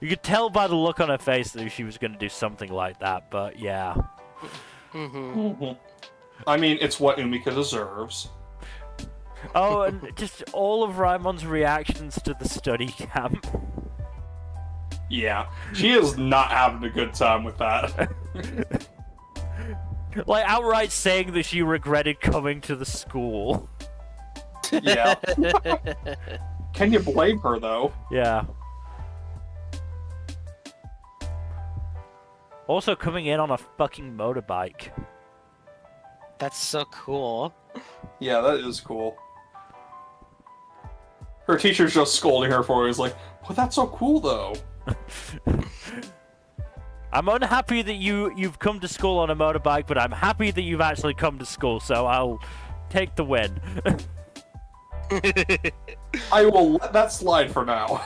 A: You could tell by the look on her face that she was going to do something like that, but yeah.
B: I mean, it's what Umika deserves.
A: Oh, and just all of Raimon's reactions to the study camp.
B: Yeah, she is not having a good time with that.
A: Like, outright saying that she regretted coming to the school.
B: Yeah. Can you blame her, though?
A: Yeah. Also coming in on a fucking motorbike.
C: That's so cool.
B: Yeah, that is cool. Her teacher's just scolding her for it. He's like, well, that's so cool, though.
A: I'm unhappy that you've come to school on a motorbike, but I'm happy that you've actually come to school, so I'll take the win.
B: I will let that slide for now.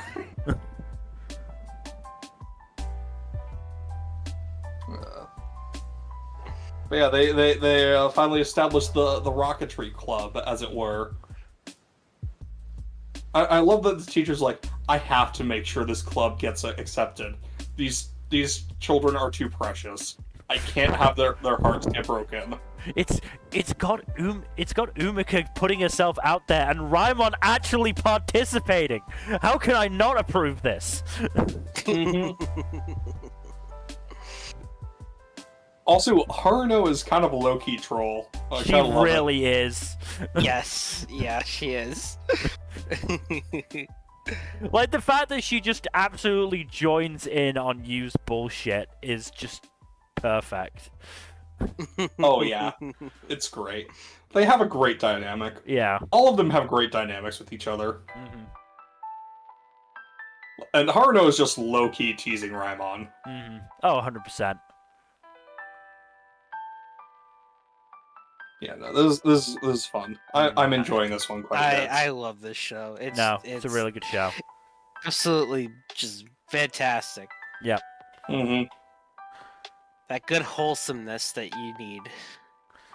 B: But yeah, they finally established the Rocketry Club, as it were. I love that the teacher's like, I have to make sure this club gets accepted. These children are too precious. I can't have their hearts get broken.
A: It's got Umika putting herself out there and Raimon actually participating. How can I not approve this?
B: Also, Haruno is kind of a low-key troll. I
A: She
B: kinda love it.
A: really is.
C: Yes, yeah, she is.
A: Like, the fact that she just absolutely joins in on Yu's bullshit is just perfect.
B: Oh yeah, it's great. They have a great dynamic.
A: Yeah.
B: All of them have great dynamics with each other. And Haruno is just low-key teasing Raimon.
A: Mm. Oh, 100%.
B: Yeah, no, this is fun. I'm enjoying this one quite a bit.
C: I love this show. It's
A: a really good show.
C: Absolutely just fantastic.
A: Yep.
B: Mm-hmm.
C: That good wholesomeness that you need.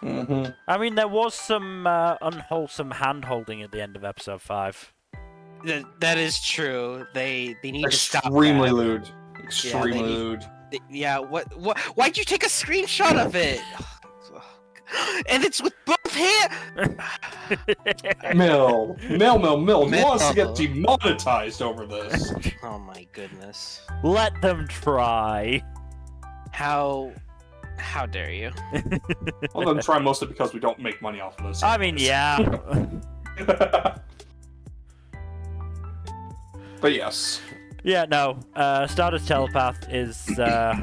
B: Mm-hmm.
A: I mean, there was some unwholesome hand-holding at the end of episode 5.
C: That is true. They need to stop that.
B: Extremely lewd. Extremely lewd.
C: Yeah, what? Why'd you take a screenshot of it? And it's with both hands!
B: Mill. He wants to get demonetized over this.
C: Oh my goodness.
A: Let them try.
C: How dare you?
B: Let them try mostly because we don't make money off of this.
A: I mean, yeah.
B: But yes.
A: Yeah, no. Stardust Telepath is a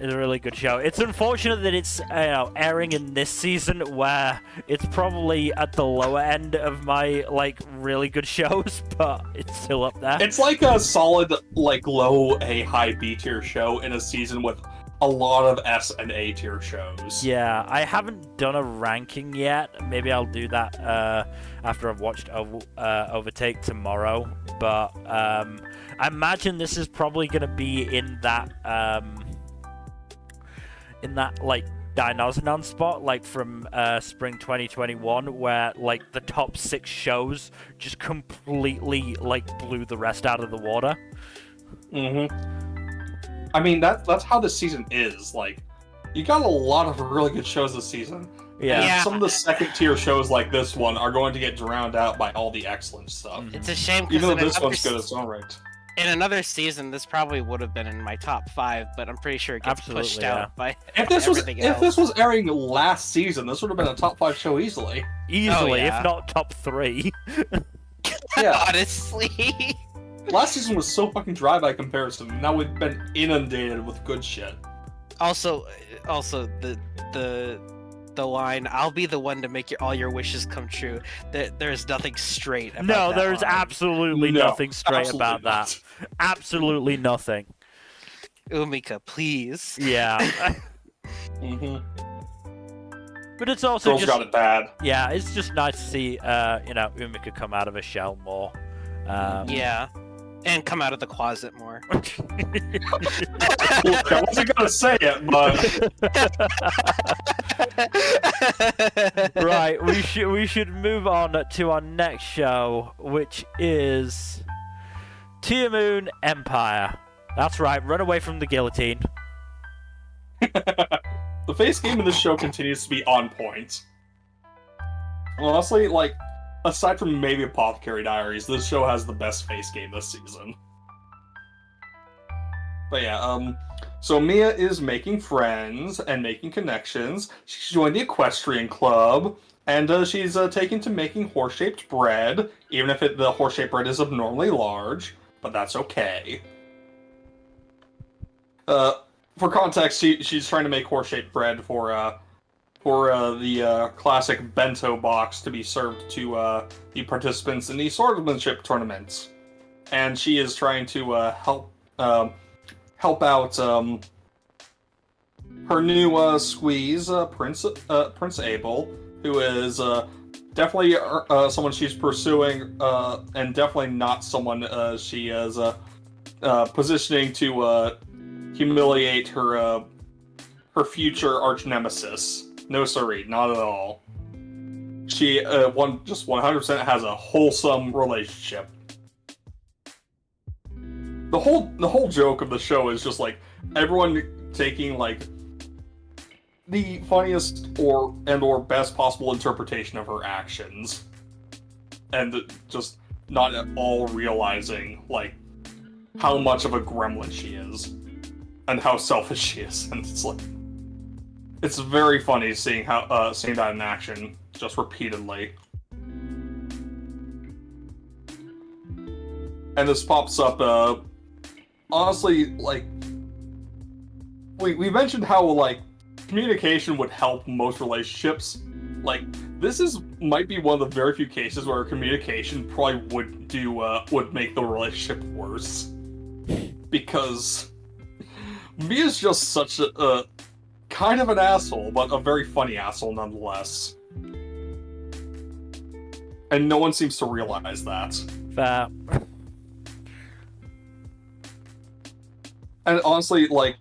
A: really good show. It's unfortunate that it's airing in this season where it's probably at the lower end of my really good shows, but it's still up there.
B: It's like a solid low A high B tier show in a season with a lot of S and A tier shows.
A: Yeah, I haven't done a ranking yet. Maybe I'll do that after I've watched Overtake tomorrow. But I imagine this is probably going to be in that Dinosaur spot, from spring 2021, where the top 6 shows just completely blew the rest out of the water.
B: Mm-hmm. I mean, that's how this season is. You got a lot of really good shows this season.
A: Yeah.
B: And some of the second tier shows like this one are going to get drowned out by all the excellent stuff.
C: It's a shame
B: Even though
C: because
B: this one's good in its own right.
C: in another season, this probably would have been in my top 5, but I'm pretty sure it gets pushed out by everything else.
B: If this was airing last season, this would have been a top 5 show easily.
A: Easily, if not top 3.
B: Yeah.
C: Honestly.
B: Last season was so fucking dry by comparison. Now we've been inundated with good shit.
C: Also, the line, "I'll be the one to make all your wishes come true." There's nothing straight about
A: No,
C: that
A: there's
C: line.
A: absolutely nothing straight about that. Absolutely nothing.
C: Umika, please.
A: Yeah.
B: Mm-hmm.
A: But it's also
B: Girls
A: just
B: got it bad.
A: yeah, it's just nice to see Umika come out of her shell more.
C: Yeah. And come out of the closet more.
B: Look, I wasn't gonna say it, but
A: Right, we should move on to our next show, which is Tearmoon Empire. That's right, run away from the guillotine.
B: the face game in this show continues to be on point. Honestly, aside from maybe Apothecary Diaries, this show has the best face game this season. But yeah, so Mia is making friends and making connections. She's joined the equestrian club, and she's taken to making horse-shaped bread, even if the horse-shaped bread is abnormally large, but that's okay. For context, she's trying to make horse-shaped bread for the classic bento box to be served to the participants in the swordsmanship tournaments, and she is trying to help out her new squeeze, Prince Abel, who is definitely someone she's pursuing, and definitely not someone she is positioning to humiliate her future arch nemesis. No siree, not at all. She just 100% has a wholesome relationship. The whole joke of the show is just everyone taking the funniest or best possible interpretation of her actions, and just not at all realizing how much of a gremlin she is and how selfish she is, and it's very funny seeing that in action just repeatedly. And this pops up honestly, we mentioned how communication would help most relationships. This might be one of the very few cases where communication probably would make the relationship worse. because Mia's just such a kind of an asshole, but a very funny asshole nonetheless. And no one seems to realize that.
A: Fair.
B: And honestly, like,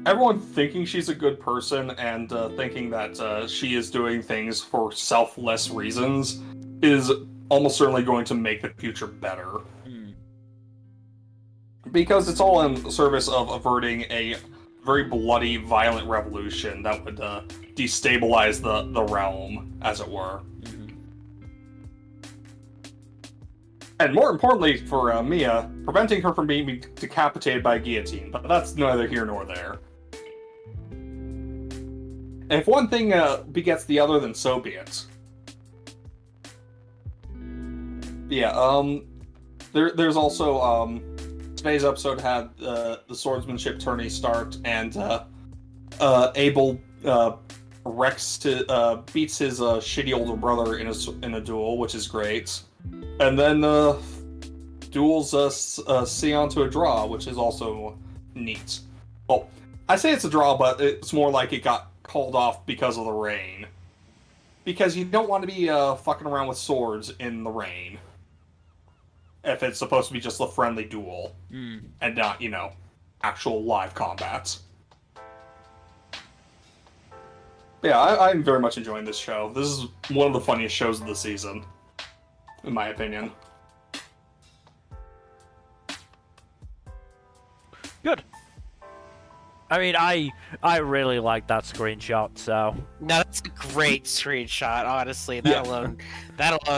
B: everyone thinking she's a good person and thinking that she is doing things for selfless reasons is almost certainly going to make the future better. Because it's all in service of averting a very bloody, violent revolution that would destabilize the realm, as it were. And more importantly for Mia, preventing her from being decapitated by a guillotine, but that's neither here nor there. And if one thing begets the other, then so be it. Yeah, there's also, today's episode had the swordsmanship tourney start, and Abel beats his shitty older brother in a duel, which is great. And then duels see on to a draw, which is also neat. Well, I say it's a draw, but it's more like it got called off because of the rain. Because you don't want to be fucking around with swords in the rain. If it's supposed to be just a friendly duel. And not, you know, actual live combat. Yeah, I'm very much enjoying this show. This is one of the funniest shows of the season. In my opinion.
A: Good. I mean, I really like that screenshot, so...
C: No, that's a great screenshot, honestly. That alone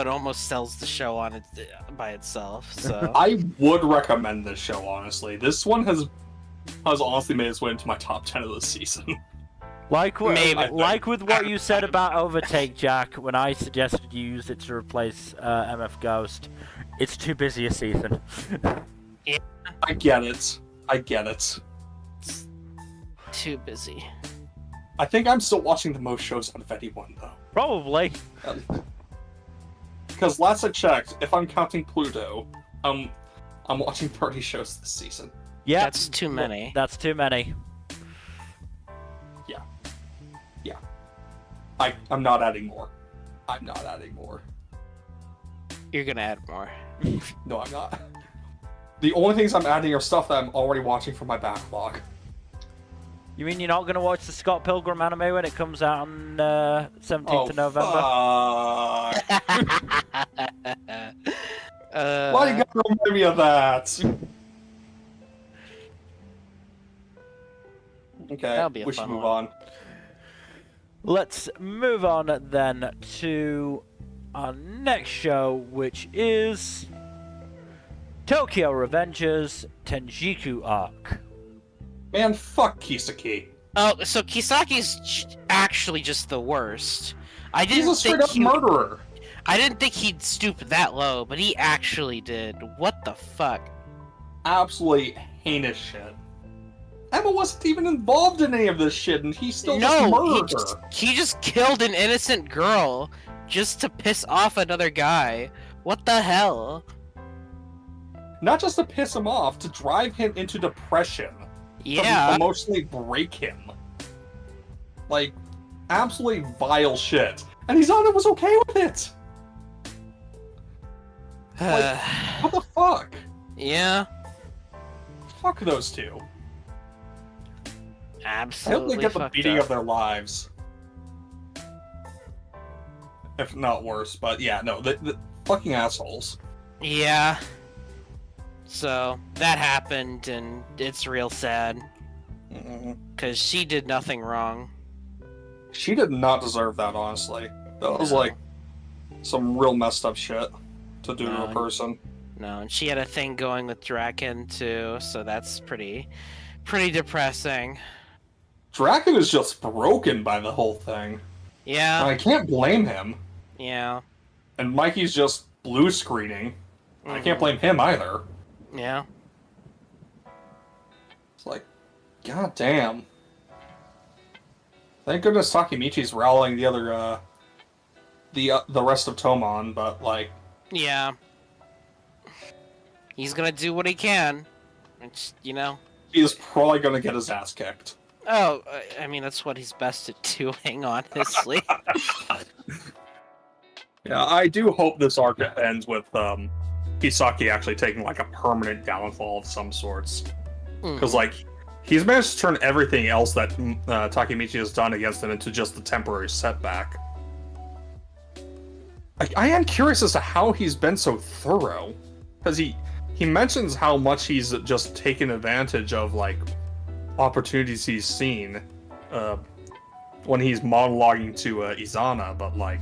C: almost sells the show on it by itself, so...
B: I would recommend this show, honestly. This one has honestly made its way into my top 10 of the season.
A: Like with what you said about Overtake, Jack, when I suggested you use it to replace MF Ghost, it's too busy a season.
C: Yeah.
B: I get it.
C: It's too busy.
B: I think I'm still watching the most shows out of anyone, though.
A: Probably.
B: Because last I checked, if I'm counting Pluto, I'm watching 30 shows this season.
A: Yeah.
C: That's too many.
A: That's too many.
B: I'm not adding more.
C: You're gonna add more.
B: No, I'm not. The only things I'm adding are stuff that I'm already watching from my backlog.
A: You mean you're not going to watch the Scott Pilgrim anime when it comes out on 17th of November?
B: Why you gotta remind me of that? Okay, we should move on.
A: Let's move on then to our next show, which is Tokyo Revengers Tenjiku Arc.
B: Man, fuck Kisaki.
C: Oh, so Kisaki's actually just the worst.
B: He's a straight-up murderer.
C: I didn't think he'd stoop that low, but he actually did. What the fuck?
B: Absolutely heinous shit. Emma wasn't even involved in any of this shit, and he still just murdered her.
C: He just killed an innocent girl just to piss off another guy. What the hell?
B: Not just to piss him off, to drive him into depression.
C: Yeah.
B: To emotionally break him. Like, absolutely vile shit. And Izana was okay with it! Like, what the fuck?
C: Yeah.
B: Fuck those two.
C: Absolutely.
B: I hope they get the beating of their lives. If not worse, but yeah, no, the fucking assholes.
C: Yeah. So, that happened, and it's real sad. Because she did nothing wrong.
B: She did not deserve that, honestly. That was like some real messed up shit to do to a person.
C: No, and she had a thing going with Draken too, so that's pretty depressing.
B: Draken is just broken by the whole thing.
C: Yeah.
B: And I can't blame him.
C: Yeah.
B: And Mikey's just blue screening. I can't blame him either.
C: Yeah.
B: It's like, god damn. Thank goodness Takemichi's rallying the other, the rest of Tomon, but like...
C: Yeah. He's gonna do what he can. It's, you know.
B: He's probably gonna get his ass kicked.
C: Oh, I mean, that's what he's best at doing, honestly.
B: Yeah, I do hope this arc ends with Kisaki actually taking like a permanent downfall of some sorts. Because like he's managed to turn everything else that Takemichi has done against him into just a temporary setback. I am curious as to how he's been so thorough, because he mentions how much he's just taken advantage of like opportunities he's seen when he's monologuing to Izana, but like,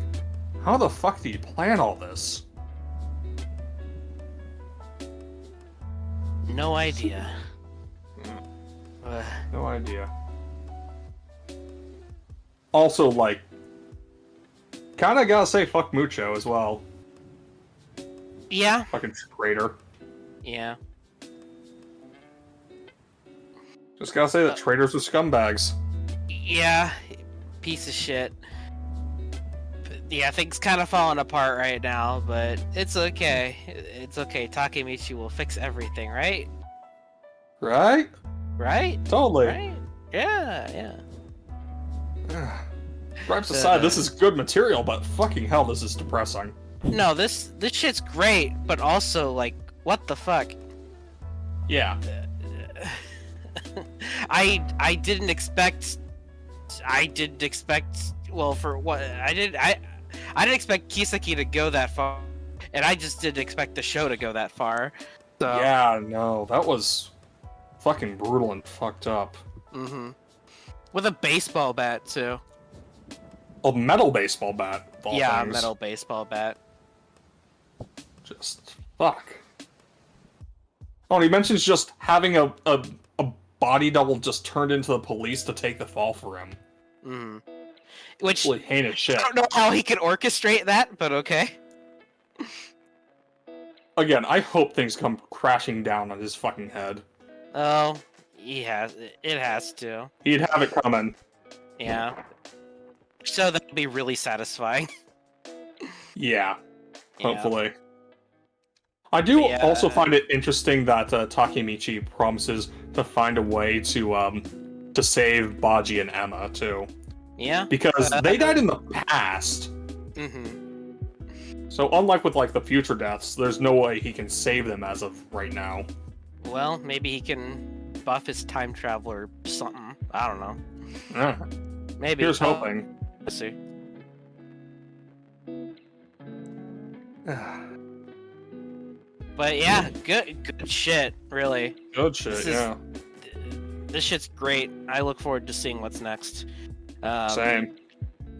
B: how the fuck do you plan all this?
C: No idea.
B: No idea. Also, like, kinda gotta say fuck Mucho as well.
C: Yeah.
B: Fucking traitor.
C: Yeah.
B: Just gotta say that traitors are scumbags.
C: Yeah. Piece of shit. But yeah, things kind of falling apart right now, but it's okay. It's okay. Takemichi will fix everything, right?
B: Right?
C: Right?
B: Totally.
C: Right? Yeah, yeah.
B: Gripes aside, this is good material, but fucking hell, this is depressing.
C: No, this shit's great, but also, like, what the fuck?
B: Yeah.
C: I didn't expect. Well, for what I didn't expect Kisaki to go that far, and I just didn't expect the show to go that far. So.
B: Yeah, no, that was fucking brutal and fucked up.
C: Mm-hmm. With a baseball bat too.
B: A metal baseball bat. Of all
C: Yeah,
B: things.
C: metal baseball bat.
B: Just fuck. Oh, and he mentions just having a body double just turned into the police to take the fall for him.
C: Mm-hmm. Which
B: Really heinous shit.
C: I don't know how he can orchestrate that, but okay.
B: Again, I hope things come crashing down on his fucking head.
C: Oh, it has to.
B: He'd have it coming.
C: Yeah. So that'd be really satisfying.
B: Yeah.
C: Yeah.
B: Hopefully. I do
C: Yeah.
B: also find it interesting that Takemichi promises to find a way to save Baji and Emma too,
C: Yeah.
B: because they died in the past.
C: Mm-hmm.
B: So unlike with like the future deaths, there's no way he can save them as of right now.
C: Well, maybe he can buff his time travel or something. I don't know.
B: Eh,
C: Maybe.
B: Here's hoping.
C: Let's see. But yeah, good shit, really.
B: Good shit, yeah.
C: This shit's great. I look forward to seeing what's next.
B: Same.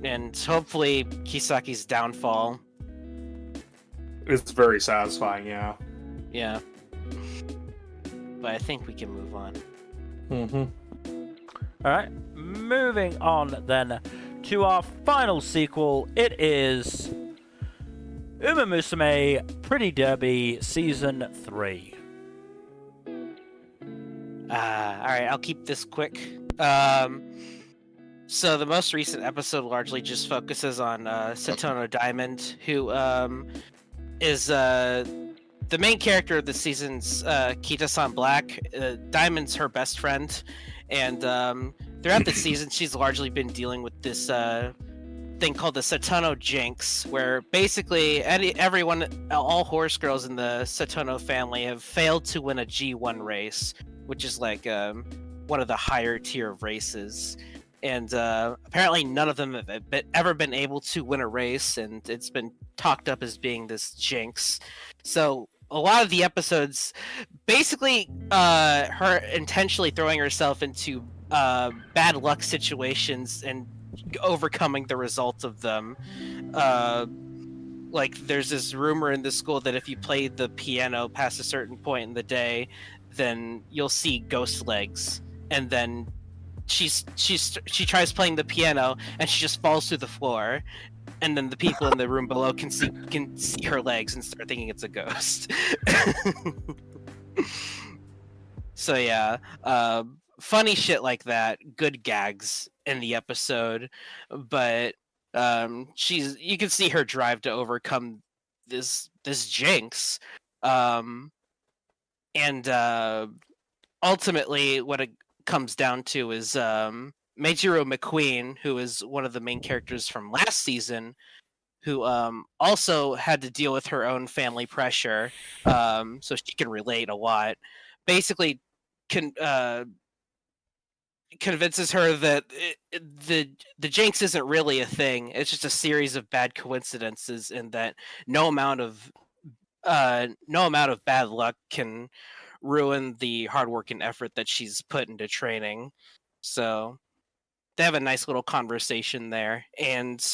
C: And hopefully Kisaki's downfall.
B: It's very satisfying, yeah.
C: Yeah. But I think we can move on.
B: Mm-hmm.
A: Alright, moving on then to our final sequel. It is Uma Musume Pretty Derby Season 3.
C: Alright, I'll keep this quick. So the most recent episode largely just focuses on Satono Diamond, who is the main character of the season's Kita-san Black. Diamond's her best friend, and throughout the season she's largely been dealing with this thing called the Satono Jinx, where basically all horse girls in the Satono family have failed to win a G1 race, which is like one of the higher tier races. And apparently none of them have ever been able to win a race, and it's been talked up as being this jinx. So a lot of the episodes, basically her intentionally throwing herself into bad luck situations and overcoming the results of them. Like there's this rumor in the school that if you play the piano past a certain point in the day, then you'll see ghost legs, and then she tries playing the piano and she just falls through the floor, and then the people in the room below can see her legs and start thinking it's a ghost. So yeah, funny shit like that, good gags in the episode, but you can see her drive to overcome this jinx, and ultimately, what it comes down to is Meijiro McQueen, who is one of the main characters from last season, who also had to deal with her own family pressure, so she can relate a lot. Basically, convinces her that the jinx isn't really a thing. It's just a series of bad coincidences, and that no amount of bad luck can ruin the hard work and effort that she's put into training. So they have a nice little conversation there, and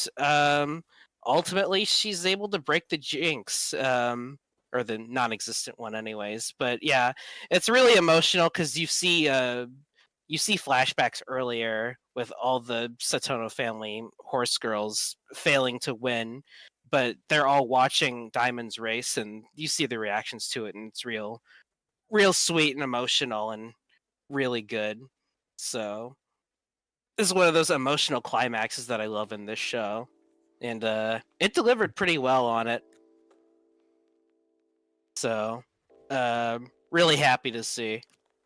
C: ultimately she's able to break the jinx, or the non-existent one, anyways. But yeah, it's really emotional because you see flashbacks earlier with all the Satono family horse girls failing to win, but they're all watching Diamond's race, and you see the reactions to it, and it's real sweet and emotional and really good. So this is one of those emotional climaxes that I love in this show, and it delivered pretty well on it. So really happy to see.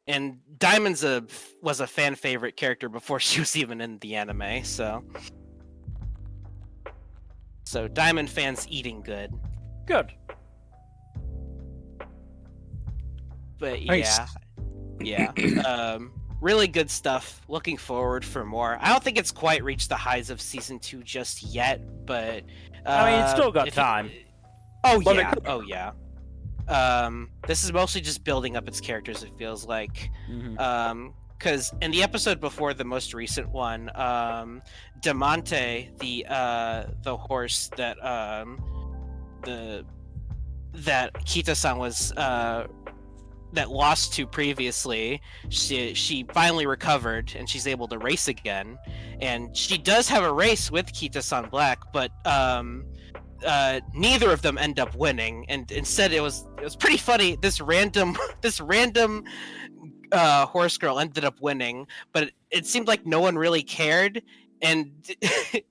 C: And Diamond's was a fan favorite character before she was even in the anime, so Diamond fans eating good.
A: Good.
C: But
B: Nice.
C: yeah, really good stuff. Looking forward for more. I don't think it's quite reached the highs of season 2 just yet, but
A: I mean, it's still got time.
B: But
C: yeah. This is mostly just building up its characters, it feels like. Because in the episode before the most recent one, Diamante, the horse that that Kita-san was that lost to previously, she finally recovered and she's able to race again, and she does have a race with Kita-san Black, but neither of them end up winning, and instead it was pretty funny. This random horse girl ended up winning, but it seemed like no one really cared, and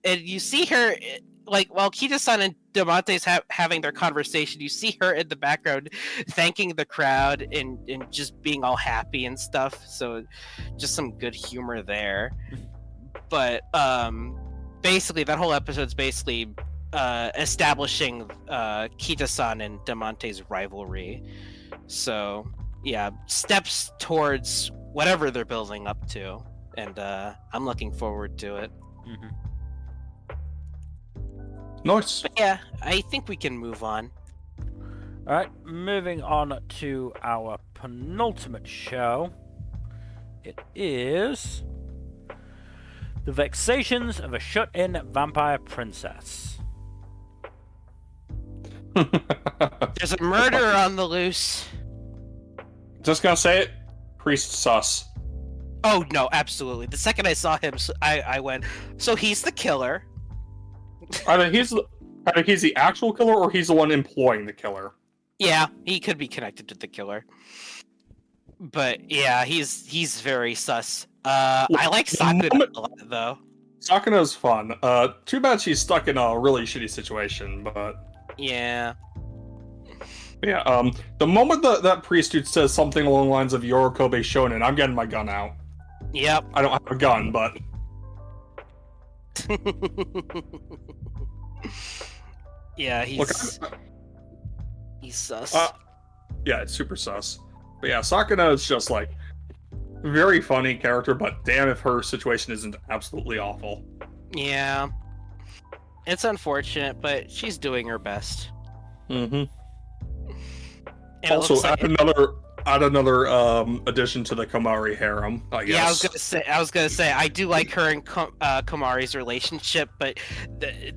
C: and you see her, like, while Kita-san and Diamante's having their conversation, you see her in the background thanking the crowd and just being all happy and stuff. So just some good humor there. But basically that whole episode's basically establishing Kita-san and Diamante's rivalry. So yeah, steps towards whatever they're building up to, and I'm looking forward to it.
B: Nice.
C: But yeah, I think we can move on.
A: Alright, moving on to our penultimate show. It is The Vexations of a Shut-In Vampire Princess.
C: There's a murderer on the loose.
B: Just gonna say it. Priest sus.
C: Oh no, absolutely. The second I saw him, I went, so he's the killer.
B: Either he's the actual killer or he's the one employing the killer.
C: Yeah, he could be connected to the killer. But yeah, he's very sus. I like Sakura a lot, though.
B: Sakura's fun. Too bad she's stuck in a really shitty situation, but
C: yeah.
B: Yeah, the moment that priest dude says something along the lines of Yorokobe Shonen, I'm getting my gun out.
C: Yep.
B: I don't have a gun, but...
C: yeah, he's sus.
B: Yeah, it's super sus. But yeah, Sakura is just, like, very funny character, but damn if her situation isn't absolutely awful.
C: Yeah. It's unfortunate, but she's doing her best.
B: Mm-hmm.
C: And
B: Also,
C: like
B: add another addition to the Komari harem, I guess.
C: Yeah, I was gonna say I do like her and Komari's relationship, but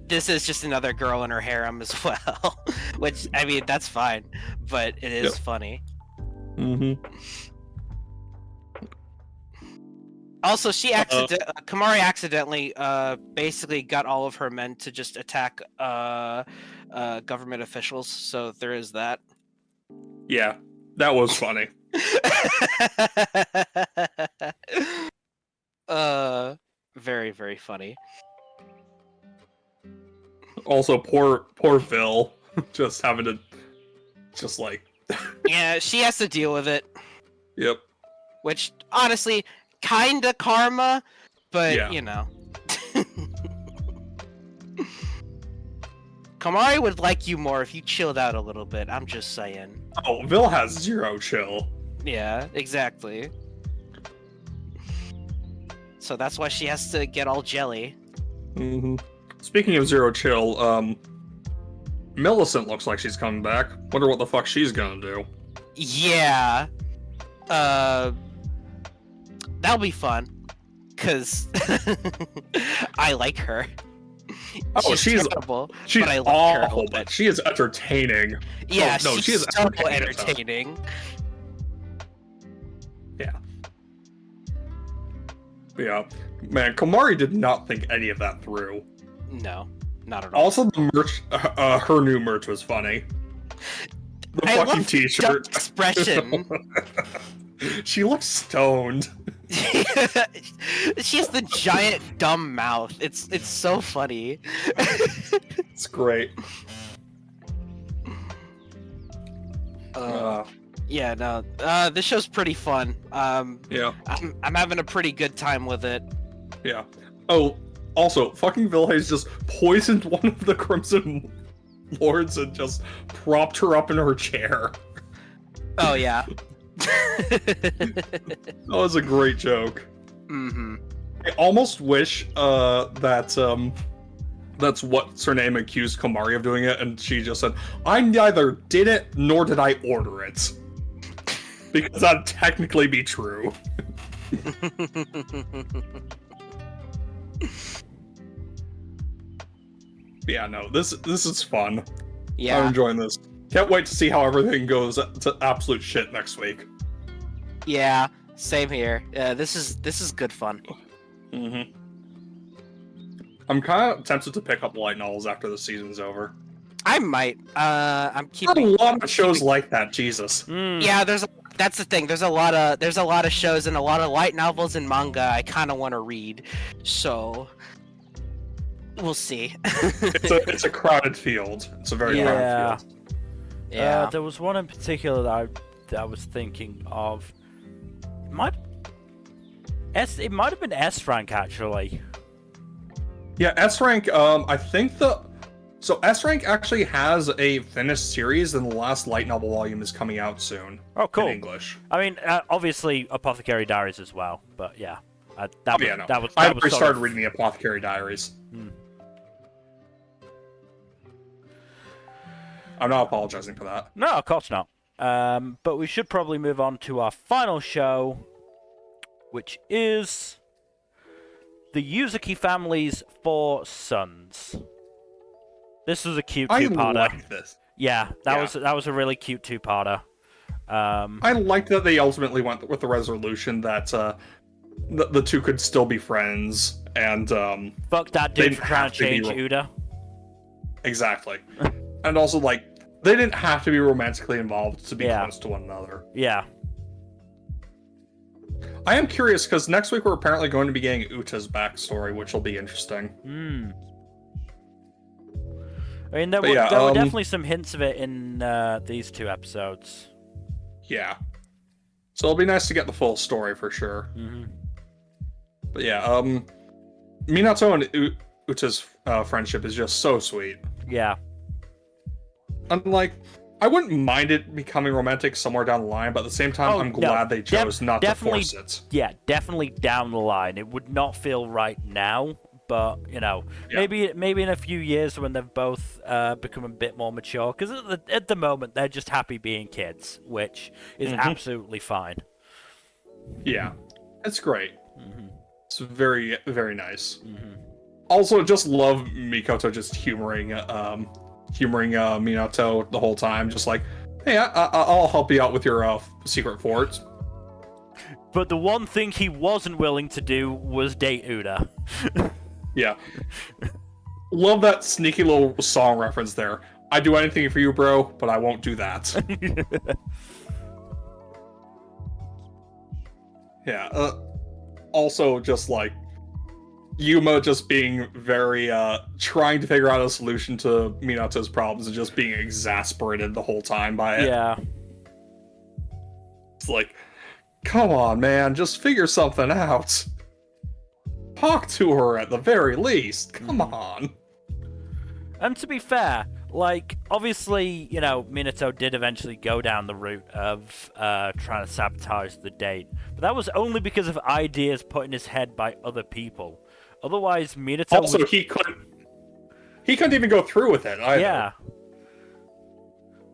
C: this is just another girl in her harem as well. Which, I mean, that's fine, but it is funny.
B: Mm-hmm.
C: Also, Komari accidentally basically got all of her men to just attack government officials, so there is that.
B: Yeah, that was funny.
C: Very, very funny.
B: Also, poor Phil, just having to, just like...
C: Yeah, she has to deal with it.
B: Yep.
C: which honestly, kinda karma, but
B: Yeah.
C: you know. Komari would like you more if you chilled out a little bit. I'm just saying.
B: Oh, Vil has 0 chill.
C: Yeah, exactly. So that's why she has to get all jelly.
B: Mm-hmm. Speaking of 0 chill, Millicent looks like she's coming back. Wonder what the fuck she's gonna do.
C: Yeah. That'll be fun. Cause I like her.
B: Oh, she's
C: terrible,
B: she's
C: but I like her a
B: awful,
C: little
B: but
C: bit.
B: she is entertaining.
C: Yeah,
B: no,
C: she's
B: she is
C: so
B: entertaining as hell.
C: entertaining.
B: Yeah, man, Komari did not think any of that through.
C: No, not at all.
B: Also, the merch, her new merch was funny. The
C: I
B: fucking
C: love
B: T-shirt
C: Duck expression.
B: She looks stoned.
C: She has the giant dumb mouth. It's so funny.
B: It's great.
C: Yeah, no. This show's pretty fun.
B: Yeah,
C: I'm having a pretty good time with it.
B: yeah. Oh, also, fucking Vilhay's just poisoned one of the Crimson Lords and just propped her up in her chair.
C: Oh yeah.
B: That was a great joke.
C: Mm-hmm.
B: I almost wish that's what's her name accused Komari of doing it, and she just said, "I neither did it nor did I order it," because that'd technically be true. Yeah, no, this is fun. I'm
C: Yeah.
B: enjoying this. Can't wait to see how everything goes to absolute shit next week.
C: Yeah. Same here. This is good fun.
B: Mm-hmm. I'm kind of tempted to pick up light novels after the season's over.
C: I might. I'm
B: Not
C: keeping.
B: a lot of shows like that, Jesus.
C: Yeah, that's the thing. There's a lot of shows and a lot of light novels and manga I kind of want to read. So we'll see.
B: It's a crowded field. It's a very crowded field.
C: Yeah.
A: There was one in particular that I was thinking of. It might have been S rank actually.
B: Yeah, S rank. I think so S rank actually has a finished series, and the last light novel volume is coming out soon.
A: Oh, cool.
B: In English.
A: I mean, obviously Apothecary Diaries as well, but yeah, that was.
B: I already started reading the Apothecary Diaries. I'm not apologizing for that.
A: No, of course not. But we should probably move on to our final show, which is the Yuzuki family's 4 sons. This was a cute two-parter.
B: I like this.
A: Yeah, that was a really cute two-parter.
B: I liked that they ultimately went with the resolution that the two could still be friends, and
A: fuck that dude for trying to change Uda.
B: Exactly. And also, like, they didn't have to be romantically involved to be close to one another.
A: Yeah.
B: I am curious, because next week we're apparently going to be getting Uta's backstory, which will be interesting.
A: I mean, there were definitely some hints of it in these 2 episodes.
B: Yeah. So it'll be nice to get the full story for sure. But yeah, Minato and Uta's friendship is just so sweet.
A: Yeah.
B: And like, I wouldn't mind it becoming romantic somewhere down the line, but at the same time, I'm glad they chose not to force it.
A: Yeah, definitely down the line. It would not feel right now, but you know, maybe in a few years when they've both become a bit more mature. Because at the moment, they're just happy being kids, which is absolutely fine.
B: Yeah, it's great. It's very, very nice. Also, just love Mikoto just humoring Minato the whole time, just like, hey, I'll help you out with your secret fort.
A: But the one thing he wasn't willing to do was date Uda.
B: Yeah. Love that sneaky little song reference there. I do anything for you, bro, but I won't do that. Yeah. Also, just like Yuma just being very trying to figure out a solution to Minato's problems and just being exasperated the whole time by it.
A: Yeah.
B: It's like, come on, man, just figure something out. Talk to her at the very least. Come on.
A: And to be fair, like, obviously, you know, Minato did eventually go down the route of trying to sabotage the date. But that was only because of ideas put in his head by other people. Otherwise, Minato
B: Also,
A: was...
B: he couldn't even go through with it either.
A: Yeah.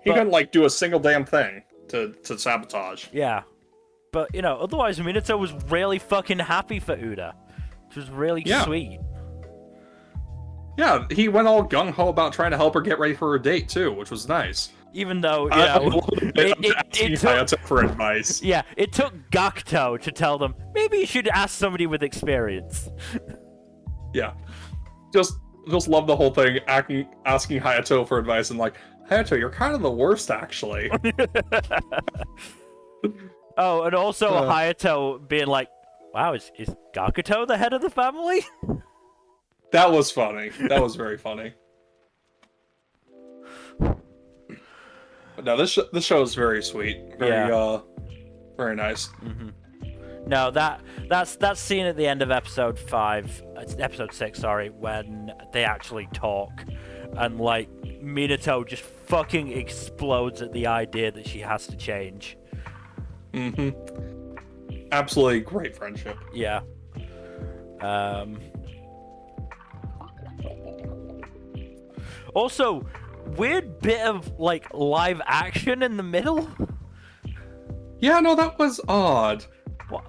B: He couldn't, like, do a single damn thing to sabotage.
A: Yeah. But, you know, otherwise, Minato was really fucking happy for Uda. Which was really sweet.
B: Yeah, he went all gung-ho about trying to help her get ready for her date, too, which was nice.
A: Even though, you know...
B: it took for advice.
A: Yeah, it took Gakuto to tell them, maybe you should ask somebody with experience.
B: Yeah. Just love the whole thing, asking Hayato for advice, and like, Hayato, you're kind of the worst, actually.
A: Oh, and also Hayato being like, wow, is Gakuto the head of the family?
B: That was funny. That was very funny. But no, this show is very sweet. Very nice.
A: Mm-hmm. No, that scene at the end of episode 6, sorry, when they actually talk, and like Minato just fucking explodes at the idea that she has to change.
B: Mm-hmm. Absolutely great friendship.
A: Yeah. Also, weird bit of like live action in the middle.
B: Yeah, no, that was odd.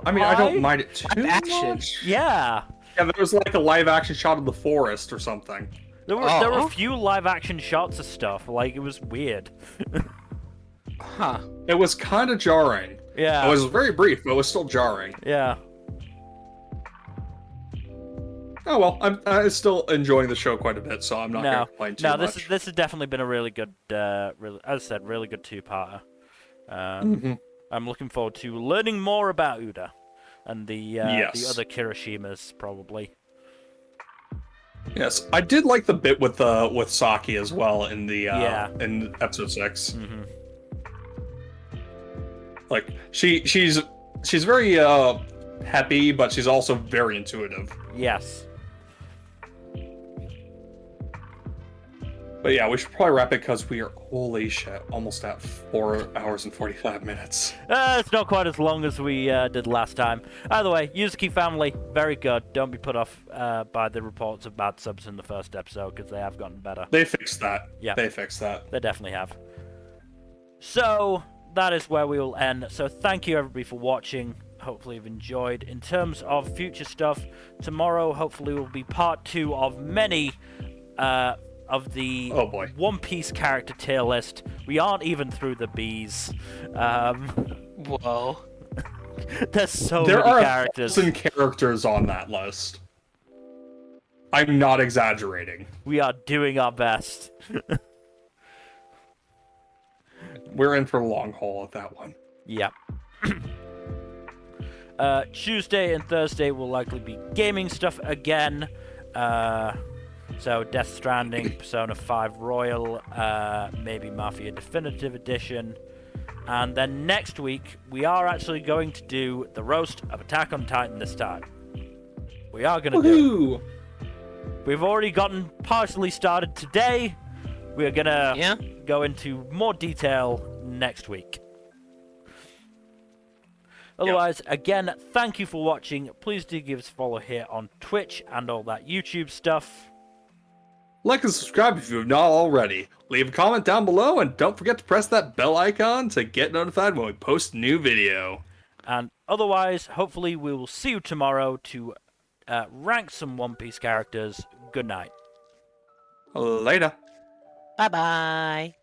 B: I mean, I don't mind it too much.
A: Yeah.
B: Yeah, there was like a live action shot of the forest or something.
A: There were a few live action shots of stuff. Like, it was weird.
C: Huh.
B: It was kind of jarring.
A: Yeah.
B: It was very brief, but it was still jarring.
A: Yeah.
B: Oh well, I'm still enjoying the show quite a bit, so I'm not going to complain too much.
A: No, this has definitely been a really good, as I said, really good two-parter. I'm looking forward to learning more about Uda and the other Kirishimas, probably.
B: Yes, I did like the bit with Saki as well in the in episode 6.
A: Mm-hmm.
B: Like she's very peppy, but she's also very intuitive.
A: Yes.
B: But yeah, we should probably wrap it because we are, holy shit, almost at 4 hours and 45 minutes.
A: It's not quite as long as we did last time. Either way, Yuzuki family, very good. Don't be put off by the reports of bad subs in the first episode, because they have gotten better.
B: They fixed that.
A: Yeah.
B: They fixed that.
A: They definitely have. So, that is where we will end. So thank you everybody for watching. Hopefully you've enjoyed. In terms of future stuff, tomorrow hopefully will be part 2 of many of the One Piece character tier list. We aren't even through the Bs.
C: Whoa.
A: There's so
B: many
A: characters.
B: There are 1,000 characters on that list. I'm not exaggerating.
A: We are doing our best.
B: We're in for a long haul at that one.
A: Yep. Tuesday and Thursday will likely be gaming stuff again. So Death Stranding, Persona 5 Royal, maybe Mafia Definitive Edition. And then next week, we are actually going to do the roast of Attack on Titan this time. We are going to do it. We've already gotten partially started today. We're going to go into more detail next week. Otherwise, again, thank you for watching. Please do give us a follow here on Twitch and all that YouTube stuff.
B: Like and subscribe if you have not already. Leave a comment down below, and don't forget to press that bell icon to get notified when we post a new video.
A: And otherwise, hopefully we will see you tomorrow to rank some One Piece characters. Good night.
B: Later.
C: Bye-bye.